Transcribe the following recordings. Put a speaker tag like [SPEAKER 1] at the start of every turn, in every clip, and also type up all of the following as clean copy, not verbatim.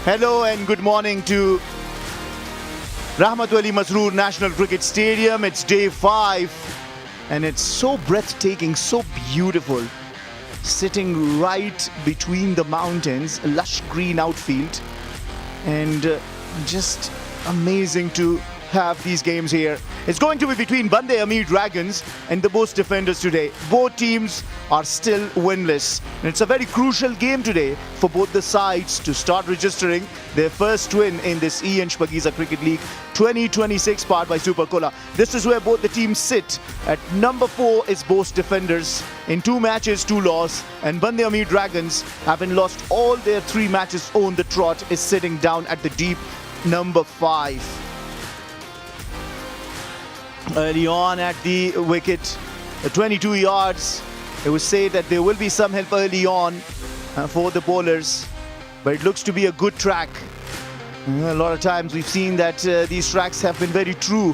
[SPEAKER 1] Hello and good morning to Rahmat Ali Masroor National Cricket Stadium. It's day 5 and it's so breathtaking, so beautiful. Sitting right between the mountains, a lush green outfield, and just amazing to have these games here. It's going to be between Band-e-Amir Dragons and the Bost Defenders today. Both teams are still winless. And it's a very crucial game today for both the sides to start registering their first win in this Shpageeza Cricket League 2026 powered by Super Cola. This is where both the teams sit. At number 4 is Bost Defenders. In 2 matches, 2 loss. And Band-e-Amir Dragons, having lost all their 3 matches on the trot, is sitting down at the deep number 5. Early on at the wicket, 22 yards. It was said that there will be some help early on for the bowlers, but it looks to be a good track. A lot of times we've seen that these tracks have been very true.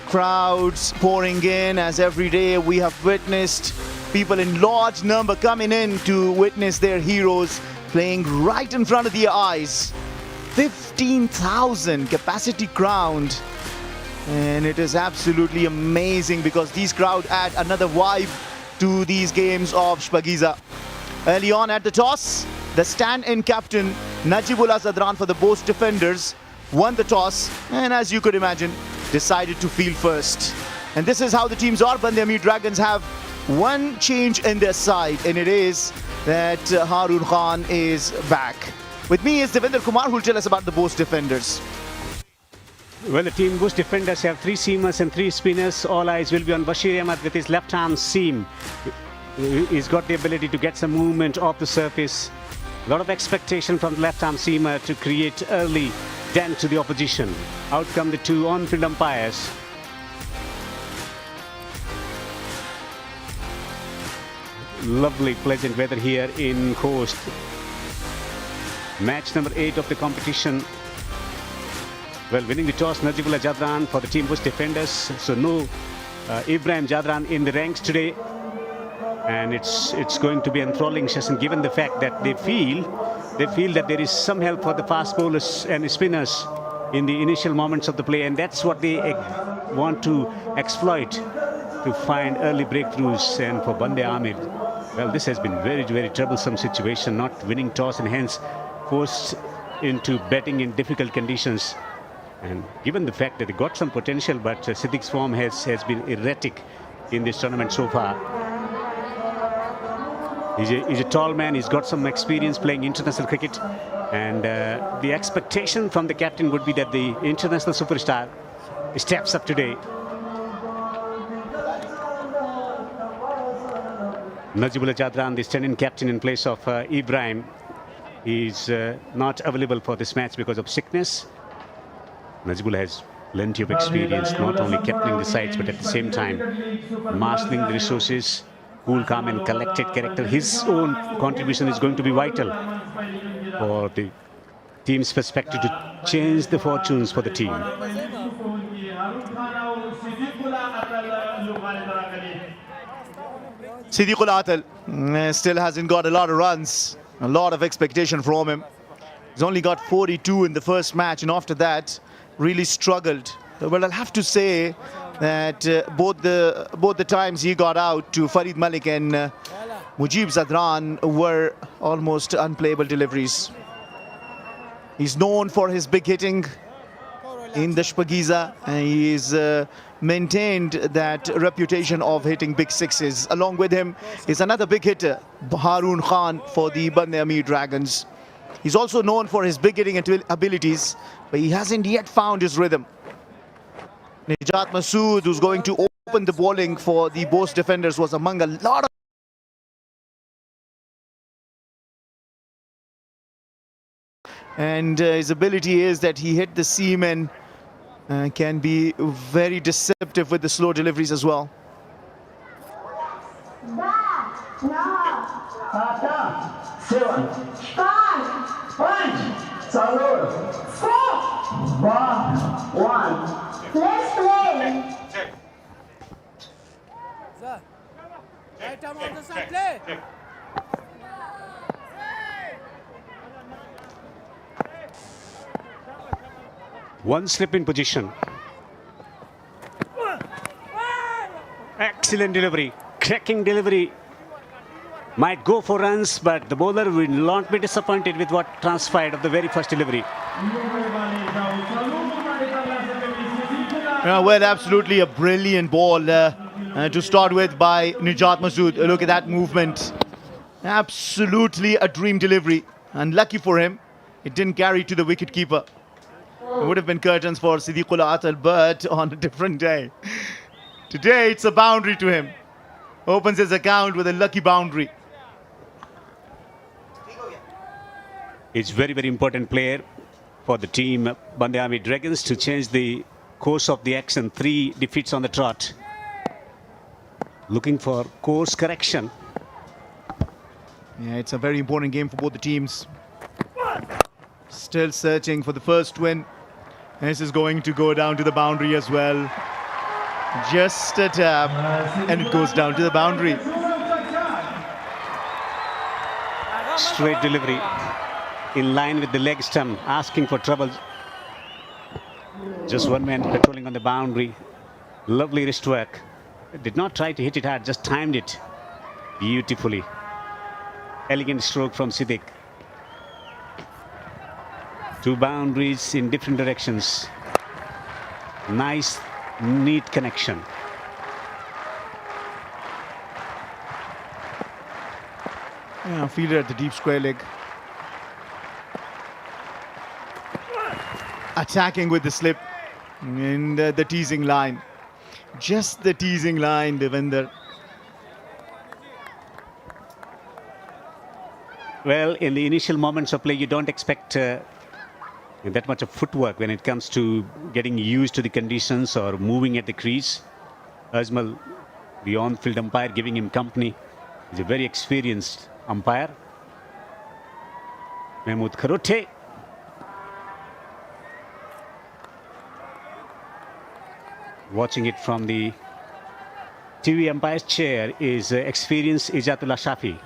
[SPEAKER 1] Crowds pouring in, as every day we have witnessed people in large number coming in to witness their heroes playing right in front of their eyes. 15,000 capacity crowd. And it is absolutely amazing because these crowd add another vibe to these games of Shpageeza. Early on at the toss, the stand-in captain Najibullah Zadran for the Bost Defenders won the toss and, as you could imagine, decided to field first. And this is how the teams are. Band-e-Amir Dragons have one change in their side, and it is that Harun Khan is back. With me is Devendra Kumar, who will tell us about the Bost Defenders.
[SPEAKER 2] Well, the team Bost Defenders have 3 seamers and 3 spinners. All eyes will be on Bashir Ahmed with his left-arm seam. He's got the ability to get some movement off the surface. A lot of expectation from the left-arm seamer to create early dent to the opposition. Out come the 2 on-field umpires. Lovely, pleasant weather here in Coast. Match number 8 of the competition. Well, winning the toss, Najibullah Zadran for the team Bost Defenders. So no Ibrahim Jadran in the ranks today. And it's going to be an enthralling session, given the fact that they feel that there is some help for the fast bowlers and spinners in the initial moments of the play. And that's what they want to exploit to find early breakthroughs. And for Band-e-Amir, well, this has been very, very troublesome situation, not winning toss and hence forced into batting in difficult conditions. And given the fact that they got some potential, but Siddique's form has been erratic in this tournament so far. He's a tall man, he's got some experience playing international cricket. And the expectation from the captain would be that the international superstar steps up today. Najibullah Jadran, the stand-in captain in place of Ibrahim, is not available for this match because of sickness. Najibullah has plenty of experience, not only captaining the sides, but at the same time marshalling the resources, cool, calm and collected character. His own contribution is going to be vital for the team's perspective to change the fortunes for the team.
[SPEAKER 1] Siddiqul Atal still hasn't got a lot of runs, a lot of expectation from him. He's only got 42 in the first match, and after that really struggled. But I'll have to say that both the times he got out to Farid Malik and Mujib Zadran were almost unplayable deliveries. He's known for his big hitting in the Shpageeza, and he's maintained that reputation of hitting big sixes. Along with him is another big hitter, Harun Khan, for the Band-e-Amir Dragons. He's also known for his big hitting abilities, but he hasn't yet found his rhythm. Nijat Masood, who's going to open the bowling for the Bost Defenders, was among a lot of and his ability is that he hit the seam and can be very deceptive with the slow deliveries as well.
[SPEAKER 3] Let's play. Right arm on the side, play.
[SPEAKER 2] One slip in position. Excellent delivery. Cracking delivery. Might go for runs, but the bowler will not be disappointed with what transpired of the very first delivery.
[SPEAKER 1] Well, absolutely a brilliant ball to start with by Nijat Masood. Look at that movement. Absolutely a dream delivery. Unlucky for him, it didn't carry to the wicketkeeper. It would have been curtains for Siddiqullah Atal, but on a different day. Today, it's a boundary to him. Opens his account with a lucky boundary.
[SPEAKER 2] It's very, very important player for the team Band-e-Amir Dragons to change the course of the action. 3 defeats on the trot. Looking for course correction.
[SPEAKER 1] Yeah, it's a very important game for both the teams. Still searching for the first win. This is going to go down to the boundary as well. Just a tap, and it goes down to the boundary.
[SPEAKER 2] Straight delivery. In line with the leg stump, asking for trouble. Just one man patrolling on the boundary. Lovely wrist work. Did not try to hit it hard, just timed it beautifully. Elegant stroke from Siddiq. 2 boundaries in different directions. Nice, neat connection.
[SPEAKER 1] Yeah, fielder at the deep square leg. Attacking with the slip in the teasing line. Just the teasing line, Devinder.
[SPEAKER 2] Well, in the initial moments of play, you don't expect that much of footwork when it comes to getting used to the conditions or moving at the crease. Ajmal, the on-field umpire, giving him company. He's a very experienced umpire. Mahmood Kharote. Watching it from the TV umpire's chair is experienced Ijatullah Shafi.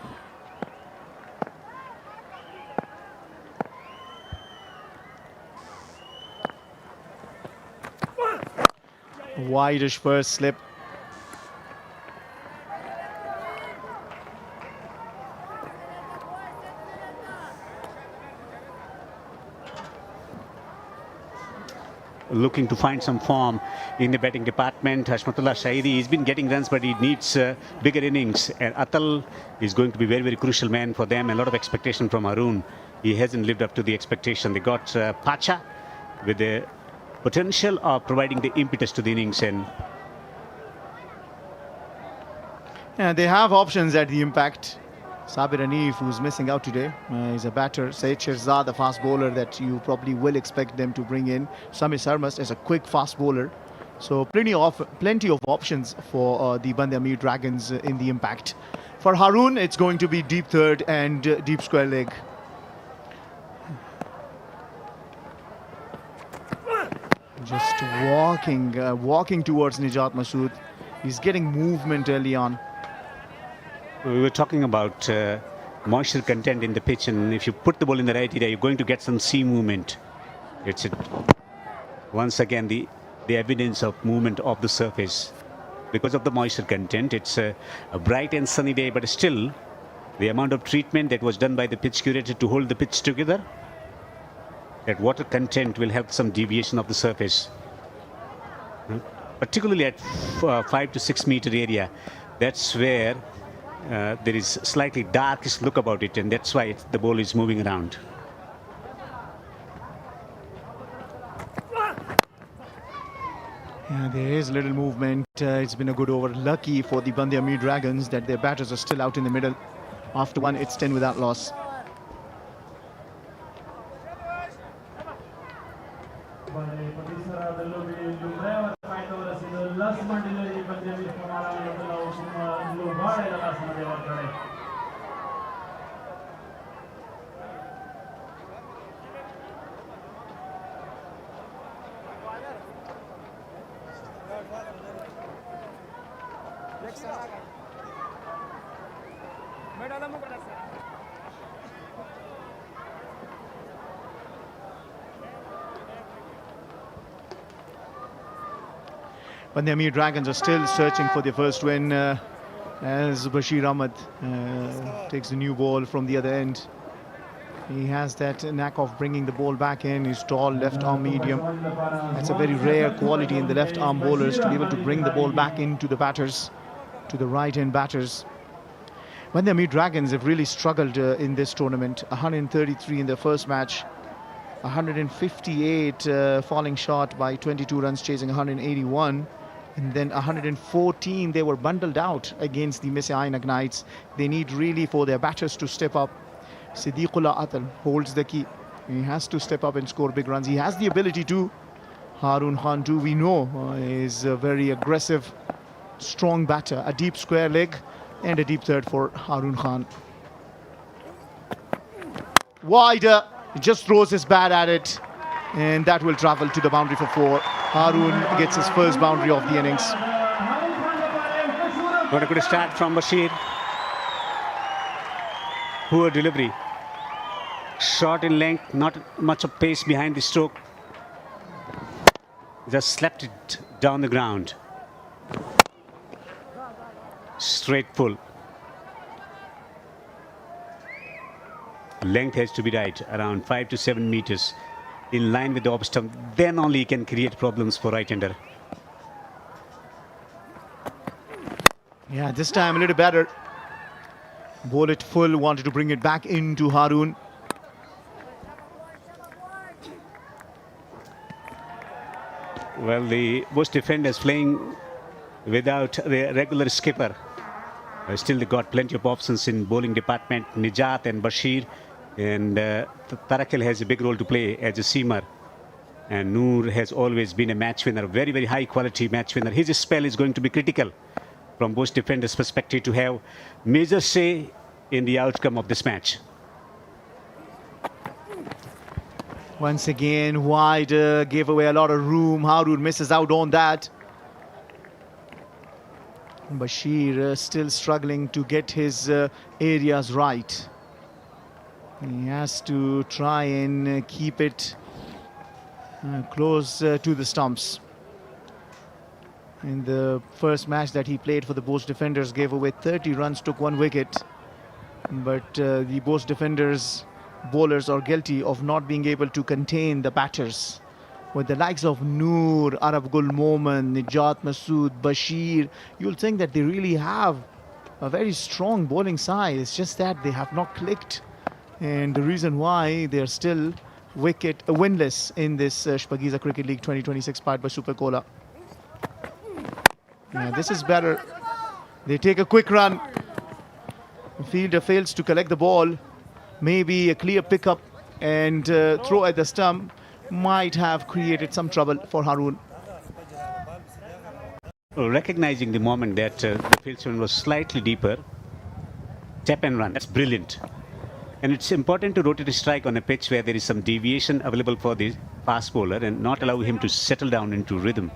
[SPEAKER 1] Wideish first slip.
[SPEAKER 2] Looking to find some form in the batting department. Hashmatullah Shahidi, he's been getting runs, but he needs bigger innings. And Atal is going to be very, very crucial man for them. A lot of expectation from Haroon. He hasn't lived up to the expectation. They got Pacha with the potential of providing the impetus to the innings. And
[SPEAKER 1] yeah, they have options at the impact. Sabir Hanif, who's missing out today, is a batter. Saeed Shirzad, the fast bowler that you probably will expect them to bring in. Sami Sarmas is a quick fast bowler. So plenty of options for the Band-e-Amir Dragons in the impact. For Haroon, it's going to be deep third and deep square leg. Just walking towards Nijat Masood. He's getting movement early on.
[SPEAKER 2] we were talking about moisture content in the pitch, and if you put the ball in the right area, you're going to get some sea movement. It's once again the evidence of movement of the surface because of the moisture content. It's a bright and sunny day, but still the amount of treatment that was done by the pitch curator to hold the pitch together, that water content will help some deviation of the surface, particularly at 5 to 6 meter area. That's where there is slightly darkish look about it, and that's why the ball is moving around.
[SPEAKER 1] Yeah, there is little movement. It's been a good over. Lucky for the Band-e-Amir Dragons that their batters are still out in the middle. After one, it's 10 without loss. Band-e-Amir Dragons are still searching for their first win as Bashir Ahmed takes the new ball from the other end. He has that knack of bringing the ball back in. He's tall, left arm medium. That's a very rare quality in the left arm bowlers, to be able to bring the ball back into the batters, to the right hand batters. Band-e-Amir Dragons have really struggled in this tournament. 133 in their first match, 158 falling short by 22 runs, chasing 181. And then 114, they were bundled out against the Misr Ainak Knights. They need really for their batters to step up. Siddiqullah Atal holds the key. He has to step up and score big runs. He has the ability to. Harun Khan too, we know, is a very aggressive, strong batter. A deep square leg and a deep third for Harun Khan. Wider, he just throws his bat at it, and that will travel to the boundary for 4. Harun gets his first boundary of the innings.
[SPEAKER 2] Not a good start from Bashir. Poor delivery. Short in length, not much of pace behind the stroke. Just slapped it down the ground. Straight pull. Length has to be right, around 5 to 7 meters, in line with the off stump. Then only he can create problems for right-hander.
[SPEAKER 1] Yeah, this time a little better. Ball it full, wanted to bring it back into Harun.
[SPEAKER 2] Well, the Bost defenders playing without the regular skipper. Still, they got plenty of options in bowling department. Nijat and Bashir, and Tarakil has a big role to play as a seamer. And Noor has always been a match winner, very, very high quality match winner. His spell is going to be critical from Bost defenders' perspective to have major say in the outcome of this match.
[SPEAKER 1] Once again, wide, gave away a lot of room. Harun misses out on that. Bashir still struggling to get his areas right. He has to try and keep it close to the stumps. In the first match that he played for the Bost defenders, gave away 30 runs, took 1 wicket. But the Bost defenders bowlers are guilty of not being able to contain the batters. With the likes of Noor, Arab Gul Momin, Nijat Masood, Bashir, you'll think that they really have a very strong bowling side. It's just that they have not clicked. And the reason why they're still winless in this Shpageeza Cricket League 2026 powered by Super Cola. Yeah, this is better. They take a quick run. The fielder fails to collect the ball. Maybe a clear pickup and throw at the stump might have created some trouble for Harun.
[SPEAKER 2] Recognizing the moment that the fieldsman was slightly deeper, tap and run, that's brilliant. And it's important to rotate a strike on a pitch where there is some deviation available for the fast bowler and not allow him to settle down into rhythm.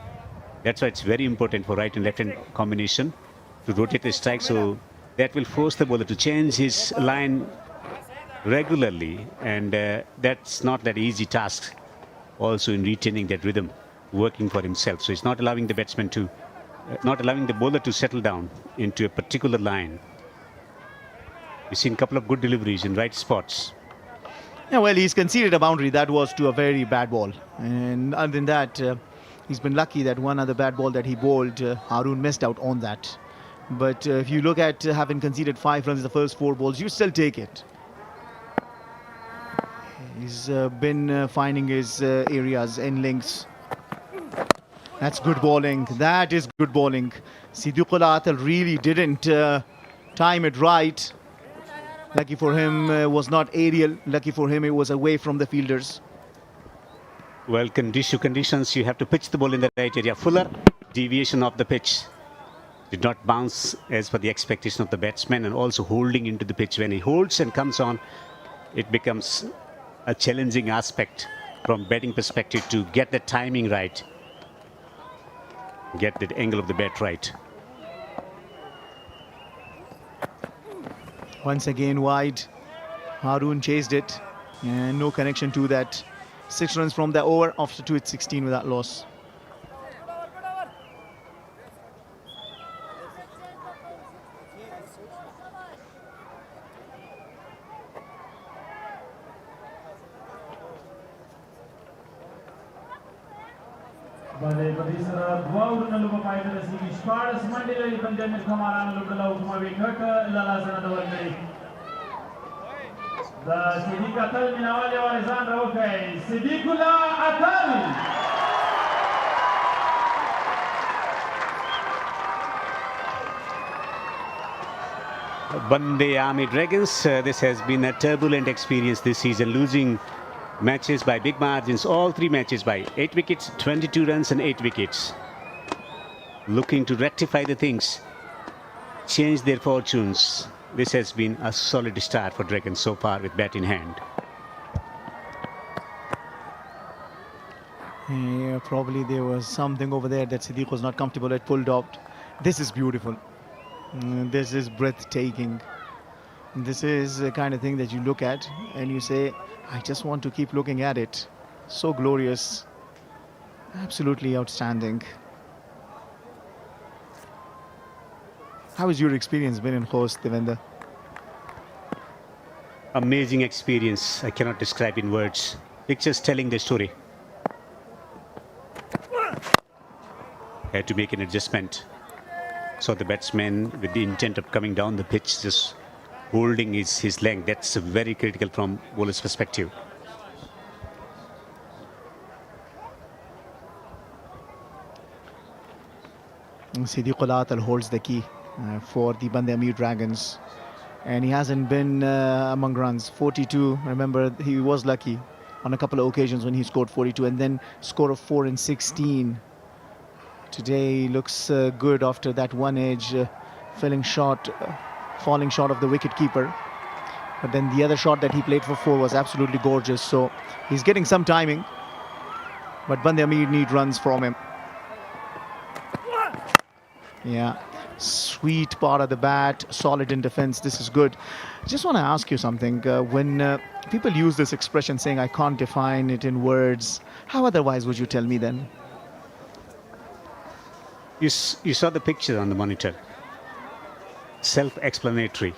[SPEAKER 2] That's why it's very important for right and left hand combination to rotate the strike, so that will force the bowler to change his line regularly, and that's not that easy task also in retaining that rhythm, working for himself. So it's not allowing the batsman to not allowing the bowler to settle down into a particular line. We've seen a couple of good deliveries in right spots.
[SPEAKER 1] Yeah, well, he's conceded a boundary. That was to a very bad ball, and other than that, he's been lucky that one other bad ball that he bowled, Harun missed out on that. But if you look at having conceded 5 runs in the first 4 balls, you still take it. He's been finding his areas and links. That's good bowling. That is good bowling. Siddiqullah Atal really didn't time it right. Lucky for him, was not aerial. Lucky for him, it was away from the fielders.
[SPEAKER 2] Well, conditions, you have to pitch the ball in the right area. Fuller deviation of the pitch. Did not bounce as per the expectation of the batsman, and also holding into the pitch. When he holds and comes on, it becomes a challenging aspect from batting perspective to get the timing right, get the angle of the bat right.
[SPEAKER 1] Once again wide. Harun chased it and no connection to that. 6 runs from the over after 2 hits 16 without loss.
[SPEAKER 4] Pada Padisara, dua urutan lupa pai pada sini. Shpageeza mandiri Band-e-Amir kamaran lupa lau kuma wikaka lala sana dawalai. Da Siddiq Atal minawali warizan rawakai. Siddiqullah Atal.
[SPEAKER 2] Band-e-Amir Dragons, this has been a turbulent experience this season, losing matches by big margins, all three matches by 8 wickets, 22 runs and 8 wickets. Looking to rectify the things, change their fortunes. This has been a solid start for Dragons so far with bat in hand.
[SPEAKER 1] Yeah, probably there was something over there that Siddiq was not comfortable at, pulled out. This is beautiful. This is breathtaking. This is the kind of thing that you look at and you say, I just want to keep looking at it. So glorious. Absolutely outstanding. How has your experience been in Bost, Devendra?
[SPEAKER 2] Amazing experience. I cannot describe in words. Pictures telling the story. Had to make an adjustment. So the batsman with the intent of coming down the pitch, just holding his length. That's very critical from bowler's perspective.
[SPEAKER 1] Siddiqullah Atal holds the key for the Band-e-Amir Dragons. And he hasn't been among runs. 42, remember, he was lucky on a couple of occasions when he scored 42 and then score of 4 and 16. Today looks good after that one edge falling short of the wicket keeper. But then the other shot that he played for 4 was absolutely gorgeous. So he's getting some timing. But Band-e-Amir need runs from him. Yeah, sweet part of the bat, solid in defense. This is good. Just want to ask you something. When people use this expression saying, I can't define it in words, how otherwise would you tell me then?
[SPEAKER 2] You saw the picture on the monitor. Self-explanatory.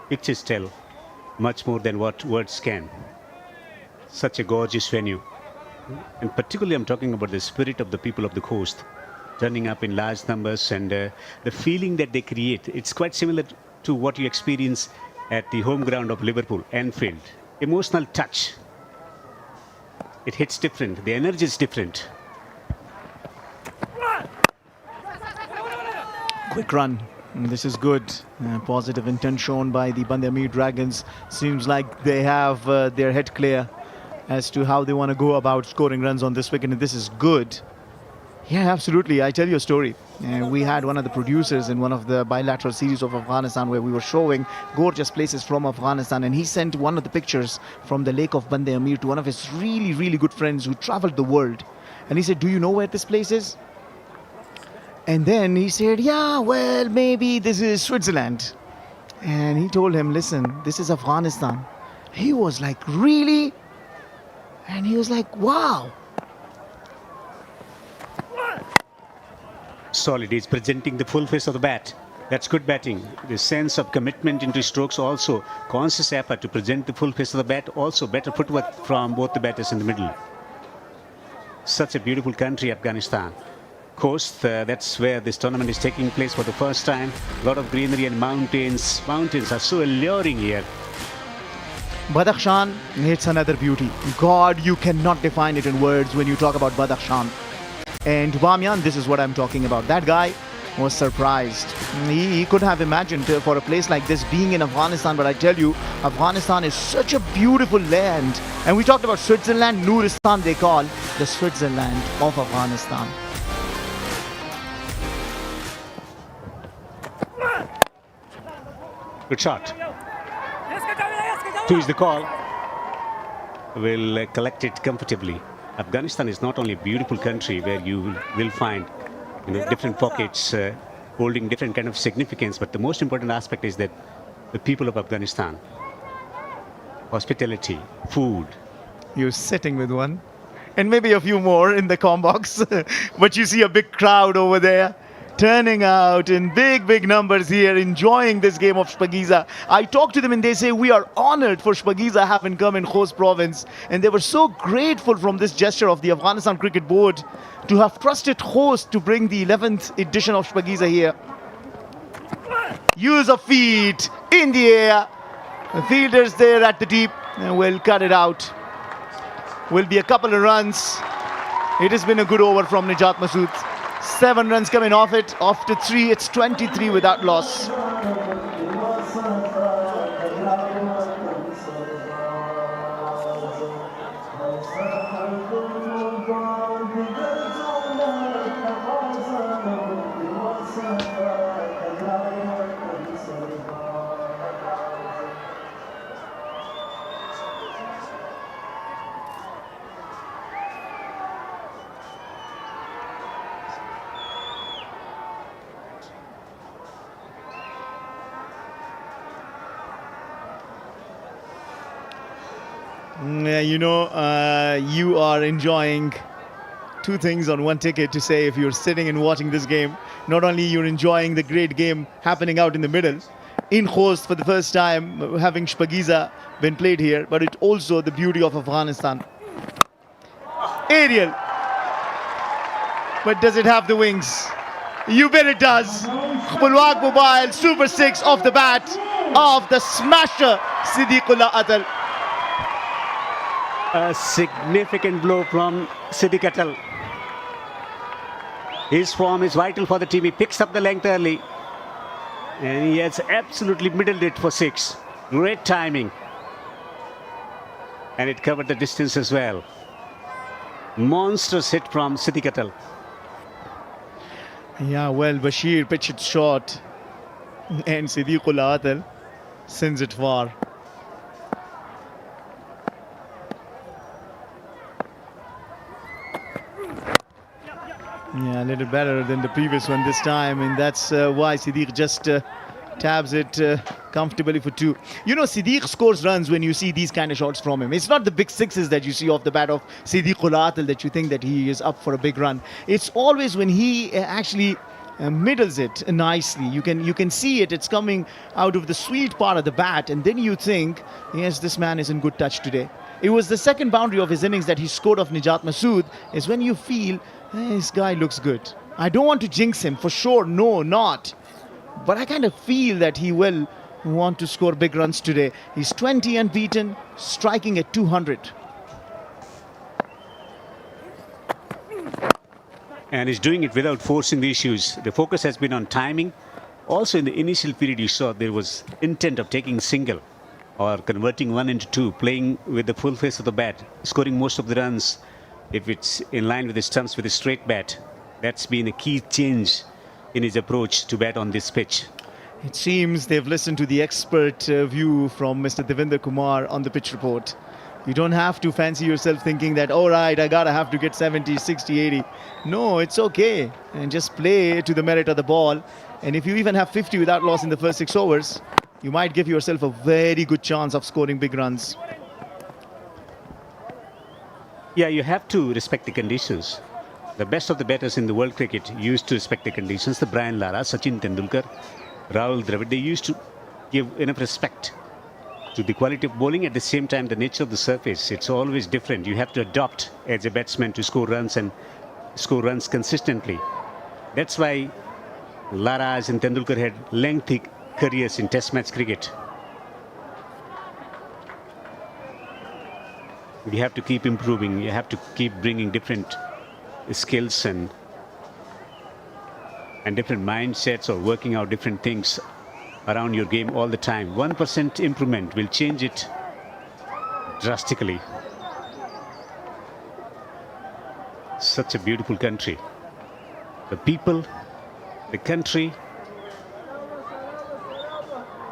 [SPEAKER 2] Pictures tell much more than what words can. Such a gorgeous venue. And particularly I'm talking about the spirit of the people of the coast, turning up in large numbers and the feeling that they create. It's quite similar to what you experience at the home ground of Liverpool, Anfield. Emotional touch. It hits different. The energy is different.
[SPEAKER 1] Quick run. This is good. Positive intent shown by the Band-e-Amir Dragons. Seems like they have their head clear as to how they want to go about scoring runs on this wicket, and this is good. Yeah, absolutely. I tell you a story. We had one of the producers in one of the bilateral series of Afghanistan where we were showing gorgeous places from Afghanistan, and he sent one of the pictures from the lake of Band-e-Amir to one of his really, really good friends who traveled the world. And he said, do you know where this place is? And then he said, yeah, well, maybe this is Switzerland. And he told him, listen, this is Afghanistan. He was like, really? And he was like, wow.
[SPEAKER 2] Solid. He's presenting the full face of the bat. That's good batting. The sense of commitment into strokes also. Conscious effort to present the full face of the bat. Also better footwork from both the batters in the middle. Such a beautiful country, Afghanistan. Coast, that's where this tournament is taking place for the first time. A lot of greenery and mountains. Mountains are so alluring here.
[SPEAKER 1] Badakhshan, it's another beauty. God, you cannot define it in words when you talk about Badakhshan. And Bamiyan, this is what I'm talking about. That guy was surprised. He could have imagined for a place like this being in Afghanistan, but I tell you, Afghanistan is such a beautiful land. And we talked about Switzerland, Nuristan they call the Switzerland of Afghanistan.
[SPEAKER 2] Good shot. 2 is the call. Will collect it comfortably. Afghanistan is not only a beautiful country where you will find different pockets holding different kind of significance, but the most important aspect is that the people of Afghanistan, hospitality, food.
[SPEAKER 1] You're sitting with one, and maybe a few more in the comm box, but you see a big crowd over there. turning out in big numbers here, enjoying this game of Shpageeza. I talked to them and they say, we are honored for Shpageeza having come in Khost province. And they were so grateful from this gesture of the Afghanistan Cricket Board to have trusted Khost to bring the 11th edition of Shpageeza here. Use of feet in the air. The fielders there at the deep and will cut it out. Will be a couple of runs. It has been a good over from Nijat Masood. 7 runs coming off it. After 3, it's 23 without loss. You are enjoying 2 things on 1 ticket to say if you're sitting and watching this game. Not only you're enjoying the great game happening out in the middle, in Khost for the first time, having Shpageeza been played here, but it's also the beauty of Afghanistan. Aerial. But does it have the wings? You bet it does. Bulwaq Mobile, Super 6 off the bat of the smasher Siddiqullah Atal.
[SPEAKER 2] A significant blow from Siddiq Atal. His form is vital for the team. He picks up the length early. And he has absolutely middled it for 6. Great timing. And it covered the distance as well. Monstrous hit from Siddiq Atal.
[SPEAKER 1] Yeah, well, Bashir pitched it short. And Siddiqullah Atal sends it far. Yeah, a little better than the previous one this time, and that's why Siddiq just tabs it comfortably for 2. You know, Siddiq scores runs when you see these kind of shots from him. It's not the big sixes that you see off the bat of Siddiqullah Atal that you think that he is up for a big run. It's always when he actually middles it nicely. You can see it. It's coming out of the sweet part of the bat, and then you think, yes, this man is in good touch today. It was the second boundary of his innings that he scored off Nijat Masood, is when you feel, this guy looks good. I don't want to jinx him, for sure, no, not. But I kind of feel that he will want to score big runs today. He's 20 unbeaten, striking at 200.
[SPEAKER 2] And he's doing it without forcing the issues. The focus has been on timing. Also in the initial period you saw there was intent of taking single or converting 1 into 2, playing with the full face of the bat, scoring most of the runs if it's in line with his stumps with a straight bat. That's been a key change in his approach to bat on this pitch.
[SPEAKER 1] It seems they've listened to the expert view from Mr. Devinder Kumar on the pitch report. You don't have to fancy yourself thinking that, all right, I gotta have to get 70, 60, 80. No, it's okay. And just play to the merit of the ball. And if you even have 50 without loss in the first 6 overs, you might give yourself a very good chance of scoring big runs.
[SPEAKER 2] Yeah, you have to respect the conditions. The best of the batters in the world cricket used to respect the conditions. The Brian Lara, Sachin Tendulkar, Rahul Dravid, they used to give enough respect to the quality of bowling. At the same time, the nature of the surface, it's always different. You have to adopt as a batsman to score runs and score runs consistently. That's why Laras and Tendulkar had lengthy careers in test match cricket. You have to keep improving. You have to keep bringing different skills and different mindsets, or working out different things around your game all the time. 1% improvement will change it drastically. Such a beautiful country. The people, the country,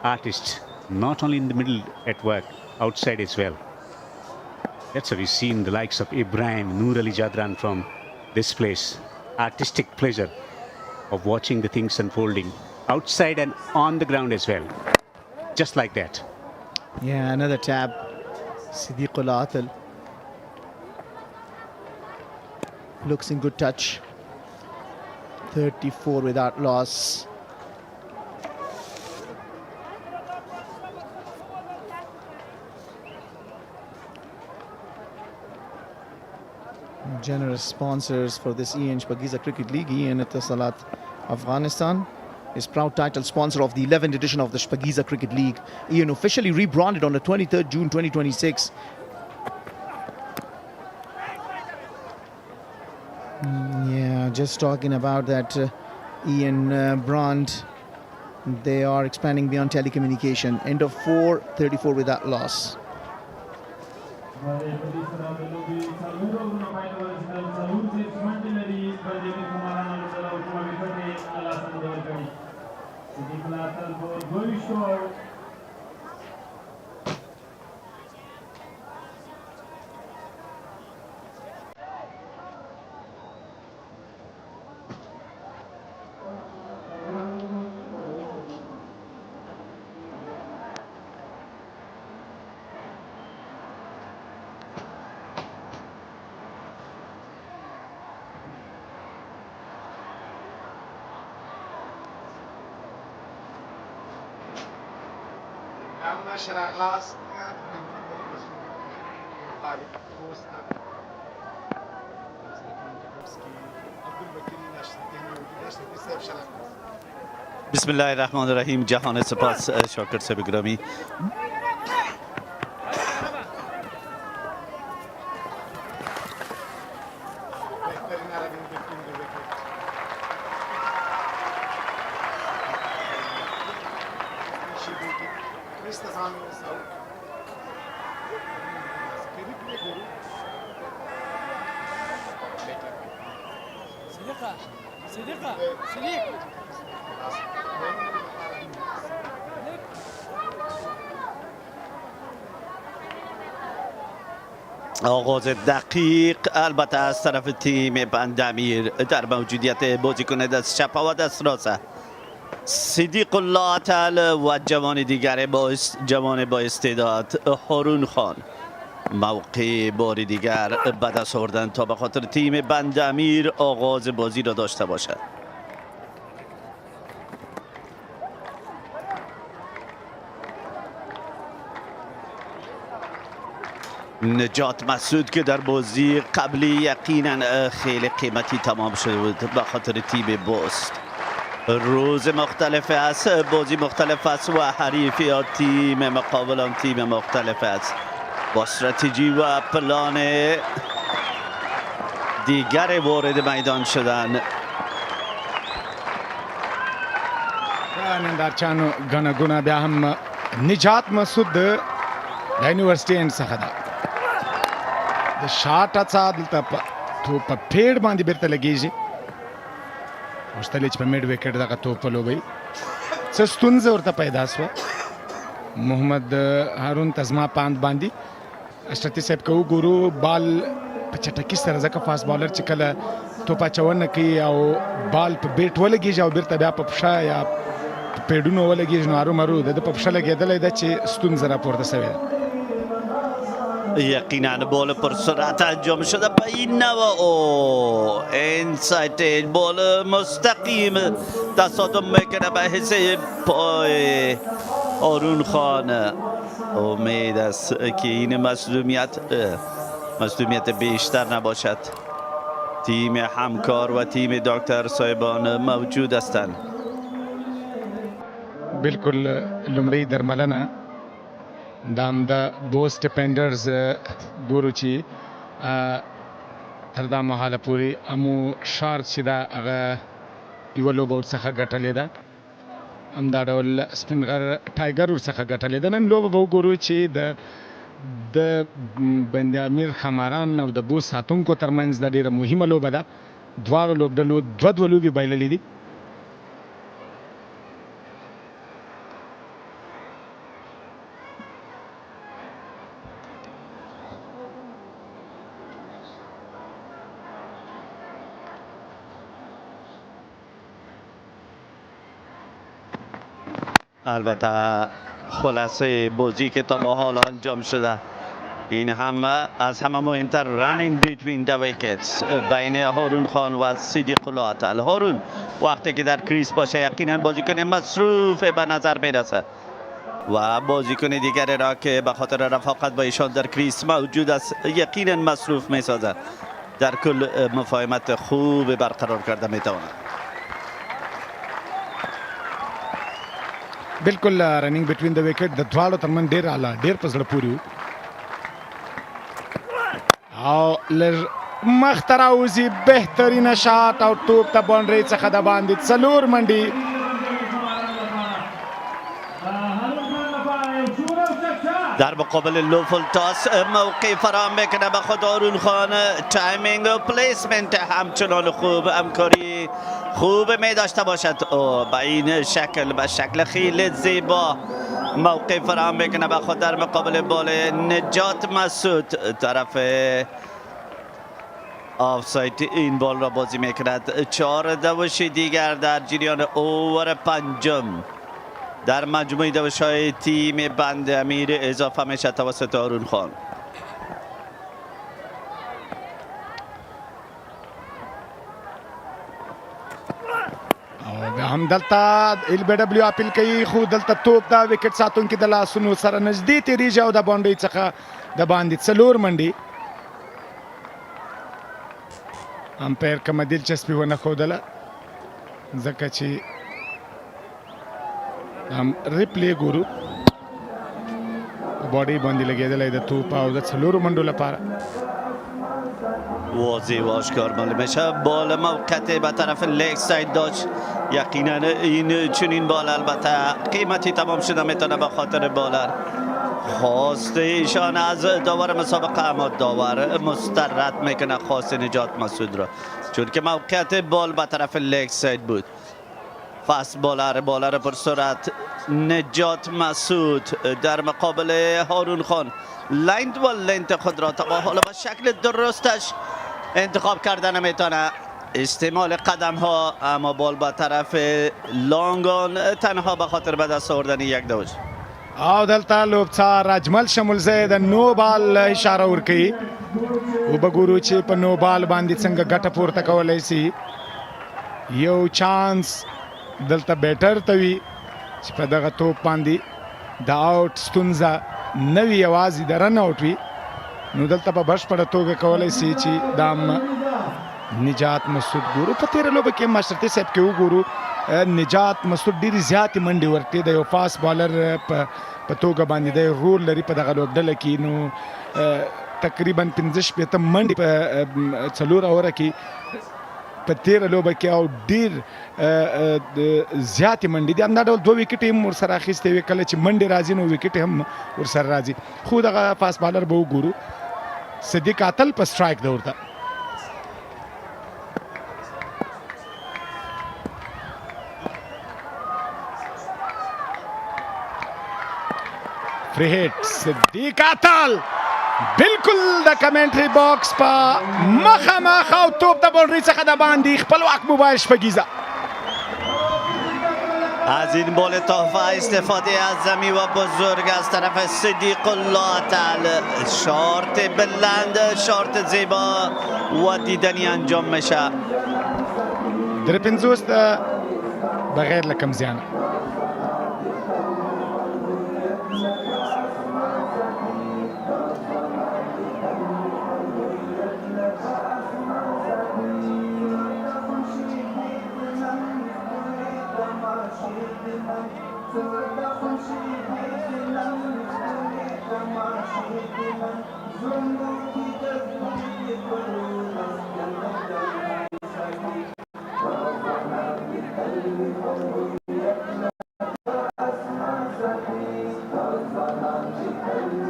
[SPEAKER 2] artists, not only in the middle at work, outside as well. That's how we've seen the likes of Ibrahim, Noor Ali Jadran from this place. Artistic pleasure of watching the things unfolding outside and on the ground as well. Just like that.
[SPEAKER 1] Yeah, another tab. Siddiqullah Atal looks in good touch. 34 without loss. Generous sponsors for this Shpageeza Cricket League. Salat Afghanistan is proud title sponsor of the 11th edition of the Shpageeza Cricket League. Officially rebranded on the 23rd June 2026. Yeah, just talking about that brand. They are expanding beyond telecommunication. End of 4, 34 without loss.
[SPEAKER 5] بسم الله الرحمن الرحیم. جهان سپاس شاکر صاحب گرامی. آغاز دقیق البته از طرف تیم بند-امیر در موجودیت بازیکن دست چپ و دست راست صدیق الله عطل و جوان دیگر جوان با استعداد هارون خان موقع بار دیگر به دست آوردن تا به خاطر تیم بند-امیر آغاز بازی را داشته باشد. نجات مسعود که در بازی قبلی یقینا خیلی قیمتی تمام شده بود به خاطر تیم بوست. روز مختلف است، بازی مختلف است و حریفیات تیم مقابل هم تیم مختلف است با استراتژی و پلان دیگر وارد میدان شدن.
[SPEAKER 6] نندارچانو غنا ګونه بیا هم نجات مسعود د یونیورسيټي ان څخه ده د شاټ اڅا دلته توپ په پیډ باندې بیرته لګیږي مستلچ په میډ وکټ دغه توپ په لوبي څه ستونزه ورته پیدا شوه. محمد هارون تزما پاند باندې اشرتي صاحب کو ګورو بال په چټکی سره ځکه فاست بالر چې کله توپ اچونه کوي او بال په بیټ ولګیږي او بیرته بیا په پښه یا پیډونو ولګیږي نو ارومرو د په پښه لګېدلی ده چې ستونزه راپورته شوې ده.
[SPEAKER 5] یقینا بال پر سرعت انجام شده به این نوع او انسایت بال مستقیم تصادم میکنه به حصه پای هارون خان. امید است که این مصدومیت بیشتر نباشد. تیم همکار و تیم دکتر صاحبان موجود هستند.
[SPEAKER 6] بالکل لومړی درملنه دام د بوست ډیفینډرز ګورو چې تر دا مهاله پورې امو شارت چې دا هغه یوه لوبه ورڅخه ګټلې ده، همدا ډول سپین غر ټایګر ورڅخه ګټلې ده. نن لوبه به وګورو چې د بند-امیر ښاماران او د بوست ساتونکو ترمنځ دا ډېره مهمه لوبه ده. دواړو لوبډلو دوه لوبې بایللې دي.
[SPEAKER 5] البته خلاصه بازی که تا به حال انجام شده این هم از همه مهمتر رانینگ بیتوین دا ویکتس بین هارون خان و صدیق الله عطل. هارون وقتی که در کریس باشه یقینا بازیکن مصروف به نظر میرسه و بازیکن دیگری را که به خاطر رفاقت با ایشان در کریس موجود است یقینا مصروف میسازد. در کل مفاهمت خوب برقرار کرده میتواند.
[SPEAKER 6] بالکل رننګ بټوین د وکټ د دواړو ترمن ډیر اعلی ډیر په زړه پورې او لږ مخ ته راوځي بهترینه شاټ او توپ ته باونډرۍ څخه د باندې 4 منډې
[SPEAKER 5] در مقابل لوفل تاس موقع فراهم میکنه به خود هارون خان. تایمینگ و پلیسمنت همچنان خوب، همکاری خوب می داشته باشد. به این شکل به شکل خیلی زیبا موقع فراهم میکنه به خود در مقابل بال نجات مسعود. طرف آفساید این بال را بازی میکند. 4 دوش دیگر در جریان اوور پنجم در مجموعه دوش‌های تیم بند امیر اضافه میشه توسط هارون خان.
[SPEAKER 6] او هم دلته ال بی ډبلیو اپیل کوي خو دلته توپ د وکټ ساتونکي د لاسونو سره نږدې تیریږي او د باونډرۍ څخه د باندې 4 منډې. امپایر کومه دلچسپي ونه ښودله ځکه چې هم ریپلی ګورو باډي باندې لګېدلی د توپ او د 4 منډو لپاره.
[SPEAKER 5] واضح و آشکار معلوم میشه بال موقعی به طرف لیگ ساید داشت. یقینا این چنین بال البته قیمتی تمام شده میتونه به خاطر بالر خواست ایشان از داور مسابقه، اما داور مسترد میکنه خواست نجات مسعود را چون که موقعیت بال به طرف لیگ ساید بود. فاست بالر پر سرعت نجات مسعود در مقابل هارون خان لند و لنت خود را تا حالا به شکل درستش انتخاب کردن نمیتونه. استعمال قدم ها اما بال به طرف لانگان تنها به خاطر به دست آوردن یک دوج.
[SPEAKER 6] او دلته لوبڅار اجمل شمولزی د نو بال اشاره ورکوي وبګورو چې په نو بال باندې څنګه ګټه پورته کولی سي. یو چانس دلته بیټر ته وي چې په دغه توپ باندې د آوټ ستونزه نه وي یوازې د رن آوټ وي نو دلته په بشپړه توګه کولی سي چې دا نجات مسعود ګورو. په تېره لوبه کې ماشرتي صاحب کې وګورو نجات مسعود ډېرې زیاتې منډې ورکړې د یو فاست بالر په توګه باندې دی رول لري په دغه لوبډله کې. نو تقریبا 15-16 منډې په 4 اوره کې په تېره لوبه کې او ډېر زیاتې منډې دي. همدا ډول 2 وکټې هم ورسره اخیستې وې. کله چې منډې راځي نو وکټې هم ورسره راځي. خو دغه فاست بالر به وګورو صدیق عطل په سټرایک ده ورته. فری هیټ صدیق عطل بالکل د کمنټري باکس په مخامخ او توپ د باونډرۍ څخه د باندې خپلواک موبایل شپږیزه.
[SPEAKER 5] از این بال تحفه استفاده عظیمی و بزرگ از طرف صدیق الله عطل. شارت بلند، شارت زیبا و دیدنی انجام میشه.
[SPEAKER 6] در 50 بغیر له کم زیانه.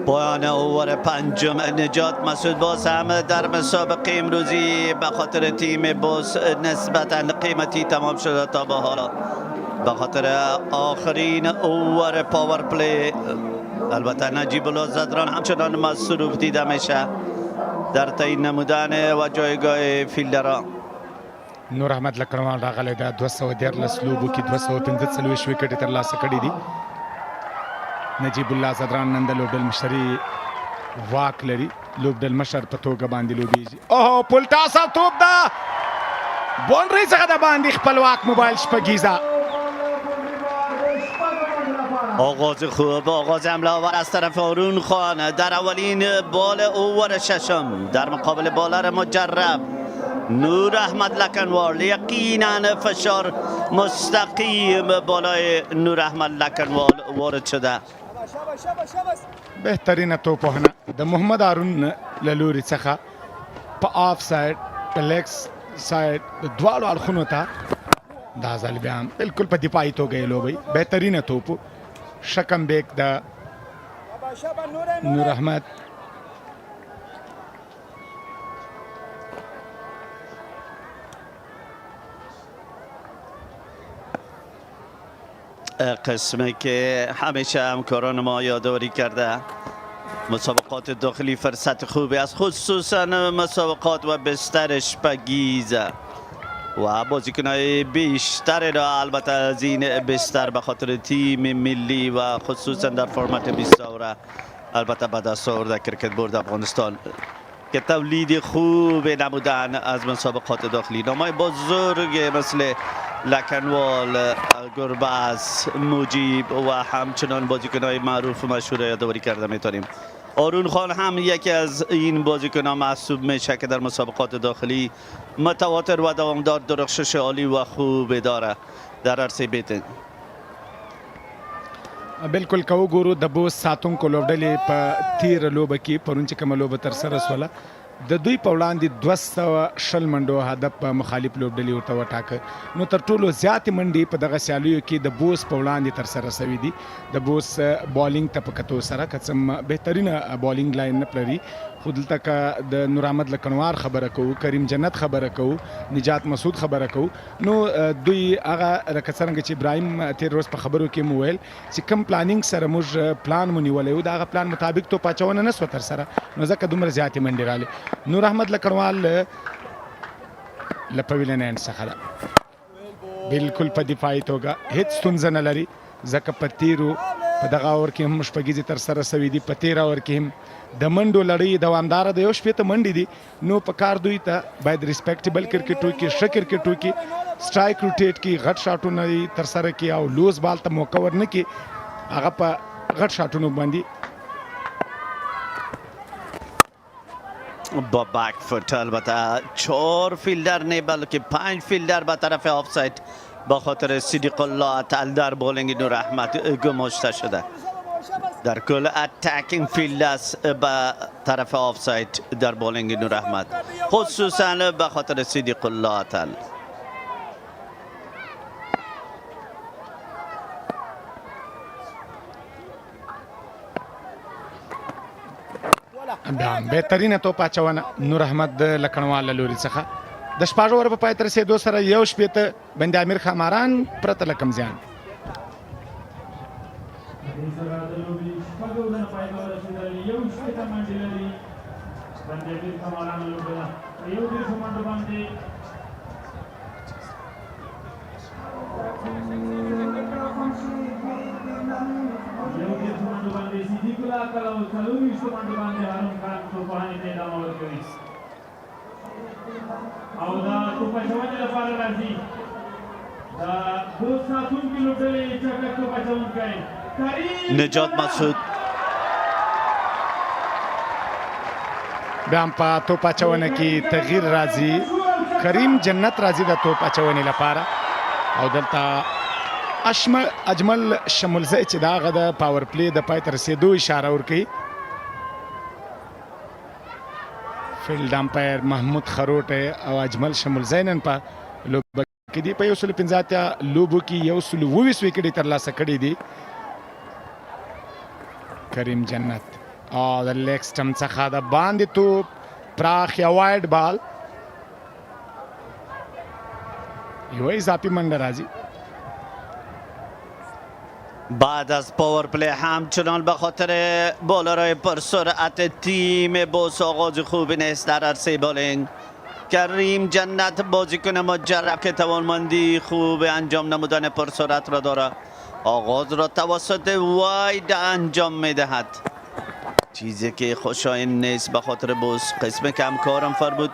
[SPEAKER 5] پایان اوور پنجم نجات مسعود باز هم در مسابقه امروزی به خاطر تیم بوست نسبتا قیمتی تمام شده تا به حالا به خاطر آخرین اوور پاور پلی. البته نجیب الله زدران همچنان مصروف دیده میشه در تعیین نمودن و جایگاه فیلدران.
[SPEAKER 6] نور احمد لکړوال راغلی دا 213 لوبو کې 245 وکټې ترلاسه کړي دي. نجیب الله زدران نن د لوبډل مشري واک لري لوبډل مشر په توګه باندې لوبیږي اوه پولټاسا توپ ده باونډري څخه د باندې خپل واک موبایل شپگیزه
[SPEAKER 5] آغاز خوب، آغاز حمله آور از طرف آرون خان در اولین بال اوور ششم در مقابل بالر مجرب نور احمد لکنوال. یقینا فشار مستقیم بالای نور احمد لکنوال وارد شده.
[SPEAKER 6] بهترینه توپ وهنه د محمد هارون له لوري څخه په آف ساید په لیګ ساید د دواړو اړخونو ته دا ځل بیا هم بالکل په دفاعي توګه یې لوبوي. بهترینه توپ شکم بیک د نور احمد
[SPEAKER 5] قسمی که همیشه همکاران ما یادآوری کرده مسابقات داخلی فرصت خوبی است، خصوصا مسابقات و بستر شپگیزه و بازیکنهای بیشتر را البته از این بستر به خاطر تیم ملی و خصوصا در فرمت 20 اوره البته به دست آورده کرکت بورد افغانستان که تولید خوب نمودن از مسابقات داخلی. نامای بزرگ مثل لکنوال، گربز، مجیب و همچنان بازیکنهای معروف و مشهور یادآوری کرده میتونیم. آرون خان هم یکی از این بازیکنان محسوب میشه که در مسابقات داخلی متواتر و دوامدار درخشش عالی و خوب داره در عرصه بیتنگ.
[SPEAKER 6] بالکل که وګورو د بوس ساتونکو لوبډلې په تیر لوبه کې پرون چې کومه لوبه ترسره شوله د دوی په وړاندې 220 منډو هدف په مخالف لوبډلې ورته وټاکه. نو تر ټولو زیاتې منډې په دغه سیالیو کې د بوس په وړاندې ترسره شوي دي. د بوس بالینګ ته په کتو سره که څه بهترینه بالینګ لاین نه پلري، خو دلته که د نور احمد لکنوار خبره کوو، کریم جنت خبره کوو، نجات مسعود خبره کوو، نو دوی هغه لکه څرنګه چې ابراهیم تیر ورځ په خبرو کې مو ویل چې کوم پلانینګ سره موږ پلان مو نیولی و د هغه پلان مطابق توپ اچونه نه سوه ترسره، نو ځکه دومره زیاتې منډې رالې. نور احمد لکنوال له پویلن اینډ څخه ده بالکل په دفاعي توګه هیڅ ستونزه نه لري، ځکه په تیرو په دغه اور کې هم شپږیزې ترسره سوي دي. په تیر اور کې هم د منډو لړۍ دوامداره د 1 منډې دي، نو په کار دوی ته باید ریسپیکټیبل کرکټ وکړي، ښه کرکټ وکړي، سټرایک روټیټ کړي، غټ شاټونه یې ترسره کړي او لوز بال ته موقع ورنه کړي، هغه په غټ شاټونو باندې
[SPEAKER 5] با بک فوت البته 4 فیلدر نه بلکه 5 فیلدر به طرف آفساید با خاطر صدیق الله عطل در بولینگ نور احمد گماشته شده. در کل اتکینگ فیلدرز به طرف آفساید در بولینگ نور احمد خصوصا به خاطر صدیق الله عطل.
[SPEAKER 6] بهترینه توپ اچونه نور احمد لکنوال له لوري څخه د شپږ اوور په پای ته رسېدو سره 1 بند امیر خماران پرته له کوم زیان.
[SPEAKER 4] او دا توپ اچونې لپاره راځي د بوست ساتونکي لوبډلې چټک توپ اچونکی کریم
[SPEAKER 5] نجات مسعود
[SPEAKER 6] بیا هم په توپ اچونه کې تغییر راځي، کریم جنت راځي د توپ اچونې لپاره او دلته اجمل شمولزی چې د هغه د پاور پلی د پای ته رسېدو اشاره ورکوي. فیلډ امپایر محمود خروټ او اجمل شمولزی نن په لوبه کې دي. په 115 لوبو کې 124 وکټې ترلاسه کړي دي. کریم جنت او د لیګ سټم څخه د باندې توپ پراخ یا وایډ بال، یو اضافي منډه راځي.
[SPEAKER 5] بعد از پاور پلی همچنان به خاطر بالارای پرسرعت تیم بوس آغاز خوبی نیست در عرصه بالینگ. کریم جنت بازیکن مجرب که توانمندی خوب انجام نمودن پرسرعت را دارد، آغاز را توسط واید انجام میدهد. چیزی که خوشایند نیست به خاطر بوست. قسم کمکارم فرمود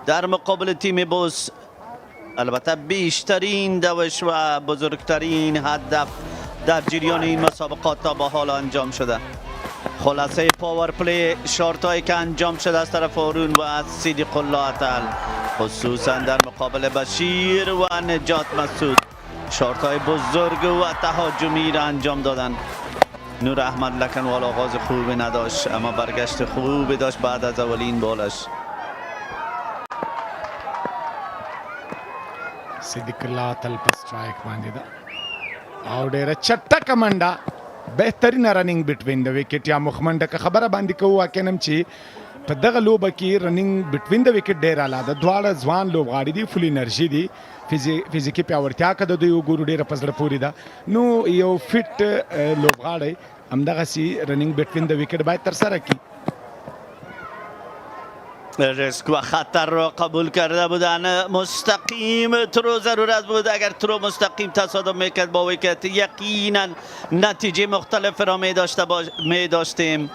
[SPEAKER 5] در مقابل تیم بوست. البته بیشترین دوش و بزرگترین هدف در جریان این مسابقات تا به حال انجام شده. خلاصه پاور پلی شارت هایی که انجام شده از طرف هارون و از صدیق الله عطل، خصوصا در مقابل بشیر و نجات مسعود، شارت های بزرگ و تهاجمی را انجام دادن. نور احمد لکنوال آغاز خوبی نداشت اما برگشت خوبی داشت بعد از اولین بالش.
[SPEAKER 6] صدیق الله عطل په سټرایک باندې ده او ډېره چټکه منډه، بهترینه رننګ بټوین د وکټ یا مخمنډه که خبره باندې کوو واقعا هم چې په دغه لوبه کې رننګ بټوین د وکټ ډېر اعلی ده. دواړه ځوان لوبغاړي دي، فل انرژي دي، فزیکي پیاوړتیا که د دوی وګورو ډېره په زړه پورې ده. نو یو فټ لوبغاړی همدغسې رننګ بټوین د وکټ باید ترسره کړي.
[SPEAKER 5] ریسک و خطر را قبول کرده بودن، مستقیم ترو ضرورت بود. اگر ترو مستقیم تصادم میکرد با ویکت یقینا نتیجه مختلف را می داشتیم.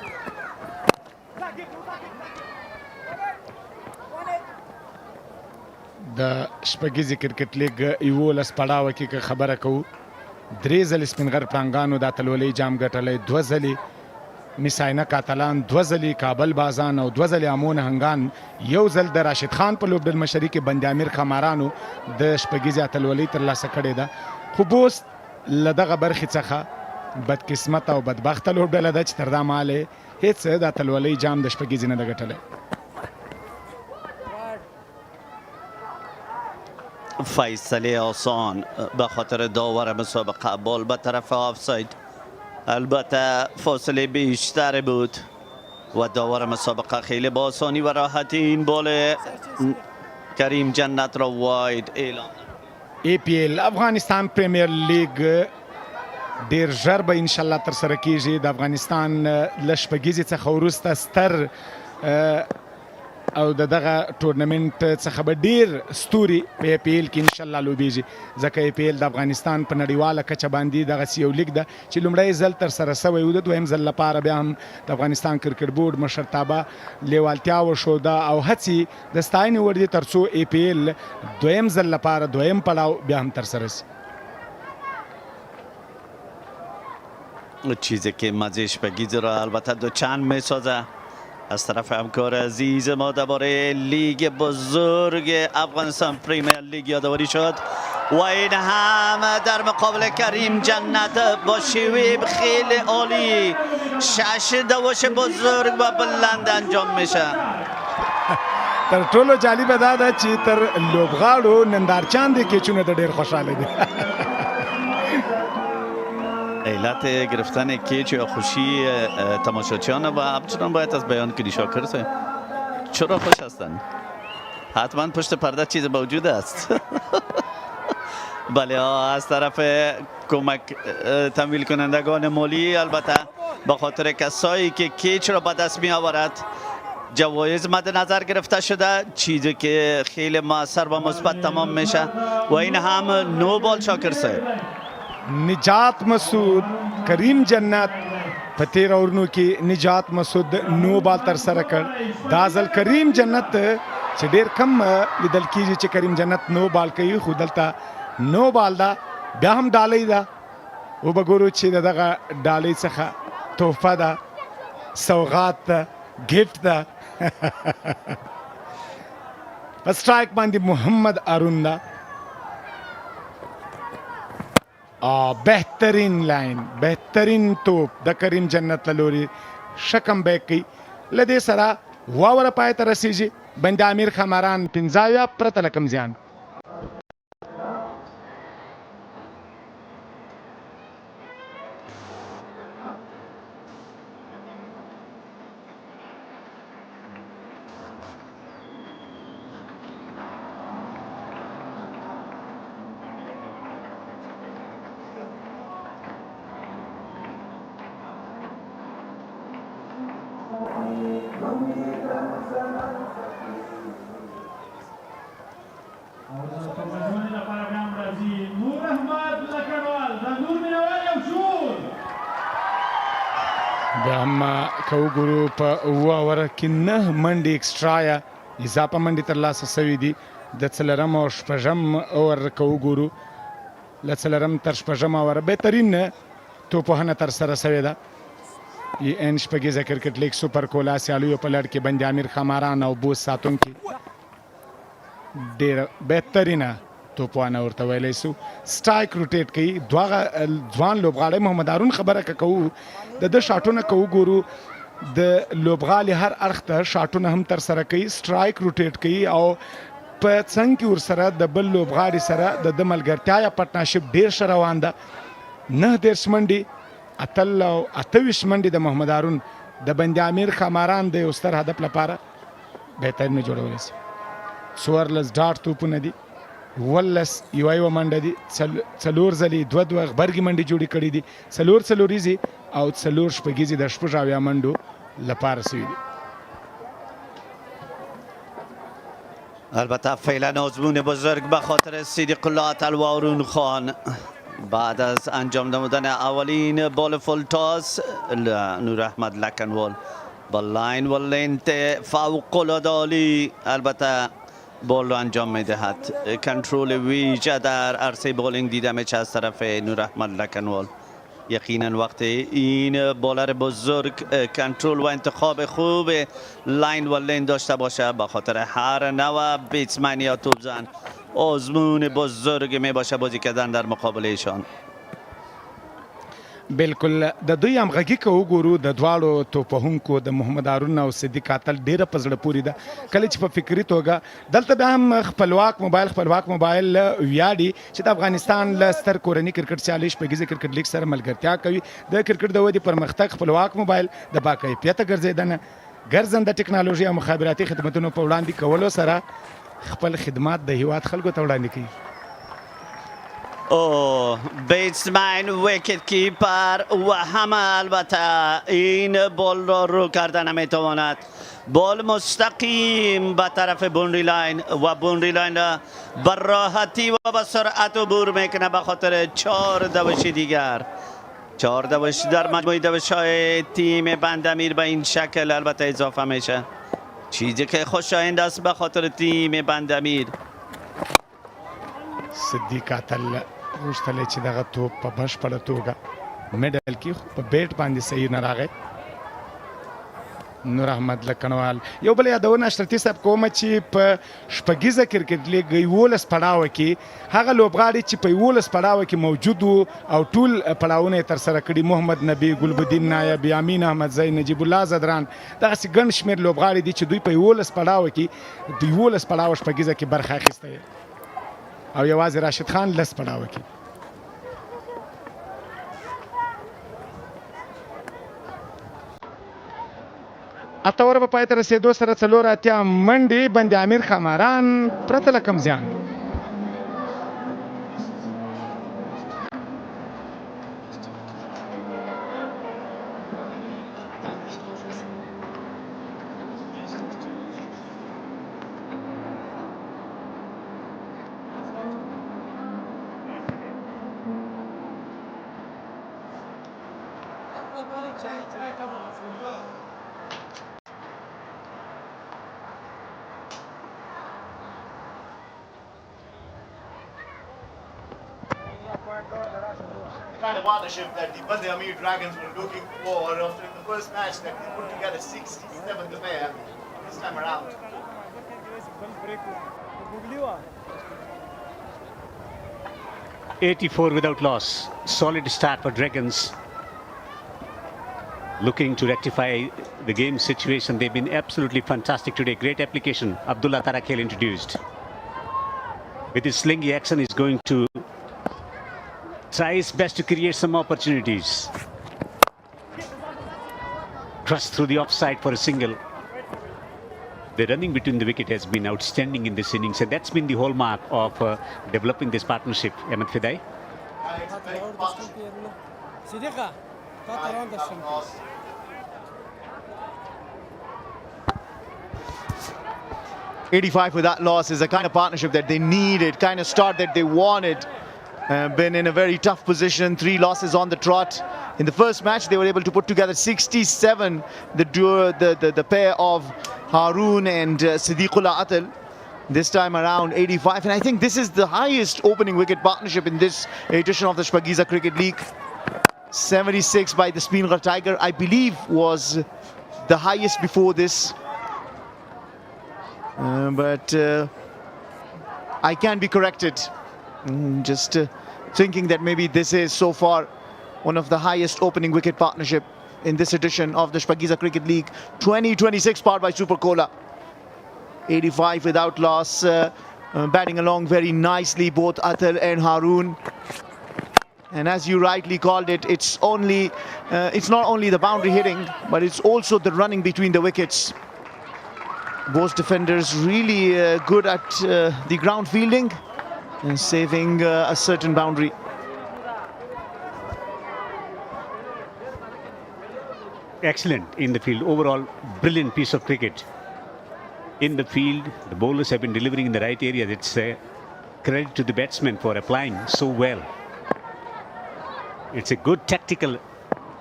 [SPEAKER 6] د شپږیزې کرکټ لیګ 11 پړاوه کې که خبره کوو، 3 ځلې سپین غر پړانګانو د اتلولۍ جام ګټلی، 2 ځلې میساینه کاتلان، 2 ځلې کابل بازان او 2 ځلې امون هنګان، 1 ځل د راشد خان په لوبډل مشري کې بند-امیر خمارانو د شپږیزې اتلولۍ ترلاسه کړې ده. خو بوست له دغه برخې څخه بدقسمته او بدبخته لوبډله ده چې تر دا مهاله هېڅ د اتلولۍ جام د شپږیزې نه ده ګټلی.
[SPEAKER 5] فیصله آسان به خاطر داور مسابقه، بال به طرف آفساید. البته فاصله بیشتر بود و داور مسابقه خیلی با آسانی و راحتی این بال کریم جنت را واید اعلام.
[SPEAKER 6] APL افغانستان پریمیر لیگ ډیر ژر به انشاءالله ترسره کیږي. د افغانستان له شپږیزې څخه وروسته ستر او د دغه ټورنمنټ څخه به ډیر ستوري په APL کې انشاءالله لوبیږي، ځکه APL د افغانستان په نړیواله کچه باندې دغسې یو لیګ ده چې لومړی ځل ترسره سوی و، د دویم ځل لپاره بیا هم د افغانستان کرکټ بورډ مشرتابه لیوالتیا وښوده او هڅې د ستاینې وړ دي تر څو APL دویم ځل لپاره دویم پړاو بیا هم ترسره شي.
[SPEAKER 5] چیزی که مزه شپگیزه را البته دو چند می سازه از طرف همکار عزیز ما درباره لیگ بزرگ افغانستان پریمیر لیگ یادآوری شد و این هم در مقابل کریم جنت با شیوه خیلی عالی 6 دوش بزرگ و بلند انجام میشه.
[SPEAKER 6] تر ټولو جالبه دا ده چې تر لوبغاړو نندارچیان دي کیچونه د ډېر خوشحاله دي.
[SPEAKER 5] علت گرفتن کیچ یا خوشی تماشاچیان و همچنان باید از بیان کنی شاکر سه چرا خوش هستند؟ حتما پشت پرده چیز موجود است. بله از طرف کمک تمویل کنندگان مالی البته با خاطر کسایی که کیچ را به دست می آورد جوایز مد نظر گرفته شده، چیزی که خیلی مؤثر و مثبت تمام میشه و این هم نو بال شاکر سه.
[SPEAKER 6] نجات مسعود، کریم جنت په 13 اورونو کې نجات مسعود نو بال ترسره کړ. دا ځل کریم جنت چې ډېر کم لیدل کېږي چې کریم جنت نو بال کوي، خو دلته نو بال ده، بیا هم ډالۍ ده. وبه ګورو چې د دغه ډالۍ څخه تحفه ده، سوغات ده، ګفټ ده. په سټرایک باندې محمد ارون ده. بهترین لاین، بهترین توپ د کریم جنت له لوري شکم بیک کوي. له دې سره واوره پای ته رسیږي. بند-امیر خماران 15 پرته له کم زیان. د بیا هم که وګورو په 7 اوره کې 9 منډې اکسټرا یا اضافه منډې ترلاسه سوي دي د څلرم او شپږم اور که وګورو له څلرم تر شپږم اوره بهترین توپوهنه ترسره سوې ده ان شپږیزه کرکټ لیګ سوپر کولا سیالیو په لړ کې بند امیر خماران او بوست ساتونکي ډېره بهترینه توپوهنه ورته ویلی سو سټایک روټیټ کوي دواغه ځوان لوبغاړی محمد هارون خبره که کوو د ده شاټونه که وګورو د لوبغالي هر اړخ ته شاټونه هم ترسره کوي سټرایک روټیټ کوي او په څنګ کې ورسره د بل لوبغاړي سره د ده ملګرتیا یا پارټنرشپ ډېر ښه روان ده 9 منډې 28 منډې د محمد هارون د بند امیر خماران د یو ستر هدف لپاره بهترینه جوړولی سي 14 ډاټ توپونه دي 11 یوه منډه دي 4 ځلې 2 غبرګې منډې جوړې کړي دي 4 څلوریزې او 4 شپږیزې د 80 منډو لپاره سوي دي.
[SPEAKER 5] البته فعلا آزمون بزرگ به خاطر صدیق الله تلوارون خان بعد از انجام نمودن اولین بال فول تاس نور احمد لکنوال با لاین و لنت فوق العاده عالی البته بال رو انجام میدهد. کنترل ویژه در عرصه بولینگ دیده میشه از طرف نور احمد لکنوال. یقینا وقت این بالر بزرگ کنترل و انتخاب خوب لاین و لین داشته باشه به خاطر هر نوع بیتسمن یا توپزن آزمون بزرگ می باشه بازی کردن در مقابل ایشان.
[SPEAKER 6] بالکل د دوی همغږي که وګورو د دواړو توپوهونکو د محمد هارون او صدیق اتل ډېره په زړه پورې ده کله چې په فکري توګه دلته بیا هم خپلواک موبایل ویاړي چې د افغانستان له ستر کورني کرکټ سیالۍ شپږیزه کرکټ لیګ سره ملګرتیا کوي د کرکټ د ودې پرمختګ خپلواک موبایل د باکیفیته ګرځېدنه ګرځنده ټکنالوژي او مخابراتي خدمتونو په وړاندې کولو سره خپل خدمات د هیواد خلکو ته وړاندې کوي.
[SPEAKER 5] بیتسمن ویکت کیپر و همه البته این بال را رو کردن نمیتواند. بال مستقیم به طرف بوندری لاین و بوندری لاین را به راحتی و به سرعت عبور میکنه به خاطر 4 دوش دیگر. 4 دوش در مجموعه دوش‌های تیم بند-امیر به این شکل البته اضافه میشه چیزی که خوشایند است به خاطر تیم بند-امیر.
[SPEAKER 6] صدیق اتل غوښتلی چې دغه توپ په بشپړه توګه میډل کې خو په بیټ باندې صحیح نه راغی. نور احمد لکنوال یو بل یادونه اشرتي صاحب کومه چې په شپږیزه کرکټ لیګ 11 پړاوه کې هغه لوبغاړي چې په 11 پړاوه کې موجود وو او ټول پړاوونه یې ترسره کړي محمد نبی ګلبدین نایب یامین احمد زی نجیب الله زدران دغسې ګڼ شمېر لوبغاړي دي چې دوی په 11 پړاوه کې د 11 پړاوه شپږیزه کې برخه اخیسته او یوازې راشد خان لس پړاوه کې. اته اوره په پای ته رسېدو سره 4 منډې بند امیر خماران پرته له کم زیان.
[SPEAKER 1] The kind of partnership that the Band-e-Amir Dragons were looking for after the first match that they put together 67th affair this time around.
[SPEAKER 2] 84 without loss. Solid start for Dragons. Looking to rectify the game situation. They've been absolutely fantastic today. Great application. Abdullah Tarakel introduced. With his slingy action, he's going to try his best to create some opportunities. Crushed through the offside for a single. The running between the wicket has been outstanding in this innings, and that's been the hallmark of developing this partnership. Ahmed Fidai.
[SPEAKER 1] 85 with that loss is the kind of partnership that they needed, kind of start that they wanted. been in a very tough position, 3 losses on the trot. In the first match, they were able to put together 67, the duo, the pair of Haroon and Siddiqullah Atal. This time around 85, and I think this is the highest opening wicket partnership in this edition of the Shpageeza Cricket League. 76 by the Spinghar Tiger, I believe, was the highest before this. But I can be corrected. Just thinking that maybe this is so far one of the highest opening wicket partnership in this edition of the Shpageeza Cricket League. 20-26 powered by Super Cola. 85 without loss, batting along very nicely, both Atal and Haroon. And as you rightly called it, it's not only the boundary hitting, but it's also the running between the wickets. Both defenders really good at the ground fielding and saving a certain boundary.
[SPEAKER 2] Excellent in the field. Overall, brilliant piece of cricket. In the field, the bowlers have been delivering in the right area. It's a credit to the batsmen for applying so well. It's a good tactical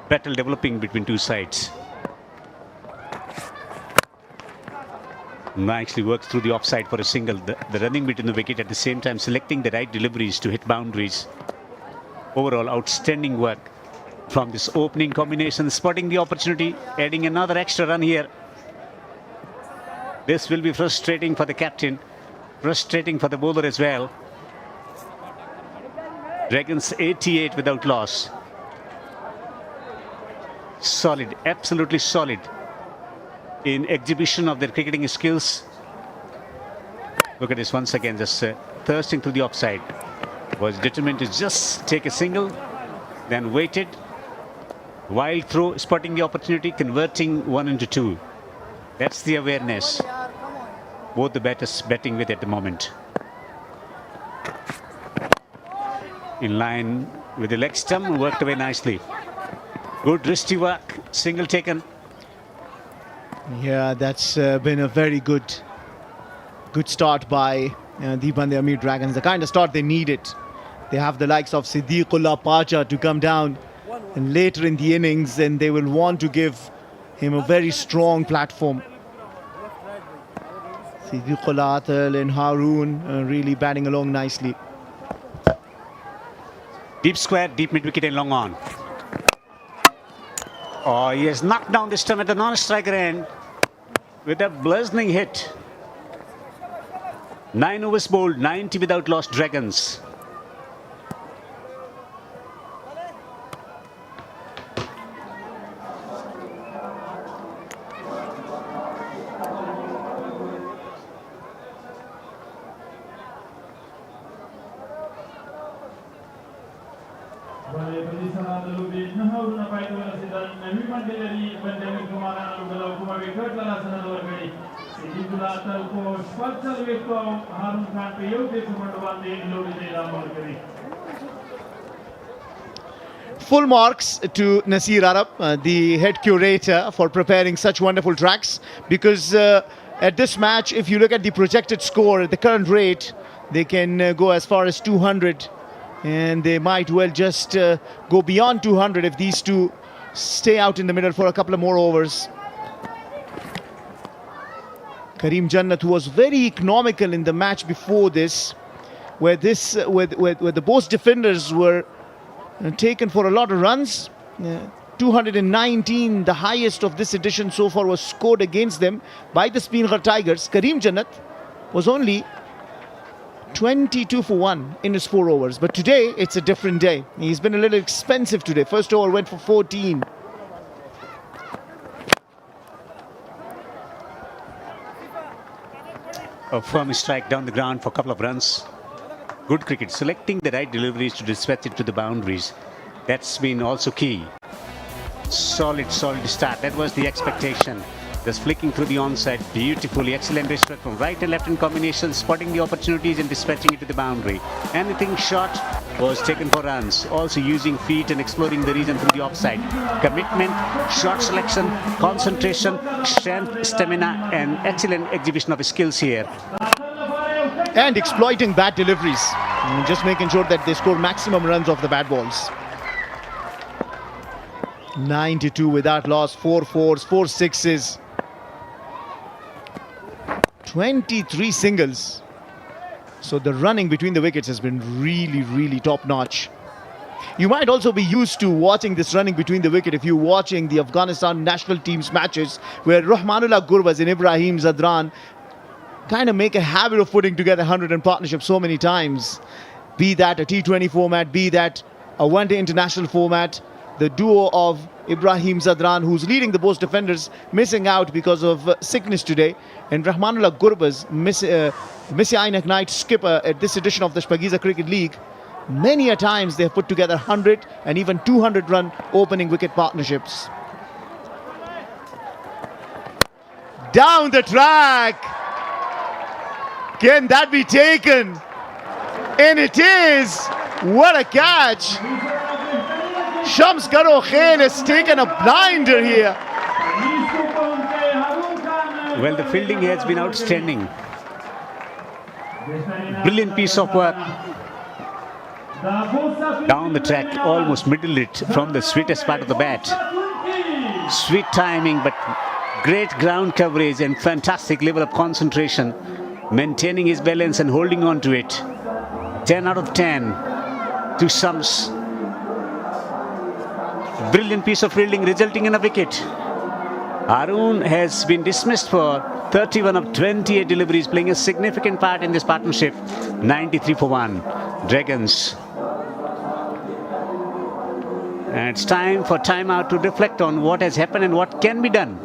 [SPEAKER 2] battle developing between two sides. Nicely works through the offside for a single. The running between the wicket, at the same time selecting the right deliveries to hit boundaries. Overall, outstanding work from this opening combination, spotting the opportunity, adding another extra run here. This will be frustrating for the captain, frustrating for the bowler as well. Dragons 88 without loss. Solid, absolutely solid in exhibition of their cricketing skills. Look at this once again, just thirsting through the offside. Was determined to just take a single, then waited. Wild throw, spotting the opportunity, converting 1 into 2. That's the awareness both the batters batting with at the moment. In line with the leg stump, worked away nicely. Good wristy work, single taken.
[SPEAKER 1] Yeah, that's been a very good start by the Band-e-Amir Dragons. The kind of start they needed. They have the likes of Siddiqullah Pacha to come down and later in the innings, and they will want to give him a very strong platform. Siddiqullah Atal and Haroon really batting along nicely.
[SPEAKER 2] Deep square, deep mid-wicket and long on. Oh, he has knocked down this time at the non-striker end with a blazing hit. 9 overs bowled, 90 without loss, Dragons.
[SPEAKER 1] Full marks to Nasir Arab, the head curator, for preparing such wonderful tracks, because at this match, if you look at the projected score at the current rate, they can go as far as 200, and they might well just go beyond 200 if these two stay out in the middle for a couple of more overs. Karim Jannat, who was very economical in the match before this, where the Bost defenders were taken for a lot of runs. 219, the highest of this edition so far, was scored against them by the Spinghar Tigers. Karim Jannat was only 22 for 1 in his 4 overs. But today, it's a different day. He's been a little expensive today. First over went for 14.
[SPEAKER 2] A firm strike down the ground for a couple of runs. Good cricket, selecting the right deliveries to dispatch it to the boundaries. That's been also key. Solid start. That was the expectation. Just flicking through the onside beautifully. Excellent respect from right and left in combination, spotting the opportunities and dispatching it to the boundary. Anything short was taken for runs. Also using feet and exploring the region through the offside. Commitment, shot selection, concentration, strength, stamina, and excellent exhibition of skills here.
[SPEAKER 1] And exploiting bad deliveries. And just making sure that they score maximum runs off the bad balls. 9-2 without loss, 4 fours, 4 sixes, 23 singles. So the running between the wickets has been really, really top-notch. You might also be used to watching this running between the wicket if you're watching the Afghanistan national team's matches, where Rahmanullah Gurbaz and Ibrahim Zadran kind of make a habit of putting together 100 in partnership so many times. Be that a T20 format, be that a one-day international format. The duo of Ibrahim Zadran, who's leading the Bost defenders, missing out because of sickness today, and Rahmanullah Gurbaz, Messiah Knight skipper at this edition of the Shpageeza Cricket League. Many a times they have put together 100 and even 200 run opening wicket partnerships. Down the track. Can that be taken? And it is. What a catch. Shams Karo Khail has taken a blinder here.
[SPEAKER 2] Well, the fielding has been outstanding. Brilliant piece of work. Down the track, almost middle it from the sweetest part of the bat. Sweet timing, but great ground coverage and fantastic level of concentration. Maintaining his balance and holding on to it. 10 out of 10 to Shams. Brilliant piece of fielding resulting in a wicket. Arun has been dismissed for 31 of 28 deliveries, playing a significant part in this partnership. 93 for 1. Dragons. And it's time for timeout to reflect on what has happened and what can be done.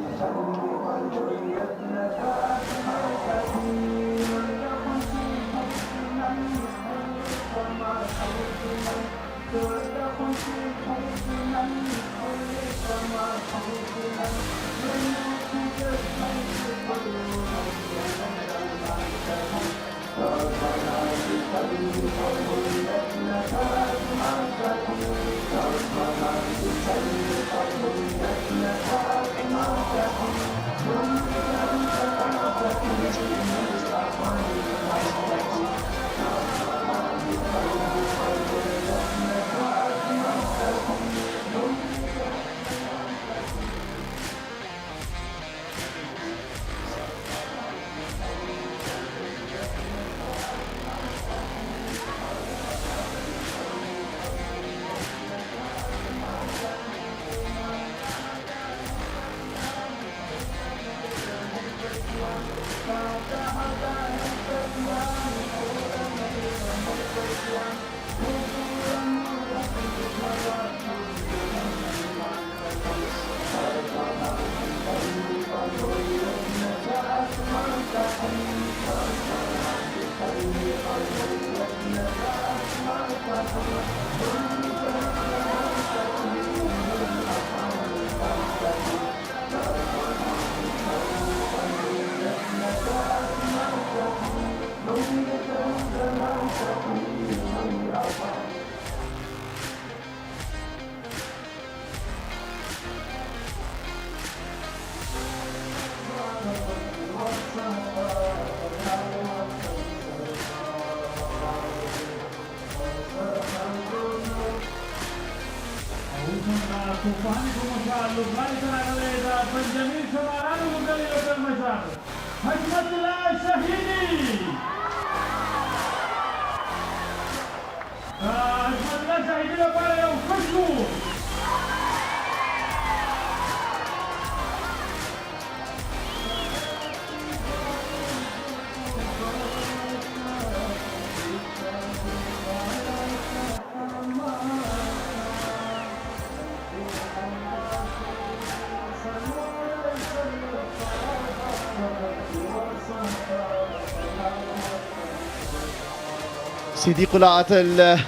[SPEAKER 1] Siddiqullah Atal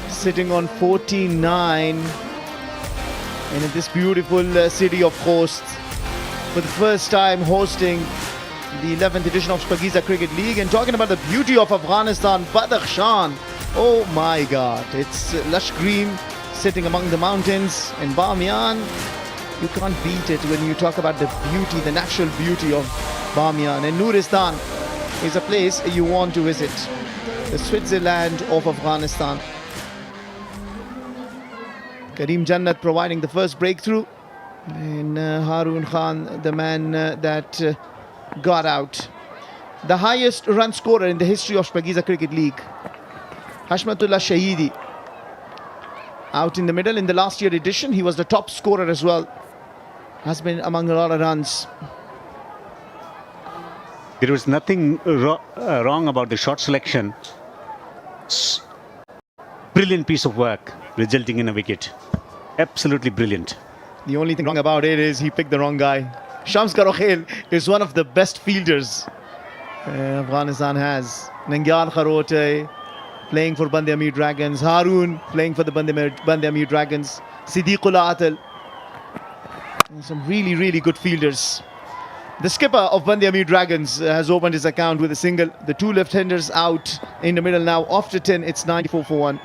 [SPEAKER 1] sitting on 49, and in this beautiful city of Bost, for the first time hosting the 11th edition of Shpageeza Cricket League. And talking about the beauty of Afghanistan, Badakhshan, oh my god, it's lush green sitting among the mountains, and Bamiyan, you can't beat it when you talk about the beauty, the natural beauty of Bamiyan. And Nuristan is a place you want to visit. the Switzerland of Afghanistan. Kareem Jannat providing the first breakthrough, and Haroon Khan, the man that got out. The highest run scorer in the history of Shpageeza Cricket League, Hashmatullah Shahidi, out in the middle in the last year edition. He was the top scorer as well. Has been among a lot of runs.
[SPEAKER 2] There was nothing wrong about the shot selection. Brilliant piece of work, resulting in a wicket. Absolutely brilliant.
[SPEAKER 1] The only thing wrong about it is he picked the wrong guy. Shams Karokhel is one of the best fielders Afghanistan has. Nangyal Kharote playing for Band-e-Amir Dragons. Haroon playing for the Band-e-Amir Dragons. Siddiqullah Atal. Some really, really good fielders. The skipper of Band-e-Amir Dragons has opened his account with a single. The two left-handers out in the middle now. After 10, it's 94 for 1.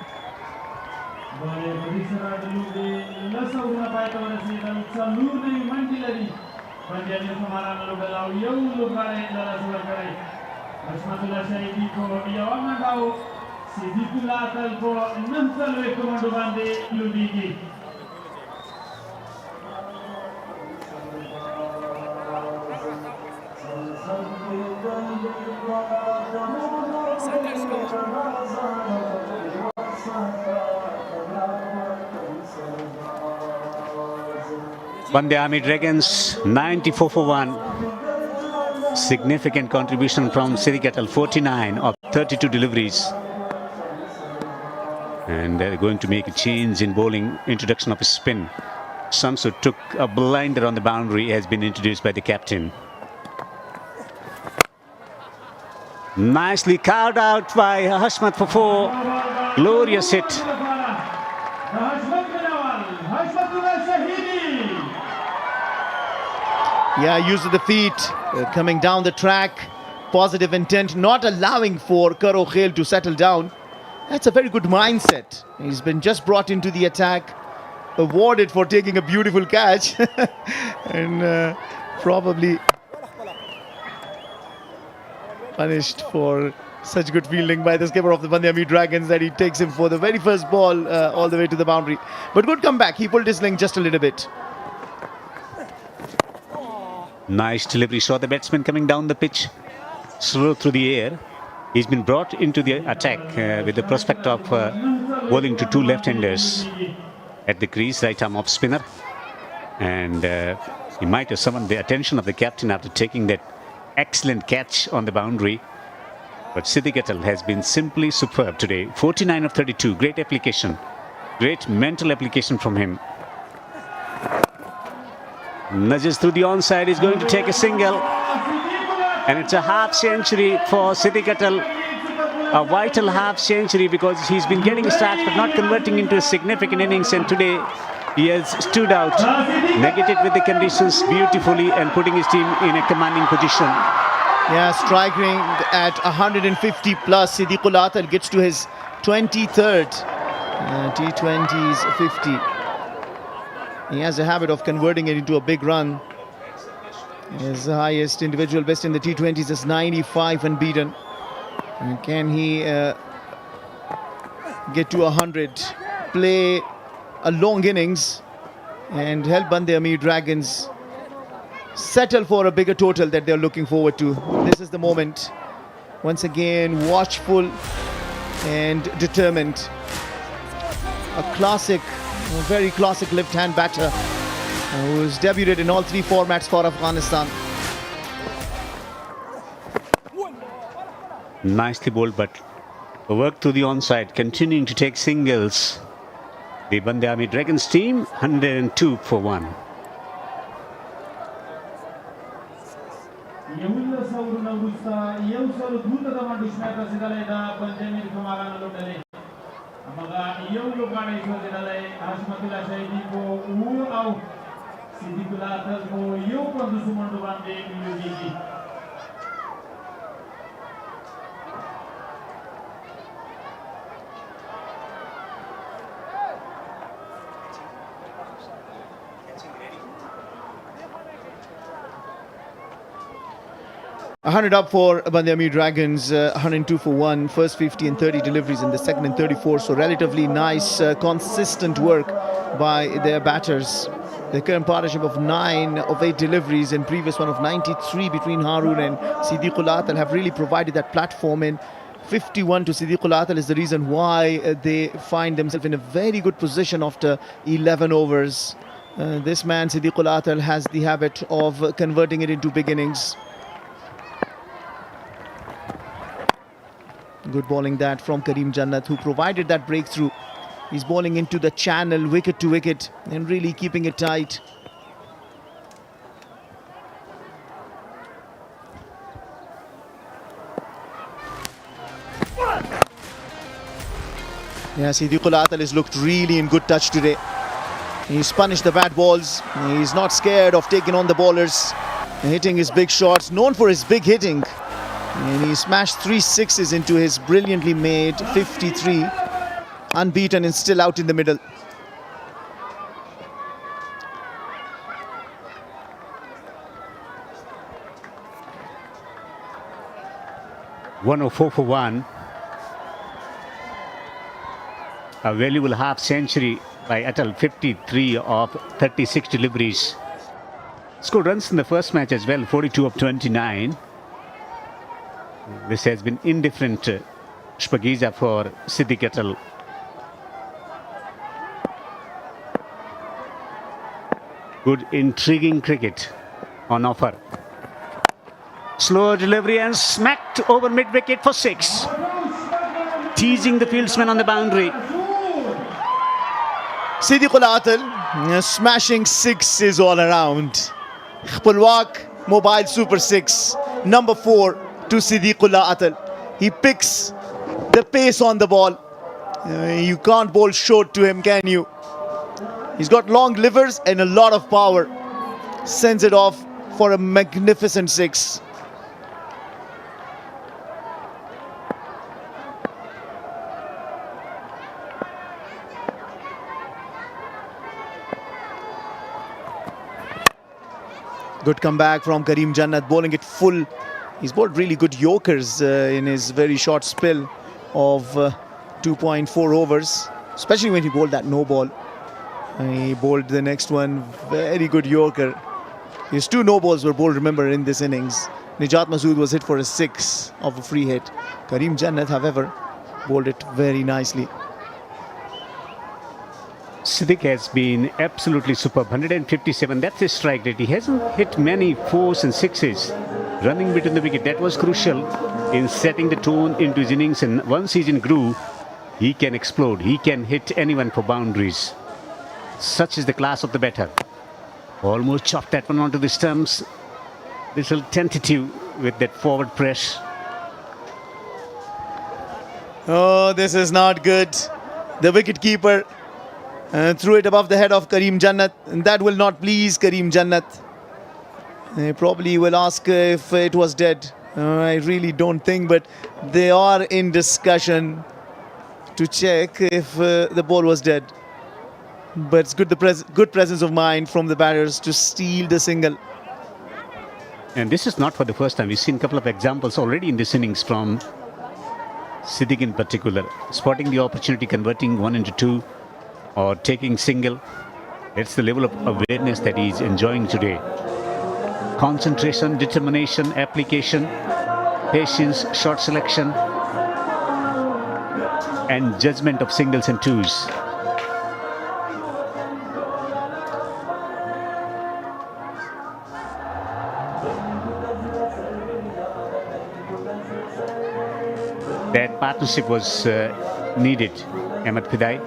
[SPEAKER 3] Center score.
[SPEAKER 2] Band-e-Amir Dragons 94 for 1. Significant contribution from Siddiq Atal, 49 of 32 deliveries. And they're going to make a change in bowling. Introduction of a spin. Samsu took a blinder on the boundary, has been introduced by the captain. Nicely carved out by Hashmat for 4. Glorious hit.
[SPEAKER 1] Yeah, use of the feet, coming down the track. Positive intent, not allowing for Karokhel to settle down. That's a very good mindset. He's been just brought into the attack, awarded for taking a beautiful catch, and probably punished for such good fielding by the skipper of the Band-e-Amir Dragons that he takes him for the very first ball all the way to the boundary. But good comeback. He pulled his length just a little bit.
[SPEAKER 2] Nice delivery. Saw the batsman coming down the pitch, slow through the air. He's been brought into the attack with the prospect of bowling to two left-handers at the crease, right arm off spinner. And he might have summoned the attention of the captain after taking that excellent catch on the boundary. But Siddiq Atal has been simply superb today. 49 of 32. Great application. Great mental application from him. Nudges through the onside. He's going to take a single. And it's a half century for Siddiq Atal. A vital half century because he's been getting starts but not converting into a significant innings. And today he has stood out, negated with the conditions beautifully and putting his team in a commanding position.
[SPEAKER 1] Yeah, striking at 150 plus. Siddiqullah Atal gets to his 23rd T20s 50. He has a habit of converting it into a big run. His highest individual best in the T20s is 95 unbeaten. And can he get to 100, play a long innings and help Band-e-Amir Dragons settle for a bigger total that they're looking forward to? This is the moment. Once again, watchful and determined. A classic, a very classic left-hand batter who's debuted in all three formats for Afghanistan.
[SPEAKER 2] Nicely bowled, but work to the onside, continuing to take singles. The Band-e-Amir Dragons team, 102 for 1.
[SPEAKER 1] 100 up for Band-e-Amir Dragons, 102 for 1, first 50 and 30 deliveries in the second and 34. So relatively nice, consistent work by their batters. The current partnership of 9 of 8 deliveries and previous one of 93 between Haroon and Siddiqul Atal have really provided that platform, and 51 to Siddiqul Atal is the reason why they find themselves in a very good position after 11 overs. This man, Siddiqul Atal, has the habit of converting it into big innings. Good bowling that from Karim Jannat, who provided that breakthrough. He's bowling into the channel, wicket to wicket, and really keeping it tight. Yeah, Siddiqul Atal has looked really in good touch today. He's punished the bad balls. He's not scared of taking on the bowlers, hitting his big shots, known for his big hitting. And he smashed 3 sixes into his brilliantly made 53, unbeaten and still out in the middle.
[SPEAKER 2] "104 for 1. A valuable half century by Atal, 53 of 36 deliveries. Scored runs in the first match as well, 42 of 29. This has been indifferent Shpageeza for Siddiq Atal. Good intriguing cricket on offer. Slow delivery and smacked over mid-wicket for 6. Teasing the fieldsman on the boundary.
[SPEAKER 1] Siddiqul Atal smashing 6s all around. Pulwak Mobile Super 6, number 4 to Siddiqul Atal. He picks the pace on the ball. You can't bowl short to him, can you? He's got long livers and a lot of power. Sends it off for a magnificent 6. Good comeback from Karim Jannat, bowling it full. He's bowled really good Yorkers in his very short spill of 2.4 overs, especially when he bowled that no ball. He bowled the next one, very good Yorker. His 2 no balls were bowled, remember, in this innings. Nijat Masood was hit for a 6 of a free hit. Karim Jannat, however, bowled it very nicely.
[SPEAKER 2] Siddiq has been absolutely superb. 157, that's his strike rate. He hasn't hit many 4s and 6s. Running between the wicket, that was crucial in setting the tone into his innings. And once he's in groove, he can explode. He can hit anyone for boundaries. Such is the class of the batter. Almost chopped that one onto the stumps. Little tentative with that forward press.
[SPEAKER 1] Oh, this is not good. The wicket-keeper threw it above the head of Karim Jannat, and that will not please Karim Jannat. He probably will ask if it was dead. I really don't think, but they are in discussion to check if the ball was dead. But it's good, good presence of mind from the batters to steal the single.
[SPEAKER 2] And this is not for the first time. We've seen a couple of examples already in this innings from Siddiq in particular. Spotting the opportunity, converting 1 into 2, or taking single. That's the level of awareness that he's enjoying today. Concentration, determination, application, patience, shot selection, and judgment of singles and 2s. That partnership was needed, Ahmed Pidai,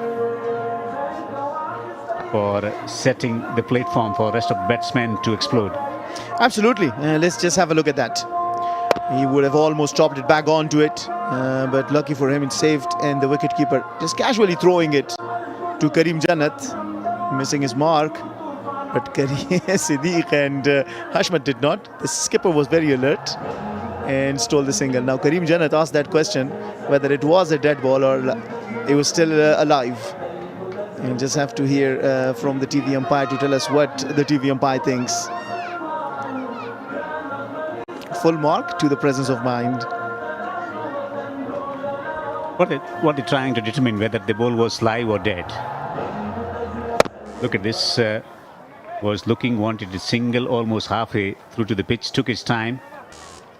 [SPEAKER 2] for setting the platform for the rest of batsmen to explode.
[SPEAKER 1] Absolutely. Let's just have a look at that. He would have almost chopped it back onto it, but lucky for him, it's saved, and the wicketkeeper just casually throwing it to Karim Jannat, missing his mark. But Siddiq and Hashmat did not. The skipper was very alert and stole the single. Now Karim Jannat asked that question, whether it was a dead ball or it was still alive. And just have to hear from the TV umpire to tell us what the TV umpire thinks. full mark to the presence of mind.
[SPEAKER 2] What they're trying to determine whether the ball was live or dead. Look at this. Was looking, wanted to single almost halfway through to the pitch, took his time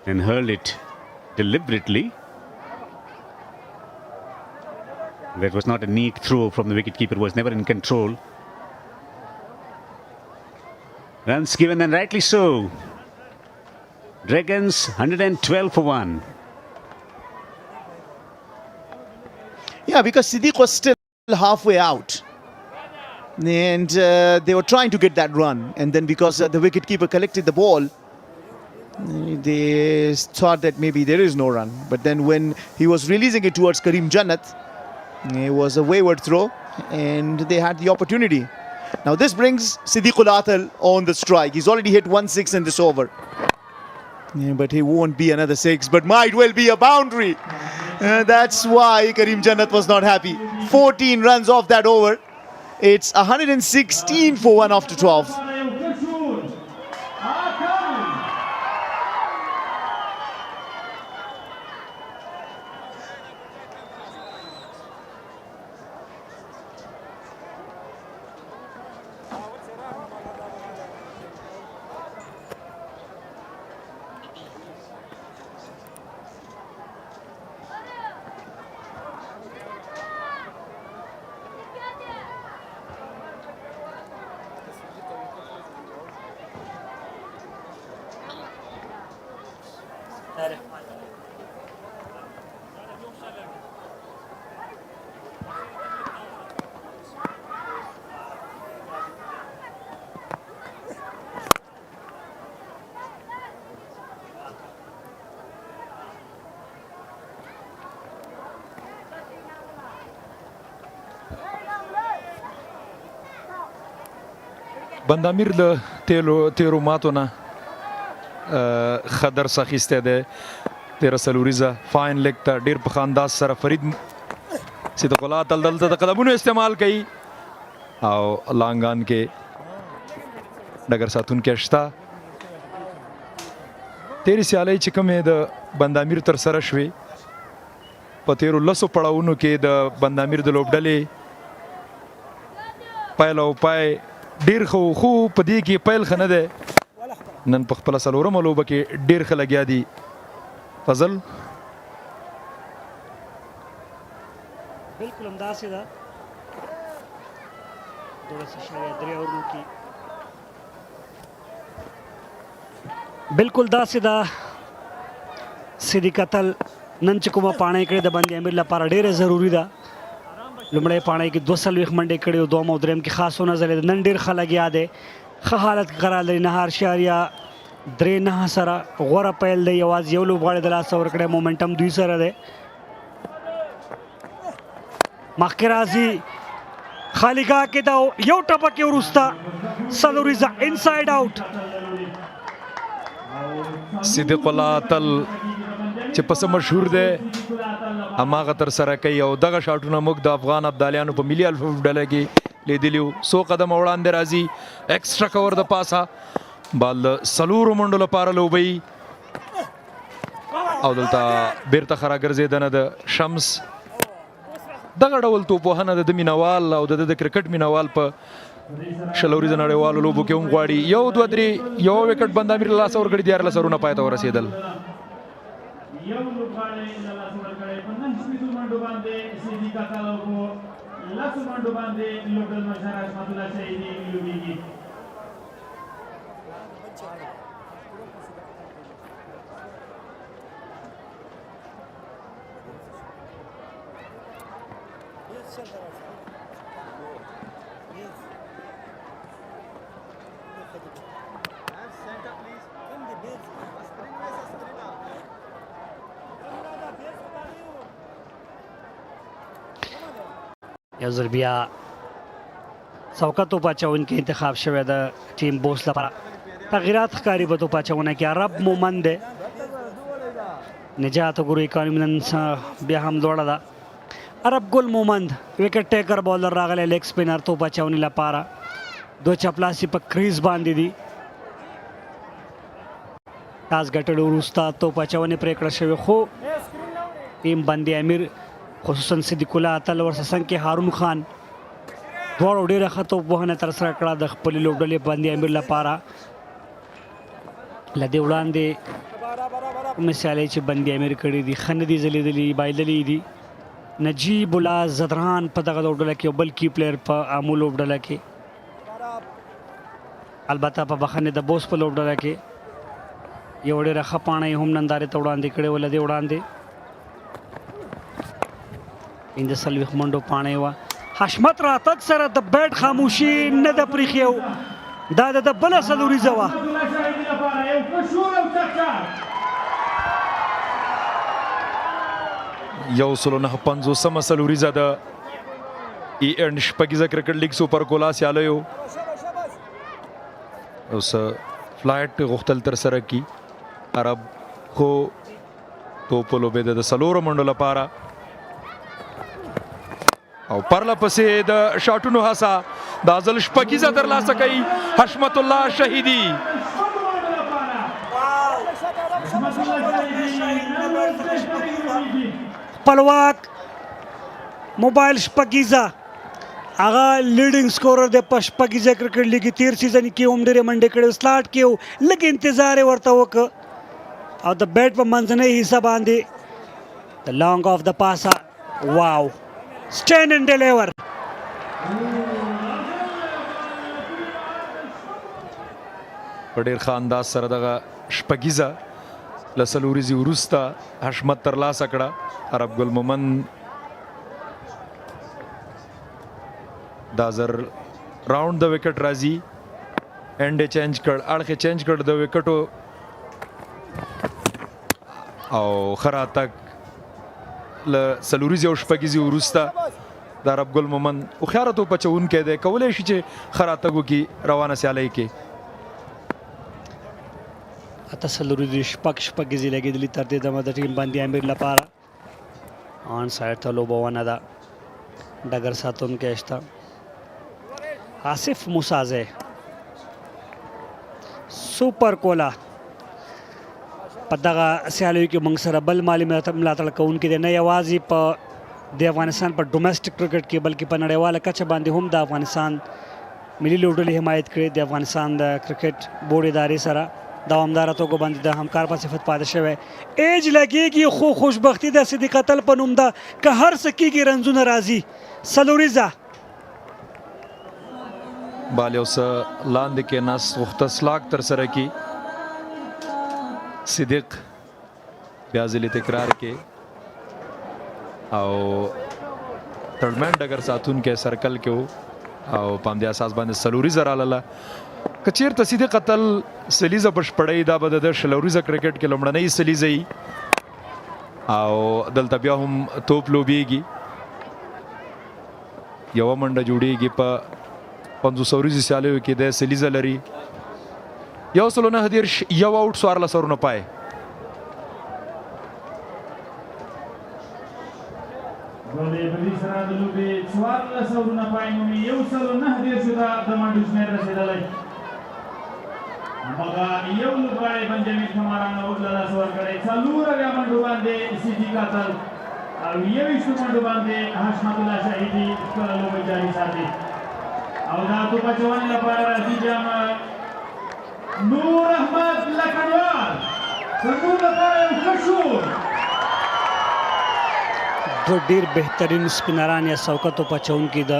[SPEAKER 2] and hurled it deliberately. That was not a neat throw from the wicketkeeper, was never in control. Runs given, and rightly so. Dragons 112 for 1.
[SPEAKER 1] Yeah, because Siddiq was still halfway out. And they were trying to get that run. And then because the wicketkeeper collected the ball, they thought that maybe there is no run. But then when he was releasing it towards Karim Jannat, it was a wayward throw and they had the opportunity. Now this brings Siddiqul Atal on the strike. He's already hit 1-6 in this over. Yeah, but he won't be another 6, but might well be a boundary. That's why Karim Jannat was not happy. 14 runs off that over. It's 116 for 1 after 12.
[SPEAKER 7] Band-e-Amir د تیرو ماتو نه خطر ساخیسته ده. 13 سلوریزه فاین لیگ ته ډیر په انداز سره فرید صدیق الله تل دلته د قدمونو استعمال کوي او لانګان کې ډګر ساتونکي شته. تیرې سیالۍ چې کومې د بند-e-Amir تر سره شوې په تیرو لسو پړاوونو کې د بند-e-Amir د لوبډلې پیل او پای ډیر خو په دې کې پیل ښه نه دی. نن په خپله څلورمه لوبه کې ډیر ښه لګیا دي. فضل
[SPEAKER 3] بالکل همداسې ده. 12.3 اورونو کې بالکل داسې ده. صدیق اتل نن چې کومه پاڼۍ کړې د بند-e-Amir لپاره ډیره ضروري ده. لومړی پاڼۍ کې 240 منډې کړې او دوم او دریم کې خاص ونه ځلېده. نن ډېر ښه لګیا دی، ښه حالت کې قرار لري. 9.3 سره غوره پیل دی. یوازې یو لوبغاړی د لاسه ورکړی. مومنټم دوی سره دی. مخکې راځي خالیګاه کې دا یو ټپه کې وروسته سلوریزه انسایډ آوټ.
[SPEAKER 7] صدیق الله اتل چې پس مشهور دی هماغه تر سره کوي او دغه شاټونه موږ د افغان ابدالیانو په ملي الفبډله کې لیدلي وو. 100 قدم وړاندې راځي. ایکسټرا کور د پاسه بال سلورو منډو لپاره لوبوي او دلته بیرته ښه راګرځېدنه د شمس. دغه ډول توپوهنه د مینوال او د کرکټ مینوال په شلوريزه نړیوالو لوبو کې هم غواړي. 1-2-3 یو وکټ بند-e-Amir له لاسه ورکړي. 14 سرونه پای ته ورسېدل.
[SPEAKER 4] یو لوبغاړی له لاسه ورکړی په 9 منډو باندې صدیق اتل او په 10 منډو باندې لوبډل مشر رحمت الله شهیدي لوبیږي.
[SPEAKER 3] یو ځل بیا څوکه توپ اچوونکی انتخاب شوی د ټیم بوست لپاره. تغییرات ښکاري په توپ اچونه کې. عرب مومند دی. نجات ګورو اکانومي نن بیا هم لوړه ده. عرب ګل مومند وکټ ټیکر بالر راغلی لیګ سپینر توپ اچونې لپاره. 2 چپلاسي په کریز باندې دي. ټاس ګټلو وروسته توپ اچونې پرېکړه شوې، خو ټیم بند امیر خصوصا صدیق الله اتل ورسره څنګ کې هارون خان دواړو ډېره ښه توپ وهنه ترسره کړه د خپلې لوبډلې بند امیر لپاره. له دې وړاندې کومې سیالۍ چې بند امیر کړي دي ښه نه دي ځلېدلي، بایللي دي. نجیب الله زدران په دغه لوبډله کې یو بل کی پلیر په امو لوبډله کې، البته په بخښنې د بوس په لوبډله کې یو ډېره ښه پاڼه یې هم نندارې ته وړاندې کړې وه. له دې وړاندې 45 منډو پاڼه یې وه. حشمت راتګ سره د بیټ خاموشي نه ده پرېښې، دا د بله څلوریزه وه.
[SPEAKER 7] یو سلو نه 50 څلوریزه د ای اینډ شپږیزه کرکټ لیګ سوپر کولا سیالیو اوس فلایټ غوښتل ترسره کړي عرب، خو توپ لوبېده د څلورو منډو لپاره او پرله پسې د شاټونو هڅه دا ځل شپږیزه ترلاسه کوي حشمت الله شهیدي.
[SPEAKER 3] خپلواک موبایل شپږیزه هغه لیډینګ سکورر د په شپږیزه کرکټ لیګ تیر سیزن کې هم ډېرې منډې کړې، سلاټ کې لږ انتظار یې ورته وکړ او د بیټ په منځنۍ حصه باندې د لانګ آف د پاسه واو سټینډ اینډ ډیلیور.
[SPEAKER 7] په ډېر ښه انداز سره دغه شپږیزه له څلوریزې وروسته حشمت ترلاسه کړه. عرب ګل مومن دا زر راوند د وکټ راځي، اینډ یې چینج کړ، اړخ یې چینج کړ د وکټو او ښه راتګ له څلوریزې او شپږیزې وروسته د عرب ګل مومن هوښیاره توپ اچوونکی دی، کولی شي چې ښه راتګ وکړي روانه سیالۍ کې.
[SPEAKER 3] اته څلوریزې شپږیزې لګېدلي تر دې دمه د ټیم بند امیر لپاره. آن سایډ ته لوبه ونه ده، ډګر ساتونکی شته آصف موسازی. سوپر کولا په دغه سیالیو کې موږ سره بل مالي ملاتړ کوونکی دی، نه یوازې په د افغانستان په ډومestic کرکټ کې بلکې په نړیواله کچه باندې هم د افغانستان ملي لوبډلې حمایت کړې، د افغانستان د کرکټ بورډ ادارې سره دوامداره توګه باندې د همکار په صفت پاتې شوی. ایج لګېږي خو خوشبختي د صدیق اتل په نوم ده، که هر څه کېږي رنځونه راځي. څلوریزه
[SPEAKER 7] بال یو څه لاندې کېناست، غوښته سلاک ترسره کړي. صدیق بیا ځلې تکرار کې او تړمن ډګر ساتونکی سرکل کې و او په همدې اساس باندې څلوریزه رالاله. که چېرته صدیق اتل سلیزه بشپړوي دا به د شلوریزه کرکټ کې لومړنۍ سلیزه وي او دلته بیا هم توپ لوبیږي، یوه منډه جوړیږي په 50 اوریزې سیالیو کې د سلیزه لري. 119 یو آوټ 14 سرونه پای.
[SPEAKER 4] ګولې بلی سره د لوبې 14 سرونه پای مومي، 119 شوه د منډو شمېر رسېدلی. هماغه یو لوبغاړی بنجامین کمارانو له لاسه ورکړی، 4 اویا منډو باندې صدیق اتل او 21 منډو باندې حشمت الله شهیدي خپله لوبه جاري ساتي. او دا توپ اچونې لپاره راځي جامه نور احمد لکنوال، زموږ لپاره یو ښه شور.
[SPEAKER 3] دوه ډېر بهترین سپینران یا څوکه توپ اچوونکي د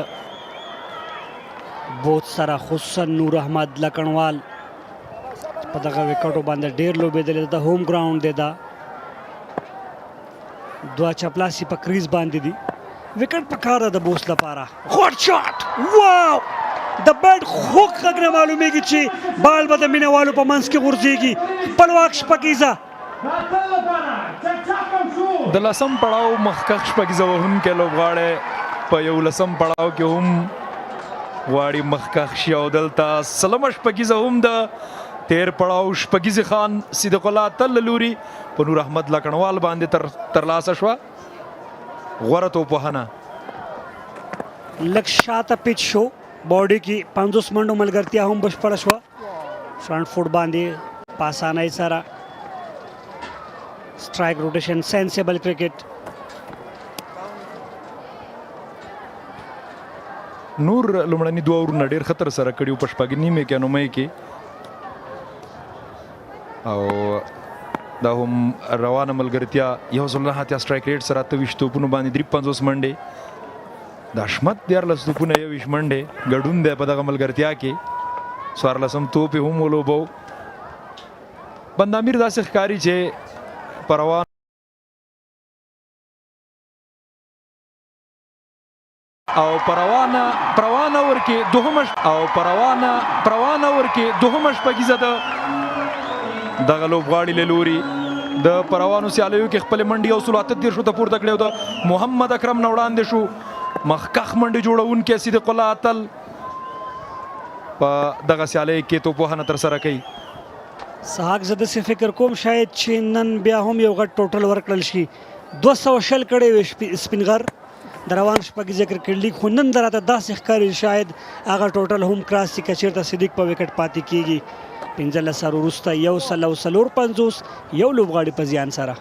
[SPEAKER 3] بوت سره، خصوصا نور احمد لکنوال په دغه وکټو باندې ډېر لوبېدلی، د هوم ګراوند دی دا. دوه چپلاسي په کریز باندې دي، وکټ په کار ده د بوس لپاره. غوټ شاټ، واو د بیټ خوږ غږ نه معلومیږي چې بال به د مینهوالو په منځ کې غورځېږي. خپلواک شپږیزه
[SPEAKER 7] د لسم پړاو مخکښ شپږیزه وهونکی لوبغاړی په 11 پړاو کې هم غواړي مخکښ شي او دلته سلمه شپږیزه هم د تیر پړاو شپږیزې خان صدیق الله اتل له لوري په نور احمد لکنوال باندې ترلاسه شوه. غوره توپ وهنه
[SPEAKER 3] لږ شاته پیچ شو، باډي کې 50 منډو ملګرتیا هم بشپړه شوه، فرنټ فوټ باندې په اسانۍ سره strike rotation sensible cricket.
[SPEAKER 7] نور لومړني دوه اورونه ډېر خطر سره کړي په شپږ نیمې کې نومۍ کې او دا هم روانه ملګرتیا 109 اتیا سټرایک ریټ سره 28 توپونو باندې 53 منډې د حشمت 14 توپونه 21 منډې ګډون دی په دغه ملګرتیا کې 14 توپ هم ولوبو. بند-امیر داسې ښکاري چې په روان او پروانه ورکې دوهمه شپږیزه ده دغه لوبغاړي له لوري د پروانو سیالیو کې خپل منډي او 138 ته پورته کړی د محمد اکرم نه وړاندې شو مخکخ منډي جوړونکي صدیق الله اتل په دغه سیالۍ کې توپوهنه ترسره کوي.
[SPEAKER 3] سحاق زه داسې فکر کوم شاید چې نن بیا هم یو غټ ټوټل ورکړل شي. 200 کړی وي سپینغر د روان شپږیزه کرکټ لیګ خو نن راته داسې ښکاري شاید هغه ټوټل هم کراس شي که چېرته صدیق په وکټ پاتې کیږي. 15 سر وروسته 150 یو لوبغاړي په زیان سره.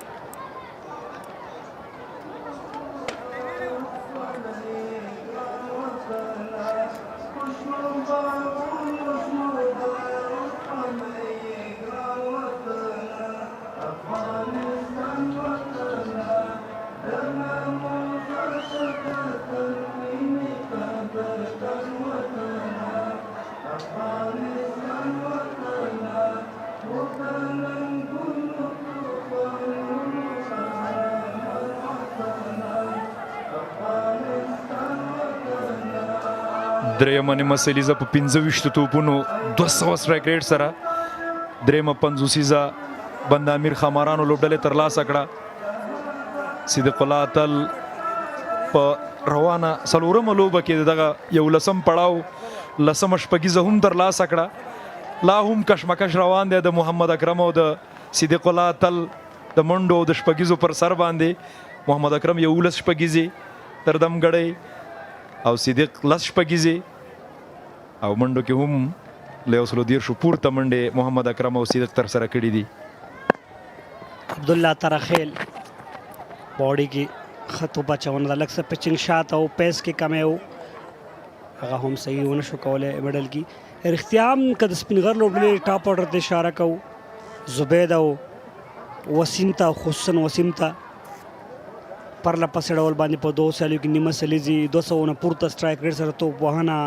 [SPEAKER 7] درېیمه نیمه سلیزه په 25 توپونو 200 سټرایک ریټ سره درېیمه 50 بند-امیر خمارانو لوبډلې ترلاسه کړه. صدیق الله اتل په روانه څلورمه لوبه کې دغه 11 پړاو 10 شپږیزه هم ترلاسه کړه. لا هم کشمکش روان دی د محمد اکرم او د صدیق الله اتل د منډو د شپږیزو پر سر باندې. محمد اکرم 11 شپږیزې تر دم ګړی او صدیق 10 شپږیزې او منډو کې هم له 113 پورته منډې محمد اکرم او صدیق تر سره کړي دي.
[SPEAKER 3] عبدالله ترخیل باډي کې خطو بچونه د لږ څه پچنګ شات او پیس کې کمی و هغه هم صحیح ونه شو کولی مډل کې. رښتیا هم که د سپینغر لوبډلې ټاپ آرډر ته اشاره کوو زبید او وسیم ته خصوصا وسیم ته پرله پسې ډول باندې په 2 سیالیو کې نیمه سلیزې 200 نه پورته سټرایک ریټ سره توپ وهنه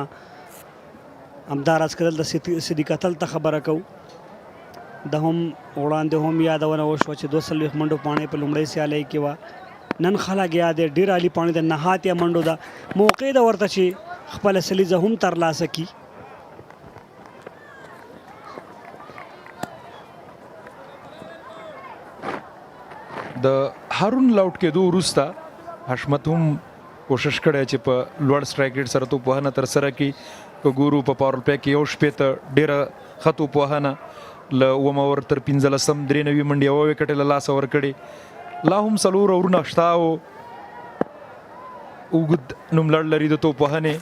[SPEAKER 3] همداراز کدل د صدیق اتل ته خبره کوو د هم وړاندې هم یادونه وشوه چې 240 منډو پاڼې په لومړۍ سیالۍ کې وه. نن خلک یاد دی ډېر عالي پاڼې د 9 اتیا منډو ده موقع ده ورته چې خپله سلیزه هم ترلاسه کړي.
[SPEAKER 7] د هارون لاوټ کېدو وروسته حشمت هم کوشش کړی چې په لوړ سټرایک ریټ سره توپوهنه ترسره کړي. که ګورو په پاور پلې کې 1 ډېره ښه توپوهنه له 9 اوور تر 15 93 منډې یوه وکټې له لاسه ورکړې. لا هم 4 اورونه شته او اوږد نوملړ لري د توپوهنې.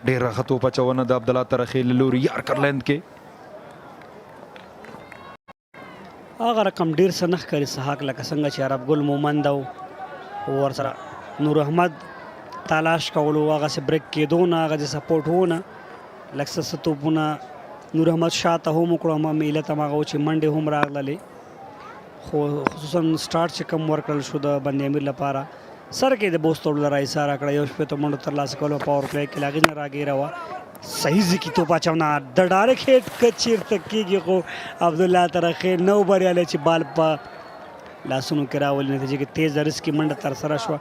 [SPEAKER 7] ډېره ښه توپ اچونه د عبدالله ترخیل له لوري یارکر لینډ کې
[SPEAKER 3] هغه رقم ډېر څه نه ښکاري سحاق لکه څنګه چې عرب ګل مومند او ورسره نور احمد تلاش کولو هغسې بریک کېدو نه هغه سپورټ و نه لږ څه توپونه نور احمد شاته هم وکړو میله ته هم هغه و چې منډې هم راغللې خو خصوصا سټارټ چې کم ورکړل شو د بند-امیر لپاره سر کې د بوست وړله راایساره کړه 1 منډو ترلاسه کولو پاور پلې کې له هغې نه راګیره وه صحیح ځکي توپ اچونه د ډایرکټ هیټ که چېرته کېږي خو عبدالله ترخیل نو بریالی چې بال په لاسونو کې راولي نتیجه کې تیز رسکي منډه ترسره شوه.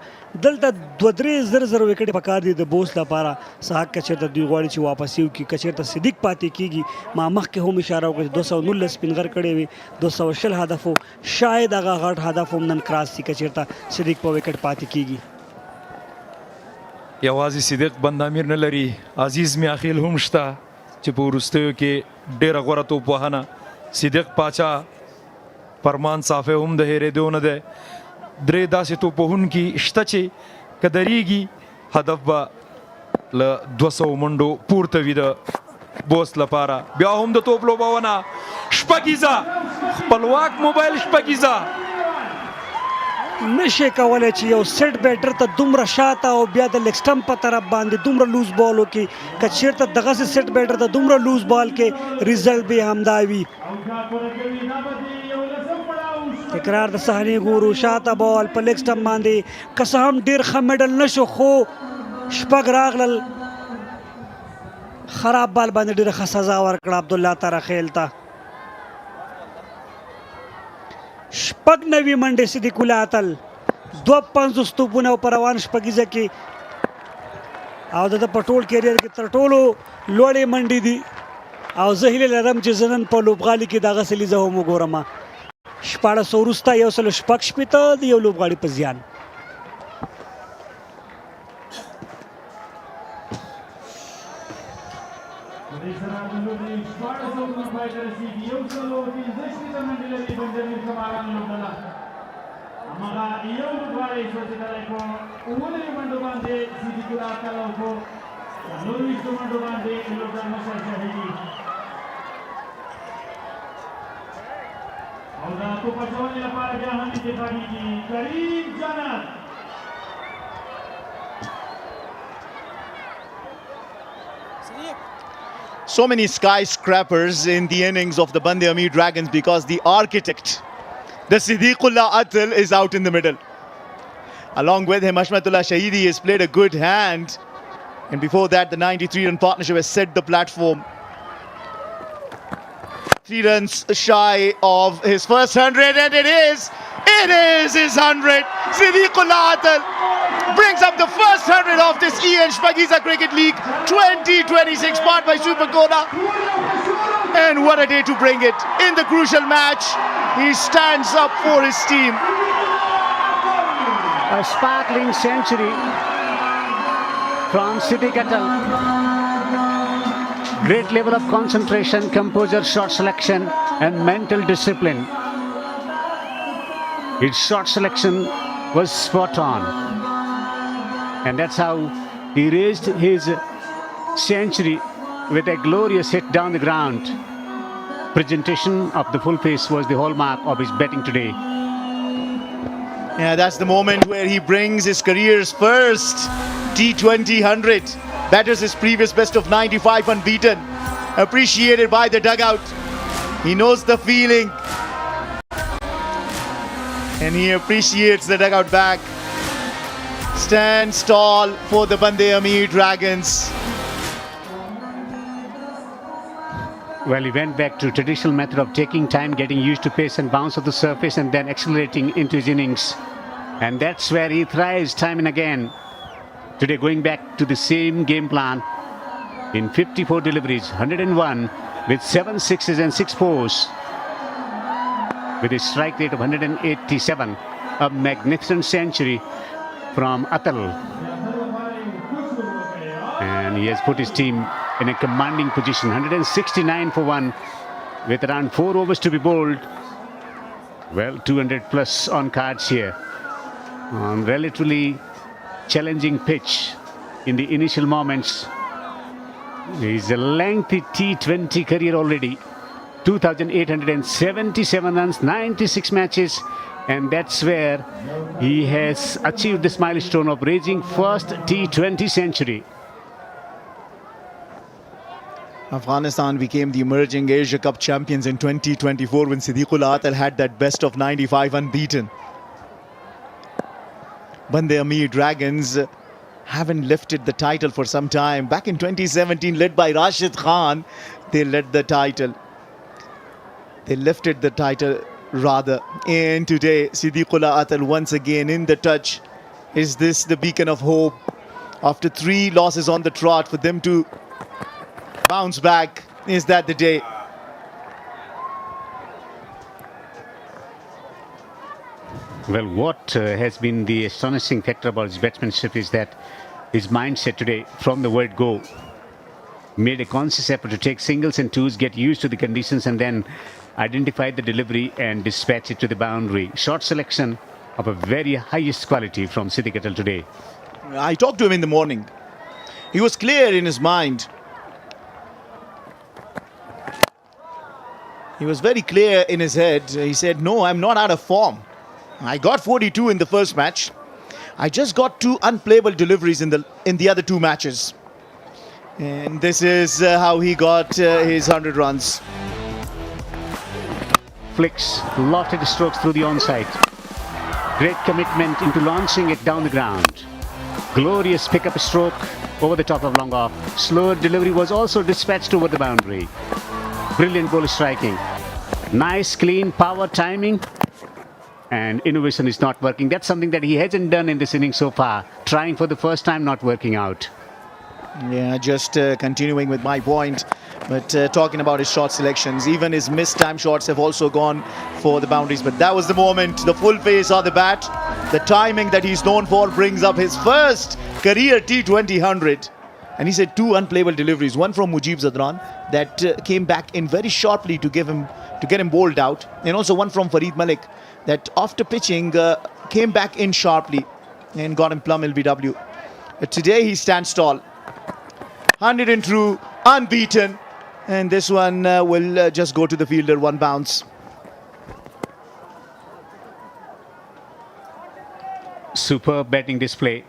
[SPEAKER 3] دلته 2-3 زر وکټې پکار دي د بوست لپاره سحاق که چېرته دوی غواړي چې واپسي وکړي که چېرته صدیق پاتې کېږي ما مخکې هم اشاره وکړه چې 219 سپینغر کړی وي 220 هدف و شاید هغه غټ هدف هم نن کراس شي که چېرته صدیق په وکټ پاتې کېږي.
[SPEAKER 7] یوازې صدیق بند-امیر نه لري عزیز میاخیل هم شته چې په وروستیو کې ډېره غوره توپوهنه صدیق پاچا فرمان صافی هم د هېرېدو نه دی. 3 داسې توپوهونکي شته چې که درېږي هدف به له 200 منډو پورته وي د بوست لپاره. بیا هم د توپ لوبونه شپږیزه خپلواک موبایل شپږیزه
[SPEAKER 3] نشي کولای چې یو سیټ بیټر ته دومره شاته او بیا د لیګ سټمپ په طرف باندې دومره لوز بال وکړي که چېرته دغسې سیټ بیټر ته دومره لوز بال کې ریزلټ به همدا وي تکرار د صحنې ګورو شاته بال په لیګ سټمپ باندې که څه هم ډېر ښه میډل نشو خو شپږ راغلل خراب بال باندې ډېره ښه سزا ورکړه عبدالله ترخیل ته شپږ نوي منډې صدیق الله اتل 52 توپونه په روان شپږیزه کې او د په ټول کیریئر کې تر ټولو لوړې منډې دي او زه هیله لرم چې زه نن په لوبغالي کې دغسې لیزه هم وګورم 14 وروسته 116 د یو لوبغاړي په زیان
[SPEAKER 1] So many skyscrapers in the innings of the Band-e-Amir Dragons because the architect, the Siddiqullah Atal, is out in the middle. Along with him, Ashmatullah Shahidi has played a good hand. And before that, the 93-run partnership has set the platform. 3 runs shy of his first 100, and it is his 100. Siddiqullah Atal brings up the first 100 of this Shpageeza Cricket League 2026, powered by Super Cola. And what a day to bring it. In the crucial match, he stands up for his team.
[SPEAKER 2] A sparkling century from Siddiq Atal. Great level of concentration, composure, shot selection and mental discipline. His shot selection was spot on. And that's how he raised his century with a glorious hit down the ground. Presentation of the full face was the hallmark of his batting today.
[SPEAKER 1] Yeah, that's the moment where he brings his career's first T20 100. Batters his previous best of 95 unbeaten. Appreciated by the dugout. He knows the feeling. And he appreciates the dugout back. Stands tall for the Band-e-Amir Dragons.
[SPEAKER 2] Well, he went back to traditional method of taking time, getting used to pace and bounce of the surface and then accelerating into his innings. And that's where he thrives time and again. Today going back to the same game plan in 54 deliveries, 101 with 7 sixes and 6 fours. With a strike rate of 187, a magnificent century from Atal. And he has put his team in a commanding position, 169 for 1 with around 4 overs to be bowled. Well, 200 plus on cards here. On relatively challenging pitch in the initial moments. He's a lengthy T20 career already. 2,877 runs, 96 matches, and that's where he has achieved this milestone of raising first T20 century.
[SPEAKER 1] Afghanistan became the emerging Asia Cup champions in 2024 when Siddiqullah Atal had that best of 95 unbeaten. Band-e-Amir Dragons haven't lifted the title for some time. Back in 2017, led by Rashid Khan, they led the title. They lifted the title rather. And today, Siddiqullah Atal once again in the touch. Is this the beacon of hope? After 3 losses on the trot, for them to bounce back, is that the day?
[SPEAKER 2] Well, what has been the astonishing factor about his batsmanship is that his mindset today, from the word go, made a conscious effort to take singles and twos, get used to the conditions, and then identify the delivery and dispatch it to the boundary. Short selection of a very highest quality from Siddiq Atal today.
[SPEAKER 1] I talked to him in the morning. He was clear in his mind. He was very clear in his head. He said, no, I'm not out of form. I got 42 in the first match. I just got 2 unplayable deliveries in the other 2 matches. And this is how he got his 100 runs.
[SPEAKER 2] Flicks lofted strokes through the onside. Great commitment into launching it down the ground. Glorious pick-up stroke over the top of long off. Slower delivery was also dispatched over the boundary. Brilliant ball striking. Nice, clean power timing. And innovation is not working. That's something that he hasn't done in this inning so far. Trying for the first time, not working out.
[SPEAKER 1] Yeah, just continuing with my point. But talking about his shot selections, even his missed time shots have also gone for the boundaries. But that was the moment, the full face of the bat. The timing that he's known for brings up his first career T20 100. And he said 2 unplayable deliveries. One from Mujib Zadran that came back in very sharply to get him bowled out. And also one from Farid Malik that after pitching came back in sharply and got him plumb LBW. But today he stands tall. 100 and through, unbeaten. And this one will just go to the fielder, 1 bounce.
[SPEAKER 2] Superb batting display.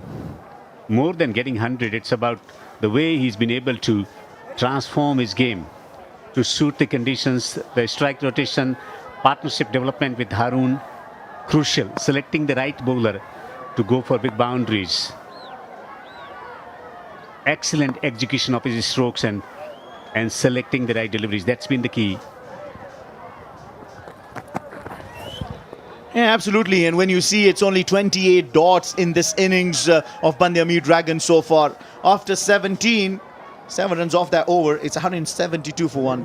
[SPEAKER 2] More than getting 100, it's about the way he's been able to transform his game to suit the conditions, the strike rotation, partnership development with Haroon. Crucial, selecting the right bowler to go for big boundaries. Excellent execution of his strokes and selecting the right deliveries. That's been the key.
[SPEAKER 1] Yeah, absolutely. And when you see it's only 28 dots in this innings of Band-e-Amir Dragons so far. After 17, 7 runs off that over, it's 172 for 1.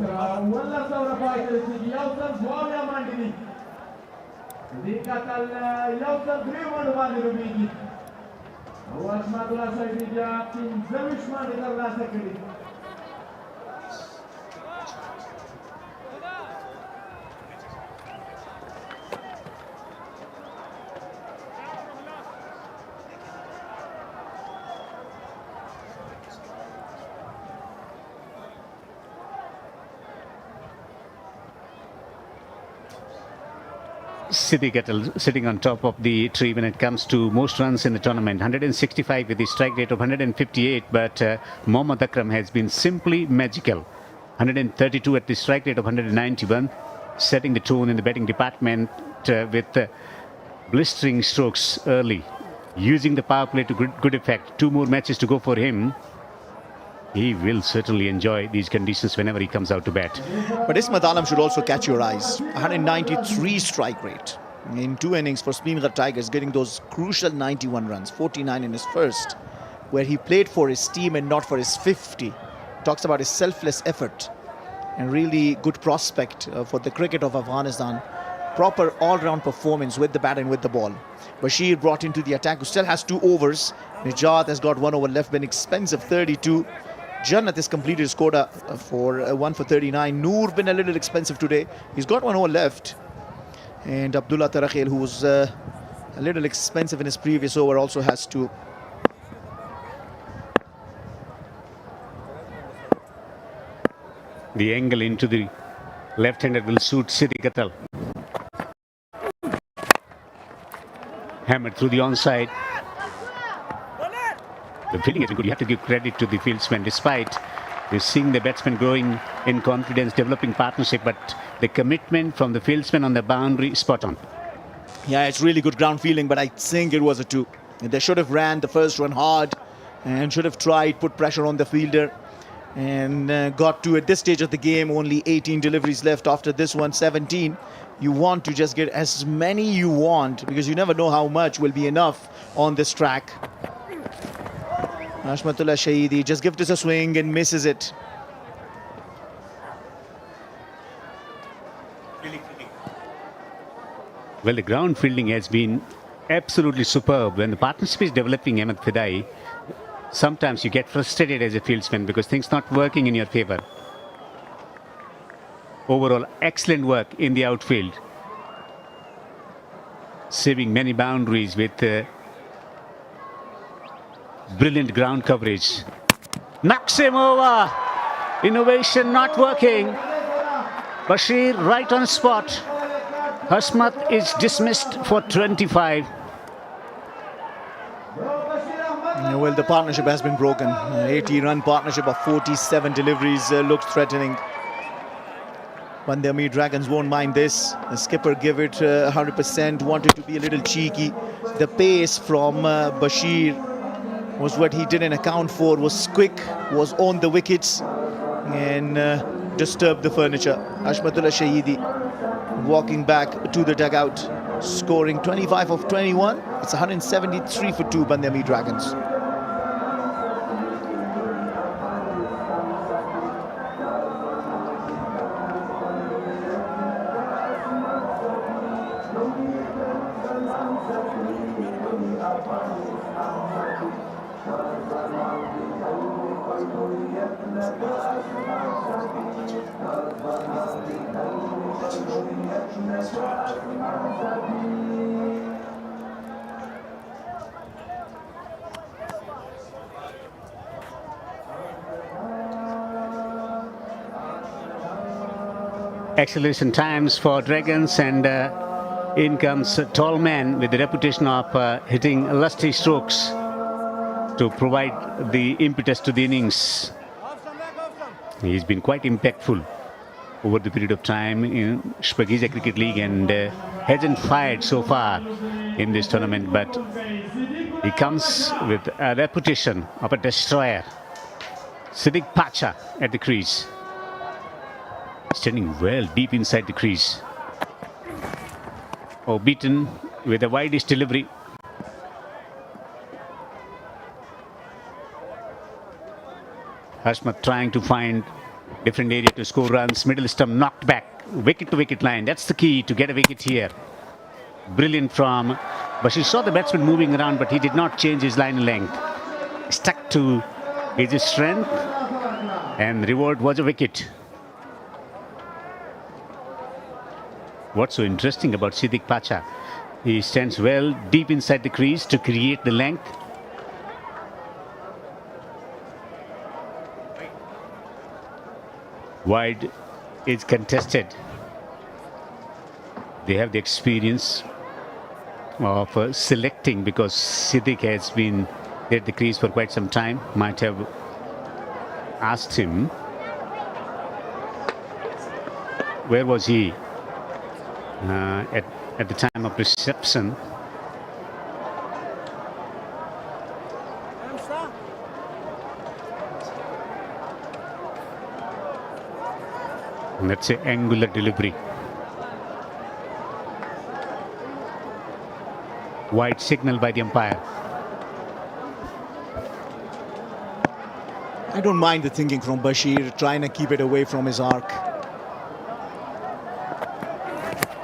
[SPEAKER 2] Siddiq Atal sitting on top of the tree when it comes to most runs in the tournament. 165 with the strike rate of 158, but Mohammad Akram has been simply magical. 132 at the strike rate of 191, setting the tone in the batting department with blistering strokes early, using the power play to good effect. 2 more matches to go for him. He will certainly enjoy these conditions whenever he comes out to bat.
[SPEAKER 1] But Ismat Alam should also catch your eyes. 193 strike rate in 2 innings for Spingar Tigers, getting those crucial 91 runs, 49 in his first, where he played for his team and not for his 50. Talks about his selfless effort and really good prospect for the cricket of Afghanistan. Proper all-round performance with the bat and with the ball. Bashir brought into the attack, who still has 2 overs. Nijat has got 1 over left, been expensive 32. Jannat has completed his quota for 1 for 39. Noor been a little expensive today. He's got 1 over left. And Abdullah Tarakhel, who was a little expensive in his previous over, also has 2.
[SPEAKER 2] The angle into the left-hander will suit Siddiq Atal. Hammered through the onside. The fielding has been good. You have to give credit to the fieldsmen. Despite we're seeing the batsmen growing in confidence, developing partnership, but the commitment from the fieldsmen on the boundary, spot on.
[SPEAKER 1] Yeah, it's really good ground fielding, but I think it was a 2. They should have ran the first one hard and should have tried, put pressure on the fielder, and got to, at this stage of the game, only 18 deliveries left. After this one, 17. You want to just get as many you want, because you never know how much will be enough on this track. Ashmatullah Shahidi just gives us a swing and misses it.
[SPEAKER 2] Well, the ground fielding has been absolutely superb. When the partnership is developing, Ahmed Fidai, sometimes you get frustrated as a fieldsman because things not working in your favor. Overall, excellent work in the outfield. Saving many boundaries with brilliant ground coverage. Knocks him over. Innovation not working. Bashir right on spot. Hashmat is dismissed for 25.
[SPEAKER 1] Well, the partnership has been broken. 80-run partnership of 47 deliveries looks threatening. Band-e-Amir Dragons won't mind this. The skipper gave it 100%, wanted to be a little cheeky. The pace from Bashir was what he didn't account for, was quick, was on the wickets and disturbed the furniture. Ashmatullah Shahidi walking back to the dugout, scoring 25 of 21. It's 173 for 2 Band-e-Amir Dragons.
[SPEAKER 2] Acceleration times for Dragons, and in comes a tall man with the reputation of hitting lusty strokes to provide the impetus to the innings. He's been quite impactful over the period of time in Shpageeza Cricket League and hasn't fired so far in this tournament, but he comes with a reputation of a destroyer. Siddiq Pacha at the crease. Standing well deep inside the crease. Oh, beaten with a widest delivery. Hashmat trying to find different area to score runs. Middle stump knocked back. Wicket to wicket line. That's the key to get a wicket here. Brilliant from Bashir. Saw the batsman moving around, but he did not change his line length. Stuck to his strength, and reward was a wicket. What's so interesting about Siddiq Pacha? He stands well deep inside the crease to create the length. Wide is contested. They have the experience of selecting, because Siddiq has been there at the crease for quite some time. Might have asked him, where was he at the time of reception. And that's an angular delivery. Wide signal by the umpire.
[SPEAKER 1] I don't mind the thinking from Bashir, trying to keep it away from his arc.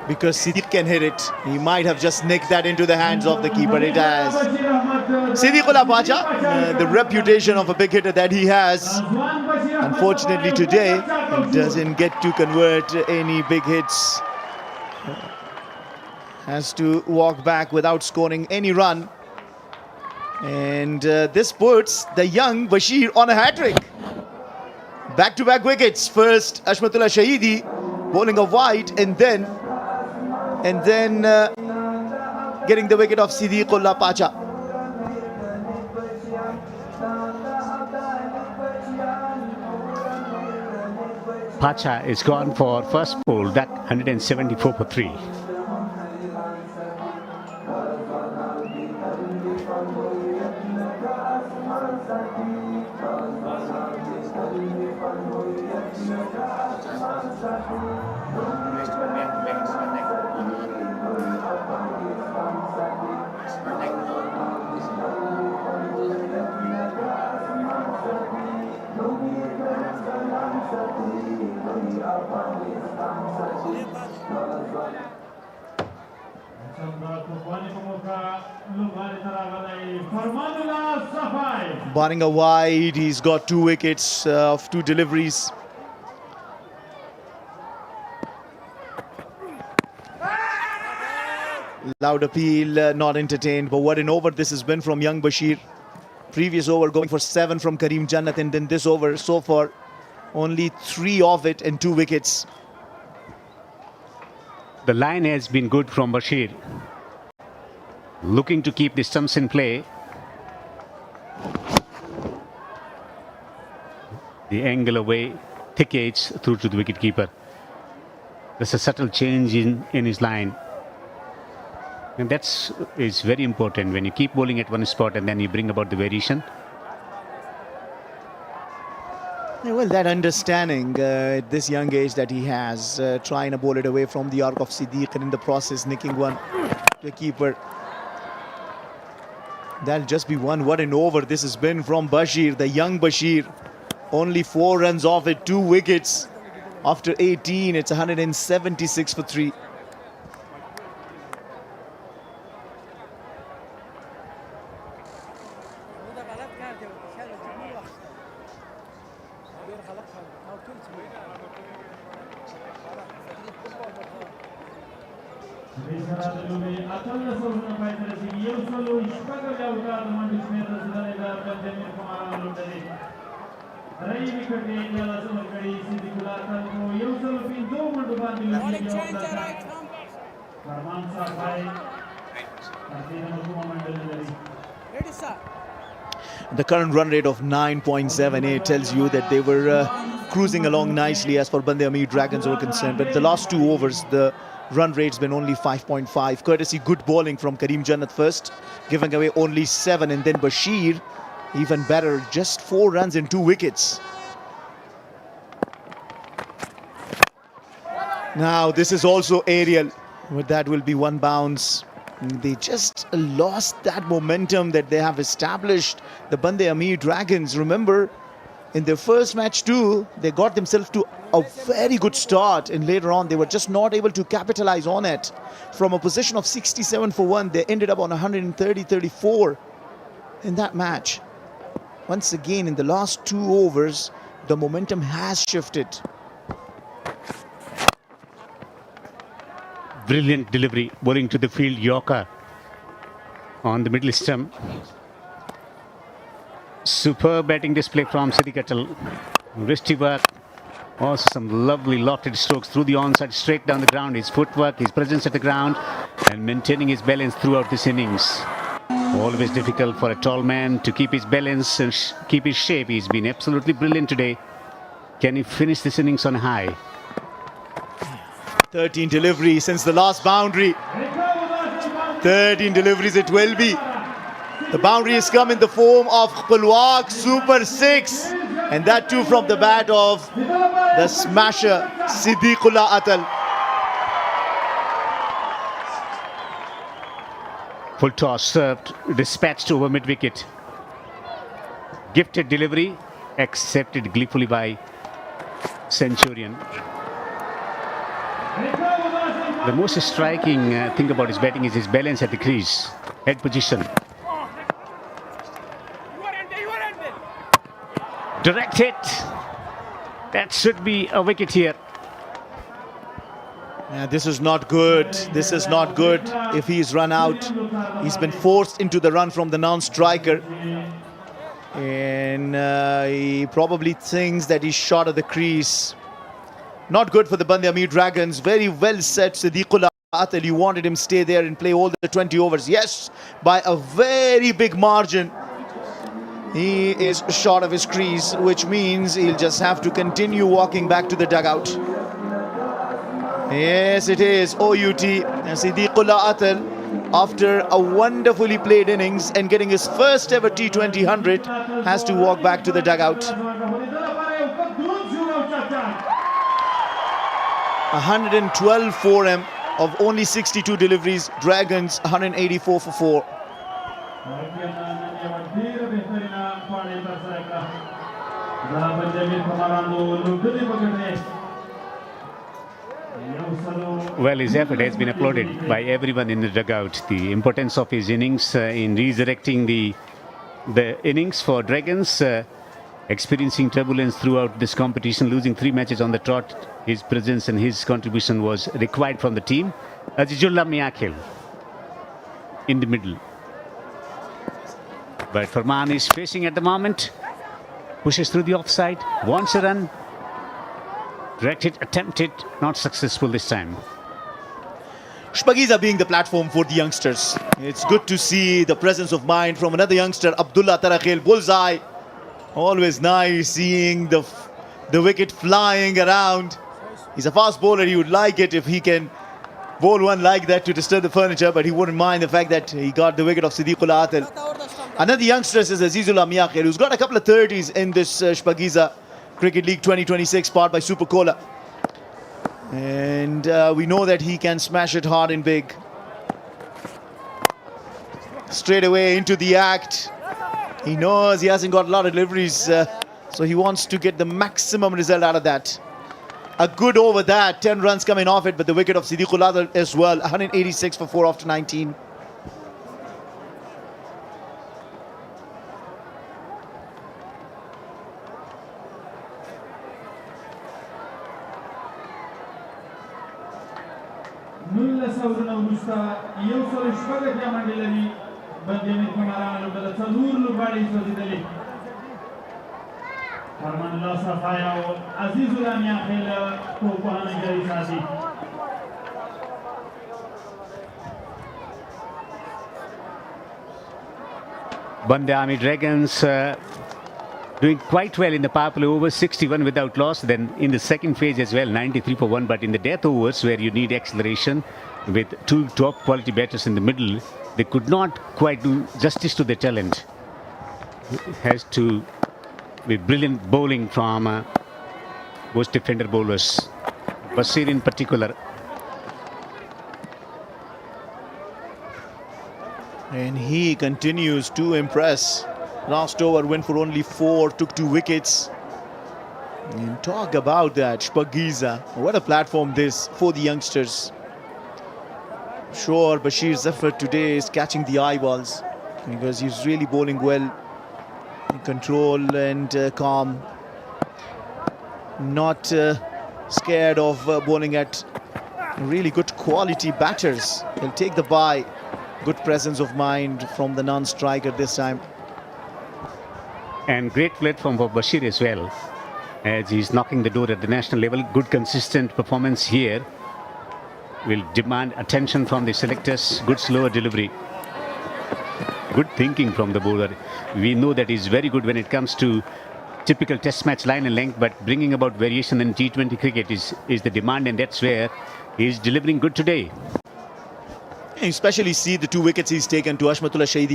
[SPEAKER 1] Because Siddiq can hit it. He might have just nicked that into the hands of the keeper. It has. Siddiqullah Pacha, the reputation of a big hitter that he has. Unfortunately today, he doesn't get to convert any big hits. Has to walk back without scoring any run. And this puts the young Bashir on a hat-trick. Back-to-back wickets. First, Ashmatullah Shahidi bowling a wide, and then getting the wicket of Siddiqullah Pacha.
[SPEAKER 2] Pacha is gone for first ball, that 174 for 3.
[SPEAKER 1] Barring a wide, he's got 2 wickets of 2 deliveries. Loud appeal, not entertained. But what an over this has been from young Bashir. Previous over going for 7 from Kareem Jannat, and then this over so far only 3 of it and 2 wickets.
[SPEAKER 2] The line has been good from Bashir. Looking to keep the stumps in play. The angle away, thick edge through to the wicketkeeper. There's a subtle change in his line. And that's is very important when you keep bowling at one spot and then you bring about the variation.
[SPEAKER 1] Yeah, well, that understanding at this young age that he has, trying to bowl it away from the arc of Siddiq and in the process nicking one to the keeper. That'll just be one. What an over this has been from Bashir, the young Bashir. Only 4 runs off it, 2 wickets. After 18, it's 176 for 3. The current run rate of 9.78 tells you that they were cruising along nicely as far as Band-e-Amir Dragons were concerned. But the last 2 overs, the run rate's been only 5.5. Courtesy good bowling from Kareem Jannat first, giving away only 7. And then Bashir, even better, just 4 runs and 2 wickets. Now this is also aerial, but that will be 1 bounce. They just lost that momentum that they have established, the Band-e-Amir Dragons. Remember, in their first match too, they got themselves to a very good start, and later on they were just not able to capitalize on it. From a position of 67 for 1, they ended up on 130-34 in that match. Once again, in the last 2 overs, the momentum has shifted.
[SPEAKER 2] Brilliant delivery, bowling to the field, Yorker on the middle stump. Superb batting display from Siddiq Atal. Wristy work, also some lovely lofted strokes through the onside, straight down the ground. His footwork, his presence at the ground, and maintaining his balance throughout this innings. Always difficult for a tall man to keep his balance and keep his shape. He's been absolutely brilliant today. Can he finish this innings on high?
[SPEAKER 1] 13 deliveries since the last boundary. 13 deliveries it will be. The boundary has come in the form of Pulwak Super 6. And that too from the bat of the smasher Siddiqullah Atal.
[SPEAKER 2] Full toss served, dispatched over mid-wicket. Gifted delivery, accepted gleefully by Centurion. The most striking thing about his batting is his balance at the crease, head position. Direct hit. That should be a wicket here.
[SPEAKER 1] Yeah, this is not good. This is not good. If he's run out, he's been forced into the run from the non-striker. And he probably thinks that he's short of the crease. Not good for the Band-e-Amir Dragons. Very well set, Siddiqullah Atal. You wanted him to stay there and play all the 20 overs. Yes, by a very big margin. He is short of his crease, which means he'll just have to continue walking back to the dugout. Yes, it is OUT. And Siddiqullah Atal, after a wonderfully played innings and getting his first ever T20 100, has to walk back to the dugout. 112 for him of only 62 deliveries. Dragons 184 for 4.
[SPEAKER 2] Well, his effort has been applauded by everyone in the dugout. The importance of his innings in resurrecting the innings for Dragons, experiencing turbulence throughout this competition, losing 3 matches on the trot. His presence and his contribution was required from the team. Azizullah Miakhil in the middle. But Farman is facing at the moment. Pushes through the offside, wants a run. Direct hit attempted, not successful this time.
[SPEAKER 1] Shpageeza being the platform for the youngsters. It's good to see the presence of mind from another youngster, Abdullah Tarakhil, bullseye. Always nice seeing the wicket flying around. He's a fast bowler. He would like it if he can bowl one like that to disturb the furniture, but he wouldn't mind the fact that he got the wicket of Siddiqullah Atal. Another youngster is Azizullah Miakhir, who's got a couple of 30s in this Shpageeza Cricket League 2026 powered by Super Cola. And we know that he can smash it hard and big. Straight away into the act. He knows he hasn't got a lot of deliveries, so he wants to get the maximum result out of that. A good over that, 10 runs coming off it, but the wicket of Siddiqullah Atal as well, 186 for 4 after 19.
[SPEAKER 2] Band-e-Amir Dragons doing quite well in the power play over 61 without loss. Then in the second phase as well, 93 for 1. But in the death overs where you need acceleration with two top quality batters in the middle, they could not quite do justice to their talent. Has to be brilliant bowling from Bost defender bowlers, Bashir in particular.
[SPEAKER 1] And he continues to impress. Last over went for only 4, took 2 wickets. And talk about that, Shpageeza. What a platform this for the youngsters. Sure, Bashir's effort today is catching the eyeballs because he's really bowling well. In control and calm. Not scared of bowling at really good quality batters. He'll take the bye. Good presence of mind from the non-striker this time.
[SPEAKER 2] And great platform for Bashir as well, as he's knocking the door at the national level. Good consistent performance here will demand attention from the selectors. Good slower delivery. Good thinking from the bowler. We know that he's very good when it comes to typical test match line and length, but bringing about variation in T20 cricket is the demand, and that's where he's delivering good today.
[SPEAKER 1] You especially see the 2 wickets he's taken to Ashmatullah Shahidi.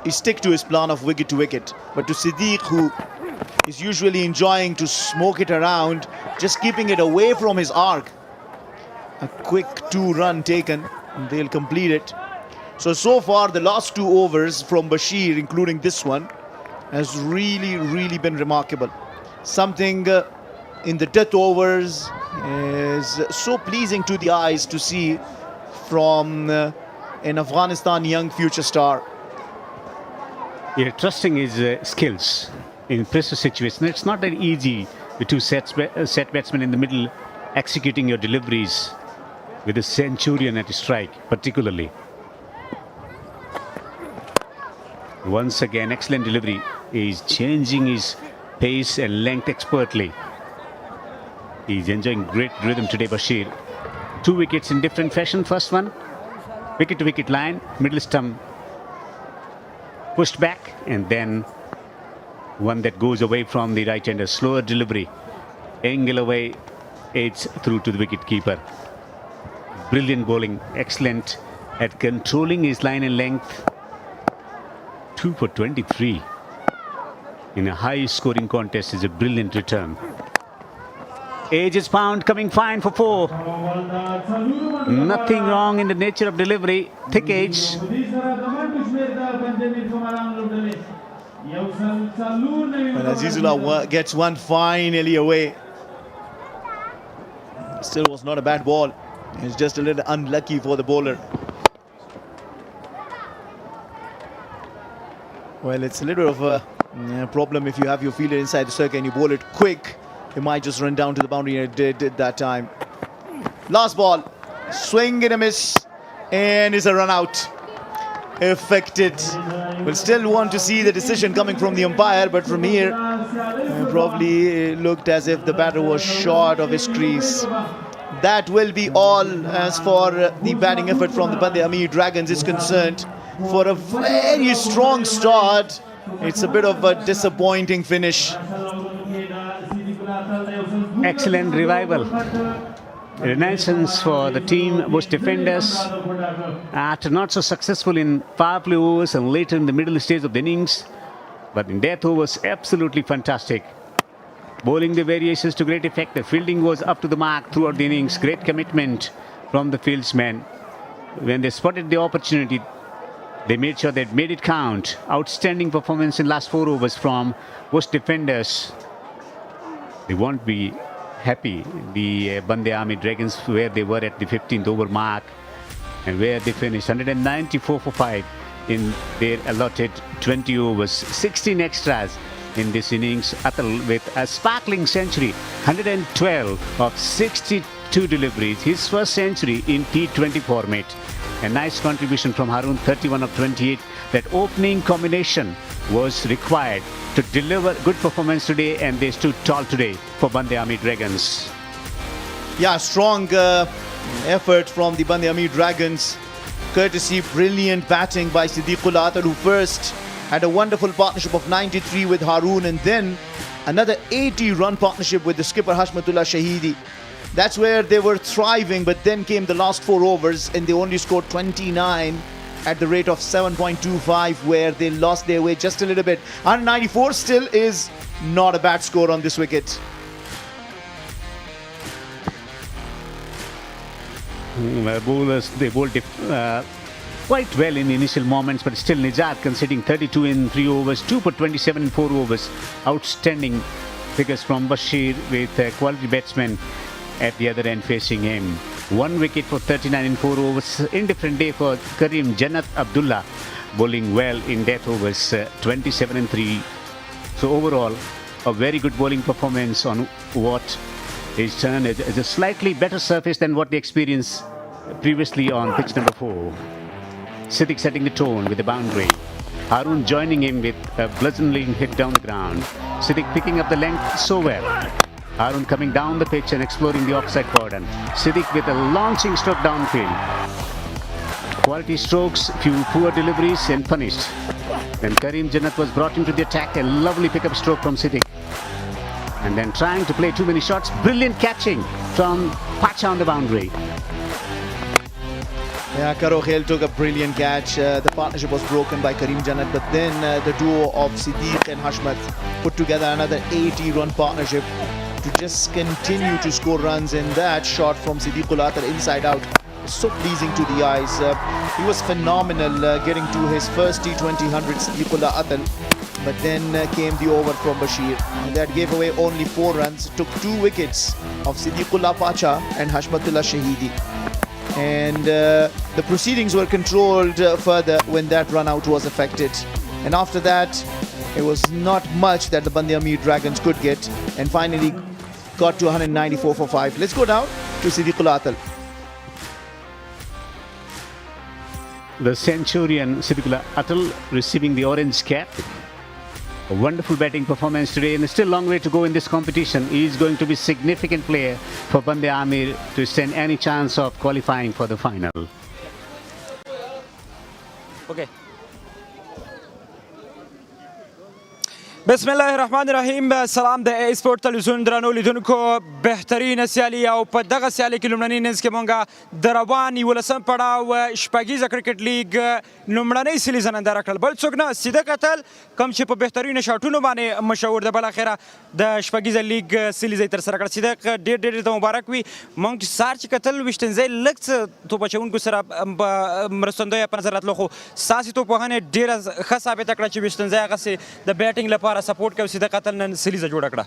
[SPEAKER 1] He stick to his plan of wicket to wicket. But to Siddiq, who is usually enjoying to smoke it around, just keeping it away from his arc. A quick 2-run taken, and they'll complete it. So far, the last 2 overs from Bashir, including this one, has really been remarkable. Something in the death overs is so pleasing to the eyes to see from an Afghanistan young future star.
[SPEAKER 2] Yeah, trusting his skills in pressure situations. It's not that easy with 2 set batsmen in the middle executing your deliveries with a centurion at his strike, particularly. Once again, excellent delivery. He's changing his pace and length expertly. He's enjoying great rhythm today, Bashir. 2 wickets in different fashion. First one, wicket to wicket line, middle stump pushed back, and then one that goes away from the right-hander. Slower delivery. Angle away, edge through to the wicket keeper. Brilliant bowling, excellent at controlling his line and length. 2 for 23 in a high scoring contest is a brilliant return. Edge is found, coming fine for 4. Nothing wrong in the nature of delivery. Thick edge.
[SPEAKER 1] Well, Azizullah gets one finally away. Still was not a bad ball. It's just a little unlucky for the bowler. Well, it's a little bit of a problem if you have your fielder inside the circle and you bowl it quick. It might just run down to the boundary, and it did that time. Last ball, swing and a miss, and is a run out. Affected. We'll still want to see the decision coming from the umpire, but from here, probably looked as if the batter was short of his crease. that will be all as far the batting effort from the Band-e-Amir Dragons is concerned. For a very strong start, it's a bit of a disappointing finish.
[SPEAKER 2] Excellent revival. Renaissance for the team Bost defenders after not so successful in power play overs and later in the middle stage of the innings, but in death overs absolutely fantastic. Bowling the variations to great effect. The fielding was up to the mark throughout the innings. Great commitment from the fieldsmen. When they spotted the opportunity, they made sure they made it count. Outstanding performance in last 4 overs from Bost defenders. They won't be happy, the Band-e-Amir Dragons, where they were at the 15th over mark and where they finished 194 for 5 in their allotted 20 overs. 16 extras in this innings. Atal with a sparkling century, 112 of 62 deliveries. His first century in T20 format. A nice contribution from Harun, 31 of 28. That opening combination was required to deliver good performance today, and they stood tall today for Band-e-Amir Dragons.
[SPEAKER 1] Yeah, strong effort from the Band-e-Amir Dragons. Courtesy brilliant batting by Siddiqul Atal, who first had a wonderful partnership of 93 with Harun, and then another 80-run partnership with the skipper Hashmatullah Shahidi. That's where they were thriving, but then came the last 4 overs and they only scored 29 at the rate of 7.25, where they lost their way just a little bit. 194 still is not a bad score on this wicket.
[SPEAKER 2] Bowlers, they bowled quite well in the initial moments, but still Nijat conceding 32 in 3 overs, 2 for 27 in 4 overs. Outstanding figures from Bashir with quality batsmen at the other end facing him. 1 wicket for 39 in 4 overs. Indifferent day for Karim Jannat Abdullah, bowling well in death overs, 27 and 3. So overall, a very good bowling performance on what is turned as a slightly better surface than what they experienced previously on pitch number 4. Siddiq setting the tone with the boundary. Harun joining him with a bludgeoning hit down the ground. Siddiq picking up the length so well. Harun coming down the pitch and exploring the offside cordon. Siddiq with a launching stroke downfield. Quality strokes, few poor deliveries and punished. Then Karim Jannat was brought into the attack. A lovely pickup stroke from Siddiq. And then trying to play too many shots. Brilliant catching from Pacha on the boundary.
[SPEAKER 1] Yeah, Karo Khel took a brilliant catch. The partnership was broken by Karim Jannat, but then the duo of Siddiq and Hashmat put together another 80-run partnership to just continue to score runs. And that shot from Siddiqul Atal inside out was so pleasing to the eyes. He was phenomenal getting to his first T20 100, Siddiqul Atal. But then came the over from Bashir. That gave away only 4 runs. Took 2 wickets of Siddiqullah Pacha and Hashmatullah Shahidi. And the proceedings were controlled further when that run out was affected. And after that, it was not much that the Band-e-Amir Dragons could get, and finally got to 194 for 5. Let's go down to Siddiqul Atal.
[SPEAKER 2] The Centurion Siddiqullah Atal receiving the orange cap. A wonderful batting performance today, and still a long way to go in this competition. He is going to be a significant player for Band-e-Amir to stand any chance of qualifying for the final.
[SPEAKER 8] Okay. بسم الله الرحمن الرحیم. سلام د اسپورت تلویزیون درنو لیدونکو. بهترین سیالي او په دغه سیالي کې لومړنی نس کې مونږه د روان 11 پړاو شپږیزه کرکټ لیګ لومړنۍ سیریز ننداره کړل. بل څوک نه، صدیق اتل کوم چې په بهترینو شاټونو باندې مشهور ده، بل اخره د شپږیزه لیګ سیریز یې ترسره کړه. صدیق ډېر ډېر ته مبارک وي. مونږ سار چې کتل ویشتنځی لږ څه توپ اچوونکو سره مرستندویه په نظر راتلو، خو ستاسې توپوهنې ډېره ښه ثابته کړه چې ویشتنځی هغسې د بیټینګ لپاره سپورټ کوي. صدیق اتل نن سیریزه جوړه کړه.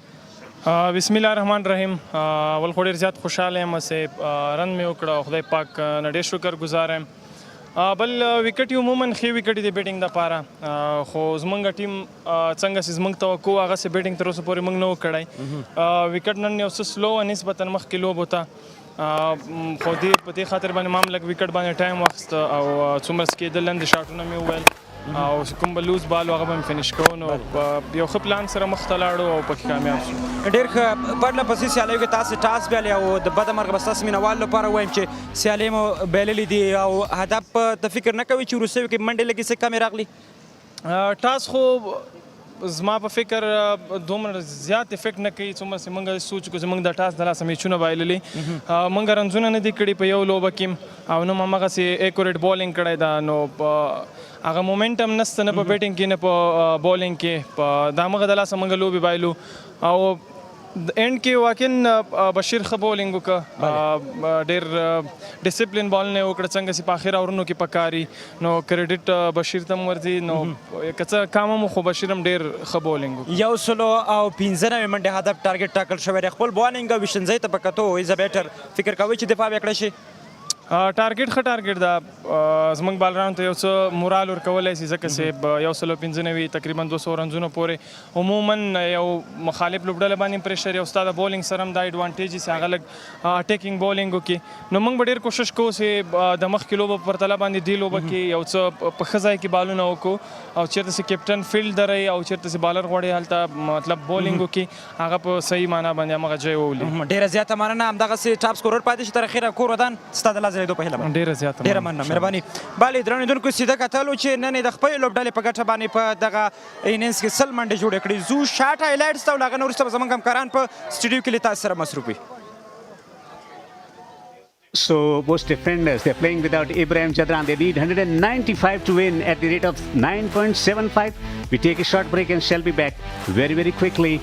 [SPEAKER 9] بسم الله الرحمن الرحیم. اول خو ډېر زیات خوشحاله یم چې رن مې وکړه. خدای پاک نه ډېر شکر ګزار یم. بل وکټ یې عموما ښې وکټ دی بیټینګ دپاره، خو زموږ ټیم څنګه چې زموږ توقع وه هغسې بیټینګ تر اوسه پورې موږ نه و کړی. وکټ نن یو څه سلو وه نسبتا مخکې لوبو ته، خو په دې خاطر باندې ما هم لږ وکټ باندې ټایم واخیسته او څومره سکېدل لاندې شاټونه مې وویل. او کوم به لوز بال هغه به فینش کوو نو یو ښه پلان سره مخ ته لاړو او پکې کامیاب شو.
[SPEAKER 8] ډېر ښه پرله پسې سیالیو کې تاسو ټاس بایلئ او د بده مرغه به ستاسو مینوالو لپاره وایم چې سیالۍ مو بایللې دي او هدف ته فکر نه کوئ چې وروستیو کې منډې لږې څه کمې راغلي؟
[SPEAKER 9] ټاس خو زما په فکر دومره زیات افیکټ نه کوي څومره چې موږ سوچ کوو زموږ د ټاس د لاسه میچونه بایللي موږ رنزونه نه دي کړي په یو لوبه کې او نه هماغسې ایکوریټ بالینګ کړی ده نو هغه مومنټم نسته نه په بیټینګ کې نه په بالینګ کې په د همغه د لاسه موږ لوبې بایلو او اینډ کې واقعا بشیر ښه بولینګ وکړه ډېر ډسپلین بال نه وکړه څنګه چې په اخر اورونو کې پکاري نو کریډټ بشیر ته هم ورځي نو که څه کام هم خو بشیر هم ډېر ښه بولینګ
[SPEAKER 8] وکړه. 195 منډې هدف ټارګټ ټاکل شوی دی. خپل بالینګ او ویشنځۍ ته په کتو ایز ا بیټر فکر کوئ چې دفاع به کړی شي؟
[SPEAKER 9] ټارګټ ښه ټارګټ ده زموږ بالرانو ته یو څه مورال ورکولی شي ځکه چې 195 تقریبا 200 رنزونه پورې عموما یو مخالف لوبډله باندې پریشر یو ستا د بولینګ سره هم دا ایډوانټیج چې هغه لږ اټیکینګ بولینګ وکړي نو موږ به ډېر کوشش کوو چې د مخکې لوبه په پرتله باندې دې لوبه کې یو څه په ښه ځای کې بالونه وکړو او چېرته چې کیپټن فیلډ دروي او چېرته چې بالر غواړي هلته مطلب بولینګ وکړي هغه په صحیح معنا باندې همغه ځای وولي.
[SPEAKER 8] ډېره زیاته مننه. همدغسې ټاپ سکورر پاتې شي تر اخره کور ودان ستا د لاس ځلېدو په هیله
[SPEAKER 9] ډېره زیاته
[SPEAKER 8] ډېره مننه مهرباني. بله درنو لیدونکو سیده کتلو چې نن یې د خپلې لوبډلې په ګټه باندې په دغه انینګز کې 100 منډې جوړې کړې. زو شارټ هایلایټس ته او له هغه نه وروسته به زموږ همکاران په سټوډیو کې له تاسو سره مصروف وي.
[SPEAKER 2] So Bost defenders, they're playing without Ibrahim Jadran. They need 195 to win at the rate of 9.75. We take a short break and shall be back very, very quickly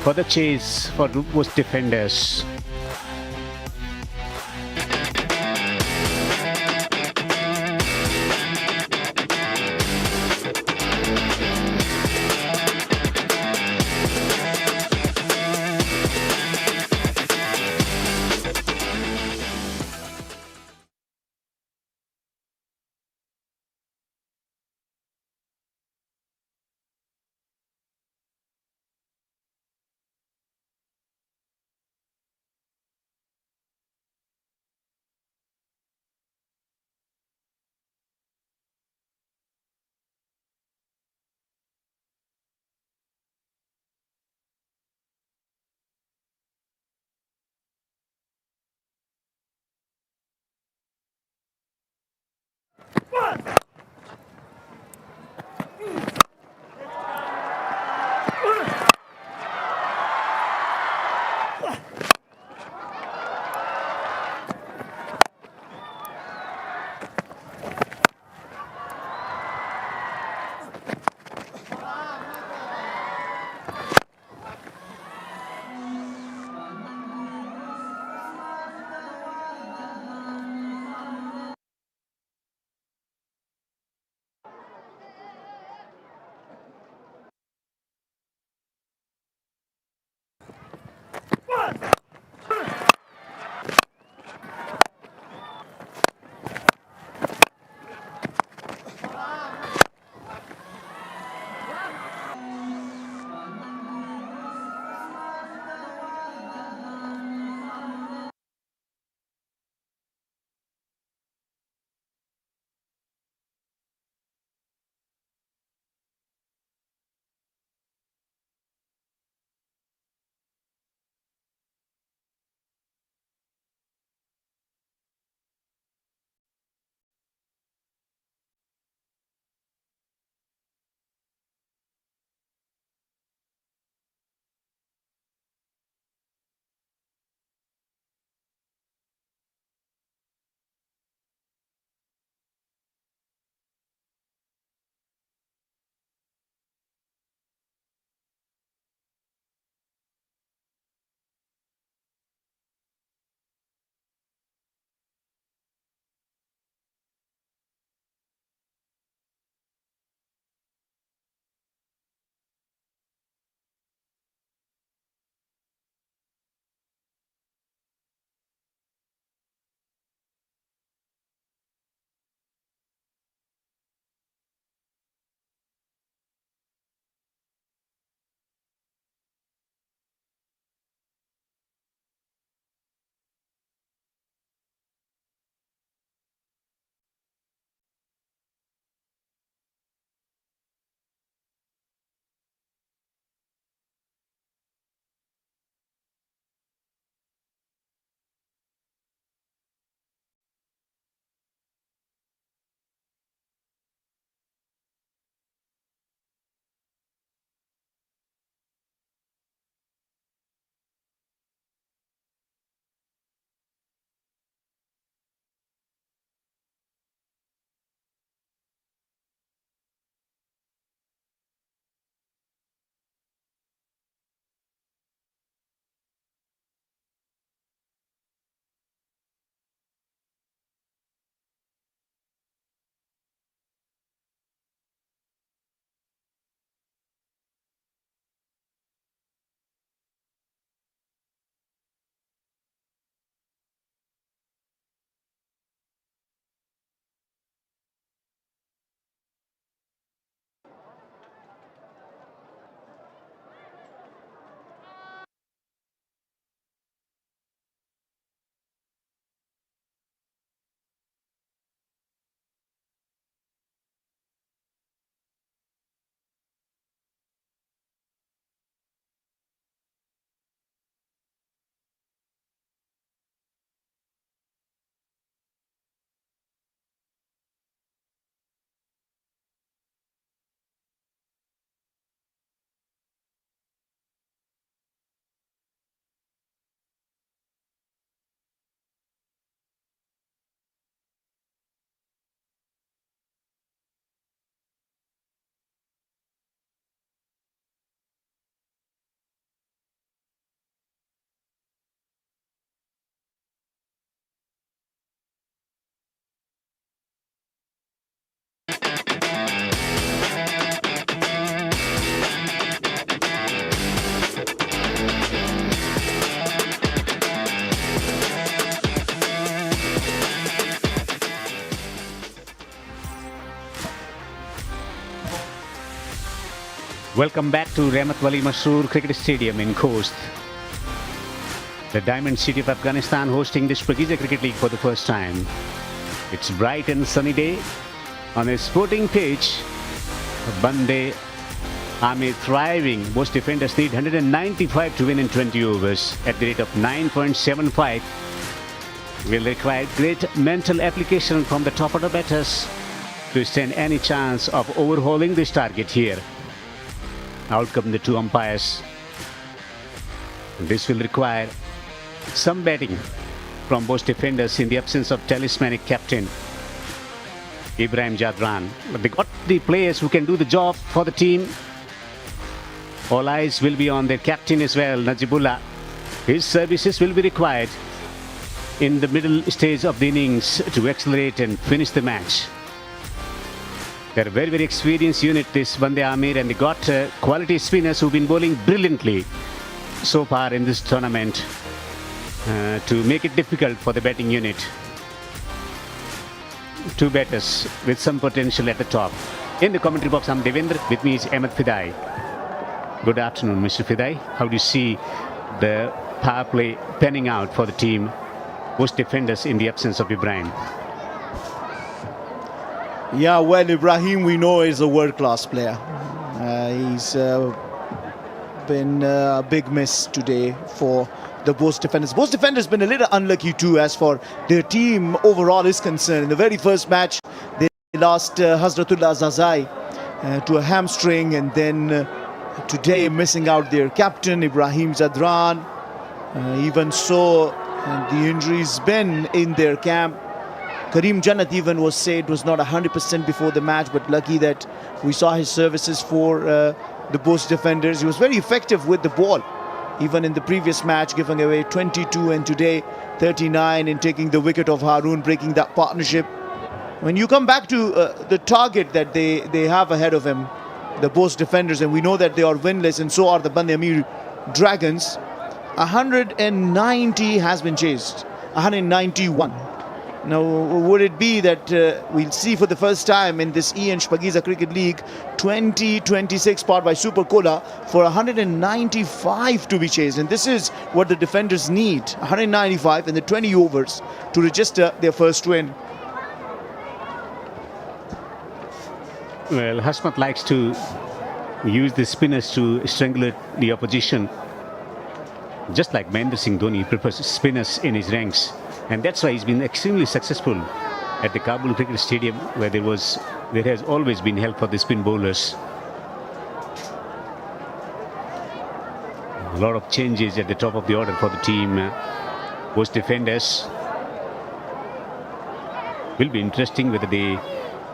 [SPEAKER 2] for the chase for Bost defenders. Welcome back to Rahmat Wali Masroor Cricket Stadium in Khost. The Diamond City of Afghanistan hosting the Shpageeza Cricket League for the first time. It's bright and sunny day. On a sporting pitch, Band-e-Amir thriving. Bost defenders need 195 to win in 20 overs at the rate of 9.75. Will require great mental application from the top order batters to stand any chance of overhauling this target here. Out come the two umpires. This will require some batting from Bost defenders in the absence of talismanic captain Ibrahim Jadran. But they got the players who can do the job for the team. All eyes will be on their captain as well, Najibullah. His services will be required in the middle stage of the innings to accelerate and finish the match. They're a very, very experienced unit, this Band-e-Amir, and they got quality spinners who've been bowling brilliantly so far in this tournament to make it difficult for the batting unit. Two batters with some potential at the top. In the commentary box, I'm Devendra. With me is Ahmed Fidai. Good afternoon, Mr. Fidai. How do you see the power play panning out for the team, Bost defenders in the absence of Ibrahim?
[SPEAKER 1] Yeah, well, Ibrahim, we know, is a world-class player. He's been a big miss today for the Bost defenders. Bost defenders been a little unlucky too as for their team overall is concerned. In the very first match, they lost Hazratullah Zazai to a hamstring, and then today missing out their captain, Ibrahim Jadran. Even so, the injury's been in their camp. Karim Jannat even was said was not 100% before the match, but lucky that we saw his services for the Bost defenders. He was very effective with the ball, even in the previous match, giving away 22 and today 39 and taking the wicket of Haroon, breaking that partnership. When you come back to the target that they have ahead of him, the Bost defenders, and we know that they are winless and so are the Band-e-Amir Dragons, 190 has been chased, 191. Now, would it be that we'll see for the first time in this Shpageeza Cricket League 2026 powered by Super Cola for 195 to be chased? And this is what the defenders need, 195 in the 20 overs to register their first win.
[SPEAKER 2] Well, Hasmat likes to use the spinners to strangulate the opposition. Just like Mahendra Singh Dhoni prefers spinners in his ranks. And that's why he's been extremely successful at the Kabul Cricket Stadium, where there has always been help for the spin bowlers. A lot of changes at the top of the order for the team. Bost defenders. Will be interesting whether they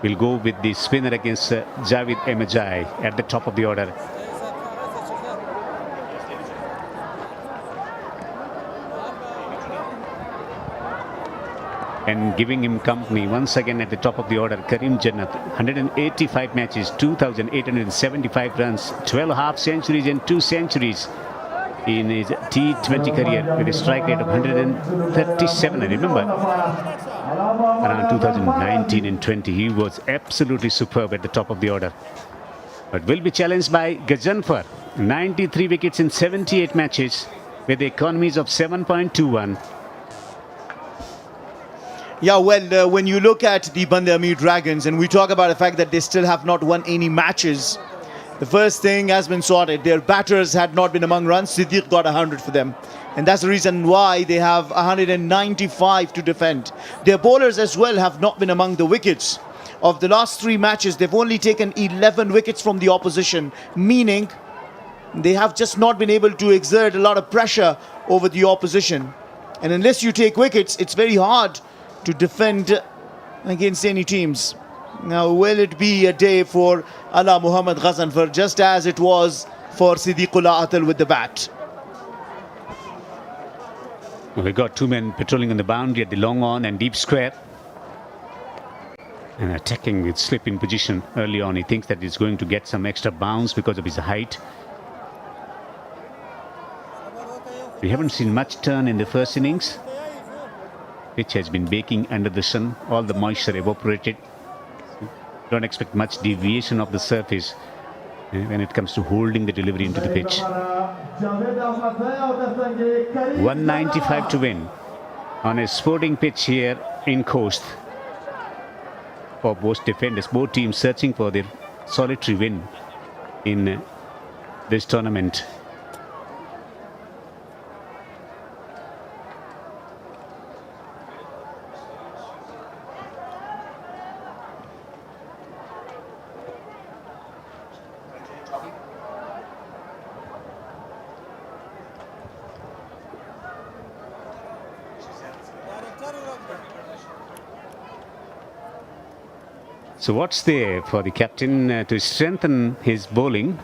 [SPEAKER 2] will go with the spinner against Javed Ahmedjai at the top of the order. And giving him company once again at the top of the order, Karim Jannat, 185 matches, 2,875 runs, 12 half centuries and 2 centuries in his T20 career with a strike rate of 137. I remember around 2019 and 20, he was absolutely superb at the top of the order. But will be challenged by Gajanfar, 93 wickets in 78 matches with economies of 7.21.
[SPEAKER 1] Yeah, well, when you look at the Band-e-Amir Dragons and we talk about the fact that they still have not won any matches, the first thing has been sorted. Their batters had not been among runs. Siddiq got 100 for them. And that's the reason why they have 195 to defend. Their bowlers as well have not been among the wickets. Of the last 3 matches, they've only taken 11 wickets from the opposition, meaning they have just not been able to exert a lot of pressure over the opposition. And unless you take wickets, it's very hard to defend against any teams. Now, will it be a day for Ala Muhammad Ghazanfar, just as it was for Siddiqullah Atal with the bat?
[SPEAKER 2] We got 2 men patrolling on the boundary at the long on and deep square. And attacking with slip in position early on. He thinks that he's going to get some extra bounce because of his height. We haven't seen much turn in the first innings. Pitch has been baking under the sun. All the moisture evaporated. Don't expect much deviation of the surface when it comes to holding the delivery into the pitch. 195 to win on a sporting pitch here in Coast for Bost defenders. Both teams searching for their solitary win in this tournament. So what's there for the captain to strengthen his bowling?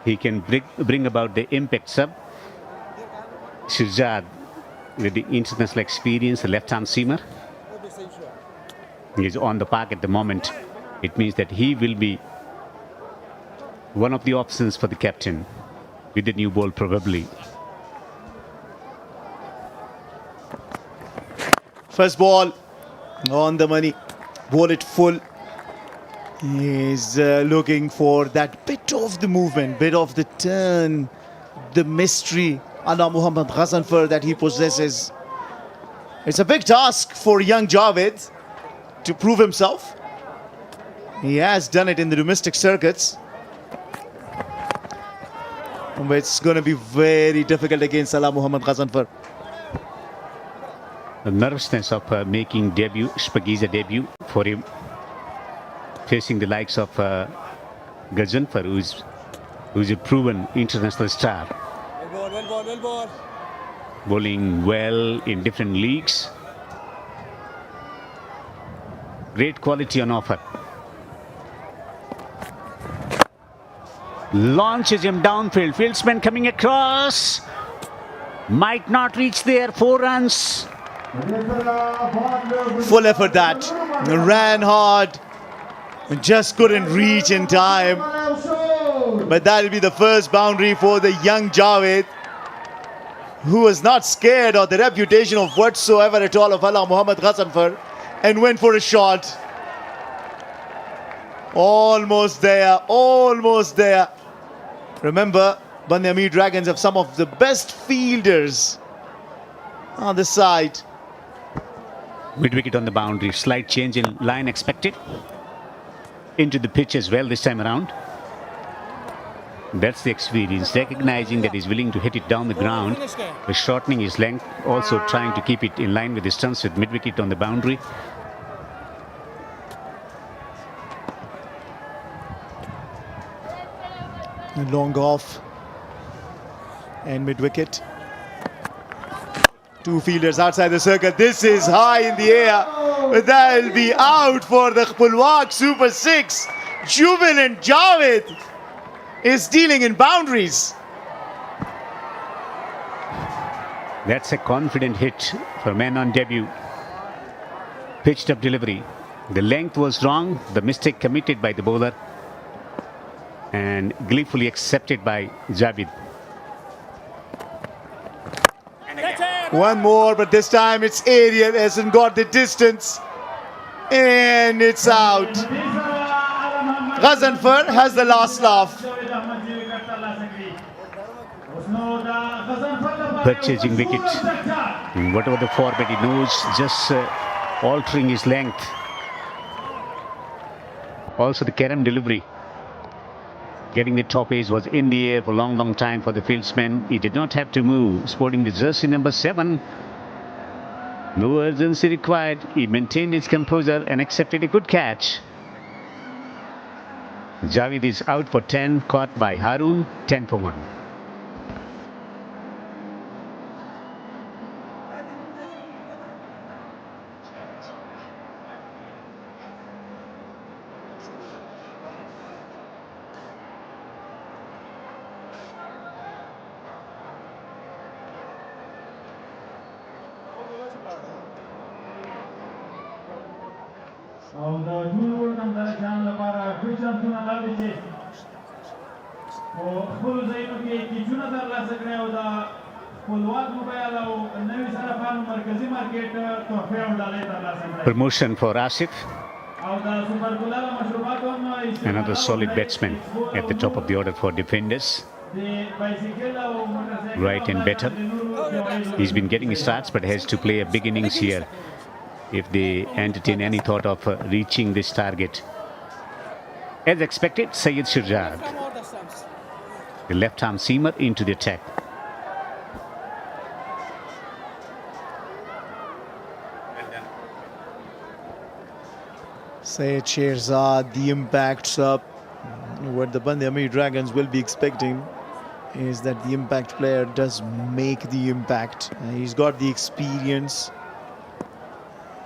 [SPEAKER 2] He can bring about the impact sub. Shpageeza with the international experience, the left-hand seamer. He is on the park at the moment. It means that he will be one of the options for the captain with the new ball probably.
[SPEAKER 1] First ball on the money. Ball it full. He's looking for that bit of the movement, bit of the turn, the mystery ala Muhammad Ghazanfar that he possesses. It's a big task for young Javed to prove himself. He has done it in the domestic circuits. But it's going to be very difficult against Ala Muhammad Ghazanfar.
[SPEAKER 2] The nervousness of making Shpageeza debut for him, facing the likes of Ghazanfar, who's a proven international star. Bowling well in different leagues. Great quality on offer. Launches him downfield. Fieldsman coming across. Might not reach there. 4 runs.
[SPEAKER 1] Full effort that. Ran hard. Just couldn't reach in time. But that'll be the first boundary for the young Javed, who was not scared of the reputation of whatsoever at all of Ala Muhammad Ghazanfar and went for a shot. Almost there. Almost there. Remember, Band-e-Amir Dragons have some of the best fielders on the side.
[SPEAKER 2] Mid-wicket on the boundary. Slight change in line expected. Into the pitch as well this time around. That's the experience. Recognizing that he's willing to hit it down the ground. Shortening his length. Also trying to keep it in line with distance with mid-wicket on the boundary.
[SPEAKER 1] Long off. And mid-wicket. 2 fielders outside the circle. This is high in the air. But that'll be out for the Pulwak Super 6. Jubilant Javed is dealing in boundaries.
[SPEAKER 2] That's a confident hit for men on debut. Pitched up delivery. The length was wrong. The mistake committed by the bowler. And gleefully accepted by Javed.
[SPEAKER 1] One more, but this time it's aerial, hasn't got the distance. And it's out. Ghazanfar has the last laugh.
[SPEAKER 2] Purchasing wicket. And whatever the format he knows, just altering his length. Also the Kerem delivery. Getting the top edge was in the air for a long time for the fieldsman. He did not have to move. Sporting the jersey number 7. No urgency required. He maintained his composure and accepted a good catch. Javed is out for 10, caught by Harun. 10 for 1. Promotion for Asif Another solid batsman at the top of the order for defenders. Right and better. He's been getting starts but has to play a big innings here if they entertain any thought of reaching this target. As expected, Syed Shirjad, the left-arm seamer, into the attack.
[SPEAKER 1] Syed Shahzad, the impacts up. What the Band-e-Amir Dragons will be expecting is that the impact player does make the impact. He's got the experience.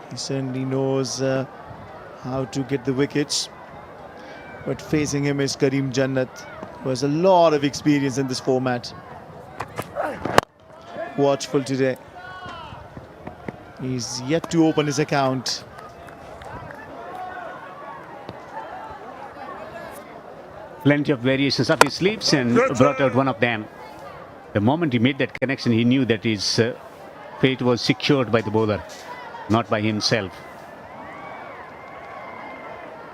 [SPEAKER 1] He certainly knows how to get the wickets. But facing him is Karim Jannat, who has a lot of experience in this format. Watchful today. He's yet to open his account.
[SPEAKER 2] Plenty of variations up his sleeves and brought out one of them. The moment he made that connection, he knew that his fate was secured by the bowler, not by himself.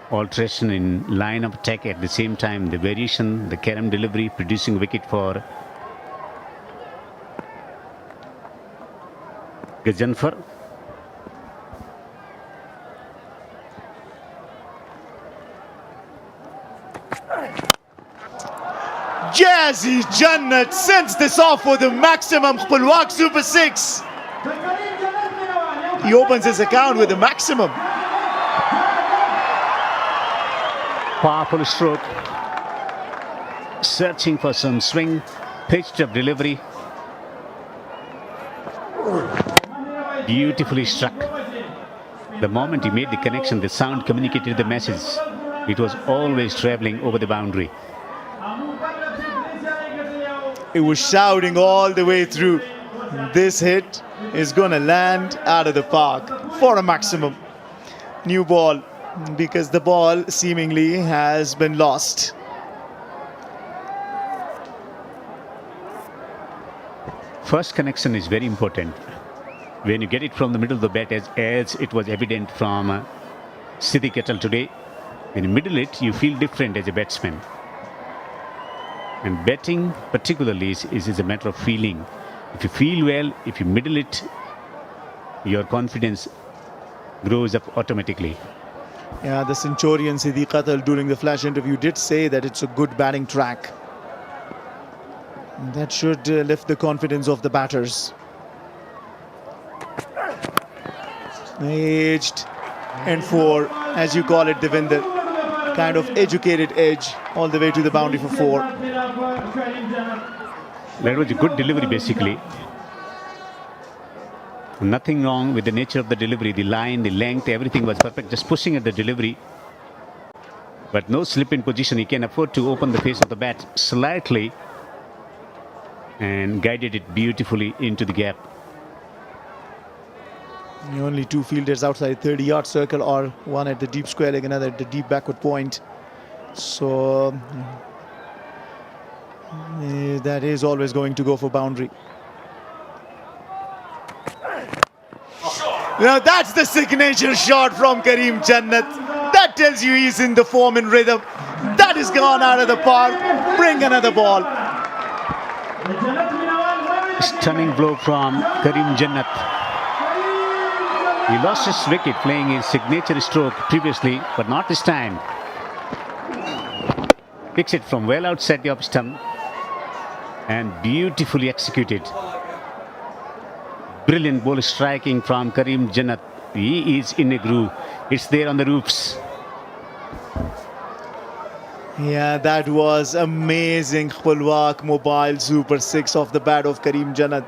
[SPEAKER 2] Alteration in line of attack at the same time, the variation, the carom delivery, producing wicket for Gajanfar.
[SPEAKER 1] Jazzy Jannat sends this off for the maximum Khulwaq Super 6. He opens his account with the maximum.
[SPEAKER 2] Powerful stroke. Searching for some swing. Pitched up delivery. Beautifully struck. The moment he made the connection, the sound communicated the message. It was always traveling over the boundary.
[SPEAKER 1] It was shouting all the way through. This hit is going to land out of the park for a maximum. New ball, because the ball seemingly has been lost.
[SPEAKER 2] First connection is very important. When you get it from the middle of the bat, as it was evident from Siddiq et al. Today, when you middle it, you feel different as a batsman. And batting particularly is a matter of feeling. If you feel well, if you middle it, your confidence grows up automatically.
[SPEAKER 1] Yeah, the Centurion Siddiq et al. During the flash interview did say that it's a good batting track. That should lift the confidence of the batters. Aged and four, as you call it, Devinder. Kind of educated edge all the way to the boundary for four.
[SPEAKER 2] That was a good delivery basically. Nothing wrong with the nature of the delivery. The line, the length, everything was perfect. Just pushing at the delivery. But no slip in position. He can afford to open the face of the bat slightly and guided it beautifully into the gap.
[SPEAKER 1] Only two fielders outside 30-yard circle, or one at the deep square leg, another at the deep backward point. So that is always going to go for boundary. Now that's the signature shot from Karim Jannat. That tells you he's in the form and rhythm. That is gone out of the park. Bring another ball.
[SPEAKER 2] Stunning blow from Karim Jannat. He lost his wicket playing his signature stroke previously, but not this time. Picks it from well outside the off stump and beautifully executed. Brilliant ball striking from Karim Jannat. He is in a groove. It's there on the roofs.
[SPEAKER 1] Yeah, that was amazing. Khulwaq Mobile Super 6 off the bat of Karim Jannat.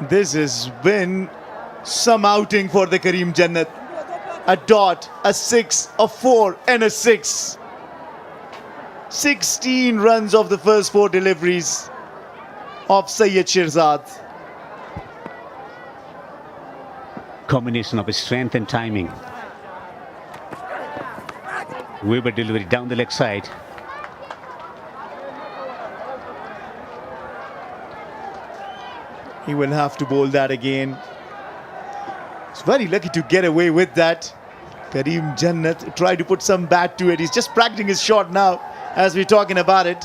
[SPEAKER 1] This has been some outing for the Karim Jannat. A dot, a 6, a 4 and a 6. 16 runs of the first 4 deliveries of Syed Shahzad.
[SPEAKER 2] Combination of strength and timing. Weber delivery down the leg side.
[SPEAKER 1] He will have to bowl that again. He's very lucky to get away with that. Karim Jannat tried to put some bat to it. He's just practicing his shot now as we're talking about it.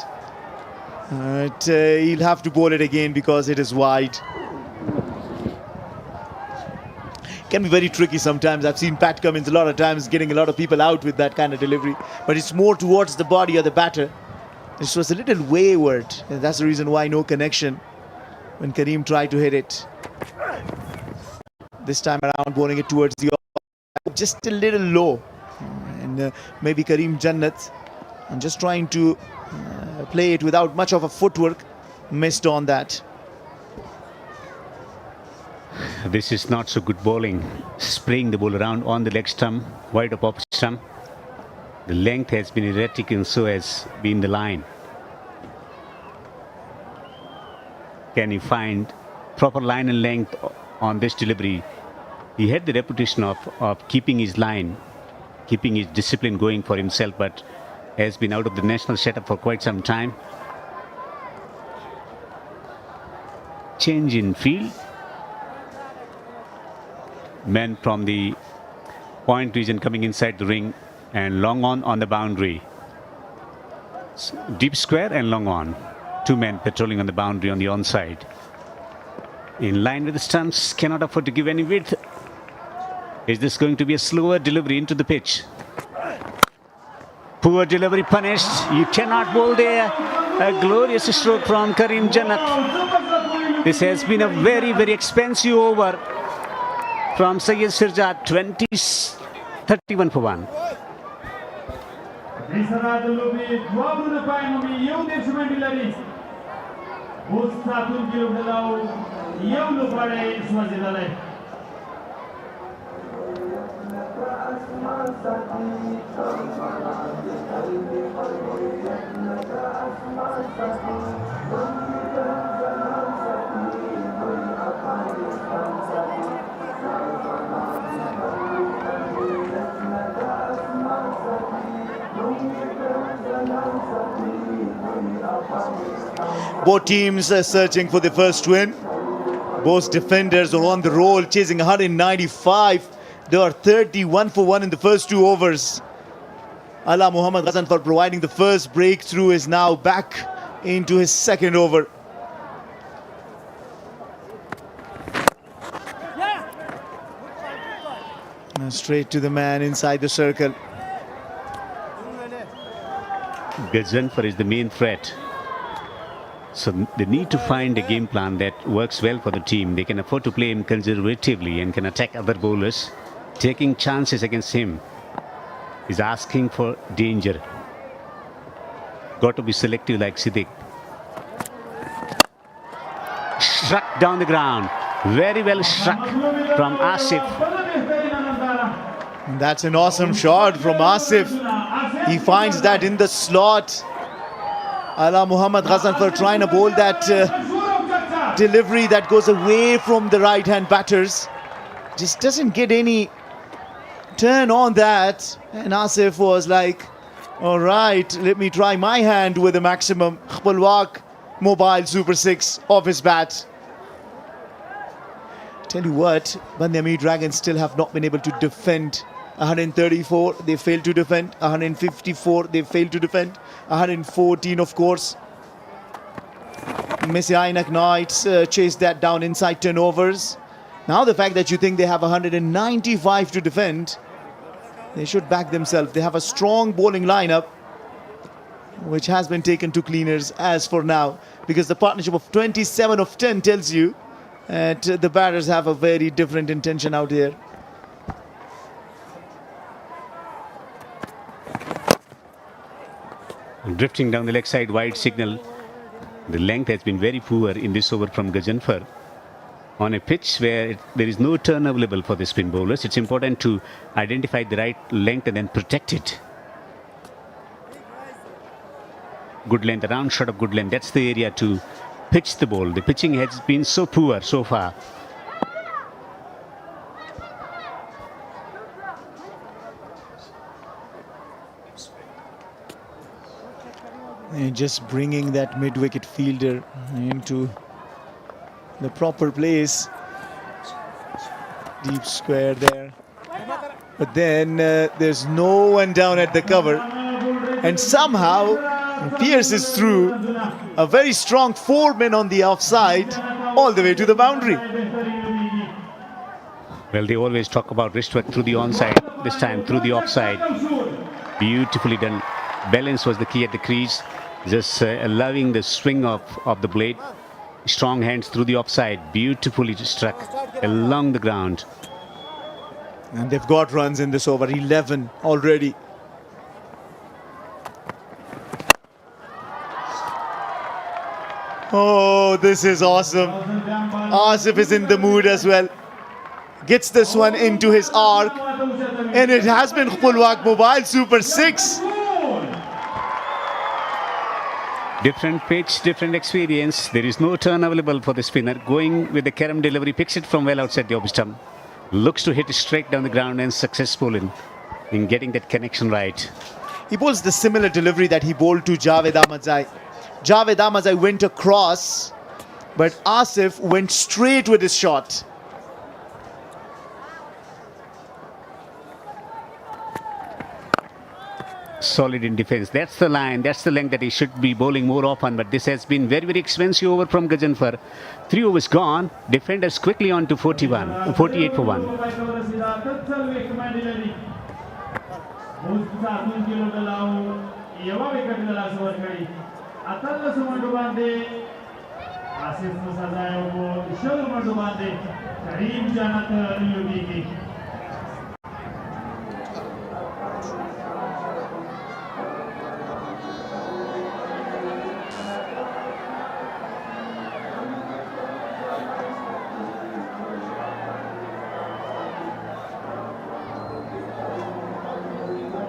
[SPEAKER 1] But he'll have to bowl it again because it is wide. Can be very tricky sometimes. I've seen Pat Cummins a lot of times getting a lot of people out with that kind of delivery. But it's more towards the body of the batter. This was a little wayward. And that's the reason why no connection when Karim tried to hit it. This time around, bowling it towards the off, just a little low. And maybe Karim Jannat, and just trying to play it without much of a footwork, missed on that.
[SPEAKER 2] This is not so good bowling. Spraying the ball around on the leg stump, wide of opposite stump. The length has been erratic and so has been the line. Can he find proper line and length on this delivery? He had the reputation of keeping his line, keeping his discipline going for himself, but has been out of the national setup for quite some time. Change in field. Men from the point region coming inside the ring, and long on the boundary. Deep square and long on. Two men patrolling on the boundary on the onside. In line with the stumps, cannot afford to give any width. Is this going to be a slower delivery into the pitch? Poor delivery punished. You cannot bowl there. A glorious stroke from Karim Jannat. This has been a very, very expensive over from Syed Sirjat. 31 for 1.
[SPEAKER 1] Both teams are searching for the first win. Both defenders are on the roll, chasing 195. They are 31 for 1 in the first 2 overs. Ala Muhammad Ghazan, for providing the first breakthrough, is now back into his second over. Now straight to the man inside the circle.
[SPEAKER 2] Ghazanfar is the main threat. So they need to find a game plan that works well for the team. They can afford to play him conservatively and can attack other bowlers. Taking chances against him is asking for danger. Got to be selective like Siddiq. Struck down the ground. Very well struck from Asif.
[SPEAKER 1] That's an awesome shot from Asif. He finds that in the slot. Ala Muhammad Ghazan for trying to bowl that delivery that goes away from the right-hand batters. Just doesn't get any turn on that. And Asif was like, all right, let me try my hand with a maximum Khpalwak mobile Super 6 off his bat. Tell you what, Band-e-Amir Dragons still have not been able to defend. 134, they failed to defend. 154, they failed to defend. 114, of course. Messiainak Knights chased that down inside 10 overs. Now the fact that you think they have 195 to defend, they should back themselves. They have a strong bowling lineup, which has been taken to cleaners as for now, because the partnership of 27 of 10 tells you that the batters have a very different intention out here.
[SPEAKER 2] Drifting down the leg side, wide signal. The length has been very poor in this over from Ghazanfar. On a pitch where there is no turn available for the spin bowlers, it's important to identify the right length and then protect it. Good length, a round shot of good length. That's the area to pitch the ball. The pitching has been so poor so far.
[SPEAKER 1] And just bringing that mid-wicket fielder into the proper place. Deep square there. But then there's no one down at the cover. And somehow pierces through a very strong 4-man on the offside all the way to the boundary.
[SPEAKER 2] Well, they always talk about wrist work through the onside. This time through the offside. Beautifully done. Balance was the key at the crease. Just allowing the swing of the blade. Strong hands through the offside. Beautifully struck along the ground.
[SPEAKER 1] And they've got runs in this over, 11 already. Oh, this is awesome. Asif is in the mood as well. Gets this one into his arc. And it has been Khulwak Mobile Super 6.
[SPEAKER 2] Different pitch, different experience. There is no turn available for the spinner. Going with the carom delivery, picks it from well outside the off-stump. Looks to hit it straight down the ground and successful in getting that connection right.
[SPEAKER 1] He bowls the similar delivery that he bowled to Javed Ahmadzai. Javed Ahmadzai went across, but Asif went straight with his shot.
[SPEAKER 2] Solid in defense. That's the line, that's the length that he should be bowling more often. But this has been very, very expensive over from Gajanfar. 3 overs gone. Defenders quickly on to 48 for 1.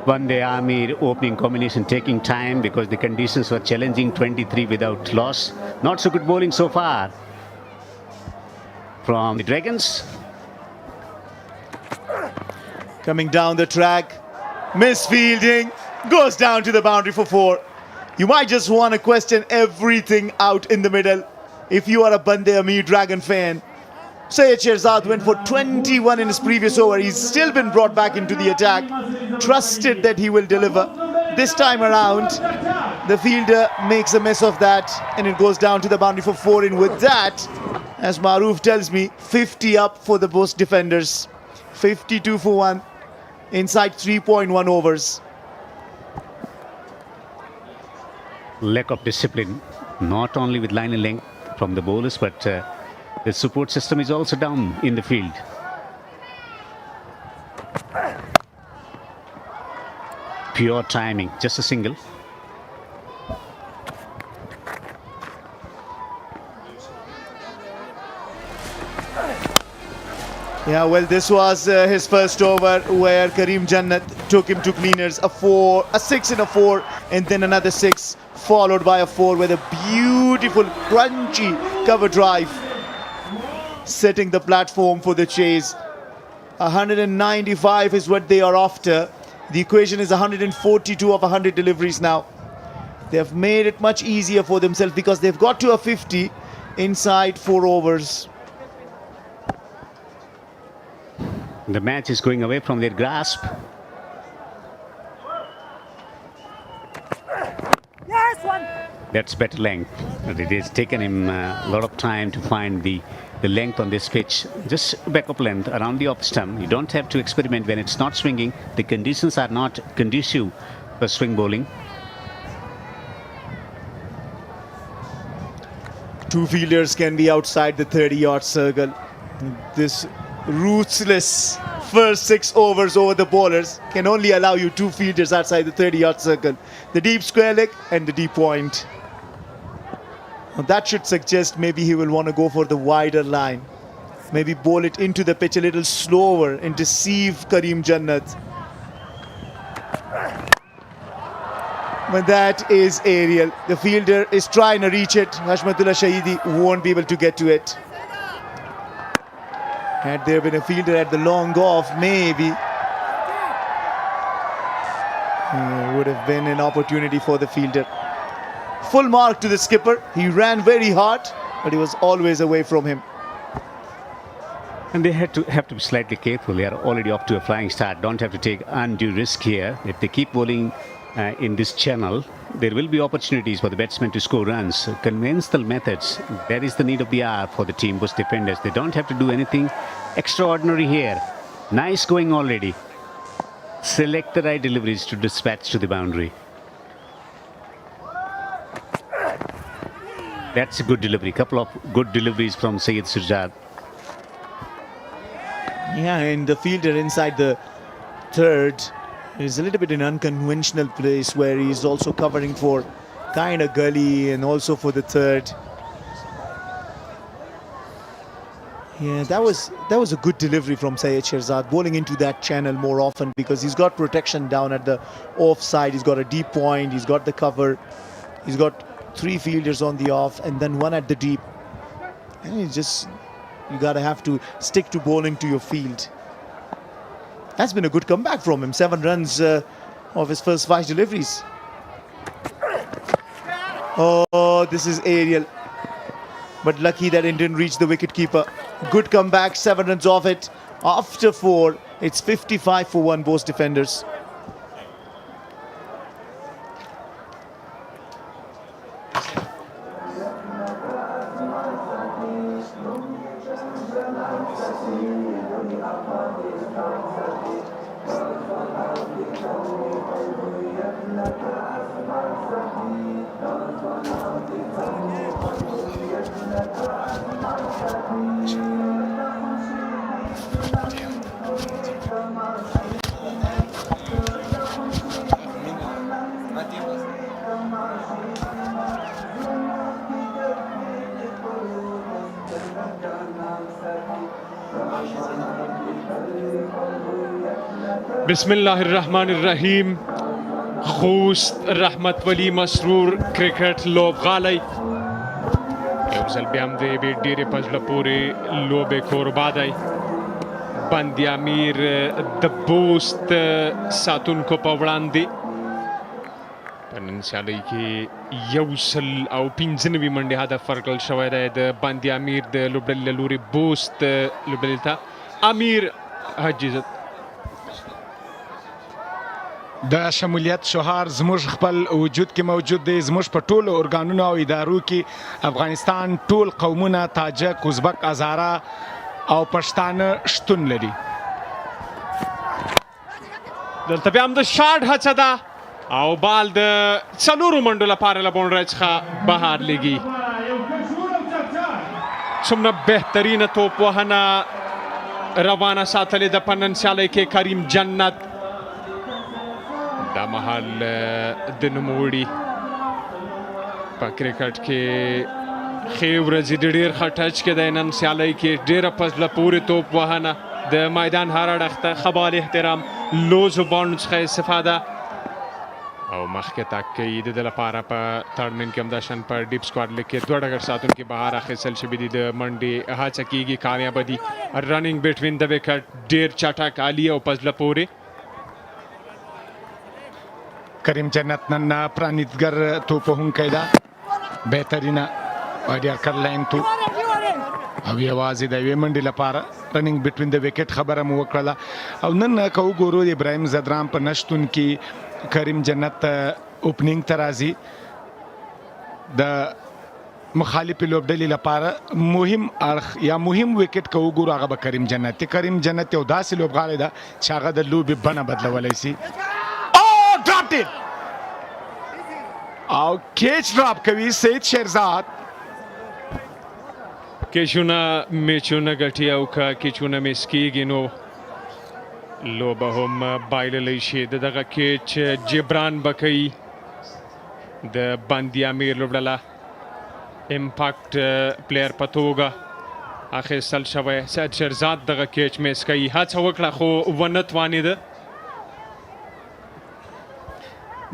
[SPEAKER 2] Band-e-Amir opening combination taking time because the conditions were challenging. 23 without loss. Not so good bowling so far from the Dragons.
[SPEAKER 1] Coming down the track, misfielding, goes down to the boundary for 4. You might just want to question everything out in the middle if you are a Band-e-Amir Dragon fan. Syed Sherzad went for 21 in his previous over. He's still been brought back into the attack. Trusted that he will deliver. This time around, the fielder makes a mess of that and it goes down to the boundary for 4. And with that, as Maroof tells me, 50 up for the Bost defenders. 52 for 1 inside 3.1 overs.
[SPEAKER 2] Lack of discipline, not only with line and length from the bowlers, but the support system is also down in the field. Pure timing, just a single.
[SPEAKER 1] Yeah, well, this was his first over where Karim Jannat took him to cleaners. A 6 and a 4, and then another 6, followed by a 4 with a beautiful, crunchy cover drive, setting the platform for the chase. 195 is what they are after. The equation is 142 of 100 deliveries now. They have made it much easier for themselves because they've got to a 50 inside 4 overs.
[SPEAKER 2] The match is going away from their grasp. That's better length. But it has taken him a lot of time to find the length on this pitch. Just backup length around the off stump. You don't have to experiment when it's not swinging. The conditions are not conducive for swing bowling.
[SPEAKER 1] 2 fielders can be outside the 30-yard circle. This ruthless first 6 overs over the bowlers can only allow you 2 fielders outside the 30-yard circle. The deep square leg and the deep point. Now that should suggest maybe he will want to go for the wider line. Maybe bowl it into the pitch a little slower and deceive Karim Jannat. But that is aerial. The fielder is trying to reach it. Hashmatullah Shahidi won't be able to get to it. Had there been a fielder at the long off, maybe would have been an opportunity for the fielder. Full mark to the skipper. He ran very hard, but he was always away from him.
[SPEAKER 2] And they have to be slightly careful. They are already off to a flying start. Don't have to take undue risk here. If they keep bowling in this channel, there will be opportunities for the batsmen to score runs. So conventional methods, that is the need of the hour for the team Bush defenders. They don't have to do anything extraordinary here. Nice going already. Select the right deliveries to dispatch to the boundary. That's a good delivery. Couple of good deliveries from Syed Surjad.
[SPEAKER 1] Yeah, and the fielder inside the third is a little bit in unconventional place where he's also covering for kind of gully and also for the third. Yeah, that was a good delivery from Syed Shirzad, bowling into that channel more often because he's got protection down at the offside. He's got a deep point. He's got the cover. He's got 3 fielders on the off and then 1 at the deep. And it's just, you gotta have to stick to bowling to your field. That's been a good comeback from him. 7 runs of his first 5 deliveries. Oh, this is aerial. But lucky that it didn't reach the wicketkeeper. Good comeback, 7 runs off it. After 4, it's 55 for 1 Bost defenders.
[SPEAKER 10] बिस्मिल्लाहिर्रहमानिर्रहीम خوست رحمت ولی مسرور کرکټ لوبغالی یو ځل بیا هم د یوې ډېرې په زړه پورې لوبې کوربا دی بند امیر د بوست ساتونکو په وړاندې په نن سیالۍ کې 115 منډې هدف ورکړل شوی دی د بند امیر د لوبډلې له لورې بوست لوبډلې ته امیر حجیزه
[SPEAKER 6] د شمولیت شعار زموږ خپل وجود کې موجود دی زموږ په ټولو ارګانونو او ادارو کې افغانستان ټول قومونه تاجک ازبک هزاره او پښتانه شتون لري
[SPEAKER 10] دلته بیا هم د شاټ هڅه ده او بال د څلورو منډو لپاره له باونډرۍ څخه بهر لګي څومره بهترینه توپ وهنه روانه ساتلې ده په نن سیالۍ کې کریم جنت دا مهال د نوموړي په کرکټ کې ښې ورځې د ډېر ښه ټچ کې دی نن سیالۍ کې ډېره په زړه پورې توپ وهنه د میدان هر اړخ ته ښه بال احترام لوزو باڼو څخه استفاده او مخکې تګ کوي د ده لپاره په تھرډ مین کې همداشان په ډیپ سکواډ لیګ کې 2 ډګر ساتونکي بهر اخیستل شوي دي د منډې هڅه کېږي کامیابه دي رننګ بټوین د وکټ ډېر چټک عالي او په زړه پورې
[SPEAKER 6] کریم جنت نن پرانیتګر توپ وهونکی ده بهترینه وایډیارکر لاین تو او یوازې د یوې منډې لپاره رننګ بټوین د وکټ خبره مو وکړله او نن که وګورو ابراهیم زدران په نشتون کې کریم جنت اوپننګ ته راځي د مخالفې لوبډلې لپاره مهم اړخ یا مهم وکټ که وګورو هغه به کریم جنت دی کریم جنت یو داسې لوبغاړی ده چې هغه د لوبې بڼه بدلولی شي او کیچ ډراپ کوي سید شیرزاد
[SPEAKER 10] کیچونه میچونه ګټي او که کیچونه میس کېږي نو لوبه هم بایللی شي د دغه کیچ جبران به کوي د بند امیر لوبډله امپاکټ پلیر په توګه اخیستل شوی سید شیرزاد دغه کیچ میس کوي هڅه وکړه خو ونه توانېده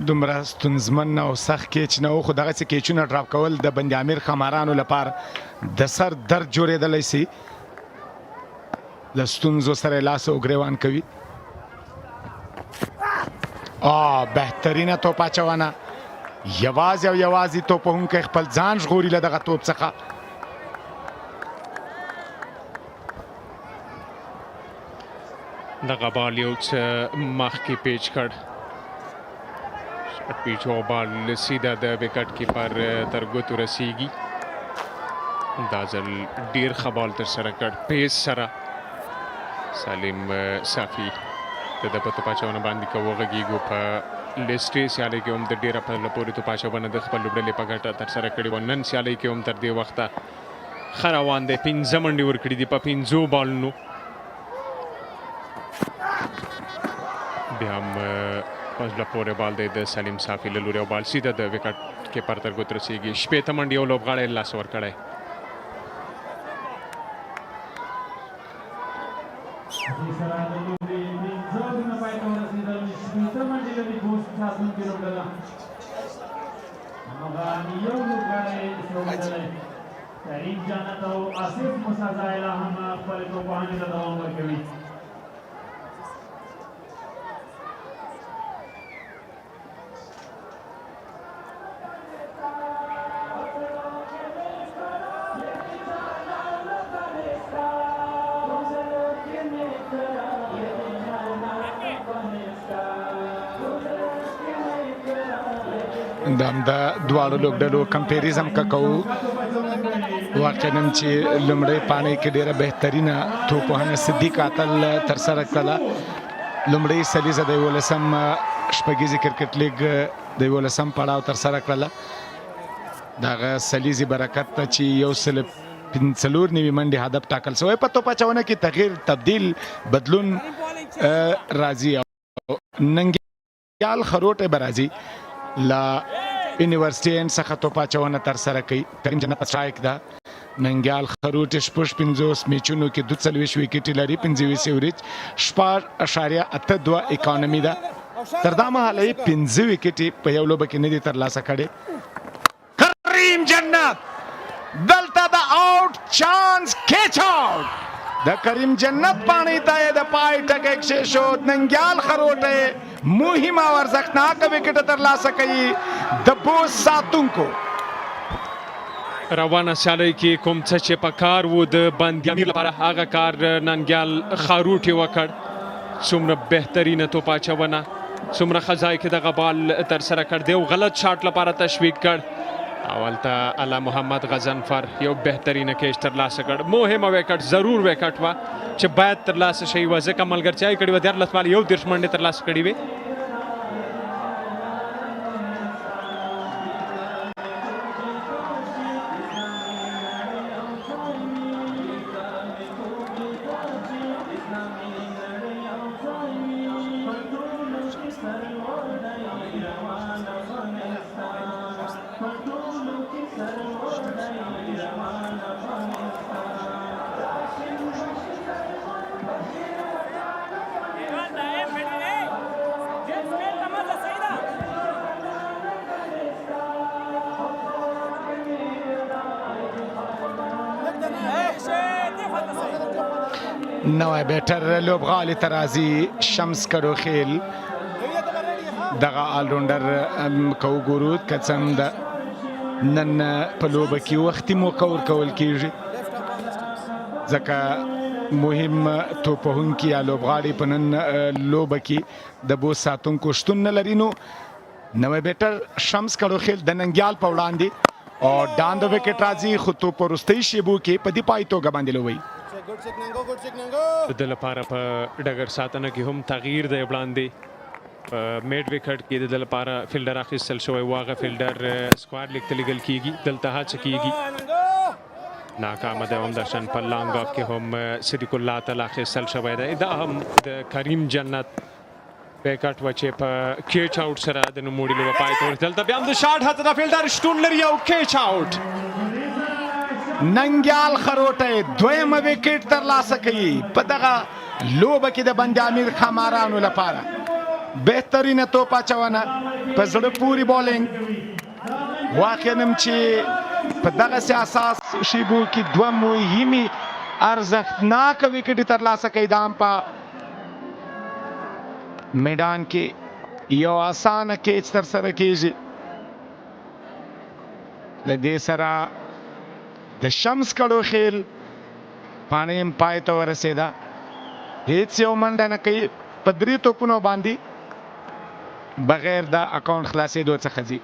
[SPEAKER 6] دومره ستونزمن او سخت کیچ نه و خو دغسې کیچونه ډراپ کول د بند امیر خمارانو لپاره د سر درد جوړېدلی سي له ستونزو سره یې لاس او ګریوان کوي بهترینه توپ اچونه یوازې او یوازې توپ وهونکی خپل ځان ژغوري له دغه توپ څخه
[SPEAKER 10] دغه بال یو څه مخکې پیچ کړ پیچ او بال سیده د وکټ کیپر تر ګوتو رسیږي دا ځل ډیر ښه بال ترسره کړ پیس سره سالم صافي د ده په توپاچونه باندې که وغږیږو په لیسټري سیالۍ کې هم د ډېره په پورې توپاچونه د خپل لوبډلې په ګټه ترسره کړې وه نن سیالۍ کې هم تر دې وخته ښه روان دی 5 منډې ورکړي دي په 5 بالونو بیا هم په زړه پورې بال دی د سلیم صافي له لورې او بال سیده د وکټ کیپر تر ګوتو رسیږي 15 منډې یو لوبغاړی له لاسه ورکړی
[SPEAKER 4] کریم جانت او آصف مسازایلا هم خپل توپانې ته دوام ورکوي
[SPEAKER 6] د دواړو لوبډلو کمپیریزم که کوو واقعا چې لومړۍ پاڼۍ کې ډېره بهترینه توپوهنه صدیق اتل ترسره کړله لومړۍ سلیزه د 11 شپږیزې کرکټ لیګ د 11 پړاو ترسره کړله دغه سلیزې برکت ته چې 145 نوي منډې هدف ټاکل شوی په توپاچونه کې تغییر تبدیل بدلون راځي او ننګیال خروټې به راځي لا یونیورسټي څخه توپاچونه ترسره کوي کریم جنت سټرایک ده ننګیال خروټ 55 میچونو کې 42 وکټې لري 25 ایوریج 8.82 اکانومي ده تر دا مهاله 15 وکټې په یو لوبه کې نه دي ترلاسه کړي کریم جنت دلته د آوټ چانس کیچ آوټ د کریم جنت پاڼۍ ته د پای ټکی کېښود ننګیال خروټې مهمه او ارزښتناکه وکټ ترلاسه کوي د بوست ساتونکو
[SPEAKER 10] روانه سیالۍ کې کوم څه چې په کار و د بند-امیر لپاره هغه کار ننګیال خاروټ یې وکړ څومره بهترینه توپاچونه څومره ښه ځای کې دغه بال ترسره کړ دی او غلط شاټ لپاره تشویق کړ اولته الله محمد غضنفر یو بهترینه کیچ ترلاسه کړ مهمه وکټ ضرور وکټ وه چې باید ترلاسه شوې وه ځکه ملګرتیا یې کړې وه 14 بال 11 منډې ترلاسه کړې وې
[SPEAKER 6] نوی بیټر لوبغاړي ته راځي شمس کډوخیل دغه آلراونډر که وګورو که څه هم د نن په لوبه کې وختي موقع ورکول کیږي ځکه مهم توپوهونکي یا لوبغاړي په نن لوبه کې د بوست ساتونکو شتون نه لري نو نوی بیټر شمس کډوخیل د ننګیال په وړاندې او ډاند وکټ راځي خو توپ په وروستۍ شیبو کې په دفاعي توګه باندې لوبوي
[SPEAKER 10] د ده لپاره په ډګر ساتنه کې هم تغییر دی وړاندې په میډ وکټ کې د ده لپاره فیلډر اخیستل شوی و هغه فیلډر سکواډ لیګ ته لیږل کیږي دلته هڅه کیږي ناکامه دی همداشان په لانګ اف کې هم صدیق الله تعالی اخیستل شوی دی دا هم د کریم جنت وکټ و چې په کیچ آوټ سره د نوموړي لوبه پای ته ورسېدل دلته بیا هم د شاټ هڅه د فیلډر شتون لري او کیچ آوټ
[SPEAKER 6] ننګیال خروټې دویمه وکټ ترلاسه کوي په دغه لوبه کې د بند-امیر خمارانو لپاره بهترینه توپاچونه په زړه پورې بالینګ واقعا هم چې په دغسې اساس شیبو کې دوه مهمې ارزښتناکه وکټې ترلاسه کوي دا هم په میدان کې یو اسانه کیچ ترسره کیږي له دې سره د شمس کډوخیل پاڼۍ هم پای ته ورسېده هیڅ یو منډه نه کوي په 3 توپونو باندې بغیر د اکاونټ خلاصېدو څخه ځي.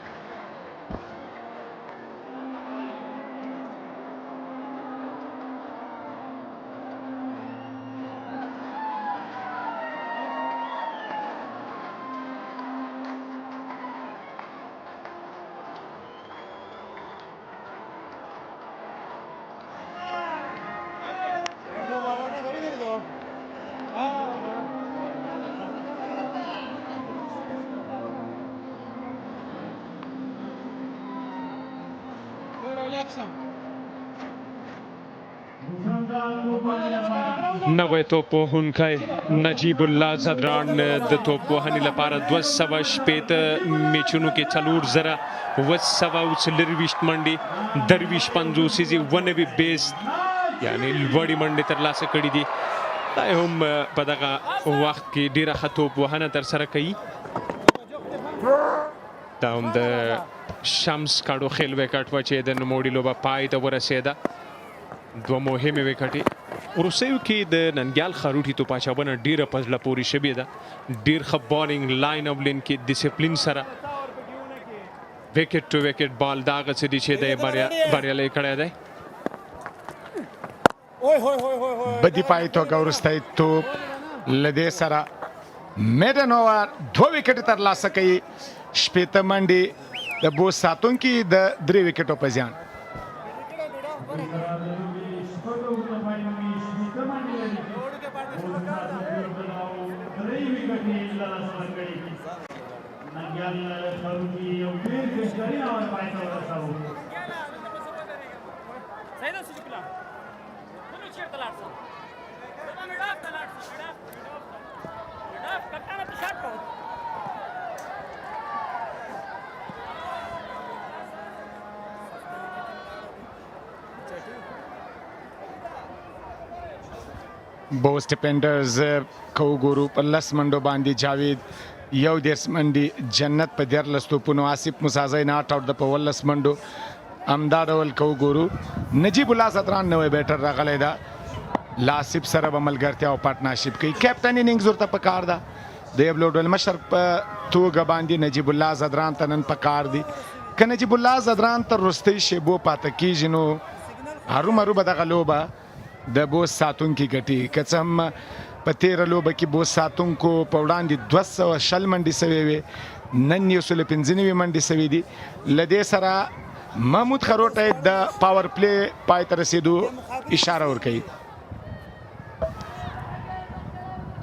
[SPEAKER 10] نوی توپ وهونکی نجیب الله زدران د توپ وهنې لپاره 260 میچونو کې 4,724 منډې 23 ونوي بیسټ یعنی لوړې منډې ترلاسه کړي دي. دا هم په دغه وخت کې ډېره ښه توپ وهنه ترسره کوي. دا هم د شمس کاډو خیل وکټ و چې د نوموړي لوبه پای ته ورسېده. 2 مهمې وکټې وروستیو کې د ننګیال خروټي توپاچونه ډېره په زړه پورې شوې ده. ډېر ښه بالینګ لاین اف لین کې ډسپلین سره وکټ ټو وکټ بال دا هغه څه دي چې دی بریالی کړی دی.
[SPEAKER 6] بدی پای توګه وروستی توپ له دې سره میډن اوور 2 وکټې ترلاسه کوي. 18 منډې د بوست ساتونکي د 3 وکټو په زیان. بوست ډیفینډرز کو ګورو په 10 منډو باندې جاوید 11 منډې جنت په 14 توپونو آصف مسازی ناټ آوټ د په 11 منډو امدا ډول کو ګورو. نجیب الله زدران نوې بیټر راغلی دا لاسب سره به ملګرتیا او پارټنرشپ کوي. کیپټن اننګز ورته پکار ده د یو لوډل مشر په توګه باندې نجیب الله زدران ته نن پکار دي. که نجیب الله زدران تر وروستۍ شیبو پاتې کېږي نو هرومرو به دغه لوبه د بوست ساتونکي ګټي. که څه هم په تېره لوبه کې بوست ساتونکو په وړاندې 260 منډې سوې وې، نن 195 منډې سوې دي. له دې سره محمود خروټی د پاور پلی پای ته رسېدو اشاره ورکوي.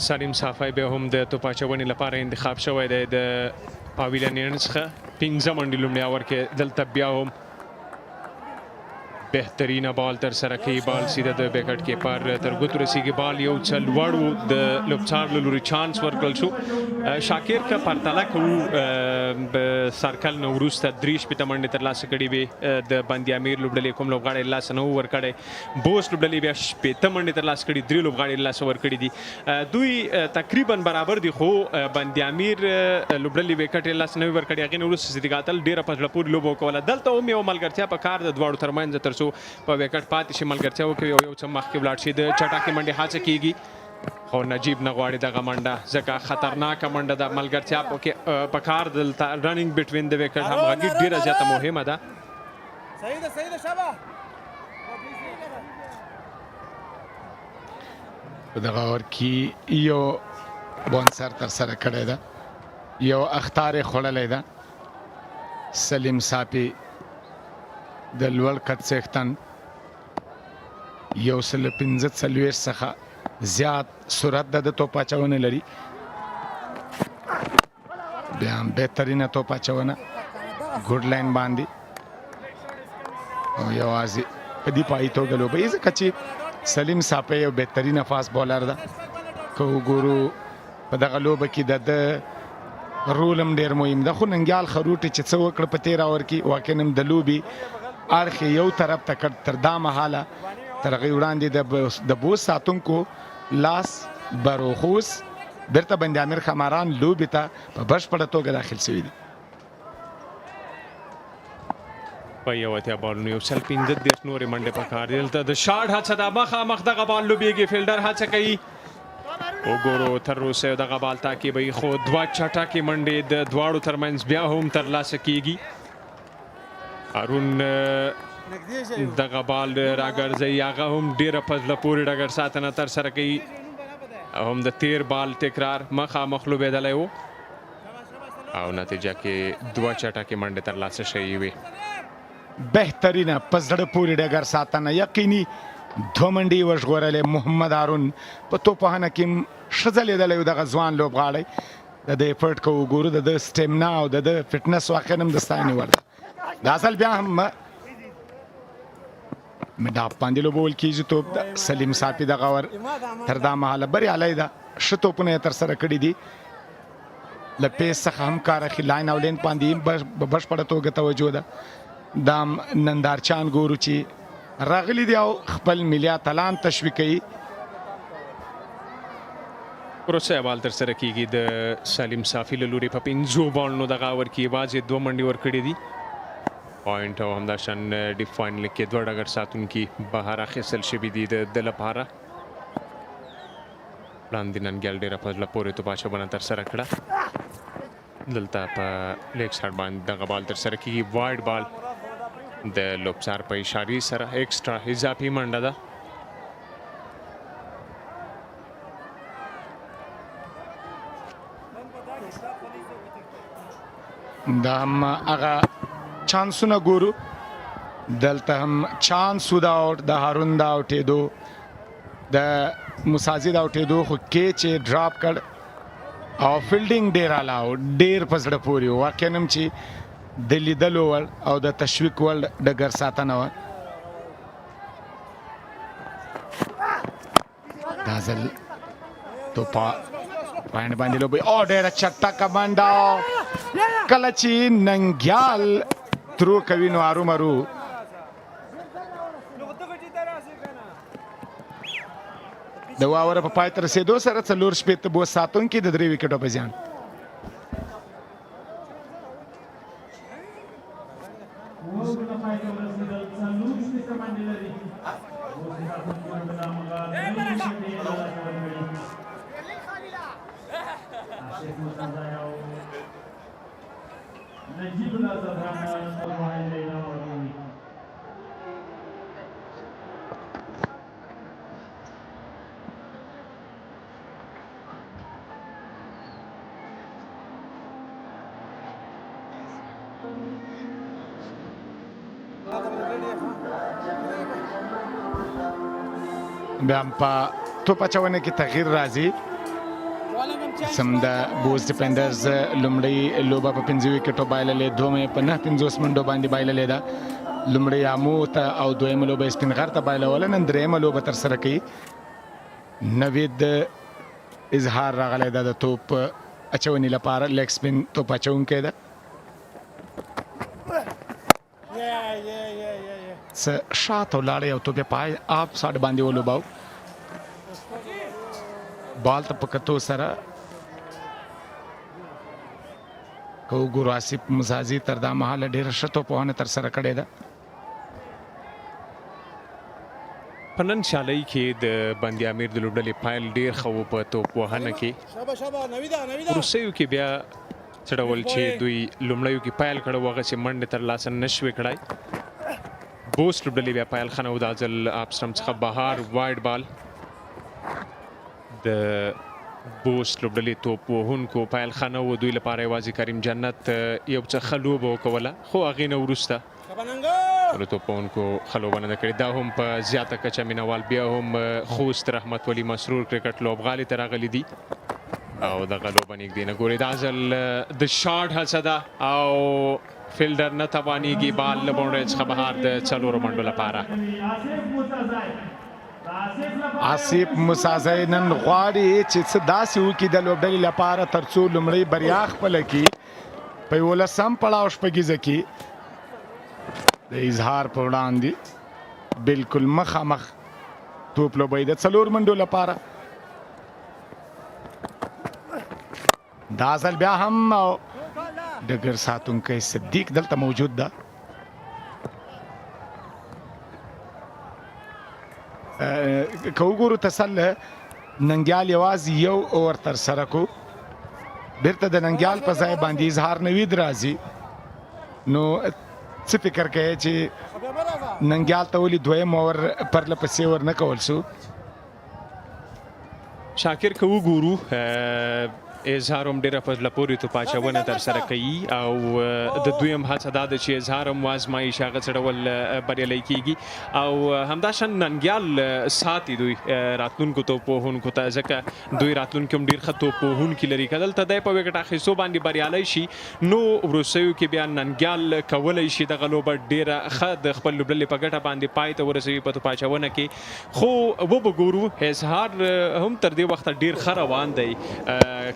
[SPEAKER 10] سالم صافی بیا هم د توپ اچونې لپاره انتخاب شوی دی د پاویلینیانو څخه. 15 منډې لومړی اوور کې دلته بیا هم بهترینه بال تر سره کوي. بال سیده د وکټ کیپر تر ګوتو رسیږي. بال یو څه لوړ و د لوبڅار له لوري چانس ورکړل شو. شاکر که پرتله کوو په سرکل نه وروسته 3 منډې ترلاسه کړي وې د بند-ې-امیر لوبډلې کوم لوبغاړی لاسه نه و ورکړی. بوست لوبډلې بیا 15 منډې ترلاسه کړي، 3 لوبغاړي لاسه ورکړي دي. دوی تقریبا برابر دي، خو بند-ې-امیر لوبډلې وکټ یې لاسه نه وي ورکړي. هغې نه وروسته صدیق قاتل ډېره په زړه پورې لوبه وکوله. دلته هم یو ملګرتیا په کار د دواړو ترمنځ تر څو په وکټ پاتې شي، ملګرتیا وکوي او یو څه مخکې ولاړ شي. د چټاکې منډې هڅه کیږي خو نجیب نه غواړي دغه منډه، ځکه خطرناکه منډه ده. ملګرتیا په کار دلته رننګ بټوین د وکټ همغږي ډېره زیاته مهمه ده.
[SPEAKER 6] په دغه اوور کې یو بونسر ترسره کړی ده، یو اخطار یې خوړلی ده. سلیم صافي د لوړ کټ څښتن 145 څخه زیات سرعت د توپ اچونه لري. بیا هم بهترینه توپ اچونه ګوډ لاین باندې او یوازې په دې پای توګه لوبه یې، ځکه چې سلیم صافي یو بهترینه فاست بالر ده. که وګورو په دغه لوبه کې د رول هم ډېر مهم ده. خو ننګیال خروټي چې څه وکړه په 13 اوور کې، واقعا هم د لوبې اړخ یو طرف ته کړ. تر دا مهاله تر هغې وړاندې د بوست ساتونکو لاس بروخوس بیرته بند-ې-امیر خماران لوبې ته په بشپړه توګه داخل شوي دي.
[SPEAKER 10] په یو اتیا بالونو 115 نورې منډې په کار دي. دلته د شاټ هڅه ده، مخامخ دغه بال لوبېږي، فیلډر هڅه کوي وګورو تر اوسه دغه بال تعقیبوي خو دوه چټکې منډې د دواړو ترمنځ بیا هم ترلاسه کیږي. هارون دغه بال راګرځوي، هغه هم ډېره په زړه پورې ډګر ساتنه ترسره کوي او هم د تیر بال تکرار مخامخ لوبېدلی و او نتیجه کې دوه چټکې منډې ترلاسه شوي وې.
[SPEAKER 6] بهترینه په زړه پورې ډګر ساتنه یقیني دوه منډې یې وژغورلې. محمد هارون په توپوهنه کې هم ښه ځلېدلی و دغه ځوان لوبغاړی. د ده ایفرټ که وګورو د ده سټیمنا او د ده فټنس واقعا هم د ستاینې وړ ده. دا ځل بیا هم مډ اف باندې لوبول کېږي توپ د سلیم صافي دغه ور تر دا مهاله بریالی ده. ښه توپونه یې ترسره کړي دي. له پیس څخه هم کار اخلي. لاین او لین باندې هم بشپړه توګه توجه ده. دا نندارچیان ګورو چې راغلي دي او خپل ملي اتلان تشویق کوي.
[SPEAKER 10] وروستی بال ترسره کیږي د سلیم صافي له لورې په 5 بالونو دغه اوور کې یوازې 2 منډې ورکړې دي. پوینټ او همداشان ډیپ فاینل کې 2 ډګر ساتونکي بهر اخیستل شوي دي د لپاره. وړاندې ننګیال ډېره په زړه پورې توپاچونه ترسره کړه. دلته په لیګ سایډ باندې دغه بال ترسره کیږي. وایډ بال د لوبسار په اشارې سره ایکسټرا اضافي منډه ده.
[SPEAKER 6] دا هم هغه چانسونه ګورو. دلته هم چانس و د آوټ د هارون د آوټېدو، د موسازي د آوټېدو، خو کیچ یې ډراپ کړ او فیلډینګ ډېر اعلی و، ډېر په زړه پورې و. واقعا هم چې د لیدلو وړ او د تشویق وړ ډګر ساتنه وه. دا ځل توپا پاینډ باندې لوبوي او ډېره چټکه منډه. کله چې ننګیال ترو کوي نو ارومرو د واوره په پای ته رسېدو سره 4 شپېته بوس ساتونکي د 3 وکټو په زیان. بیا هم په توپ اچونه کې تغییر راځي. سم د بوس ډیفینډرز لومړی لوبه په 5 وکټو بایللې، دومه په 9-50 منډو باندې بایللې ده. لومړی امو ته او دویمه لوبه سپین غر ته بایلوله. نن درېیمه لوبه ترسره کوي. نوید اظهار راغلی ده د توپ اچونې لپاره. لیګ سپین توپ اچونکی ده. څه شاته ولاړی او توپ یې په آف ساډ باندې ولوباو. بال ته په کتو سره که وګورو آصف مزازي تر دا مهاله ډېره ښه توپوهنه ترسره کړې ده.
[SPEAKER 10] په نن سیالۍ کې د بند امیر د لوبډلې پایل ډېر ښه و په توپوهنه کې. وروستیو کې بیا څه ډول چې دوی لومړیو کې پایل کړی و هغسې منډې ترلاسه نه شوې کړی. بوست لوبډلې بیا پایل ښه نه و. دا ځل اپسټرم څخه بهار وایډ بال. د بوست لوبډلې توپ وهونکو پایل ښه نه و. دوی لپاره یوازې کریم جنت یو څه ښه لوبه وکوله، خو هغې نه وروسته ټولو توپ وهونکو ښه لوبه نه ده کړې. دا هم په زیاته کچه مینوال بیا هم خوست رحمت ولی مسرور کرکټ لوبغالي ته راغلي دي او دغه لوبه نږدې نه ګوري. دا ځل د شاټ هڅه ده او فیلډر نه توانیږي. بال له باونډرۍ څخه بهر د 4 منډو لپاره.
[SPEAKER 6] آصف مسازی نن غواړي چې څه داسې وکړي د لوبډلې لپاره تر څو لومړی بریا خپله کړي. په 11 پړاو شپږیزه کې د اظهار په وړاندې بلکل مخامخ توپ لوبوي د 4 منډو لپاره. دا ځل بیا هم ډګر ساتونکی صدیق دلته موجود ده. که وګورو تسل ننګیال یوازې یو اوور ترسره کو بیرته د ننګیال په ځای باندې اظهار نوید راځي نو څه فکر کوي چې ننګیال ته ولې دویم اوور پرله پسې ور نه کول شو
[SPEAKER 10] شاکر که وګورو اظهار هم ډېره په زړه پورې توپاچونه ترسره کوي او د دویم هڅه دا ده چې اظهار هم وازمایي چې هغه څه ډول بریالی کیږي او همداشان ننګیال ساتي دوی راتلونکو توپوهونکو ته ځکه دوی راتلونکي هم ډېر ښه توپوهونکي لري که دلته دی په وکټ اخیستو باندې بریالی شي نو وروستیو کې بیا ننګیال کولی شي دغه لوبه ډېره ښه د خپل لوبډلې په ګټه باندې پای ته ورسوي په توپاچونه کې خو وبګورو اظهار هم تر دې وخته ډېر ښه روان دی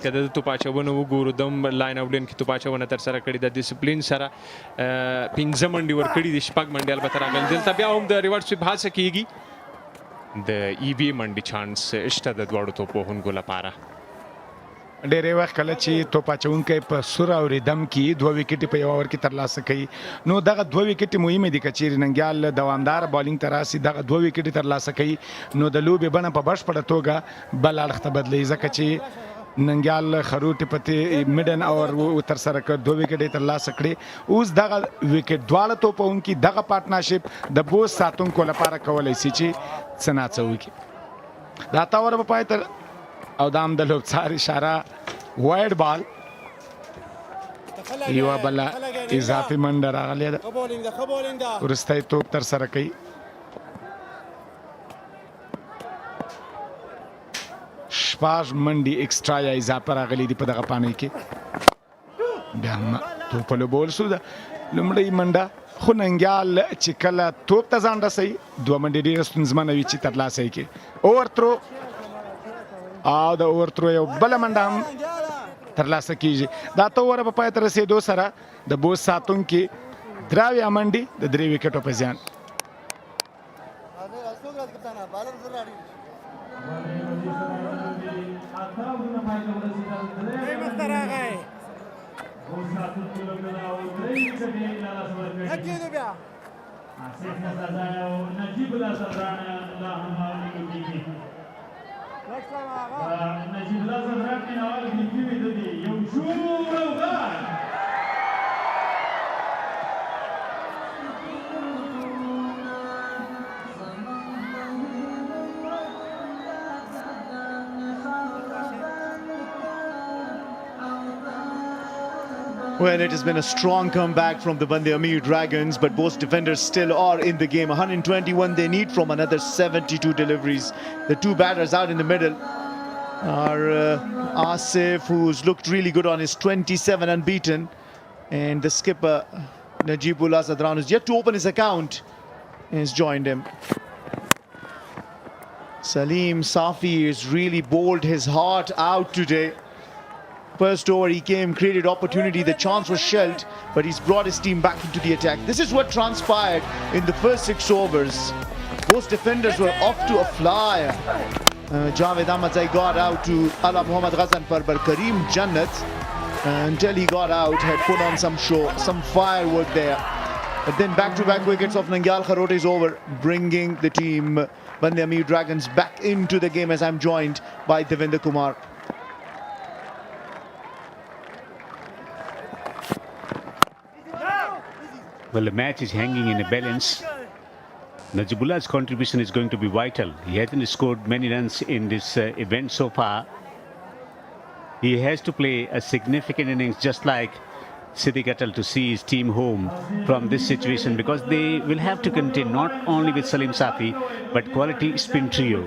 [SPEAKER 10] که د توپاچونه وګورو دم لاین او لین کې توپاچونه ترسره کړي د ډیسپلین سره 15 منډې ورکړي دي 6 منډې البته راغلي دلته بیا هم د ریورس سویپ هڅه کیږي د ای وی منډې چانس شته د دواړو توپوهونکو لپاره
[SPEAKER 6] ډېری وخت کله چې توپاچونکی په سور او ریدم کې 2 وکټې په یو اوور کې ترلاسه کوي نو دغه 2 وکټې مهمې دي که چیرې ننګیال دوامدار بالینګ ته راسي دغه 2 وکټې ترلاسه کوي نو د لوبې بڼه په بشپړه توګه بل اړخ ته بدلوي ځکه چې ننګیال خروټې پتې میډن اور ترسره کړ 2 وکټې ترلاسه کړې اوس دغه وکټ دواړه توپونکي دغه پارټنرشپ د بوس ساتونکو لپاره کولی شي چې څه ناڅه وکړي دا تاوره په پای ته او دام د لوبڅار اشاره وایډ بال یوه بله اضافي منډه راغلې ده وروستی توپ ترسره کوي شپږ منډې اکسټرا یا اضافه راغلي دي په دغه پاڼۍ کې بیا هم توپ په لوبول شو ده لومړۍ منډه خو ننګیال چې کله توپ ته ځان رسوي 2 منډې ډېره ستونزمنه وي چې ترلاسه یې کړي اوور ترو او د اوور ترو یو بله منډه هم ترلاسه کیږي دا ته اووره په پای ته رسېدو سره د بوس ساتونکي 3 منډې د 3 وکټو په زیان
[SPEAKER 1] Well, it has been a strong comeback from the Band-e-Amir Dragons, but Bost defenders still are in the game. 121 they need from another 72 deliveries. The two batters out in the middle are Asif, who's looked really good on his 27 unbeaten, and the skipper Najibullah Zadran, who's yet to open his account, has joined him. Salim Safi has really bowled his heart out today. First over he came, created opportunity, the chance was shelled, but he's brought his team back into the attack. This is what transpired in the first 6 overs. Both defenders were off to a flyer. Javed Ahmadzai got out to Ala Muhammad Ghazan Parbar. Kareem Jannat, until he got out, had put on some show, some firework there. But then back-to-back wickets of Nangyal Kharote is over, bringing the team Band-e-Amir Dragons back into the game as I'm joined by Devinder Kumar.
[SPEAKER 2] Well, the match is hanging in a balance. Najibullah's contribution is going to be vital. He hasn't scored many runs in this event so far. He has to play a significant innings just like Siddiq Atal to see his team home from this situation, because they will have to contend not only with Salim Safi but quality spin trio.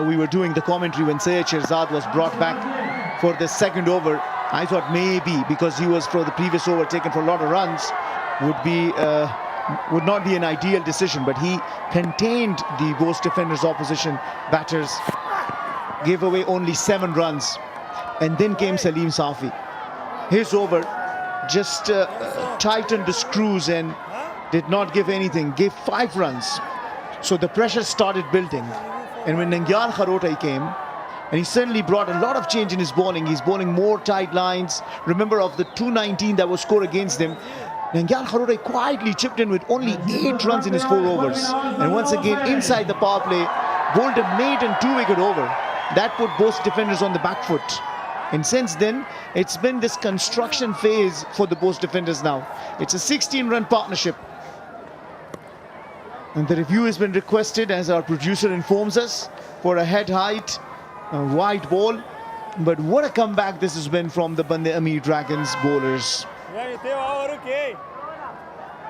[SPEAKER 1] We were doing the commentary when Syed Shirzad was brought back for the second over. I thought maybe because he was for the previous over taken for a lot of runs would not be an ideal decision, but he contained the Bost defenders' opposition batters, gave away only 7 runs, and then came Salim Safi. His over just tightened the screws and did not give anything, gave 5 runs. So the pressure started building, and when Nangyal Kharote came, and he certainly brought a lot of change in his bowling. He's bowling more tight lines. Remember, of the 219 that was scored against him, Nangyal Kharote quietly chipped in with only 8 runs in his 4 overs. And once again, inside the power play, bowled a maiden 2-wicket over. that put both defenders on the back foot. And since then, it's been this construction phase for the Bost defenders now. It's a 16-run partnership. And the review has been requested, as our producer informs us, for a head height, a wide ball. But what a comeback this has been from the Band-e-Amir Dragons bowlers.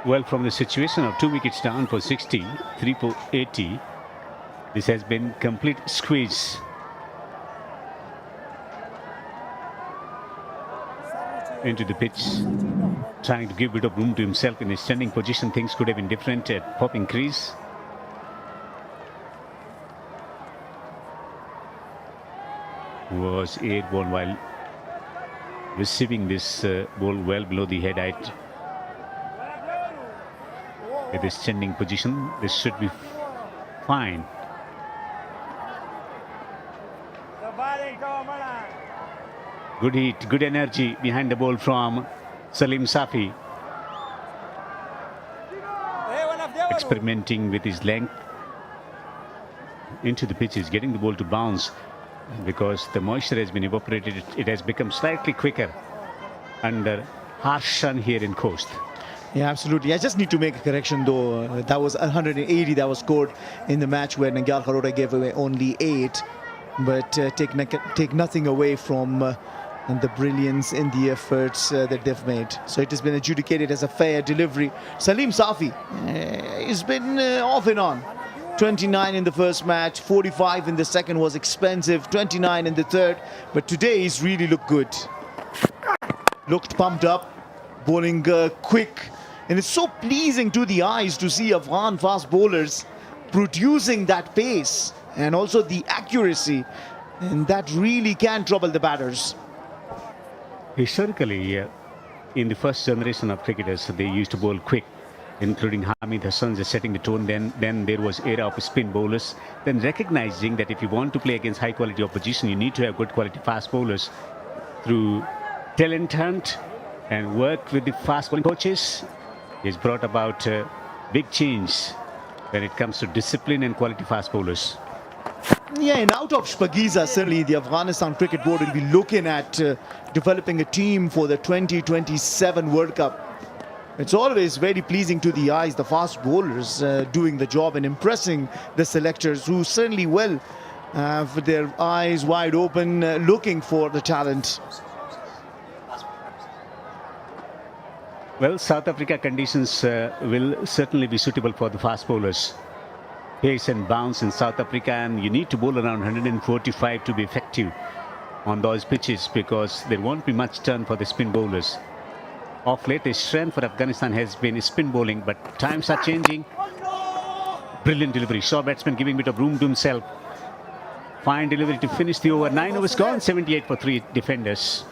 [SPEAKER 2] Well, from the situation of 2 wickets down for 60, 3 for 80, this has been complete squeeze. Into the pitch, trying to give a bit of room to himself in his standing position. Things could have been different at popping crease. Was airborne while receiving this ball well below the head height. With his standing position, this should be fine. Good heat, good energy behind the ball from Salim Safi. Experimenting with his length into the pitches, getting the ball to bounce. Because the moisture has been evaporated, it has become slightly quicker under harsh sun here in Coast.
[SPEAKER 1] Yeah, absolutely. I just need to make a correction though. That was 180 that was scored in the match where Nangyal Kharoda gave away only 8. But take nothing away from the brilliance in the efforts that they've made. So it has been adjudicated as a fair delivery. Salim Safi has been off and on. 29 in the first match, 45 in the second was expensive, 29 in the third. But today he's really looked good. Looked pumped up, bowling quick. And it's so pleasing to the eyes to see Afghan fast bowlers producing that pace and also the accuracy. And that really can trouble the batters.
[SPEAKER 2] Historically, in the first generation of cricketers, they used to bowl quick, including Hamid Hassan just setting the tone. Then there was era of spin bowlers. Then recognizing that if you want to play against high quality opposition, you need to have good quality fast bowlers. Through talent hunt and work with the fast bowling coaches, he's brought about big change when it comes to discipline and quality fast bowlers.
[SPEAKER 1] Yeah, and out of Shpageeza, certainly the Afghanistan Cricket Board will be looking at developing a team for the 2027 World Cup. It's always very pleasing to the eyes, the fast bowlers doing the job and impressing the selectors, who certainly will with their eyes wide open, looking for the talent.
[SPEAKER 2] Well, South Africa conditions will certainly be suitable for the fast bowlers. Pace and bounce in South Africa, and you need to bowl around 145 to be effective on those pitches, because there won't be much turn for the spin bowlers. Of late, the strength for Afghanistan has been spin bowling, but times are changing. Brilliant delivery. Shaw batsman giving a bit of room to himself. Fine delivery to finish the over. 9 overs gone, 78 for 3 defenders.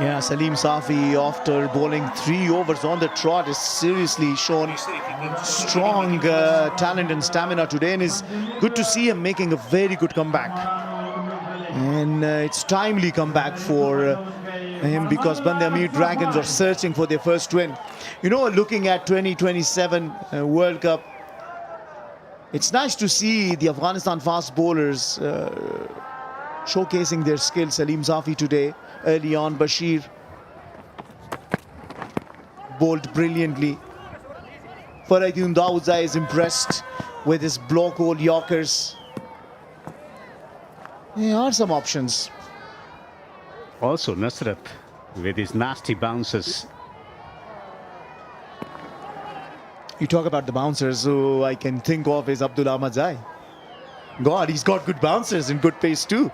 [SPEAKER 1] Yeah, Salim Safi, after bowling 3 overs on the trot, has seriously shown strong talent and stamina today, and it's good to see him making a very good comeback. And it's timely comeback for him, because Band-e-Amir Dragons are searching for their first win. You know, looking at 2027 World Cup, it's nice to see the Afghanistan fast bowlers showcasing their skill. Salim Safi today, early on, Bashir bowled brilliantly. Farhadin Dawoodza is impressed with his block hole Yorkers. There are some options.
[SPEAKER 2] Also, Nasrat with his nasty bounces.
[SPEAKER 1] You talk about the bouncers, who I can think of is Abdul Ahmad Zai. God, he's got good bouncers and good pace too.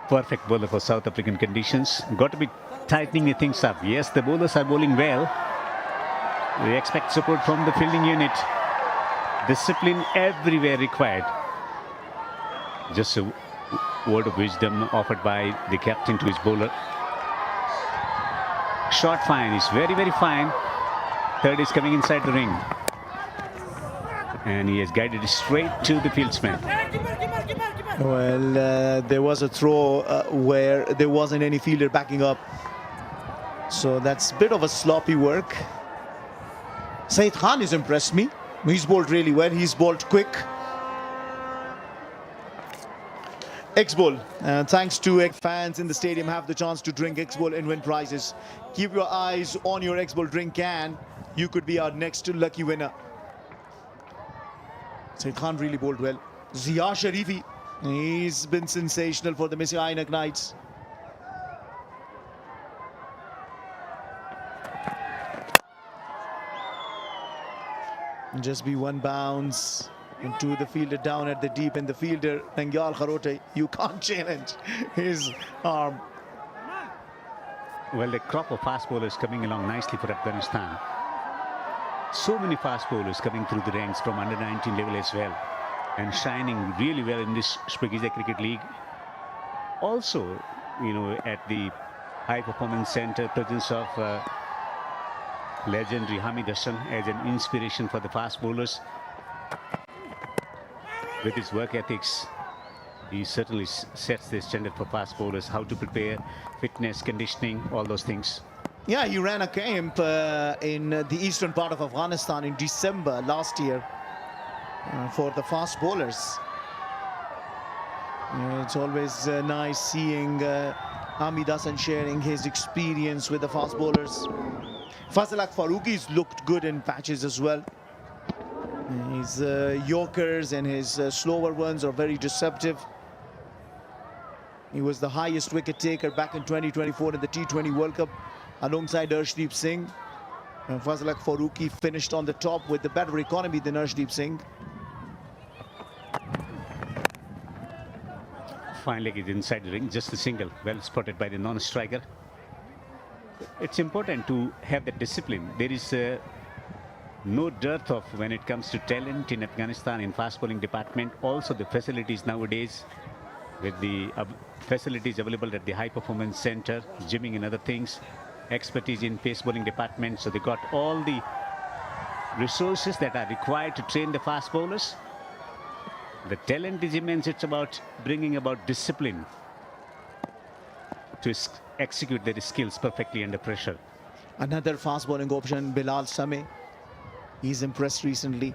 [SPEAKER 2] Perfect bowler for South African conditions. Got to be tightening the things up. Yes, the bowlers are bowling well. We expect support from the fielding unit. Discipline everywhere required. Just a word of wisdom offered by the captain to his bowler. Short fine is very, very fine. Third is coming inside the ring. And he has guided it straight to the fieldsman.
[SPEAKER 1] Well, there was a throw where there wasn't any fielder backing up. So that's a bit of a sloppy work. Saeed Khan has impressed me. He's bowled really well. He's bowled quick. X-Bowl. Thanks to fans in the stadium have the chance to drink X-Bowl and win prizes. Keep your eyes on your X-Bowl drink can. You could be our next lucky winner. Saeed Khan really bowled well. Zia Sharifi. He's been sensational for the Missy Ainak Knights. Just be one bounce into the fielder down at the deep end. The fielder, Nangyal Kharote, you can't challenge his arm.
[SPEAKER 2] Well, the crop of fast bowlers coming along nicely for Afghanistan. So many fast bowlers coming through the ranks from under 19 level as well, and shining really well in this Shpageeza Cricket League. Also, you know, at the high performance center, presence of legendary Hamid Hassan as an inspiration for the fast bowlers. With his work ethics, he certainly sets the standard for fast bowlers, how to prepare, fitness, conditioning, all those things.
[SPEAKER 1] Yeah, he ran a camp in the eastern part of Afghanistan in December last year for the fast bowlers. It's always nice seeing Hamid Hassan sharing his experience with the fast bowlers. Fazlak Farooqi's looked good in patches as well. His Yorkers and his slower ones are very deceptive. He was the highest wicket taker back in 2024 in the T20 World Cup alongside Arshdeep Singh. Fazlak Farooqi finished on the top with the better economy than Arshdeep Singh.
[SPEAKER 2] Fine leg is inside the ring, just a single, well spotted by the non-striker. It's important to have that discipline. There is no dearth of when it comes to talent in Afghanistan in fast bowling department. Also the facilities nowadays, with the facilities available at the high performance center, gymming and other things, expertise in pace bowling department. So they got all the resources that are required to train the fast bowlers. The talent is immense. It's about bringing about discipline to execute their skills perfectly under pressure.
[SPEAKER 1] Another fast bowling option, Bilal Sameh. He's impressed recently.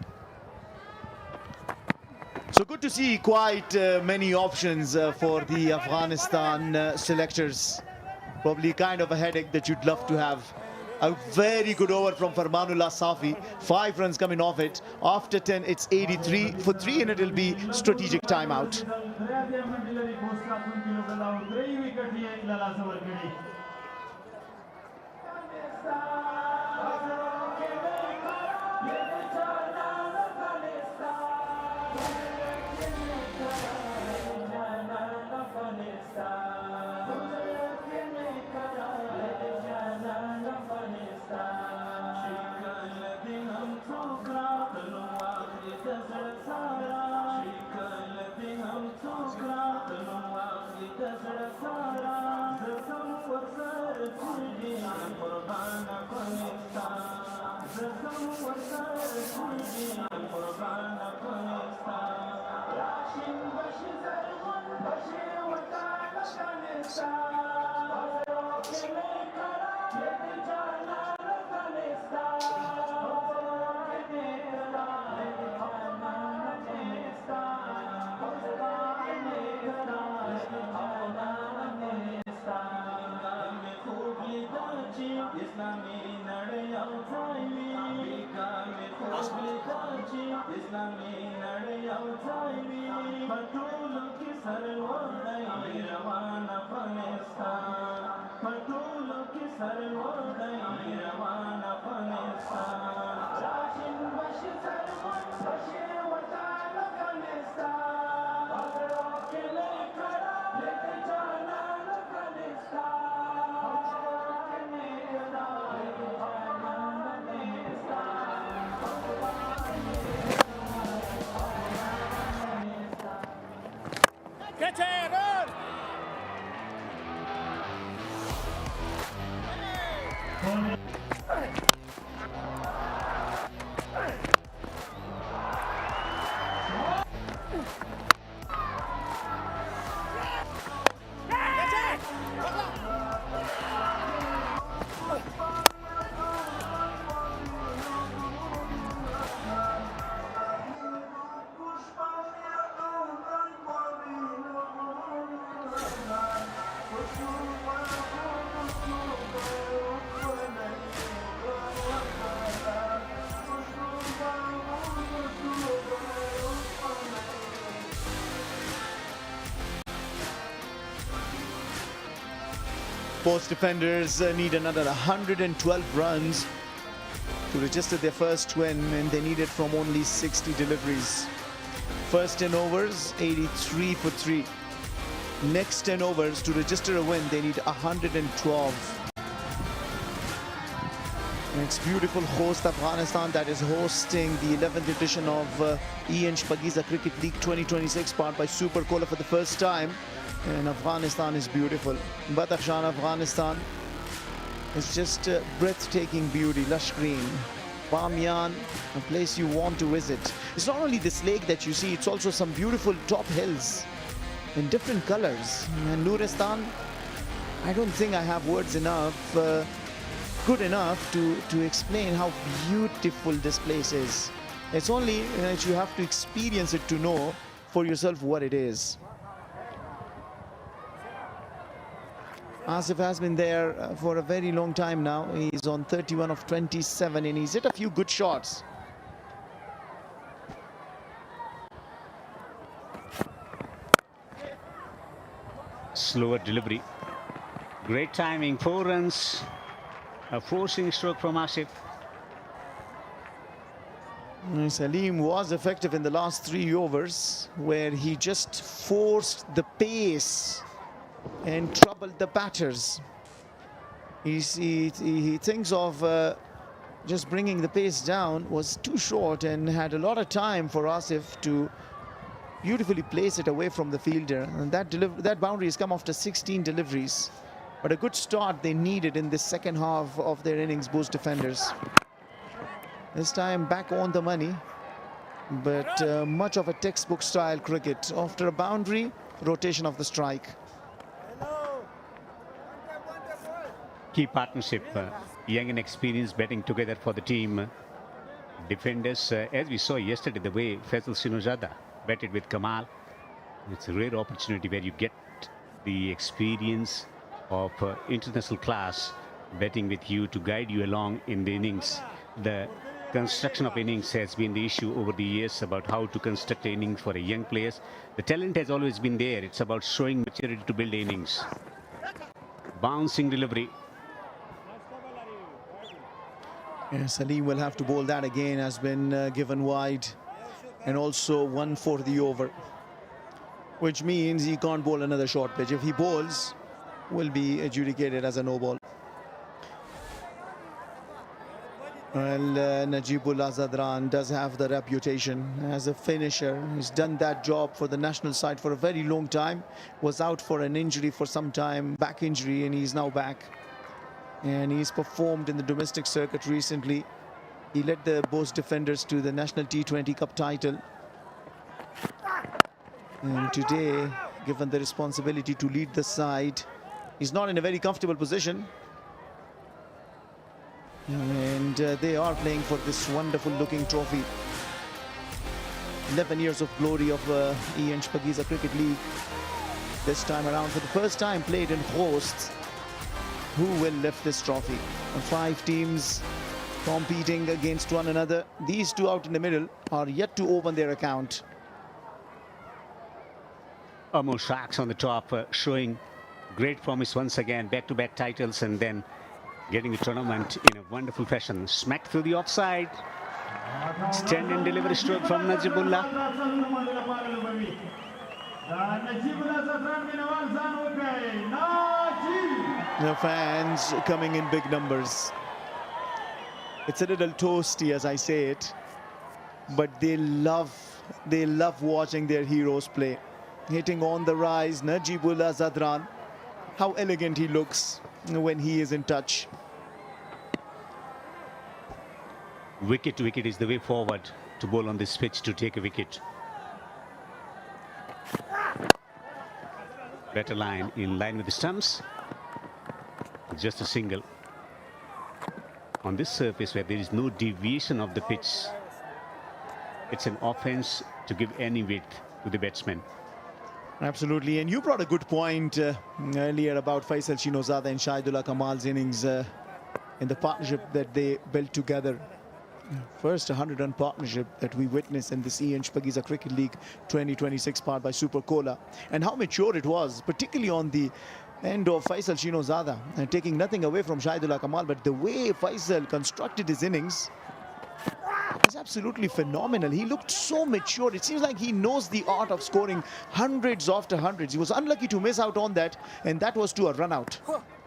[SPEAKER 1] So good to see quite many options for the Afghanistan selectors. Probably kind of a headache that you'd love to have. A very good over from Farmanullah Safi. 5 runs coming off it. After 10, it's 83. For 3 and it'll be strategic timeout. Bost defenders need another 112 runs to register their first win, and they need it from only 60 deliveries. First 10 overs, 83 for 3. Next 10 overs to register a win, they need 112. And it's beautiful host Afghanistan that is hosting the 11th edition of Shpageeza Cricket League 2026, powered by Super Cola for the first time. And Afghanistan is beautiful. Badakhshan, Afghanistan is just breathtaking beauty, lush green. Bamiyan, a place you want to visit. It's not only this lake that you see, it's also some beautiful top hills in different colors. And Nuristan, I don't think I have words enough, good enough to explain how beautiful this place is. It's only that you have to experience it to know for yourself what it is. Asif has been there for a very long time now. He's on 31 of 27 and he's hit a few good shots.
[SPEAKER 2] Slower delivery. Great timing. 4 runs. A forcing stroke from Asif.
[SPEAKER 1] Salim was effective in the last 3 overs where he just forced the pace and troubled the batters. He thinks of just bringing the pace down, was too short and had a lot of time for Asif to beautifully place it away from the fielder. And that boundary has come after 16 deliveries. But a good start they needed in this second half of their innings, Bost defenders. This time back on the money, but much of a textbook style cricket. After a boundary, rotation of the strike.
[SPEAKER 2] Key partnership, young and experienced batting together for the team. Defenders, as we saw yesterday, the way Faisal Sinozada batted with Kamal. It's a rare opportunity where you get the experience of international class batting with you to guide you along in the innings. The construction of innings has been the issue over the years about how to construct innings for a young players. The talent has always been there. It's about showing maturity to build innings. Bouncing delivery.
[SPEAKER 1] Yeah, Salim will have to bowl that again, has been given wide, and also 1 for the over, which means he can't bowl another short pitch. If he bowls, will be adjudicated as a no ball. Well, Najibullah Zadran does have the reputation as a finisher. He's done that job for the national side for a very long time. Was out for an injury for some time, back injury, and he's now back. And he's performed in the domestic circuit recently. He led the Bost defenders to the National T20 Cup title. And today, given the responsibility to lead the side, he's not in a very comfortable position. And they are playing for this wonderful looking trophy. 11 years of glory of Shpageeza Cricket League. This time around, for the first time, played in hosts. Who will lift this trophy? 5 teams competing against one another. These 2 out in the middle are yet to open their account.
[SPEAKER 2] Amir Sharks on the top, showing great promise once again. Back-to-back titles and then getting the tournament in a wonderful fashion. Smacked through the offside. Stand-in delivery stroke from Najibullah.
[SPEAKER 1] The fans coming in big numbers. It's a little toasty as I say it, but they love watching their heroes play. Hitting on the rise, Najibullah Zadran. How elegant he looks when he is in touch.
[SPEAKER 2] Wicket to wicket is the way forward to bowl on this pitch to take a wicket. Better line in line with the stumps. Just a single. On this surface where there is no deviation of the pitch, it's an offense to give any width to the batsman.
[SPEAKER 1] Absolutely, and you brought a good point earlier about Faisal Shinozada and Shahidullah Kamal's innings in the partnership that they built together. First 100-run partnership that we witnessed in this Shpageeza Cricket League 2026 powered by Super Cola, and how mature it was, particularly on the end of Faisal Shinozada, and taking nothing away from Shahidullah Kamal, but the way Faisal constructed his innings was absolutely phenomenal. He looked so mature. It seems like he knows the art of scoring hundreds after hundreds. He was unlucky to miss out on that, and that was to a run out.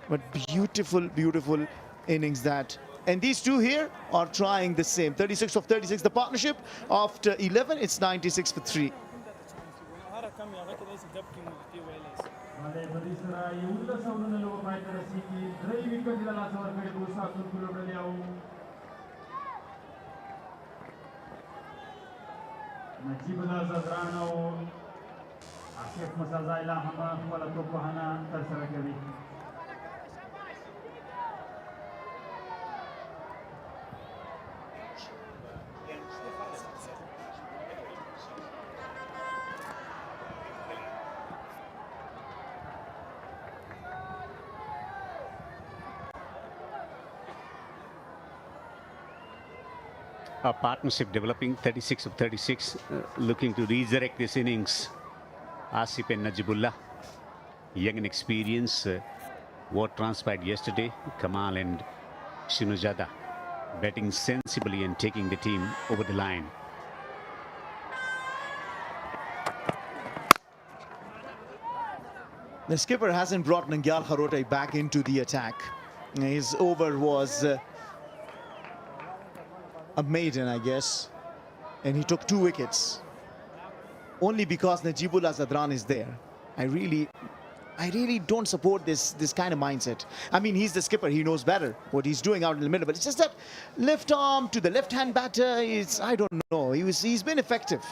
[SPEAKER 1] But beautiful, beautiful innings that. And these two here are trying the same. 36 of 36, the partnership. After 11, it's 96 for 3.
[SPEAKER 4] نجیبالله زدران او آصف مسازایله هم خپله توپوهنه ترسره کوي.
[SPEAKER 2] A partnership developing, 36 of 36, looking to resurrect this innings. Asif and Najibullah, young and experienced. What transpired yesterday, Kamal and Shinozada batting sensibly and taking the team over the line.
[SPEAKER 1] The skipper hasn't brought Nangyal Kharote back into the attack. His over was a maiden, I guess, and he took 2 wickets only because Najibullah Zadran is there. I really don't support this kind of mindset. I mean, he's the skipper, he knows better what he's doing out in the middle, but it's just that left arm to the left-hand batter, I don't know, he's been effective.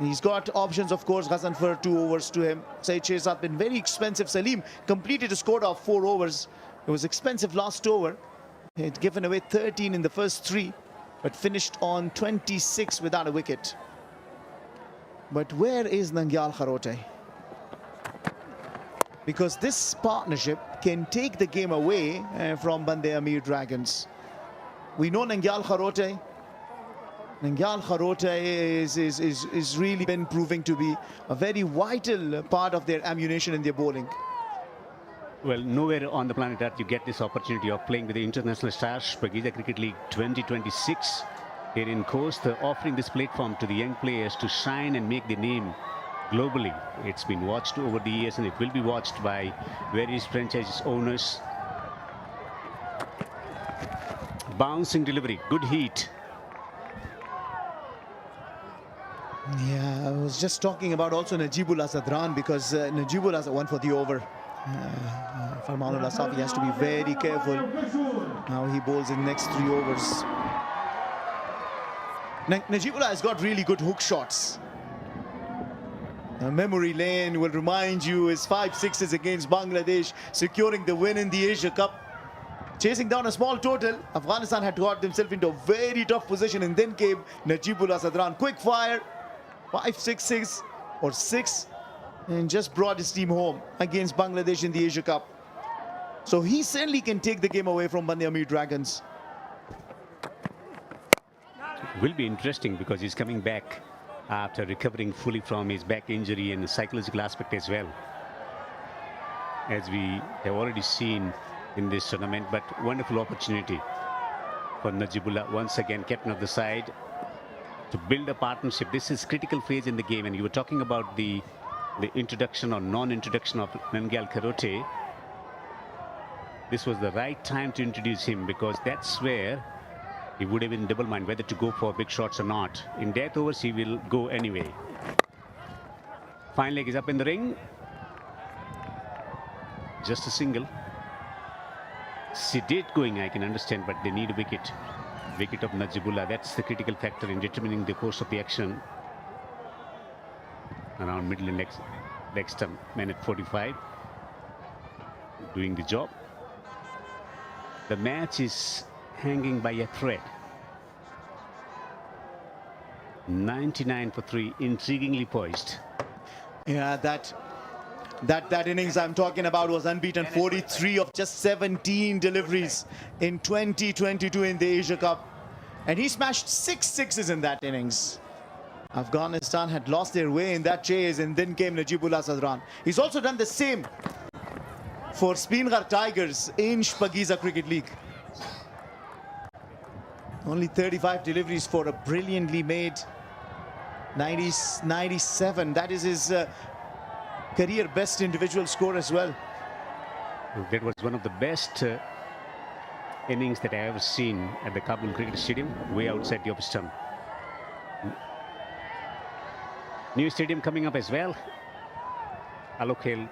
[SPEAKER 1] He's got options, of course. Ghazanfar 2 overs to him. Saeed Shehzad been very expensive. Salim completed a score of 4 overs. It was expensive last over. He had given away 13 in the first 3, but finished on 26 without a wicket. But where is Nangyal Kharote? Because this partnership can take the game away from Band-e-Amir Dragons. We know Nangyal Kharote. Nangyal Kharote is really been proving to be a very vital part of their ammunition in their bowling.
[SPEAKER 2] Well, nowhere on the planet Earth you get this opportunity of playing with the international stars. Shpageeza Cricket League 2026 here in Coast, offering this platform to the young players to shine and make their name globally. It's been watched over the years and it will be watched by various franchise owners. Bouncing delivery, good heat.
[SPEAKER 1] Yeah, I was just talking about also Najibullah Zadran, because Najibullah won for the over. Farmanullah Safi has to be very careful how he bowls in the next 3 overs. Najibullah has got really good hook shots. Memory lane will remind you his 5 sixes against Bangladesh, securing the win in the Asia Cup. Chasing down a small total, Afghanistan had got themselves into a very tough position, and then came Najibullah Zadran. Quick fire, 5 6 or 6. And just brought his team home against Bangladesh in the Asia Cup. So he certainly can take the game away from Band-e-Amir Dragons.
[SPEAKER 2] Will be interesting because he's coming back after recovering fully from his back injury and the psychological aspect as well, as we have already seen in this tournament. But wonderful opportunity for Najibullah, once again captain of the side, to build a partnership. This is critical phase in the game, and you were talking about the introduction or non-introduction of Nangyal Kharote. This was the right time to introduce him, because that's where he would have been in double mind whether to go for big shots or not. In death overs, he will go anyway. Fine leg is up in the ring. Just a single. Sedate going, I can understand, but they need a wicket. wicket of Najibullah. That's the critical factor in determining the course of the action. Around middle and leg stump, man at 45. Doing the job. The match is hanging by a thread. 99 for 3, intriguingly poised.
[SPEAKER 1] Yeah, that innings I'm talking about was unbeaten. 43 of just 17 deliveries in 2022 in the Asia Cup. And he smashed 6 sixes in that innings. Afghanistan had lost their way in that chase, and then came Najibullah Sadran. He's also done the same for Spingar Tigers in Shpageeza Cricket League. Only 35 deliveries for a brilliantly made 97. That is his career best individual score as well.
[SPEAKER 2] That was one of the best innings that I ever seen at the Kabul Cricket Stadium, way outside the off stump. New stadium coming up as well. Alok Hill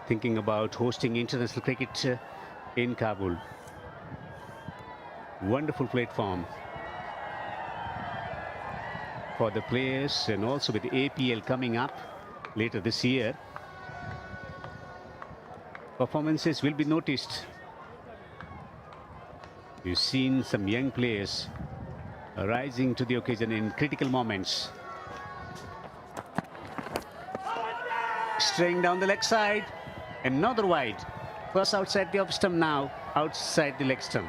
[SPEAKER 2] thinking about hosting international cricket in Kabul. Wonderful platform for the players, and also with the APL coming up later this year, performances will be noticed. You've seen some young players rising to the occasion in critical moments. Straying down the leg side, another wide. First outside the off stump, now outside the leg stump.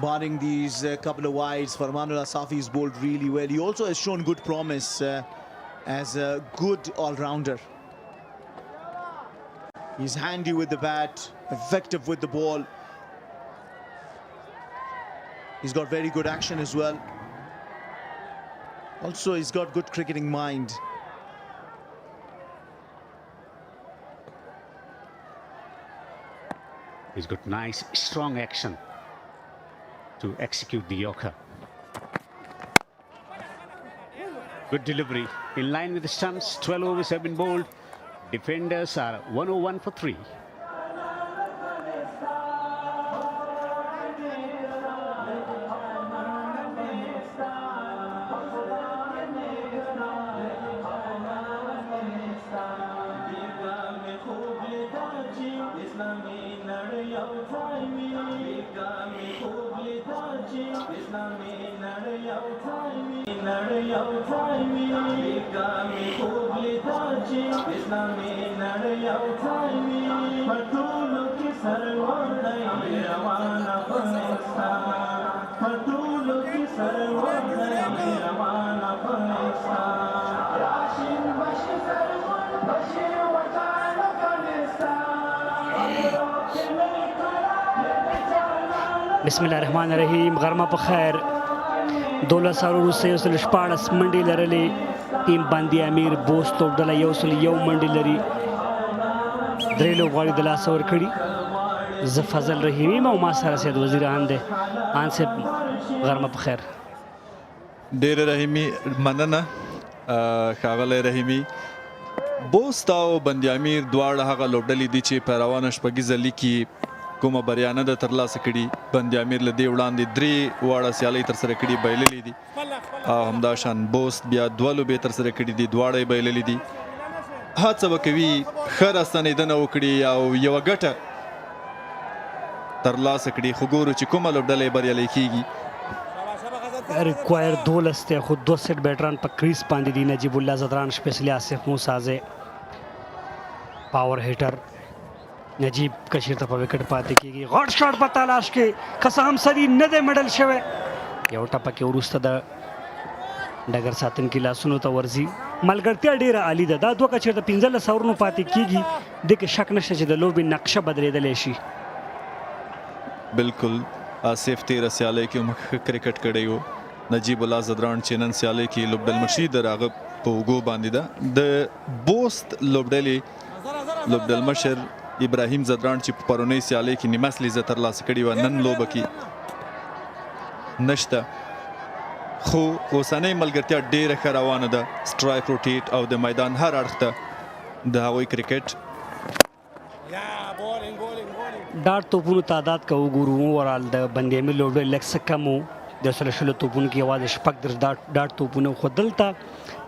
[SPEAKER 1] Barring these couple of wides, Farmanullah Safi's bowled really well. He also has shown good promise as a good all-rounder. He's handy with the bat, effective with the ball. He's got very good action as well. Also, he's got good cricketing mind.
[SPEAKER 2] He's got nice, strong action to execute the Yorker. Good delivery, in line with the stumps. 12 overs have been bowled. Defenders are 101 for 3.
[SPEAKER 3] बिस्मिल्लाहिर्रहमानिर्रहीम गरमा पर खैर 12 साल से उसल 14 मंडी लरले team बांदी अमीर boast लोबडला योसल यौ मंडी लरी द्रेलो वाली दला सवर खड़ी ज फजल रहीमी मा मा सर से वजीर आंदे आन से गरमा पर खैर
[SPEAKER 11] ډېر رحیمي مننه ښاغلی رحیمي. بوست او بندي امیر دواړه هغه لوبډلې دي چې په روانه شپږیزه لیګ کې کومه بریا نه ده ترلاسه کړې. بندي امیر له دې وړاندې 3 واړه سیالۍ ترسره کړي بایللې دي، او همداشان بوست بیا 2 لوبې ترسره کړي دي، دواړه یې بایللې دي. هڅه به کوي ښه راستنېدنه وکړي او یوه ګټه ترلاسه کړي، خو ګورو چې کومه لوبډله یې بریالی کېږي.
[SPEAKER 3] Require 12 ته خود 2 سیټ بیټران په کریس باندې دي. نجیب الله زدران شپیشلی آصف موسازه پاور هیټر نجیب کشیر ته په وکټ پاتې کیږي. غټ شاټ په تلاش کې قسم سری نه د مډل شوه. یو ټپه کې ورسته د ډګر ساتن کې لاسونو ته ورزي. ملګرتیا ډیره عالی ده. دا دوه کچیر ته 15 سورونو پاتې کیږي د کې شک نشته چې د لوبي نقشه بدلېدلی شي.
[SPEAKER 11] بالکل آصف تیره سیالۍ کې هم ښه کرکټ کړی و. نجیب الله زدران چې نن سیالۍ کې لوبډل مشي د هغه په اوږو باندې ده. د بوست لوبډلې لوبډل مشر ابراهیم زدران چې په پرونۍ سیالۍ کې نیمه سلیزه ترلاسه کړې وه، نن لوبه کې نشته. خو اوسنۍ ملګرتیا ډېره ښه روانه ده. سټرایک روټیټ او د میدان هر اړخ ته د هغوی کرکټ
[SPEAKER 3] ډاټ توپونو تعداد که وګورو اوورال د بند امیر لوبډلې لږ څه کم و د شلو توپونو کې یوازې شپږ ډاټ توپونه خو دلته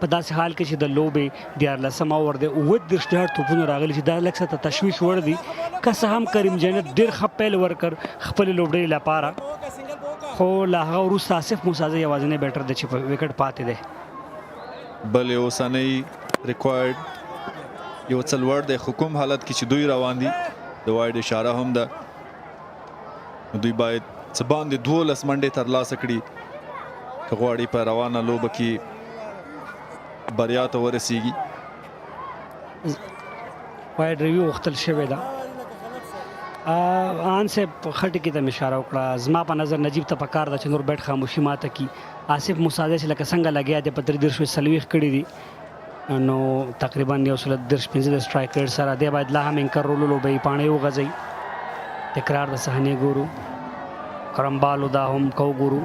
[SPEAKER 3] په داسې حال کې چې د لوبې 14 اوور دی 29 ډاټ توپونه راغلي چې دا لږ څه ته تشویش وړ دي که څه هم کریم جنت ډېر ښه پیل ورکړ خپلې لوبډلې لپاره خو له هغه وروسته آصف موسازی یوازینی بیټر دی چې په وکټ پاتې دی
[SPEAKER 11] بل اوسنۍ ریکوایرډ یو څه لوړ دی خو کوم حالت کې چې دوی روان دي د وایډ اشاره هم ده دوی باید څه باندې 12 منډې ترلاسه کړي که غواړي په روانه لوبه کې بریا ته ورسیږي
[SPEAKER 3] وایډ ریویو غوښتل شوې ده ان صاحب خټې کې ته مې اشاره وکړه زما په نظر نجیب ته پکار ده چې نور بیټ خاموشي ماته کي آصف موسازی چې لکه څنګه لګیا دی په 3 سلويخ کړي دي نو تقریبا 115 سټرایکر سره دی باید لا هم انکر رولو لوبې پاڼې وغځي تکرار د صحنې ګورو کرمبالو دا هم کو ګورو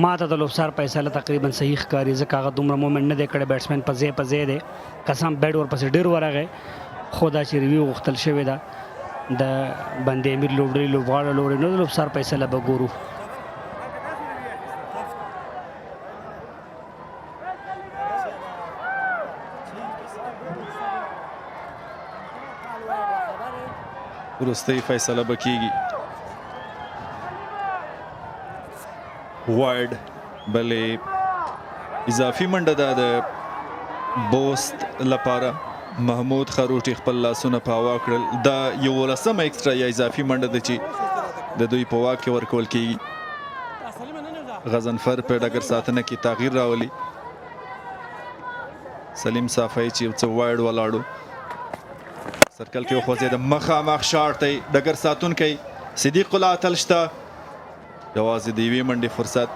[SPEAKER 3] ما ته د لوبسار فیصله تقریبا صحیح ښکاري ځکه هغه دومره مومنټ نه دی کړی بیټسمین په ځای دی قسم بیټ ورپسې ډېر ورغی خو دا چې ریویو غوښتل شوې ده د بند امیر لوبډلې لوبغاړو لوري نو د لوبسار فیصله به ګورو
[SPEAKER 11] وروستۍ فیصله به کیږي وایډ بلې اضافي منډه ده د بوست لپاره محمود خروټي خپل لاسونه په هوا کړل دا 11مه ایکسټرا یا اضافي منډه ده چې د دوی په واک کې ورکول کیږي غضنفر په ډګر ساتنه کې تغییر راولي سلیم صافی چې څه وایډ ولاړو سرکل کې وخوځېد مخامخ شاټ دی ډګر ساتونکی صدیق الله اتل شته یوازې د یوې منډې فرصت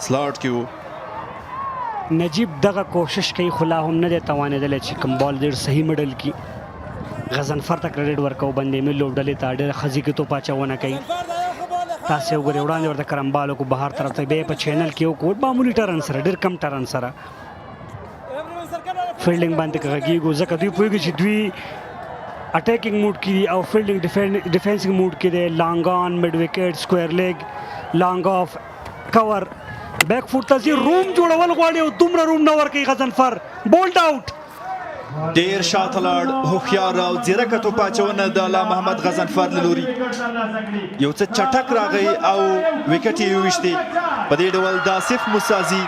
[SPEAKER 11] سلاټ کې و
[SPEAKER 3] نجیب دغه کوشش کوي خو لا هم نه دی توانېدلی چې کوم بال ډېر صحیح مډل کړي غضنفر ته کریډټ ورکوو بند امیر لوبډلې ته ډېره ښه کې توپ اچونه کوي تاسې وګورئ وړاندې ورته کرمبالو کو بهر طرف ته بیا یې په چینل کې وکړو معمولي ټرن سره ډېر کم ټرن سره فیلډینګ باندې که غږېږو ځکه دوی پوهېږي چې دوی اٹیکنگ موډ کې دي او فیلډینګ ډیفینسنګ موډ کې دی لانګ آن مډ وکټ سکویر لیګ لانګ آف کور بیک فوټ ته ځي روم جوړول غواړي او دومره روم نه ورکوي غضنفر بولډ آوټ
[SPEAKER 11] ډیر شاته لاړ هوښیار او ځیرکه توپ اچونه د الله محمد غضنفر له لوري یو څه چټک راغی او وکټ یې وویشتې په دې ډول د آصف موسازي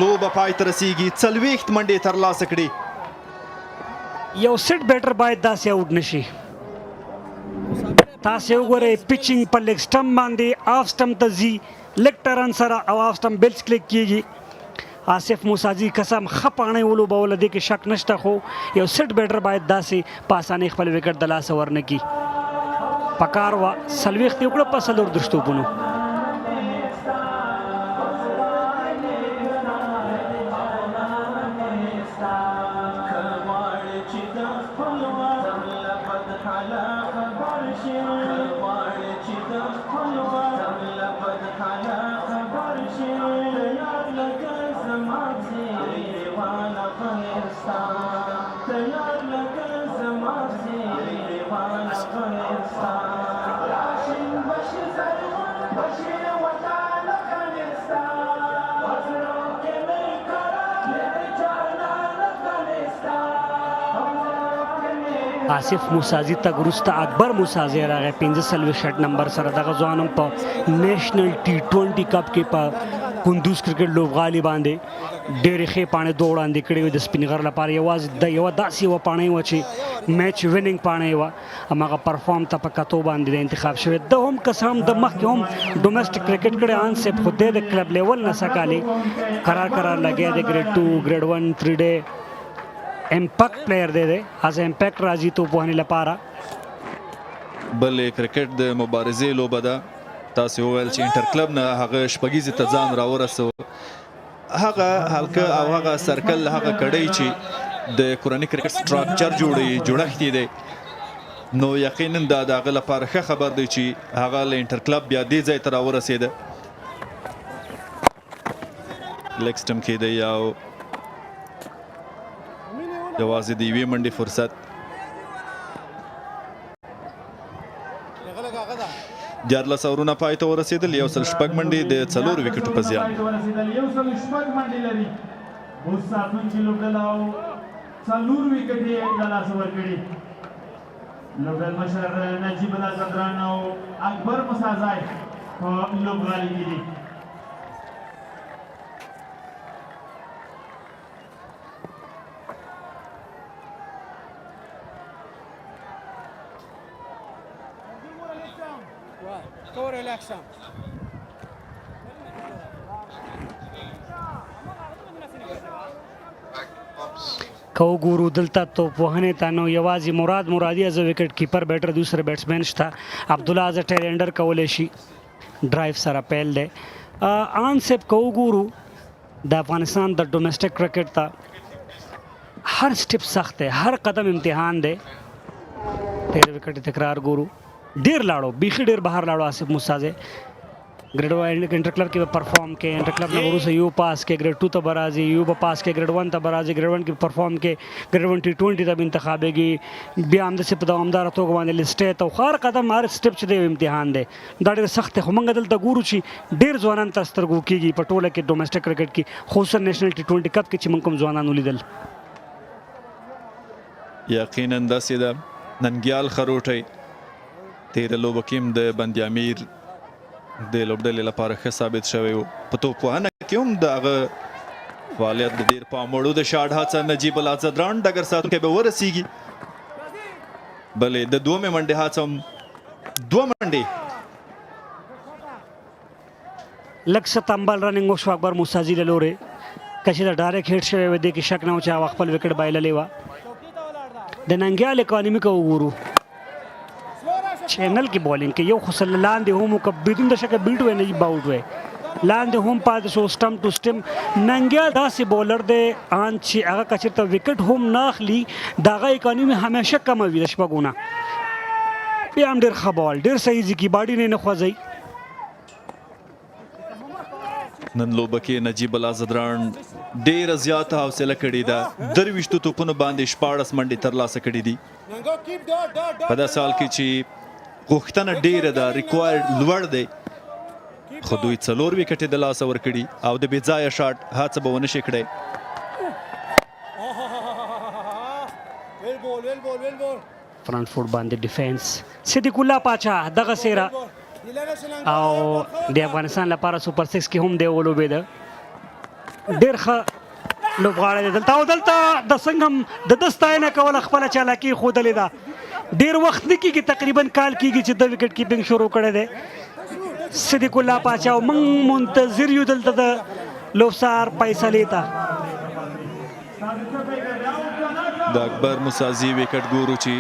[SPEAKER 11] لوبه پای ته رسیږي 40 منډې ترلاسه کړي
[SPEAKER 3] یو سیټ بیټر باید داسې آوټ نشي تاسې وګورئ پچینګ په لیګ سټمپ باندې آف سټمپ ته ځي لیګ ټرن سره او آف سټمپ بیلز کلیک کیږي آصف موسازی قسم ښه پاڼۍ ولوبوله دې کې شک نشته خو یو سیټ بیټر باید داسې په اسانۍ خپل وکټ د لاسه ورنه کړي پکار وه 40 یې وکړه په 34 توپونو آصف موسازی تک وروسته اکبر موسازی راغی 45 شټ نمبر سره دغه ځوان هم په نیشنل T20 کپ کې په کندوز کرکټ لوبغالي باندې ډېرې ښې پاڼې دوه وړاندې کړې وې د سپینغر لپاره یوازې د یوه داسې یوه پاڼۍ وه چې میچ ویننګ پاڼۍ وه هماغه پرفارم ته په کتو باندې د انتخاب شوې ده هم که څه هم د مخکې هم ډومسټک کرکټ کړی آن صاحب خو دی د کلب لیول نه سکالې قرار لګیا دی ګریډ 2 ګریډ 1 3 ډے امپیکټ پلیئر دی از امپیکټ راځي توپ وهنې لپاره
[SPEAKER 11] بل کرکټ د مبارزې لوبه ده تاسې وویل چې انټر کلب نه هغه شپږیزې ته ځان راورسو هغه حلقه او هغه سرکل هغه کړی چې د کورني کرکټ سټراکچر جوړښت دی نو یقینا دا د هغه لپاره ښه خبر دی چې هغه له انټر کلب بیا دې ځای ته راورسېده لیګ سټم کې دی او یوازې د یوې منډې فرصت. دیارلس اورونه پای ته ورسېدل. 106 منډې د 4 وکټو په زیان.
[SPEAKER 4] 106 منډې لري. اوس ساتونکي لوبډله او 4 وکټې یې له لاسه ورکړي. لوبډل مشر نجیب الله زدران او اکبر مسازای په لوبغالي کې دي.
[SPEAKER 3] که وګورو دلته توپ وهنې ته نو یوازې مرادي از وکټ کیپر بیټر دوسره بیټسمین شته. عبدالله از ټیلنډر کولی شي ډرایو سره پیل دی. آن صاحب که وګورو د افغانستان د ډومestic کرکټ ته هر سټیپ سخت دی، هر قدم امتحان دی. تیر وکټ تکرار ګورو ډیر لاړو، بیخي ډیر بهر لاړو آصف موسی. ګریډ 1 انټر کلب کې پرفارم کې، انټر کلب نه وروسته یو پاس کې ګریډ 2 ته برازي، یو به پاس کې ګریډ 1 ته برازي، ګریډ 1 کې پرفارم کې ګریډ 1 T20 ته انتخابېږي، بیا هم داسې په دوامداره توګه باندې لیسټې ته هر قدم هر سټیپ چې دی امتحان دی. دا ډېر سخت دی، خو موږ دلته ګورو چې ډېر ځوانان تر سترګو کېږي په ټوله کې ډومestic کرکټ کې، خصوصا نیشنل T20 کپ کې چې موږ کوم ځوانان ولیدل.
[SPEAKER 11] یقینا داسې ده. ننګیال خروټی تېره لوبه کې هم د بند-امیر د لوبډلې لپاره ښه ثابت شوی و. په توپوهنه کې هم د هغه فعالیت د ډېر پام وړ و. د شاټ هڅه نجیب الله زدران ډګر ساتونکی به ورسیږي. بلې د دومې منډې هڅه هم 2 منډې
[SPEAKER 3] لږ څه تنبل رننګ وشو اکبر موسازي له لورې. که چې د ډایرکټ هیټ شوی و دې کې شک نه و چې هغه خپل وکټ بایللې وه. د ننګیال اکانومي که وګورو چینل کې بالینګ کې یو خو لاندې هم که بدون د شکه بیټ وی نجیب باوټ وی لاندې هم پاتې شو سټم ټو سټم. ننګیال داسې بولر دی آن چې هغه که چېرته وکټ هم نه اخلي د هغه اکانومي همیشه کمه وي د شپږونه. بیا هم ډېر ښه بال، ډېر صحیح ځي، باډي نه خوځوي.
[SPEAKER 11] نن لوبه کې نجیب الله زدران ډېره زیاته حوصله کړې ده. 23 توپونو باندې 14 منډې ترلاسه کړې دي. په دا سال کې چې غوښتنه ډېره ده، ریکوایرډ لوړ دی، خو دوی 4 وکټې د لاسه ورکړي او د بې ځایه شاټ هڅه به ونه شي کړی.
[SPEAKER 3] فرنٹ فوټ باندې ډیفینس صدیق الله پاچا دغه سیره او د افغانستان لپاره سوپر 6 کې هم دی ولوبېده. ډېر ښه لوبغاړی دی دلته، او دلته د څنګه هم د ده ستاینه کوله خپله چالاکي ښودلې ده. ډېر وخت نه کېږي، تقریبا کال کېږي چې د وکټ کیپینګ شروع کړی دی صدیق الله پاچا، او موږ منتظر یو دلته د لوبسار فیصلې ته.
[SPEAKER 11] د اکبر مسازي وکټ ګورو چې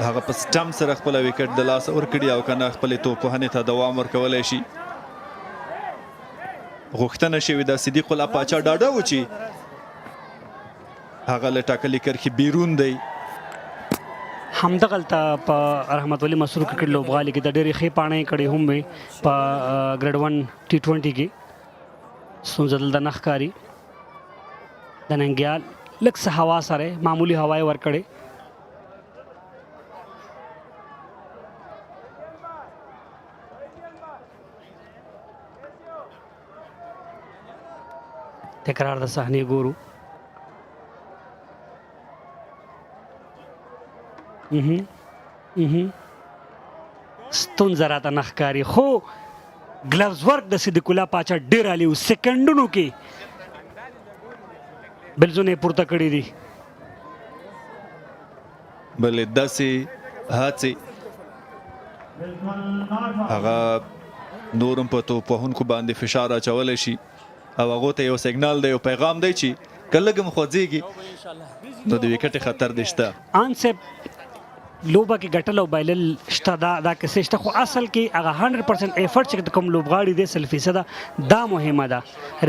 [SPEAKER 11] هغه په سټم سره خپل وکټ د لاسه ورکړي او کنه خپل توپوهنې ته دوام ورکولی شي. غوښتنه شوې ده صدیق الله پاچا ډاډه و چې هغه له ټاکلې کرښې بیرون دی.
[SPEAKER 3] همدغلته په رحمت ولي مسرور کرکټ لوبغالي کې د ډېرې ښې پاڼې کړې هم وې په ګریډ 1 T20 کې. ستونزه دلته نه ښکاري. د ننګیال لږ څه هوا سره معمولي هوا یې ورکړې. تکرار د صحنې ګورو. ستونزه راته نه ښکاري، خو ګلوز ورک د صدیق الله پاچا ډېر عالي و. سیکنډونو کې بلزونه یې پورته کړي دي.
[SPEAKER 11] بلې داسې هڅې هغه نور هم په توپوهونکو باندې فشار اچولی شي او هغو ته یو سیګنال دی، یو پیغام دی چې که لږ هم خوځېږي نو د وکټې خطر دی شته.
[SPEAKER 3] آن صاحب لوبه کې ګټل او بایلل شته، دا کیسې شته، خو اصل کې هغه 100% ایفرټ چې کوم لوبغاړي دی 100% دا مهمه ده.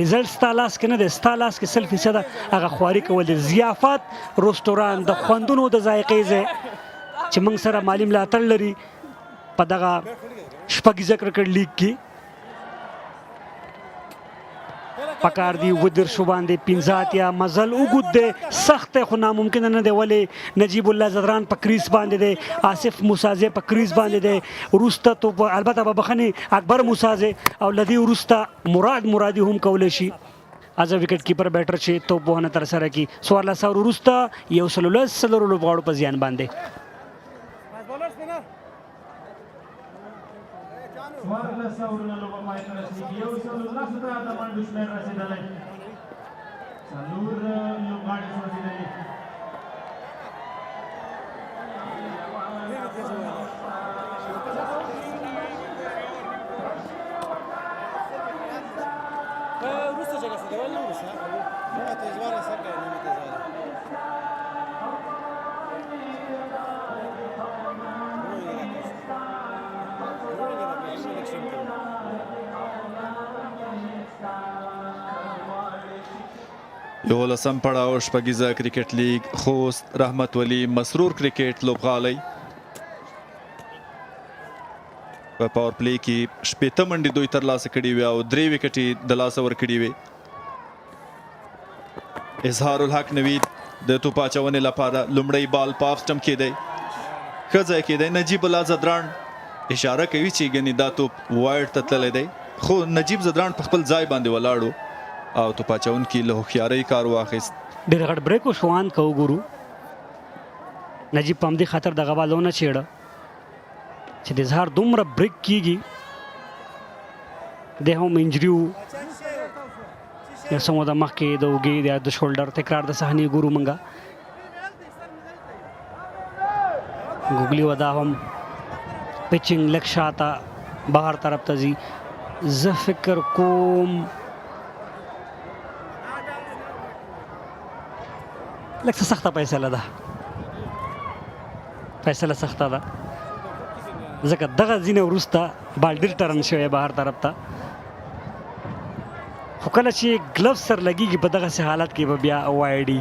[SPEAKER 3] ریزلټ ستا لاس کې نه دی، ستا لاس کې 100% هغه خواري کول دي. ضیافت، رستوران، د خوندونو د ذایقې ځای چې موږ سره مالي ملاتړ لري په دغه شپږیزه کرکټ لیګ کې. پکار دی ودر شو باندې 15 یا مزل وګد دی سخت خو ناممکن نه دی ولې نجیب الله زدران په کریس باندې دی آصف موسازه په کریس باندې دی ورسته تو البته به بخنی اکبر موسازه او لدی ورسته مرادی هم کول شي از وکټ کیپر بیټر شي تو په تر سره کی 16 ورسته یو سلولس سلور لوبغاړو په ځان باندې
[SPEAKER 11] یو لسم پړاو شپږیزه کرکټ لیگ خوست رحمت ولی مسرور کرکټ لوبغالی په پاور پلی کې شپږ منډې دوی ترلاسه کړي وي او 3 وکټې د لاسه ورکړي وي اظهار الحق نوید د توپ اچونې لپاره لومړی بال په اف سټمپ کې دی ښه ځای کې دی نجیب الله زدران اشاره کوي چې ګنې دا توپ وایډ ته تللی دی خو نجیب زدران په خپل ځای باندې ولاړو او توپ اچونکي له هوښیارۍ کار واخیست
[SPEAKER 3] ډېر غټ بریک وشوان که وګورو نجیب په همدې خاطر دغه بال ونه چېړه چې د اظهار دومره بریک کیږي دی هم انجري و یا څه موده مخکې د اوږې یا د شولډر تکرار د صحنې ګورو موږ ګوګلي ودا هم پچنګ لږ شاته بهر طرف ته ځي زه فکر کوم لږ څه سخته فیصله ده فیصله سخته ده ځکه دغه ځینې وروسته بال ډېر ټرن شوی بهر طرف ته خو کله چې ګلوز سر لګېږي په دغسې حالت کې به بیا وایډي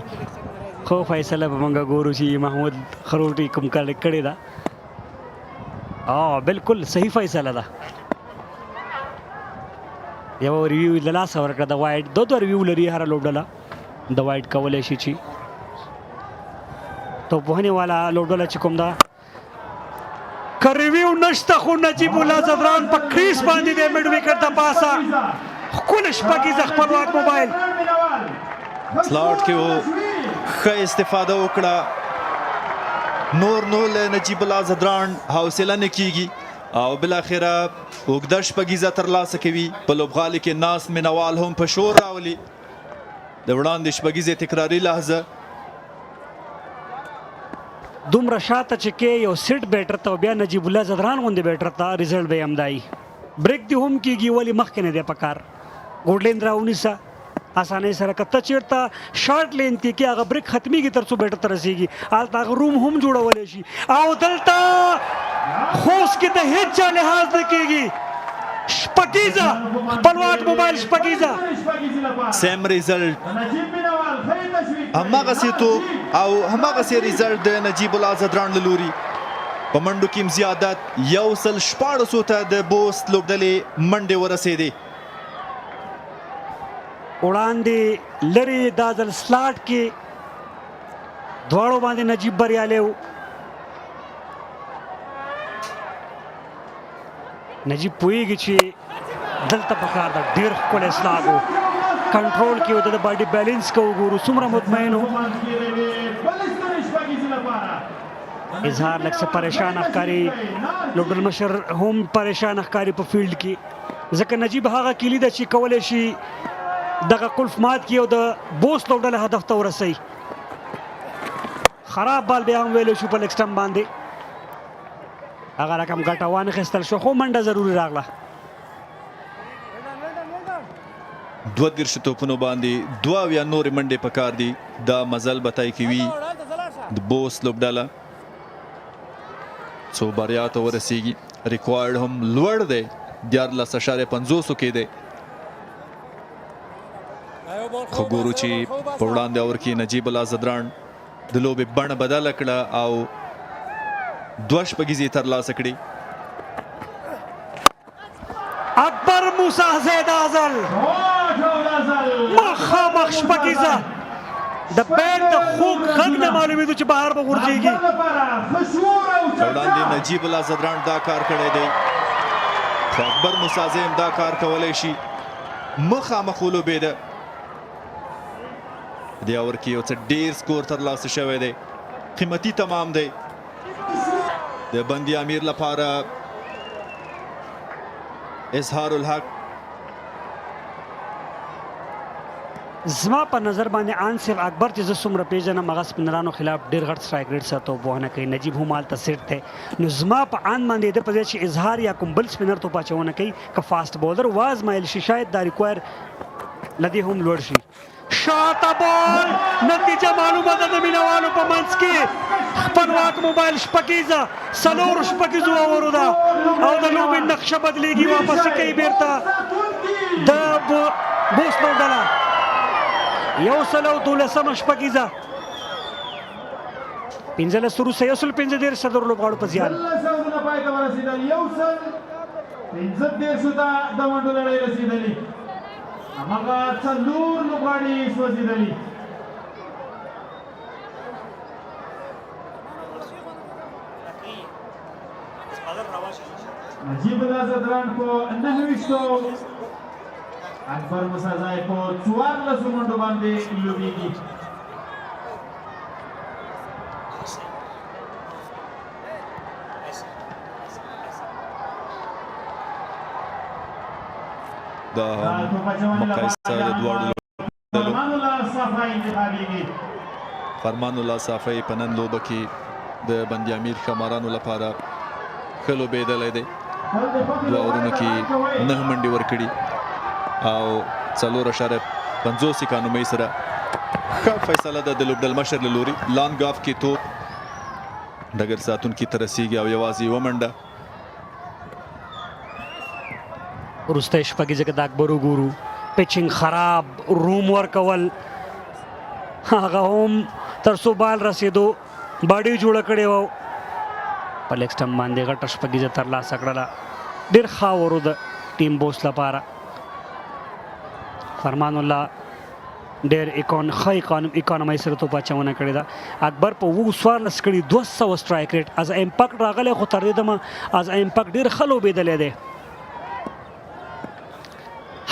[SPEAKER 3] خو فیصله به موږ ګورو چې محمود خروټي کوم کړې ده بالکل صحیح فیصله ده یو ریویو له لاسه ورکړه د وایډ دوه ریویو لري هره لوبډله د وایډ کولی شي چې توپوهنې والا لوبډله چې کوم ده که ریویو نشته خو نجیب الله زدران په کریس باندې دی میډ وکټ د پاسه ښکلې شپږیزه خپلواک موبایل
[SPEAKER 11] سلاټ کې و ښه استفاده وکړه نور نو له نجیب الله زدران حوصله نه کیږي او بالاخره اوږده شپږیزه ترلاسه کوي په لوبغالي کې ناست مینوال هم په شور راولي د وړاندې شپږیزې تکراري لحظه
[SPEAKER 3] دومره شاته چې کې یو سیټ بیټر ته بیا نجیب الله زدران غوندې بیټر ته رزلټ به یې همدایي بریک دې هم کېږي ولې مخکې نه دی په کار ګوډلین راونیسه اسانۍ سره که ته چېرته شارټ لین کې کې هغه بریک ختمیږي تر څو بیټر ته رسېږي هلته هغه روم هم جوړولی شي او دلته خوست کې د هېڅ چا لحاظ نه کېږي شپږیزه خپلواک موبایل شپږیزه
[SPEAKER 11] سیم ریزلټ هماغسې توپ او هماغسې ریزلټ د نجیب الله زدران له لوري په منډو کې زیادت 114 ته د بوست لوبډلې منډې ورسېدې
[SPEAKER 3] وړاندې لرې دا ځل سلاټ کې دواړو باندې نجیب بریالی و نجیب پوهېږي چې دلته پکار ده ډېر ښکلی سلاګ و کنټرول کې و د باډي بیلنس که وګورو څومره مطمئن و اظهار لږ څه پریشان ښکاري لوبډل مشر هم پریشان ښکاري په فیلډ کې ځکه نجیب هغه کلي ده چې کولی شي دغه قلف مات کړي او د بوست لوبډله هدف ته ورسوي خراب بال بیا هم ویلی شو په لیګ سټمپ باندې هغه رقم ګټه وانخیستل شو خو منډه ضروري راغله
[SPEAKER 11] 32 توپونو باندې 2 نورې منډې پکار دي دا مزل به طی کوي د بوست لوبډله څو بریا ته ورسیږي ریکوایرډ هم لوړ دی 14.50 کې دی خو ګورو چې په وړاندې اور کې نجیب الله زدران د لوبې بڼه بدله کړه او 2 شپږیزې ترلاسه کړي
[SPEAKER 3] اکبر موسی زید ازل مخامخ شپږیزه د بیټ د خوږ غږ نه معلومېدو چې بهر به غورځېږي.
[SPEAKER 11] وړاندې نجیب الله زدران دا کار کړی دی، خو اکبر موسازی هم دا کار کولی شي. مخامخ ولوبېده، دې اوور کې یو څه ډېر سکور ترلاسه شوی دی، قیمتي تمام دی د بندي امیر لپاره. اظهار الحق
[SPEAKER 3] زما په نظر باندې آن صرف اکبر چې زه څومره پیژنم هغه سپینرانو خلاف ډېر غټ سټرایک ریټ سره توپونه کوي. نجیب هم هلته سیټ دی، نو زما په آن باندې د په ځای چې اظهار یا کوم بل سپینر توپ اچونه کوي که فاسټ بولر وازمایل شي شاید دا ریکوایر له دې هم لوړ شي. شاته بال نتیجه معلومه ده د مینوالو په منځ کې. خپلواک موبایل شپږیزه څلورو شپږیزو اورو ده او د لوبې نقشه بدلیږي، واپس کوي بیرته د بوست لوبډله. 112 شپږیزه 15 وروسته 115 د لوبغاړو په زیان.
[SPEAKER 4] هماغه څلور لوبغاړي سوځېدلي. نجیب الله زدران په 9 اکبر مسازای په 14 منډو باندې لوبېږي.
[SPEAKER 11] دا مقایسه د دواړو فرمان الله صافی په نن لوبه کې د بندي امیر ښامارانو لپاره ښه لوبېدلی دی. دوه اورونو کې 9 منډې ورکړي او 4.50 اکانومۍ سره ښه فیصله ده د لوبډل مشر له لوري. لانګ آف کې توپ ډګر ساتونکي ته رسیږي او یوازې یوه منډه.
[SPEAKER 3] وروسته شپږیزه کې د اکبر وګورو، پیچنګ خراب، روم ورکول، هغه هم تر څو بال رسېدو باډي جوړه کړې وه په لیګ سټمپ باندې غټه شپږیزه ترلاسه کړله. ډېر ښه اورو د ټیم بوست لپاره. فرمان الله ډېر ښه اکانومۍ سره توپ اچونه کړې ده. اکبر په 14 کړي 200 سټرایک ریټ از امپاکټ راغلی، خو تر دې دمه از امپاکټ ډېر ښه لوبېدلی دی.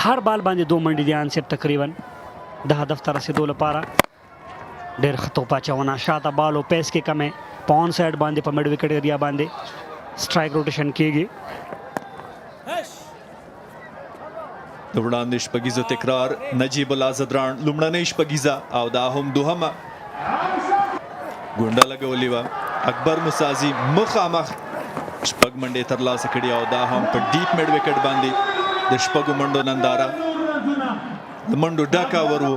[SPEAKER 3] هر بال باندې 2 منډې دي انصب تقریبا د هدف ته رسېدو لپاره. ډېر ښه توپ اچونه، شاته بال او پیس کې کمې، په آن سایډ باندې په مډ وکټ ایریا باندې سټرایک روټیشن کېږي.
[SPEAKER 11] د وړاندې شپږیزو تکرار نجیب الله زدران لومړنۍ شپږیزه او دا هم دوهمه ګونډه لګولې وه. اکبر مسازي مخامخ شپږ منډې ترلاسه کړي او دا هم په ډیپ مډ وکټ باندې د شپږو منډو ننداره د منډو ډکه ورو.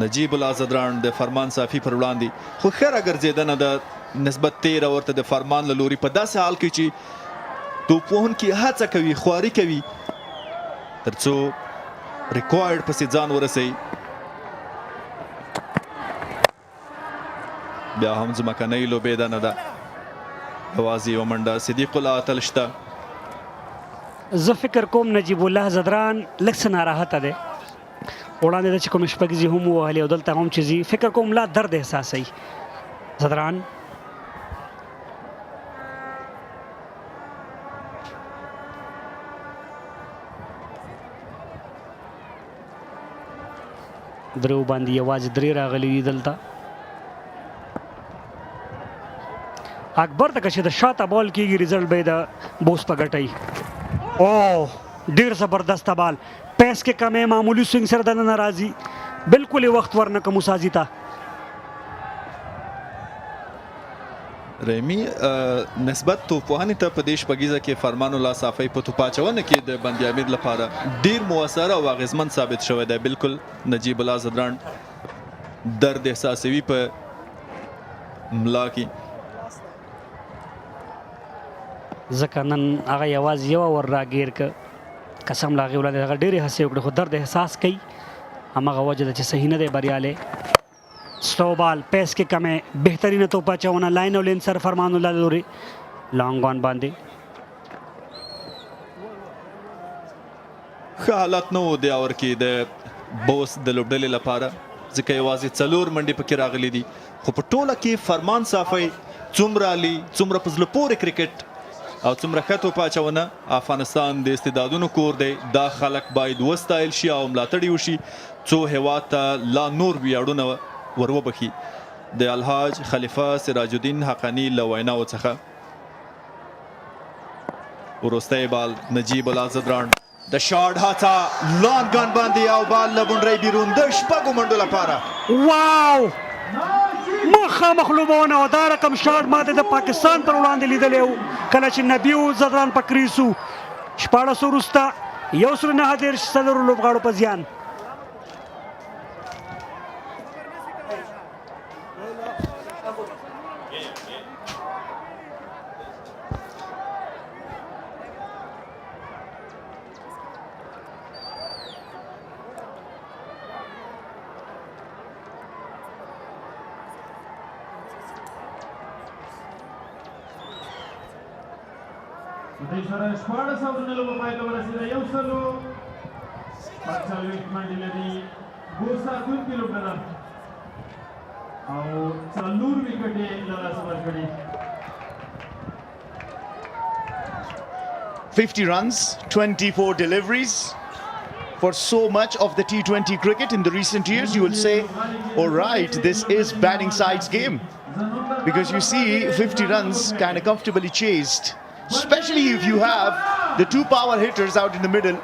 [SPEAKER 11] نجیب الله زدران د فرمان صافي پر وړاندې خو ښه راګرځېدنه د نسبت تیره ورته د فرمان له لوري په داسې حال کې چې توپوهونکي هڅه کوي، خواري کوي تر څو ریکوایرډ پسې ځان ورسوي. بیا هم ځمکنۍ لوبېدنه ده، یوازې یوه منډه. صدیق الله اتل شته.
[SPEAKER 3] زه فکر کوم نجیب الله زدران لږ څه ناراحته دی. وړاندې ده چې کوم شپږیزې هم ووهلې او دلته هم چې ځي فکر کوم لا درد احساسوي زدران. درو باندې یوازې 3 راغلي دي دلته. اکبر ته که چې د شاته بال کېږي رزلټ به یې د بوس په ګټئ. او ډېر زبردسته بال، پیس کې کمې، معمولي سوینګ سره دننه راځي، بالکل یې وخت ورنکړه موسازي ته.
[SPEAKER 11] ریمی نسبت توپوهنې ته په دې شپږیزه کې فرمان الله صافی په توپ اچونه کې د بندي امیر لپاره ډېر مؤثر او اغېزمن ثابت شوی دی. بالکل نجیب الله زدران درد احساسوي په ملا کې،
[SPEAKER 3] ځکه نن هغه یوازې یو ور راګیر که قسم له هغې وړاندې هغه ډېرې هڅې وکړې خو درد احساس کوي. هماغه وجه ده چې صحیح نه دی بریالی. سلو بال، پیس کې کمې، بهترینه توپ اچونه، لاین او لین سر فرمان الله لوري لانګ آن باندې
[SPEAKER 11] ښه حالت نه و د اور کې د بوست د لوبډلې لپاره ځکه یوازې 4 منډې پکې راغلي دي خو په ټوله کې فرمان صافی څومره علي څومره په زړه پورې کرکټ او څومره ښه توپ اچونه. افغانستان د استعدادونو کور دی. دا خلک باید وستایل شي او ملاتړ وشي څو هېواد ته لا نور ویاړونه ور وبخي. د الحاج خلیفه سراج الدین حقانی له ویناو څخه وروستی بال نجیب الله زدران د شاټ هڅه لانګ ګن باندې او بال له بونډرۍ بیرون د شپږو منډو لپاره.
[SPEAKER 3] واو مخامخ لوبونه و. دا رقم شاټ ما د پاکستان پر وړاندې لیدلی و کله چې نبی زدران په کریسو 14 وروسته 109 څلورو لوبغاړو په زیان.
[SPEAKER 4] د سره 14 اورونه لوبه پای ته ورسېده. یو سلو 45 منډې لري بوست ساتونکي لوبډله او 4 وکټې له لاسه ورکړي.
[SPEAKER 1] 50 runs, 24 deliveries. For so much of the T20 cricket in the recent years, you will say, all right, this is batting side's game. Because you see 50 runs kind of comfortably chased. Especially if you have the 2 power hitters out in the middle,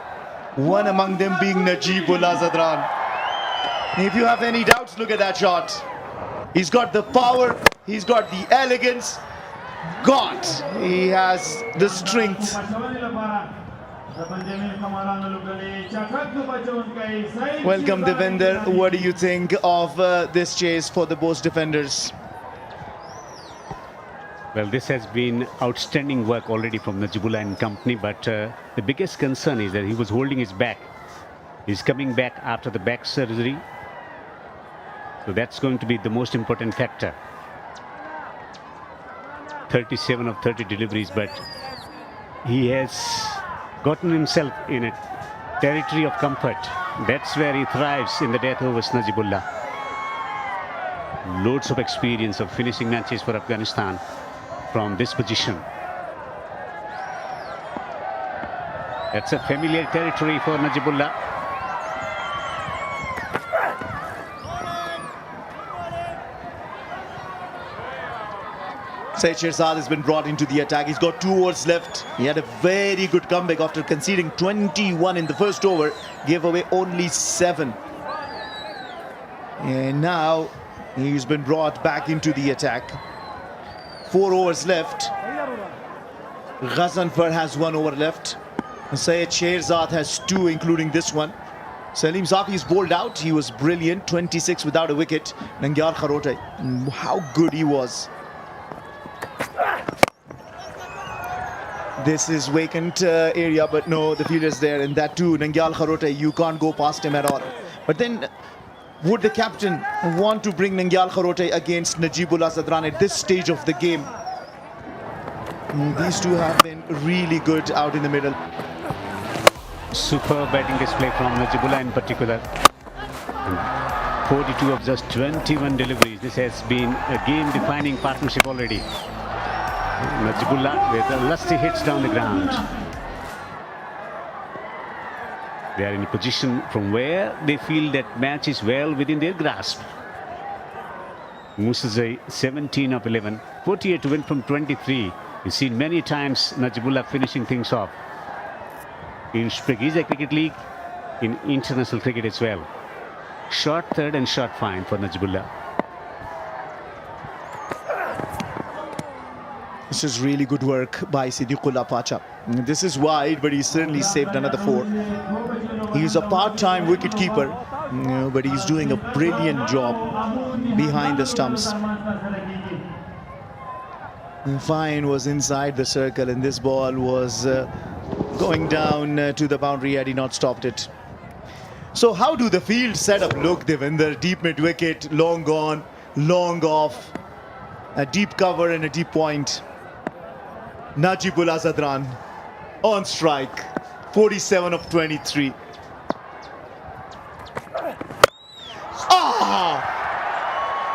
[SPEAKER 1] one among them being Najibullah Zadran. If you have any doubts, look at that shot. He's got the power, he's got the elegance, God, he has the strength. Welcome Devinder, what do you think of this chase for the Bost defenders?
[SPEAKER 2] Well, this has been outstanding work already from Najibullah and company, but the biggest concern is that he was holding his back. He's coming back after the back surgery, so that's going to be the most important factor. 37 of 30 deliveries, but he has gotten himself in a territory of comfort. That's where he thrives in the death overs, Najibullah. Loads of experience of finishing matches for Afghanistan from this position. That's a familiar territory for Najibullah.
[SPEAKER 1] Syed Shirzad has been brought into the attack. He's got 2 overs left. He had a very good comeback after conceding 21 in the first over. Gave away only 7. And now he's been brought back into the attack. 4 overs left. Ghazanfar has 1 over left. Syed Shirzad has 2, including this one. Salim Zaki is bowled out. He was brilliant. 26 without a wicket. Nangyal Kharote, how good he was. This is vacant area, but no, the fielder's there. And that too, Nangyal Kharote, you can't go past him at all. But then, would the captain want to bring Nangyal Kharote against Najibullah Zadran at this stage of the game? These two have been really good out in the middle.
[SPEAKER 2] Superb batting display from Najibullah in particular. 42 of just 21 deliveries. This has been a game-defining partnership already. Najibullah with lusty hits down the ground. They are in a position from where they feel that match is well within their grasp. Musazai 17 of 11, 48 to win from 23. You've seen many times Najibullah finishing things off. In Shpageeza Cricket League, in international cricket as well. Short third and short fine for Najibullah.
[SPEAKER 1] This is really good work by Siddiqullah Pacha. This is wide, but he certainly saved another 4. He's a part-time wicket-keeper, but he's doing a brilliant job behind the stumps. Fine was inside the circle, and this ball was going down to the boundary had he not stopped it. So how do the field setup look, Devinder? Deep mid-wicket, long gone, long off, a deep cover and a deep point. Najibullah Zadran on strike. 47 of 23.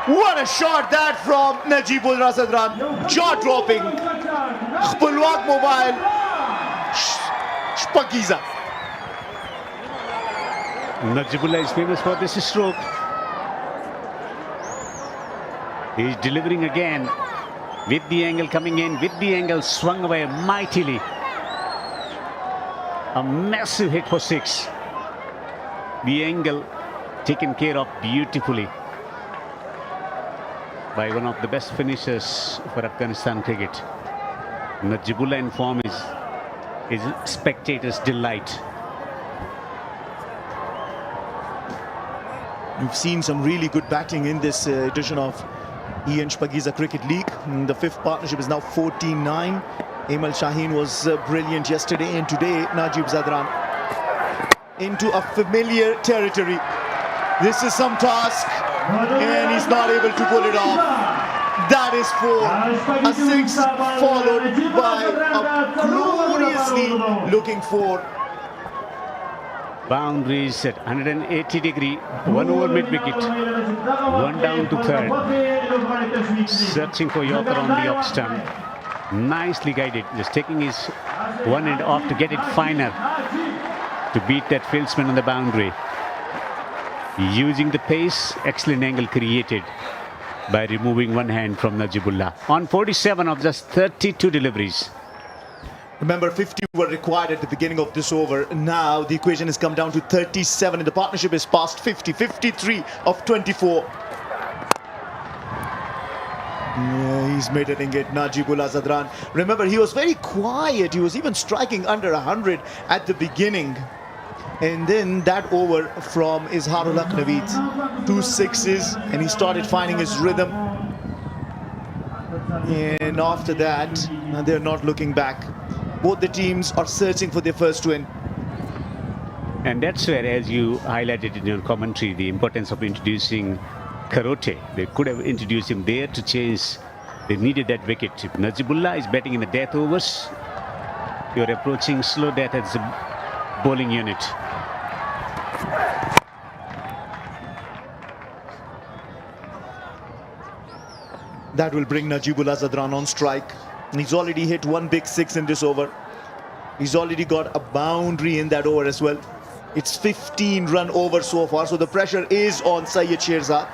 [SPEAKER 1] What a shot that from Najibul Razadran. Jaw-dropping. Khpulwak mobile. Shpageeza.
[SPEAKER 2] Najibullah is famous for this stroke. He's delivering again with the angle coming in, with the angle swung away mightily. A massive hit for 6. The angle taken care of beautifully by one of the best finishers for Afghanistan cricket. Najibullah in form is spectators' delight.
[SPEAKER 1] We've seen some really good batting in this edition of Shpageeza Cricket League. The 5th partnership is now 14-9. Aimal Shaheen was brilliant yesterday, and today Najib Zadran into a familiar territory. This is some task, and he's not able to pull it off. That is 4. A 6 followed by a gloriously looking 4.
[SPEAKER 2] Boundaries at 180 degree, 1 over mid-wicket, 1 down to 3rd. Searching for Yorker on the off stump. Nicely guided, just taking his one end off to get it finer, to beat that fieldsman on the boundary. Using the pace, excellent angle created by removing one hand from Najibullah. On 47 of just 32 deliveries.
[SPEAKER 1] Remember, 50 were required at the beginning of this over. Now the equation has come down to 37 and the partnership is past 50. 53 of 24. Yeah, he's middling it, Najibullah Zadran. Remember, he was very quiet. He was even striking under 100 at the beginning. And then that over from Izharul Haq Naveed. 2 sixes and he started finding his rhythm. And after that, they're not looking back. Both the teams are searching for their first win.
[SPEAKER 2] And that's where, as you highlighted in your commentary, the importance of introducing Karote. They could have introduced him there to chase. They needed that wicket. If Najibullah is batting in the death overs, you're approaching slow death as a bowling unit.
[SPEAKER 1] That will bring Najibullah Zadran on strike. He's already hit 1 big 6 in this over. He's already got a boundary in that over as well. It's 15 run over so far, so the pressure is on Syed Sherzad.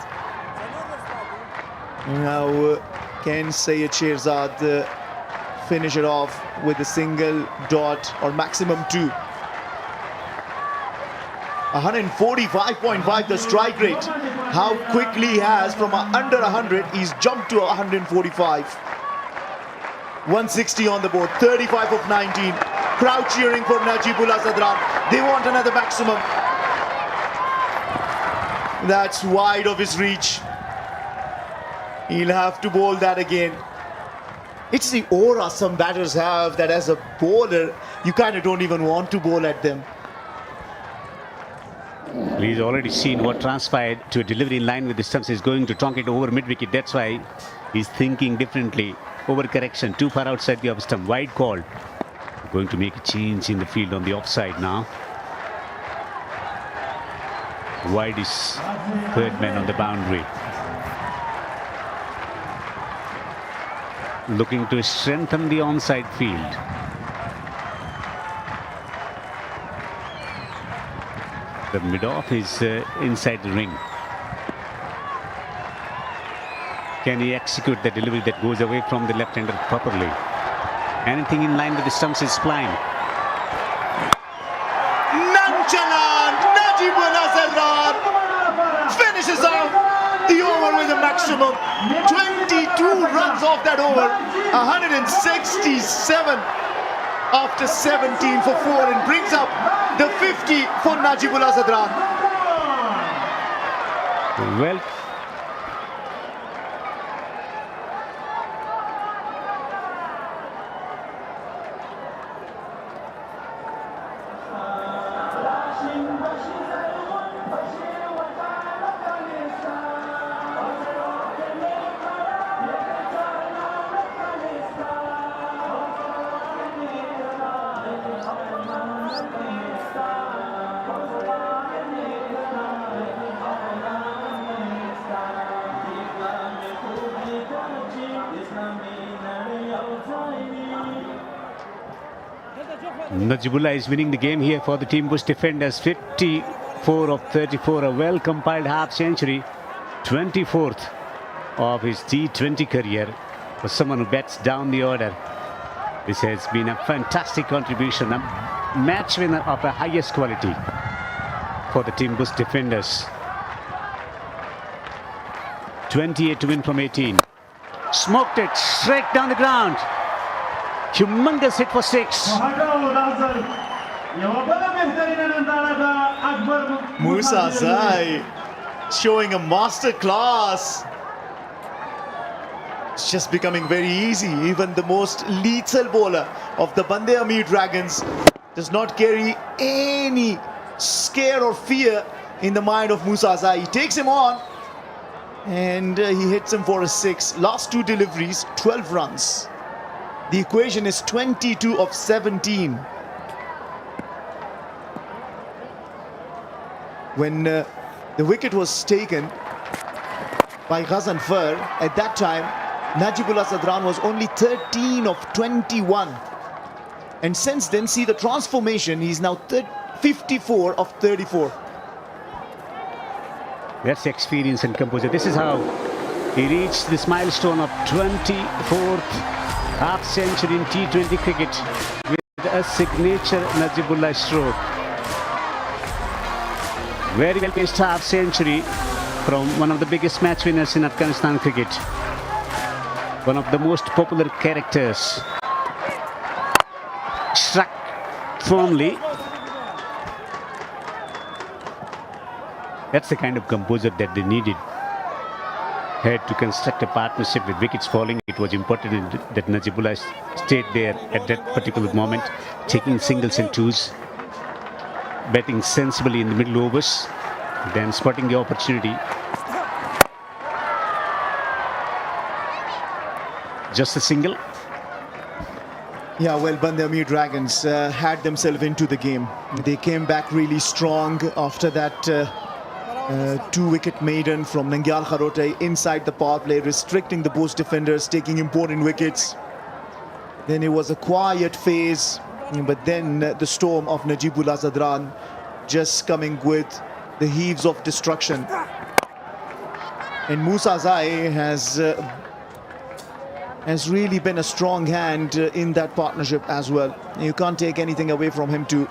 [SPEAKER 1] Now, can Syed Sherzad finish it off with a single dot or maximum 2? 145.5 the strike rate. How quickly he has from under 100, he's jumped to 145. 160 on the board, 35 of 19. Crowd cheering for Najibullah Zadran. They want another maximum. That's wide of his reach. He'll have to bowl that again. It's the aura some batters have that as a bowler, you kind of don't even want to bowl at them.
[SPEAKER 2] He's already seen what transpired to a delivery in line with the stumps. He's going to truncate over mid-wicket. That's why he's thinking differently. Overcorrection, too far outside the off stump. Wide call. Going to make a change in the field on the offside now. Wide is 3rd man on the boundary. Looking to strengthen the onside field. The mid-off is inside the ring. Can he execute the delivery that goes away from the left-hander properly? Anything in line with the stumps is flying.
[SPEAKER 1] Nonchalant Najibullah Zadran finishes off the over with a maximum. 22 runs off that over. 167 after 17 for 4 and brings up the 50 for Najibullah Zadran.
[SPEAKER 2] Well, Najibullah is winning the game here for the team Bost defenders. 54 of 34, a well-compiled half century. 24th of his T20 career. For someone who bats down the order, this has been a fantastic contribution. A match winner of the highest quality for the team Bost defenders. 28 to win from 18. Smoked it straight down the ground. Humongous hit for 6.
[SPEAKER 1] Musa Zai showing a master class. It's just becoming very easy. Even the most lethal bowler of the Band-e-Amir Dragons does not carry any scare or fear in the mind of Musa Zai. He takes him on and he hits him for a 6. Last 2 deliveries, 12 runs. The equation is 22 of 17. When the wicket was taken by Ghazanfar, at that time, Najibullah Zadran was only 13 of 21. And since then, see the transformation, he's now 54 of 34.
[SPEAKER 2] That's experience and composure. This is how he reached this milestone of 24th half century in T20 cricket with a signature Najibullah stroke. Very well placed half century from one of the biggest match winners in Afghanistan cricket. One of the most popular characters. Struck firmly. That's the kind of composure that they needed. Had to construct a partnership with wickets falling. It was important that Najibullah stayed there at that particular moment, taking singles and twos, batting sensibly in the middle overs, then spotting the opportunity. Just a single.
[SPEAKER 1] Yeah, well, Band-e-Amir Dragons had themselves into the game. They came back really strong after that 2-wicket maiden from Nangyal Kharote inside the power play, restricting the Bost defenders, taking important wickets. Then it was a quiet phase, but then the storm of Najibullah Zadran just coming with the heaves of destruction. And Musa Zai has really been a strong hand in that partnership as well. You can't take anything away from him too.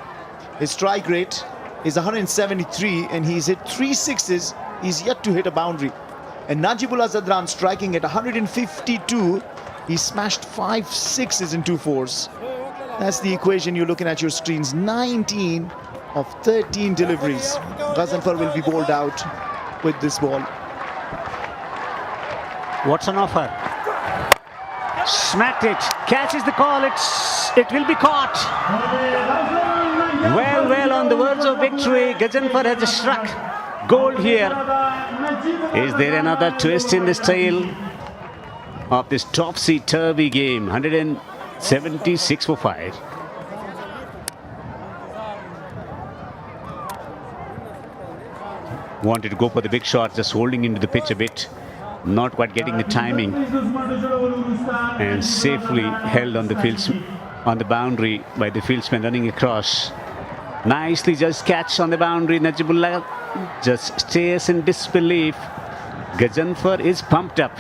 [SPEAKER 1] His strike rate is 173 and he's hit 3 sixes. He's yet to hit a boundary. And Najibullah Zadran striking at 152. He smashed 5 sixes and 2 fours. That's the equation you're looking at your screens. 19 of 13 deliveries. Ghazanfar will be bowled out with this ball.
[SPEAKER 2] What's an offer? Smacked it, catches the call, it will be caught. Well, on the verge of victory, Ghazanfar has struck gold here. Is there another twist in the tale of this topsy-turvy game? 176 for 5. Wanted to go for the big shot, just holding into the pitch a bit. Not quite getting the timing, and safely held on the fields, on the boundary by the fieldsman running across. Nicely just catch on the boundary. Najibullah just stares in disbelief. Ghazanfar is pumped up.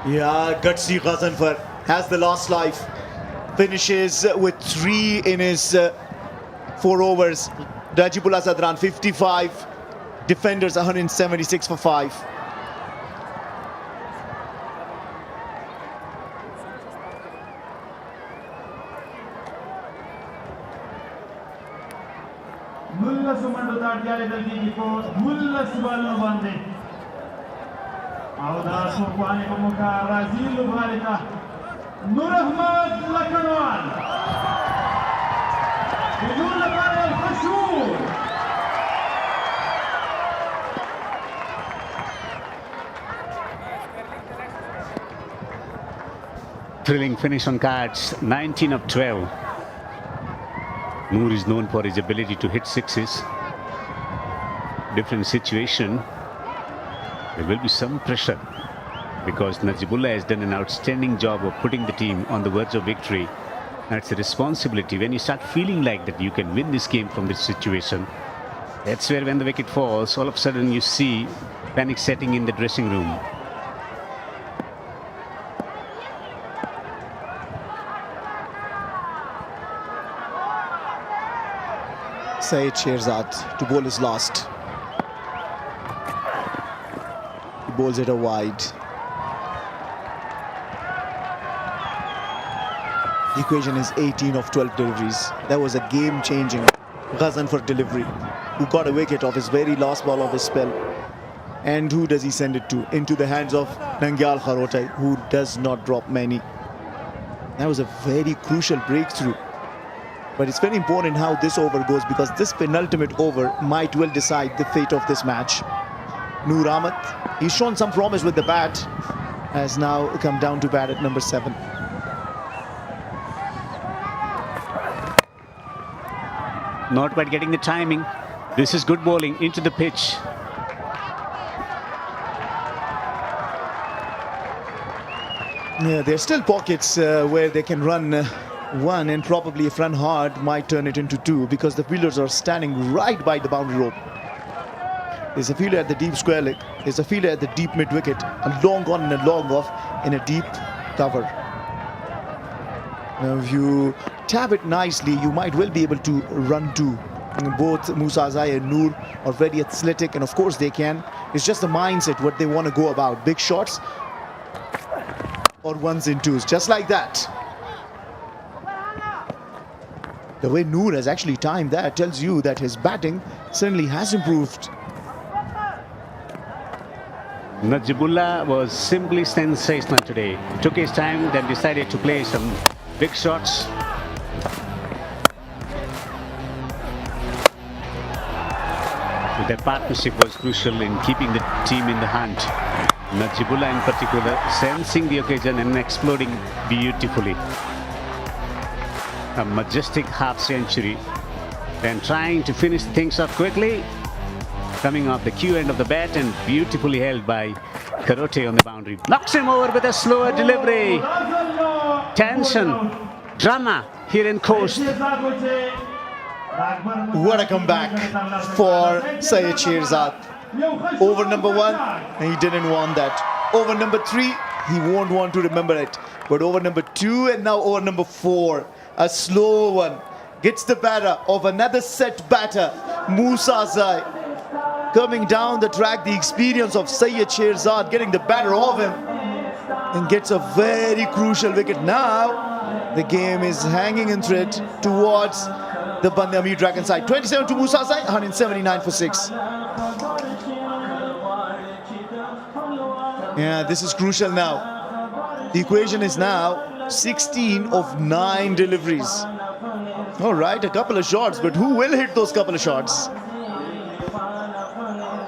[SPEAKER 1] Yeah, gutsy Ghazanfar has the last life. Finishes with 3 in his 4 overs. Najibullah Zadran 55. Defenders 176 for 5.
[SPEAKER 2] Thrilling finish on cards. 19 of 12. Noor is known for his ability to hit sixes. Different situation. There will be some pressure because Najibullah has done an outstanding job of putting the team on the verge of victory That's a responsibility. When you start feeling like that you can win this game from this situation, that's where when the wicket falls, all of a sudden you see panic setting in the dressing room.
[SPEAKER 1] Shpageeza to bowl his last. He bowls it a wide. The equation is 18 of 12 deliveries. That was a game-changing Ghazan for delivery, who got a wicket off his very last ball of his spell. And who does he send it to? Into the hands of Nangyal Kharotai, who does not drop many. That was a very crucial breakthrough. But it's very important how this over goes, because this penultimate over might well decide the fate of this match. Noor Ahmed, he's shown some promise with the bat, has now come down to bat at number 7.
[SPEAKER 2] Not quite getting the timing. This is good bowling into the pitch.
[SPEAKER 1] Yeah, there's still pockets where they can run one, and probably if run hard might turn it into 2, because the fielders are standing right by the boundary rope. There's a fielder at the deep square leg, there's a fielder at the deep mid wicket, a long on and a long off in a deep cover. Now if you tap it nicely, you might well be able to run 2. Both Musa Azai and Noor are very athletic, and of course they can. It's just the mindset, what they want to go about. Big shots or 1s and 2s, just like that. The way Noor has actually timed that tells you that his batting certainly has improved.
[SPEAKER 2] Najibullah was simply sensational today. He took his time, then decided to play some big shots. Their partnership was crucial in keeping the team in the hunt. Najibullah in particular sensing the occasion and exploding beautifully. A majestic half century, then trying to finish things off quickly, coming off the Q end of the bat and beautifully held by Kharotai on the boundary. Knocks him over with a slower delivery. Tension, drama here in Coast.
[SPEAKER 1] What a comeback for Shpageeza. Over number 1, and he didn't want that. Over number 3, he won't want to remember it. But over number 2 and now over number 4, a slow one. Gets the batter of another set batter, Musa Azai. Coming down the track, the experience of Shpageeza getting the batter of him, and gets a very crucial wicket. Now the game is hanging in thread towards the Band-e-Amir Dragon side. 27 to Musa Azai, 179 for 6. Yeah, this is crucial now. The equation is now 16 of 9 deliveries. All right, a couple of shots, but who will hit those couple of shots?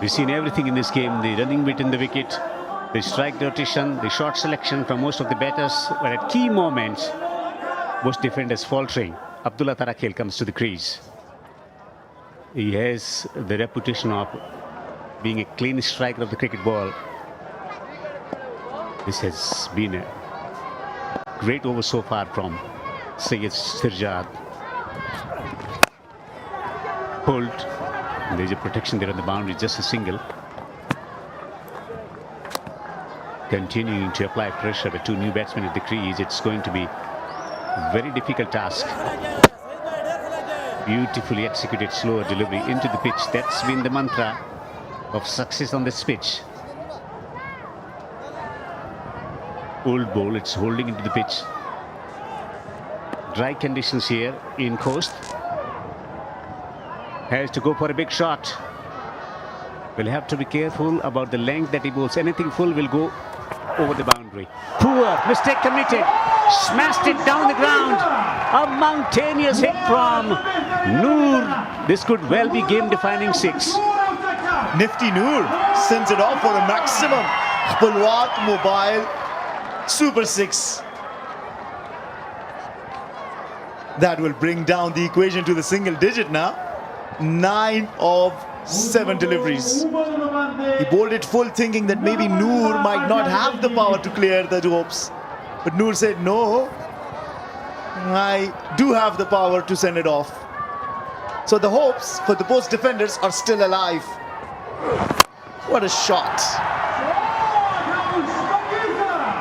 [SPEAKER 2] We've seen everything in this game, the running between the wicket, the strike rotation, the shot selection from most of the batters, but at key moments, most defenders faltering. Abdullah Tarakhel comes to the crease. He has the reputation of being a clean striker of the cricket ball. This has been a great over so far from Shpageeza. Pulled. There's a protection there on the boundary, just a single. Continuing to apply pressure with 2 new batsmen at the crease, it's going to be a very difficult task. Beautifully executed slower delivery into the pitch. That's been the mantra of success on this pitch. Old ball, it's holding into the pitch. Dry conditions here in Coast. Has to go for a big shot. Will have to be careful about the length that he bowls. Anything full will go over the boundary. Poor mistake committed. Smashed it down the ground. A mountainous hit from Noor. This could well be game-defining 6.
[SPEAKER 1] Nifty Noor sends it off for a maximum. Bulwark Mobile Super 6. That will bring down the equation to the single digit now. 9 of 7 deliveries. He bowled it full, thinking that maybe Noor might not have the power to clear the ropes. But Noor said no. I do have the power to send it off. So the hopes for the Bost defenders are still alive. What a shot.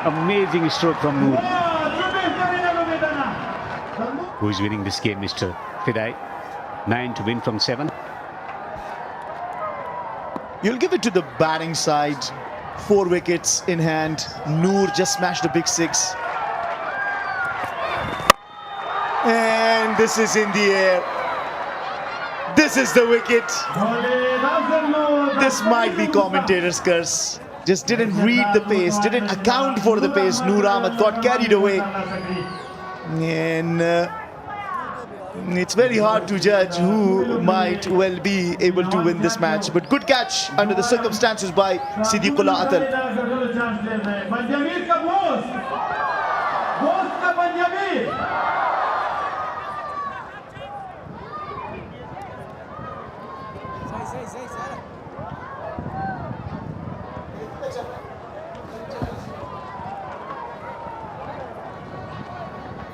[SPEAKER 2] Amazing stroke from Noor. Who is winning this game, Mr. Fidai? 9 to win from 7.
[SPEAKER 1] You'll give it to the batting side. 4 wickets in hand. Noor just smashed a big 6. And this is in the air. This is the wicket. This might be commentator's curse. Just didn't read the pace, didn't account for the pace. Noor Ahmed got carried away. And it's very hard to judge who might well be able to win this match. But good catch under the circumstances by Siddiqullah Atal.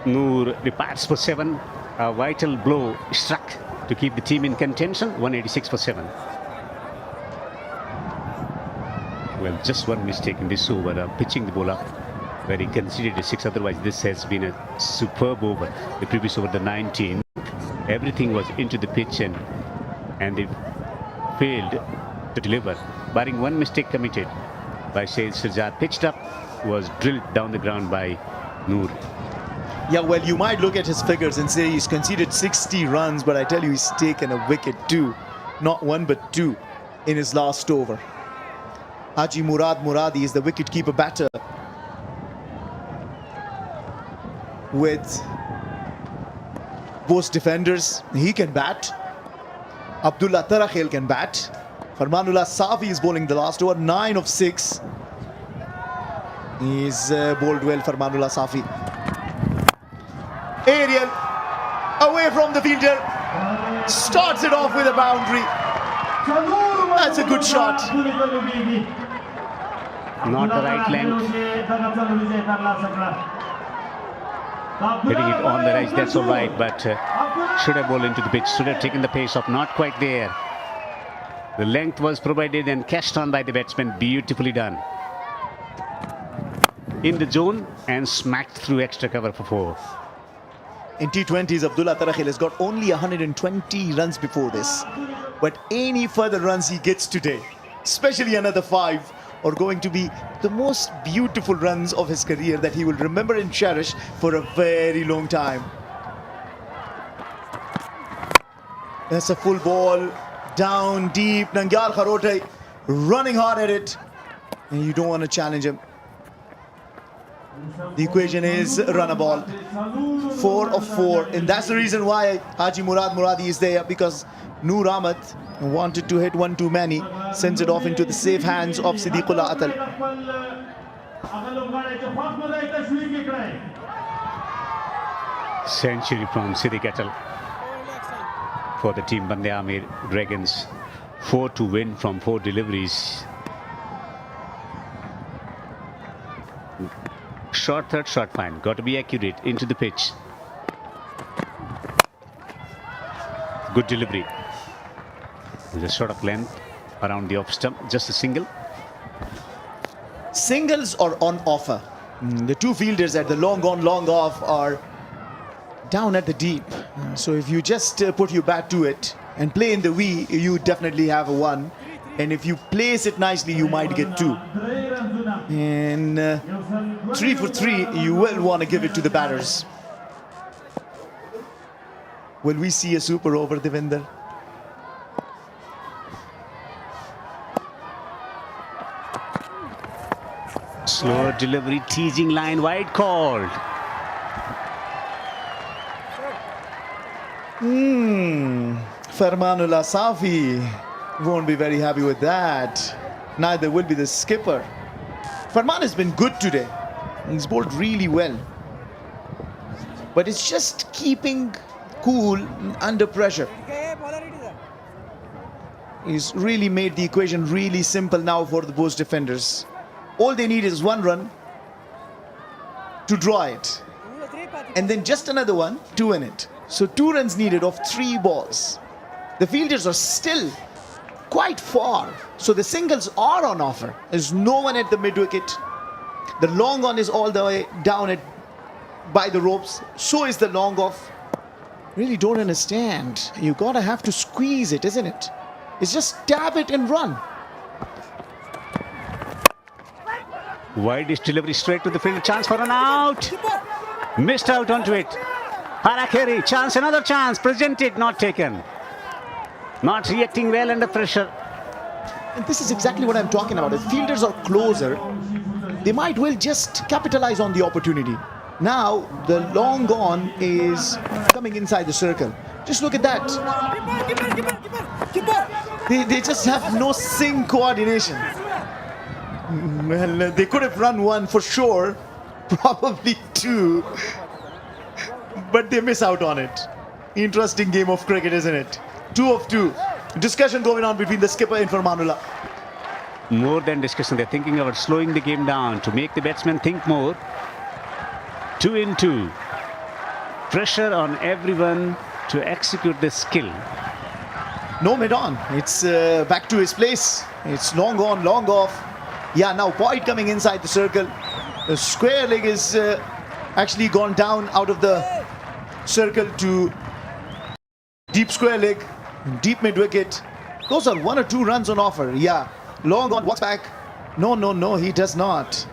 [SPEAKER 2] Noor departs for 7. A vital blow struck to keep the team in contention. 186 for 7. Well, just one mistake in this over, pitching the bowler where he conceded a 6. Otherwise, this has been a superb over. The previous over, the 19. Everything was into the pitch and they failed to deliver. Barring one mistake committed by Shahid Sajjad, pitched up, was drilled down the ground by Noor.
[SPEAKER 1] Yeah, well, you might look at his figures and say he's conceded 60 runs, but I tell you, he's taken a wicket too. Not one, but 2 in his last over. Haji Murad Muradi is the wicket-keeper batter. With Bost defenders, he can bat. Abdullah Tarakhel can bat. Farmanullah Safi is bowling the last over, 9 of 6. He's bowled well, Farmanullah Safi. Aerial, away from the fielder, starts it off with a boundary. That's a good shot.
[SPEAKER 2] Not the right length. Hitting it on the right, that's all right, but should have bowled into the pitch, should have taken the pace off, not quite there. The length was provided and cashed on by the batsman, beautifully done. In the zone and smacked through extra cover for 4.
[SPEAKER 1] In T20s, Abdullah Tarakhel has got only 120 runs before this. But any further runs he gets today, especially another 5, are going to be the most beautiful runs of his career that he will remember and cherish for a very long time. That's a full ball, down deep. Nangyal Kharote running hard at it. And you don't want to challenge him. The equation is run a ball. 4 of 4. And that's the reason why Haji Murad Muradi is there, because Noor Ahmed wanted to hit one too many, sends it off into the safe hands of Siddiqullah Atal.
[SPEAKER 2] Century from Siddiq Atal for the team Band-e-Amir Dragons. 4 to win from 4 deliveries. Short third, short fine. Got to be accurate into the pitch. Good delivery. With a short of length around the off stump. Just a single.
[SPEAKER 1] Singles are on offer. The 2 fielders at the long on, long off are down at the deep. So if you just put your bat to it and play in the V, you definitely have a 1. And if you place it nicely, you might get 2. And 3 for 3, you will want to give it to the batters. Will we see a super over, Devinder?
[SPEAKER 2] Slower delivery, teasing line, wide called.
[SPEAKER 1] Farmanullah Safi won't be very happy with that. Neither will be the skipper. Farman has been good today. He's bowled really well. But it's just keeping cool under pressure. He's really made the equation really simple now for the Bost defenders. All they need is 1 run to draw it. and then just another one, 2 in it. So 2 runs needed off 3 balls. The fielders are still quite far, so the singles are on offer. There's no one at the mid-wicket. The long on is all the way down by the ropes. So is the long off. Really don't understand. You gotta have to squeeze it, isn't it? It's just stab it and run.
[SPEAKER 2] Wide delivery straight to the field. Chance for an out. Missed out onto it. Harakiri. Chance, another chance. Presented, not taken. Not reacting well under pressure.
[SPEAKER 1] And this is exactly what I'm talking about. If fielders are closer, they might well just capitalize on the opportunity. Now, the long on is coming inside the circle. Just look at that. They just have no sync coordination. Well, they could have run 1 for sure, probably 2, but they miss out on it. Interesting game of cricket, isn't it? 2 of 2. Discussion going on between the skipper and Farmanullah.
[SPEAKER 2] More than discussion, they're thinking about slowing the game down to make the batsmen think more. 2 in 2. Pressure on everyone to execute the skill.
[SPEAKER 1] No mid-on. It's back to his place. It's long on, long off. Yeah, now Boyd coming inside the circle. The square leg is actually gone down out of the circle to deep square leg, deep mid-wicket. Those are 1 or 2 runs on offer. Yeah, long on, walks back. No, he does not.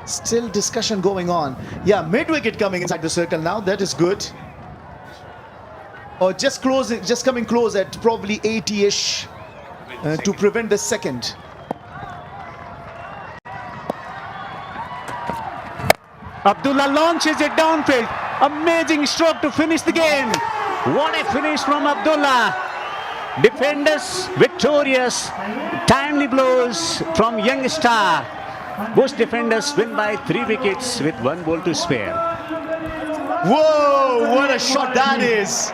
[SPEAKER 1] Still discussion going on. Yeah, mid-wicket coming inside the circle now. That is good. Or just closing, just coming close at probably 80-ish to prevent the second.
[SPEAKER 2] Abdullah launches it downfield. Amazing stroke to finish the game. What a finish from Abdullah. Defenders victorious. Timely blows from young star. Both defenders win by 3 wickets with 1 ball to spare.
[SPEAKER 1] Whoa, what a shot that is.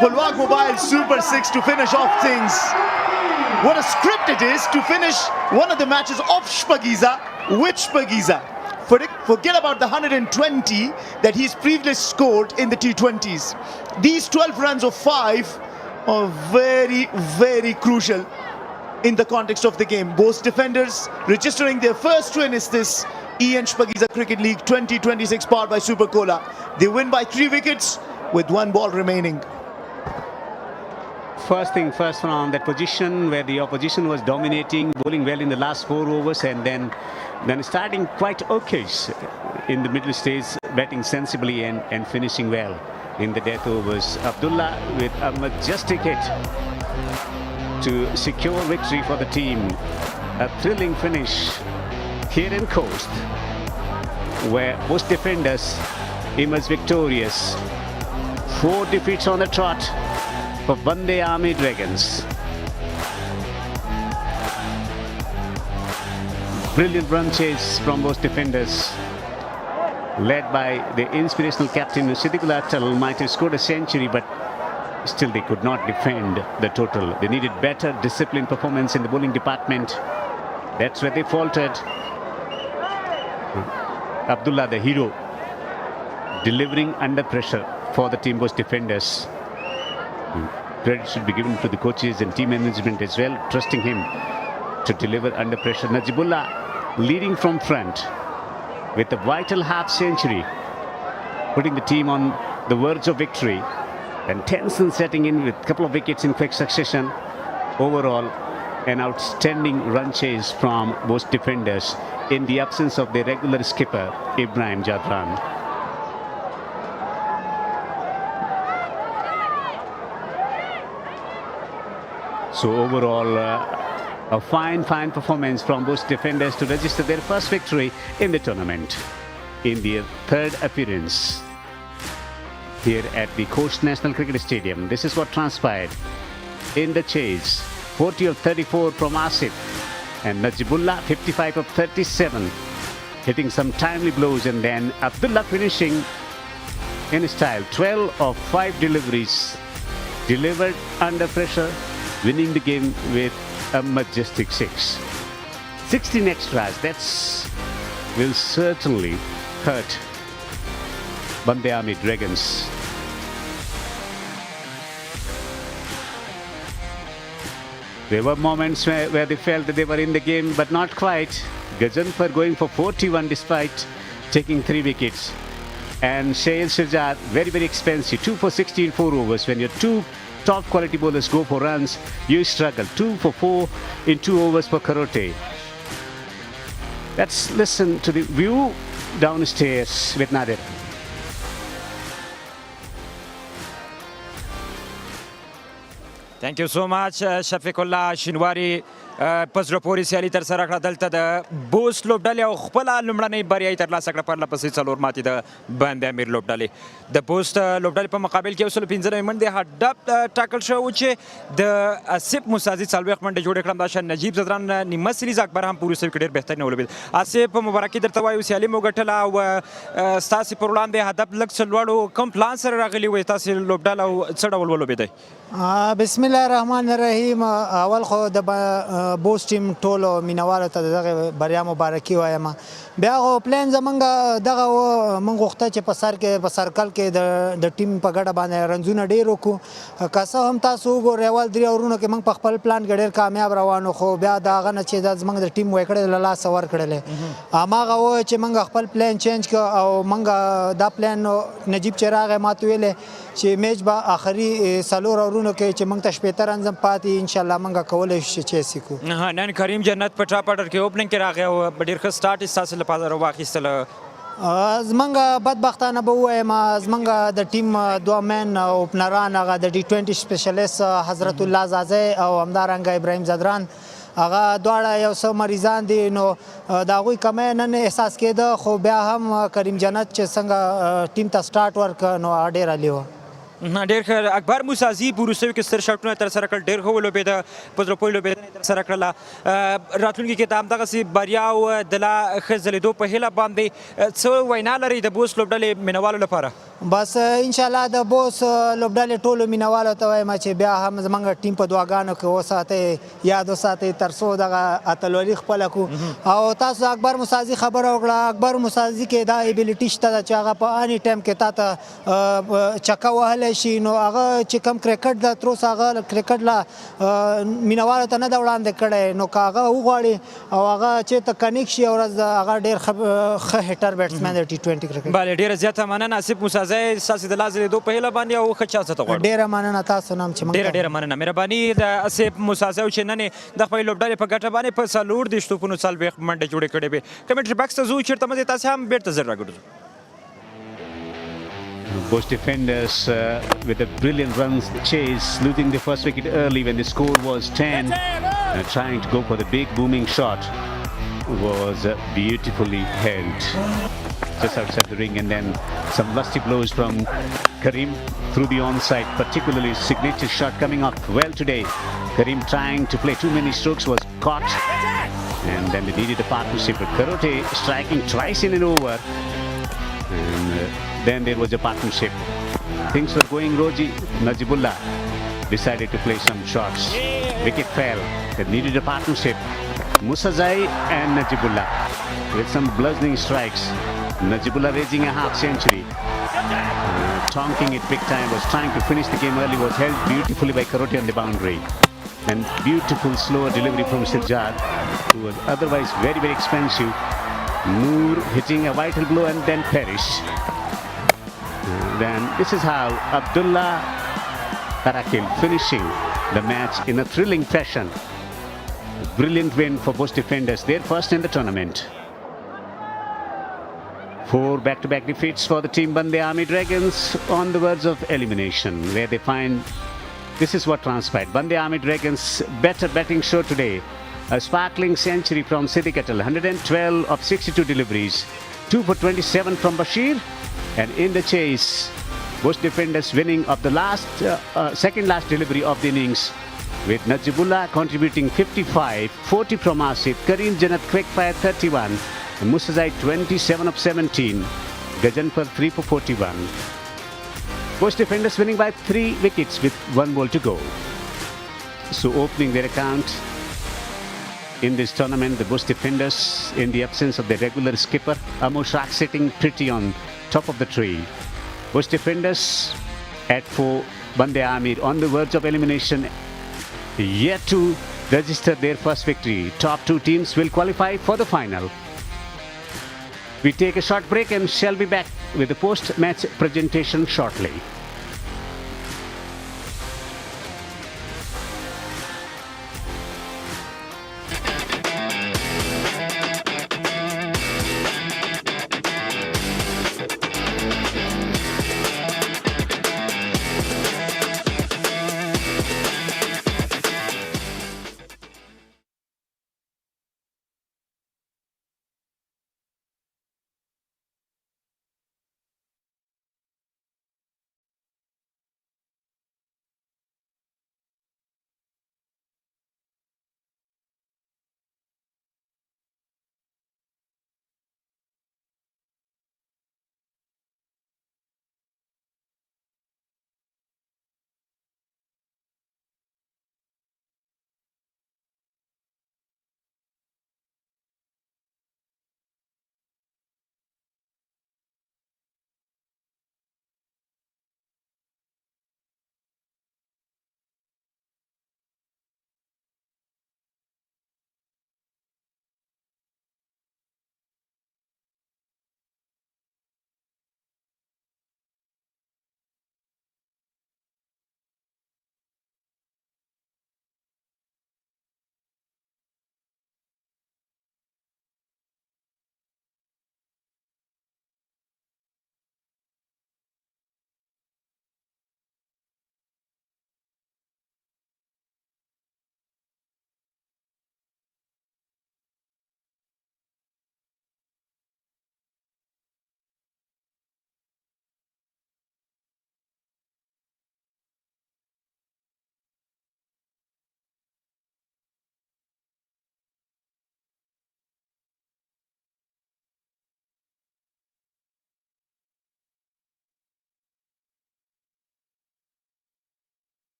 [SPEAKER 1] Bulwak Mobile Super 6 to finish off things. What a script it is to finish one of the matches of Shpageeza with Shpageeza. Forget about the 120 that he's previously scored in the T20s. These 12 runs of 5 are very, very crucial in the context of the game. Both defenders registering their first win is this EN Shpageeza Cricket League 2026 powered by Super Cola. They win by 3 wickets with 1 ball remaining.
[SPEAKER 2] First thing first, from that position where the opposition was dominating, bowling well in the last 4 overs, and then starting quite okay in the middle stage, batting sensibly and finishing well in the death overs. Abdullah with a majestic hit to secure victory for the team. A thrilling finish here in Coast, where most defenders emerge victorious. 4 defeats on the trot for Band-e-Amir Dragons. Brilliant run chase from both defenders, led by the inspirational captain Siddiqullah Atal. Might have scored a century, but still they could not defend the total. They needed better disciplined performance in the bowling department. That's where they faltered. Abdullah, the hero, delivering under pressure for the team Bost defenders. Credit should be given to the coaches and team management as well, trusting him to deliver under pressure. Najibullah leading from front with a vital half century, putting the team on the verge of victory. And Tenson setting in with a couple of wickets in quick succession. Overall, an outstanding run chase from both defenders in the absence of their regular skipper, Ibrahim Jadran. So overall, a fine performance from both defenders to register their first victory in the tournament, in their 3rd appearance here at the Coast National Cricket Stadium. This is what transpired in the chase. 40 of 34 from Asif, and Najibullah 55 of 37, hitting some timely blows, and then Abdullah finishing in style. 12 of 5 deliveries delivered under pressure, winning the game with a majestic 6. 16 extras, that's will certainly hurt Band-e-Amir Dragons. There were moments where they felt that they were in the game, but not quite. Gajanpur going for 41 despite taking 3 wickets. And Shahil Shirjar, very, very expensive. 2 for 60 in 4 overs. When your 2 top quality bowlers go for runs, you struggle. 2 for 4 in 2 overs for Karote. Let's listen to the view downstairs with Nadir.
[SPEAKER 8] Thank you so much شفیق شینواری پزړه پورې سیالي ترسره کړه دلته د بوست لوبډلې او خپله لومړنۍ بریا یې ترلاسه کړه پرله پسې 4 ماتې د بند-امیر لوبډلې د بوست لوبډلې په مقابل کې 115 منډې هدف ټاکل شوی و چې د آصف موسازي 40 منډې جوړې کړم دا نجیب زدران نیمه سیریز اکبر هم پوره سوي کې ډېر بهترین ولوبېد. آصف مبارکي درته وایو سیالي مو ګټله او ستاسې پر وړاندې هدف لږ څه لوړ کوم پلان سره راغلي وئ تاسې لوبډله او څه ډول ولوبېدئ؟
[SPEAKER 12] بسم الله الرحمن الرحیم. اول خو د بوست ټیم ټولو مینوالو ته دغه بریا مبارکي وایم. بیا خو پلان زمونږ دغه موږ غوښته چې په سر کې په سرکل کې د ټیم په ګډه باندې رنزونه ډېر وکړو. که څه هم تاسو وګورئ اول 3 اورونو کې موږ په خپل پلان کې ډېر کامیاب روانو خو بیا د هغه نه چې دا زموږ د ټیم وکړې له لاسه ورکړلې هماغه و چې موږ خپل پلان چینج کړ او موږ دا پلان نجیب چې راغی ماته ویلې چې میچ به آخري 4 اورونو کې چې موږ ته 15 رنز پاتې انشاءالله موږ کولی شو چې سیکو.
[SPEAKER 8] نن کریم جنت په ټاپ اډر کې اوپننګ کې راغی او ډېر ښه سټارټ یې ستاسې لپاره واخیستله.
[SPEAKER 12] زمونږ بدبختانه به ووایم زمونږ د ټیم 2 مین اوپنران هغه د T20 سپیشلیست حضرت الله زازی او همدارنګه ابراهیم زدران هغه دواړه یو څه مریضان دي نو د هغوی کمی نن احساس کېده خو بیا هم کریم جنت چې څنګه ټیم ته سټارټ ورکړ نو ډېر عالي وه.
[SPEAKER 8] ډېر ښه اکبر موسازي په وروستیو کې ستر شاټونه ترسره کړل ډېر ښه ولوبېده په زړه پورې لوبېدنه یې ترسره کړله. راتلونکي کې د همدغسې بریاو د لا ښه ځلېدو په هیله باندې څه وینا لرئ د بوست لوبډلې مینوالو لپاره؟
[SPEAKER 12] بس انشاءالله د بوس لوبډلې ټولو مینوالو ته وایم چې بیا هم زمونږ ټیم په دعاګانو کې وساتئ یاد وساتئ تر څو دغه اتلولي خپله کړو. او تاسو اکبر موسازي خبره وکړه اکبر موسازي کې دا ایبیلیټي شته ده چې هغه په اني ټایم کې تا ته چکه وهلی شي نو هغه چې کوم کرکټ ده تر اوسه هغه کرکټ لا مینوالو ته نه ده وړاندې کړی نو که هغه وغواړي او هغه چېرته کنیک شي ورځ هغه ډېر ښه هیټر بیټسمین د T20 کرکټ.
[SPEAKER 8] بله ډېره زیاته مننه آصف موسازی ستاسې د لا ځلېدو په هیله باندې او ښه چانس ته غواړو.
[SPEAKER 12] ډېره مننه تاسو نه هم چې
[SPEAKER 8] ډېره مننه مهرباني د آصف موسازی چې نن یې د خپلې لوبډلې په ګټه باندې په 40 توپونو 40 منډې جوړې کړې وې. کمنټري باکس ته ځو چېرته مزې تاسې هم بېرته زر راګرځو.
[SPEAKER 2] Bost defenders with a brilliant runs chase, losing the first wicket early when the score was 10, trying to go for the big booming shot was beautifully held just outside the ring, and then some lusty blows from Karim through the onside, particularly signature shot coming up well today. Karim trying to play too many strokes was caught, and then they needed a partnership with Karote striking twice in an over, and then there was a partnership. Things were going rosy. Najibullah decided to play some shots. Wicket fell. They needed a partnership. Musazai and Najibullah with some bludgeoning strikes. Najibullah raising a half century. Tonking it big time, was trying to finish the game early, was held beautifully by Karote on the boundary. And beautiful slow delivery from Shirjar, who was otherwise very, very expensive. Noor hitting a vital blow and then perished. Then this is how Abdullah Tarakil finishing the match in a thrilling fashion. Brilliant win for Bost defenders, their first in the tournament. 4 back-to-back defeats for the team Band-e-Amir Dragons on the verge of elimination, where they find this is what transpired. Band-e-Amir Dragons better batting show today. A sparkling century from Siddiq Atal, 112 of 62 deliveries, 2 for 27 from Bashir, and in the chase, Bost defenders winning of the second last delivery of the innings, with Najibullah contributing 55, 40 from Asif, Karim Janat quickfire 31, and Musazai 27 of 17, Gajanpur 3 for 41. Bost defenders winning by 3 wickets with 1 ball to go. So opening their account in this tournament, the Bost defenders, in the absence of their regular skipper, Amo Shah sitting pretty on top of the tree. Bush defenders at 4. Band-e-Amir on the verge of elimination, yet to register their first victory. Top 2 teams will qualify for the final. We take a short break and shall be back with the post-match presentation shortly.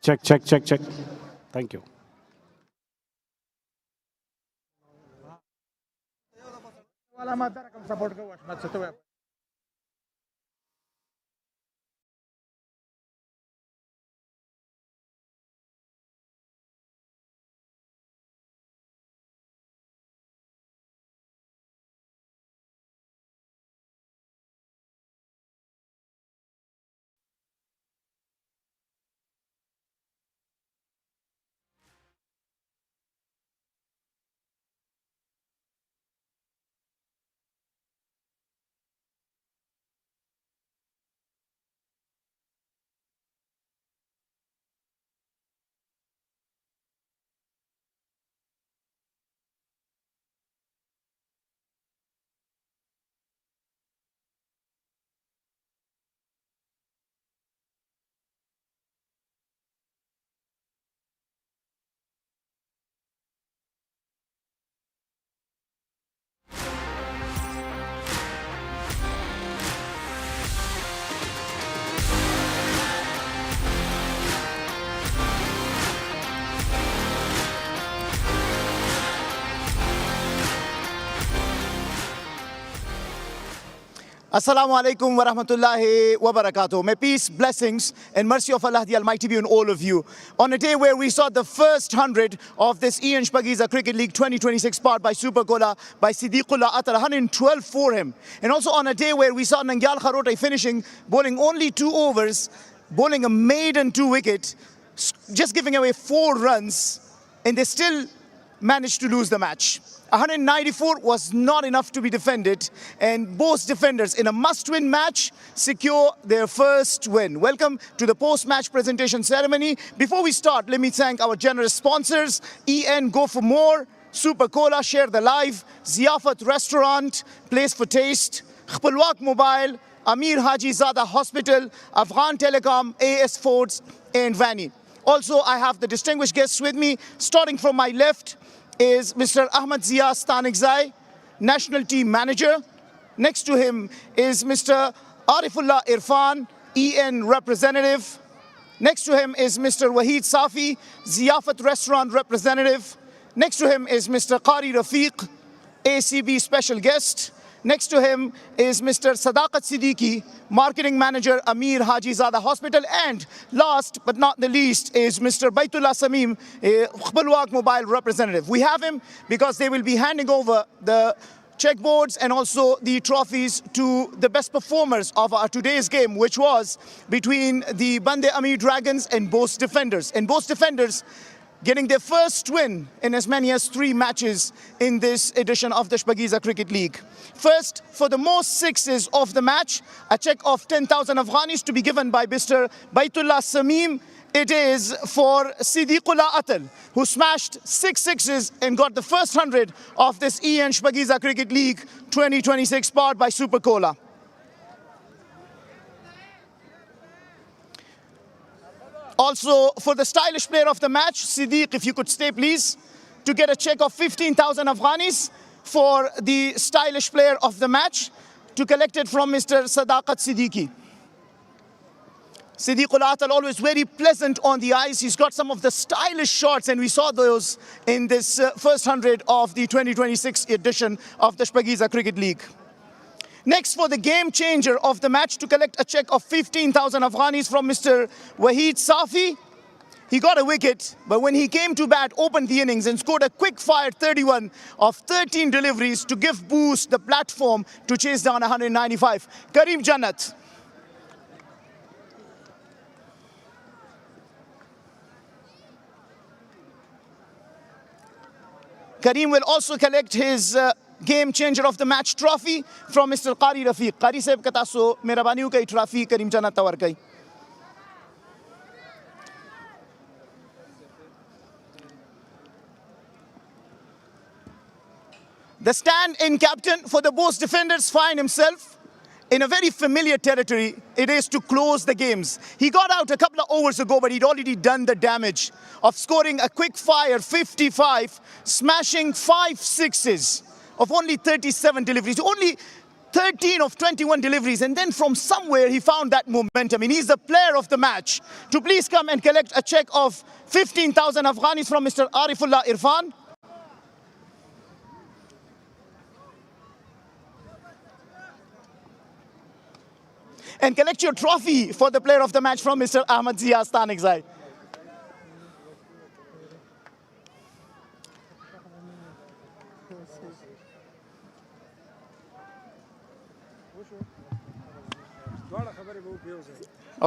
[SPEAKER 3] Check. Thank you.
[SPEAKER 1] Assalamu alaikum wa rahmatullahi wa barakatuh. May peace, blessings, and mercy of Allah the Almighty be on all of you. On a day where we saw the first 100 of this Shpageeza Cricket League 2026 powered by Super Cola by Siddiqullah Atar, 112 for him. And also on a day where we saw Nangyal Kharote finishing, bowling only 2 overs, bowling a maiden 2 wicket, just giving away 4 runs, and they still managed to lose the match. 194 was not enough to be defended, and Bost defenders in a must-win match secure their first win. Welcome to the post-match presentation ceremony. Before we start, let me thank our generous sponsors, EN Go For More, Super Cola, Share the Live, Ziyafat Restaurant, Place for Taste, Khpalwak Mobile, Amir Haji Zada Hospital, Afghan Telecom, AS Foods, and Vani. Also, I have the distinguished guests with me. Starting from my left is Mr. Ahmad Zia Stanikzai, National Team Manager. Next to him is Mr. Arifullah Irfan, EN Representative. Next to him is Mr. Wahid Safi, Ziyafat Restaurant Representative. Next to him is Mr. Qari Rafiq, ACB Special Guest. Next to him is Mr. Sadaqat Siddiqui, Marketing Manager, Amir Haji Zada Hospital. And last but not the least is Mr. Baitullah Samim, Khbalwaq Mobile Representative. We have him because they will be handing over the checkboards and also the trophies to the best performers of our today's game, which was between the Band-e-Amir Dragons and Bost Defenders. And Bost Defenders getting their first win in as many as 3 matches in this edition of the Shpageeza Cricket League. First, for the most sixes of the match, a check of 10,000 Afghanis to be given by Mr. Baitullah Samim. It is for Siddiqullah Atal, who smashed 6 sixes and got the first 100 of this Shpageeza Cricket League 2026 powered by Super Cola. Also, for the stylish player of the match, Siddiq, if you could stay please, to get a check of 15,000 Afghanis for the stylish player of the match, to collect it from Mr. Sadaqat Siddiqui. Siddiqullah Atal always very pleasant on the eyes. He's got some of the stylish shots, and we saw those in this first 100 of the 2026 edition of the Shpageeza Cricket League. Next, for the game changer of the match, to collect a check of 15,000 Afghanis from Mr. Wahid Safi. He got a wicket, but when he came to bat, opened the innings and scored a quick-fire 31 of 13 deliveries to give Bost the platform to chase down 195. Karim Jannat. Karim will also collect his game changer of the match trophy from Mr. Qari Rafiq. Qari sahib ka taso mehrabani ukai trophy Karim Jannat tawar kai. The stand-in captain for the Bost defenders find himself in a very familiar territory. It is to close the games. He got out a couple of overs ago, but he'd already done the damage of scoring a quick-fire 55, smashing 5 sixes of only 37 deliveries. Only 13 of 21 deliveries, and then from somewhere he found that momentum, and he's the player of the match. To please come and collect a check of 15,000 Afghanis from Mr. Arifullah Irfan. And collect your trophy for the player of the match from Mr. Ahmad Zia Stanikzai.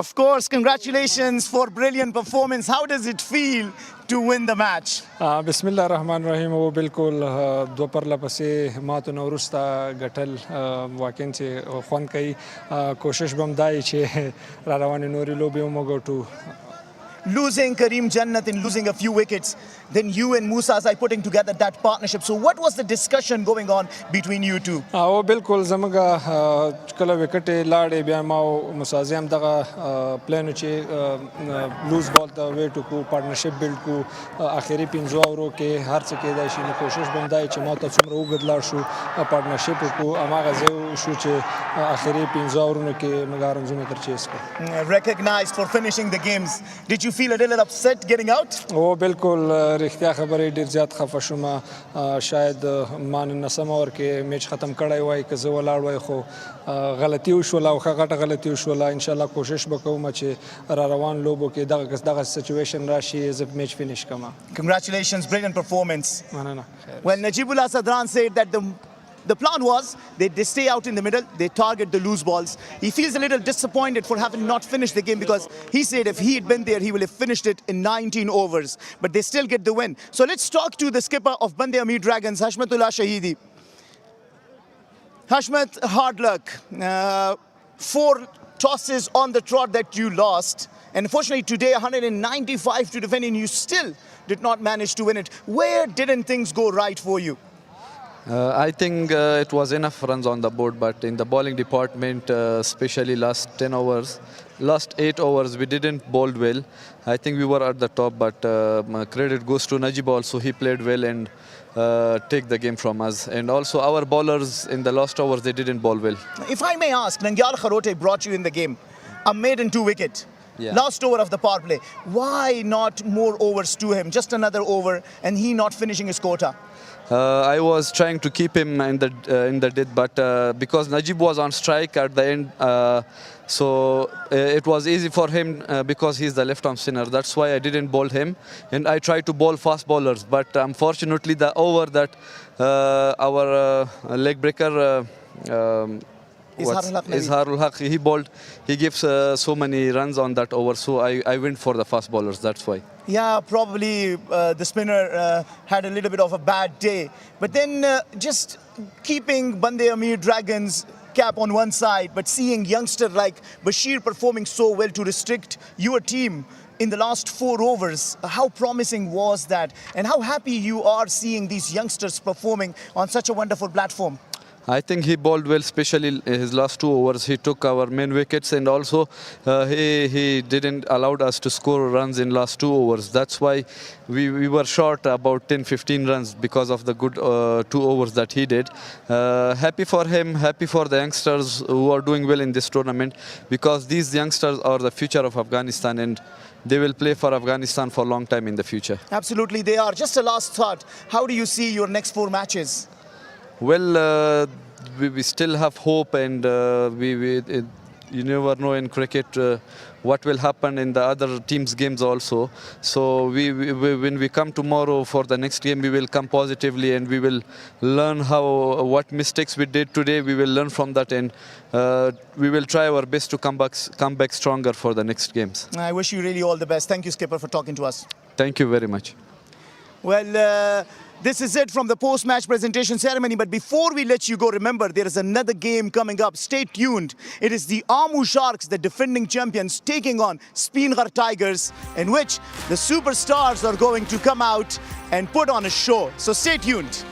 [SPEAKER 1] Of course, congratulations for brilliant performance. How does it feel to win the match?
[SPEAKER 13] بسم الله الرحمن الرحیم او بالکل دو پرله پسې ماتو نه وروسته ګټل واقعا چې خوند کوي کوشش به هم دا وي چې را روانې نورې لوبې هم وګټو.
[SPEAKER 1] Losing Kareem Jannat and losing a few wickets, then you and Musa Azai putting together that partnership. So what was the discussion going on between you two?
[SPEAKER 13] او بالکل زموږ کله وکټ لاړې بیا ما او موسی اعظم دغه پلان چې لوز بال ته ویټ کو پارټنرشپ بیلډ کو اخیری 15 اورو کې هر څه کېدای شي. نو کوشش به دا چې ما ته څومره وګد لاړ شو پارټنرشپ کو اماغه زه شو چې اخیری 15 اورونو کې موږ رنزونه ترچیز کو.
[SPEAKER 1] Recognized for finishing the games. Did you feel a little upset getting out?
[SPEAKER 13] او بالکل رښتیا خبرې ډیر زیات خفه شوم. شاید ما نن سم اور کې میچ ختم کړای وای که زه ولاړ وای خو غلطي وشول او غټه غلطي وشول. ان شاء الله کوشش وکوم چې را روان لوبو کې دغه سچويشن راشي ز میچ فینیش کما.
[SPEAKER 1] Congratulations, brilliant performance.
[SPEAKER 13] مننه.
[SPEAKER 1] Well, Najibullah Sadran said that the plan was they stay out in the middle, they target the loose balls. He feels a little disappointed for having not finished the game because he said if he had been there, he would have finished it in 19 overs. But they still get the win. So let's talk to the skipper of Band-e-Amir Dragons, Hashmatullah Shahidi. Hashmat, hard luck. 4 tosses on the trot that you lost. And unfortunately today 195 to defend and you still did not manage to win it. Where didn't things go right for you?
[SPEAKER 14] I think it was enough runs on the board, but in the bowling department, especially last 10 overs, last 8 overs, we didn't bowl well. I think we were at the top, but credit goes to Najib also. He played well and take the game from us. And also our bowlers in the last overs, they didn't bowl well.
[SPEAKER 1] If I may ask, Nangyal Kharote brought you in the game, a maiden 2 wicket.
[SPEAKER 14] Yeah.
[SPEAKER 1] Last over of the power play. Why not more overs to him? Just another over and he not finishing his quota?
[SPEAKER 14] I was trying to keep him in the death, but because Najib was on strike at the end, so it was easy for him because he's the left-arm spinner. That's why I didn't bowl him, and I tried to bowl fast bowlers. But unfortunately, the over that our leg breaker. Izharul Haq, he bowled, he gives so many runs on that over, so I went for the fast bowlers, that's why.
[SPEAKER 1] Yeah, probably the spinner had a little bit of a bad day. But then just keeping Band-e-Amir Dragons cap on one side, but seeing youngster like Bashir performing so well to restrict your team in the last 4 overs, how promising was that? And how happy you are seeing these youngsters performing on such a wonderful platform?
[SPEAKER 14] I think he bowled well, especially his last 2 overs. He took our main wickets and also he didn't allow us to score runs in last 2 overs. That's why we were short about 10-15 runs because of the good 2 overs that he did. Happy for him, happy for the youngsters who are doing well in this tournament because these youngsters are the future of Afghanistan and they will play for Afghanistan for a long time in the future.
[SPEAKER 1] Absolutely, they are. Just a last thought. How do you see your next 4 matches?
[SPEAKER 14] Well, we still have hope, and you never know in cricket what will happen in the other teams' games also. So when we come tomorrow for the next game, we will come positively and we will learn what mistakes we did today. We will learn from that and we will try our best to come back stronger for the next games.
[SPEAKER 1] I wish you really all the best. Thank you, Skipper, for talking to us.
[SPEAKER 14] Thank you very much.
[SPEAKER 1] Well, this is it from the post-match presentation ceremony. But before we let you go, remember, there is another game coming up. Stay tuned. It is the Amu Sharks, the defending champions, taking on Speenghar Tigers, in which the superstars are going to come out and put on a show. So stay tuned.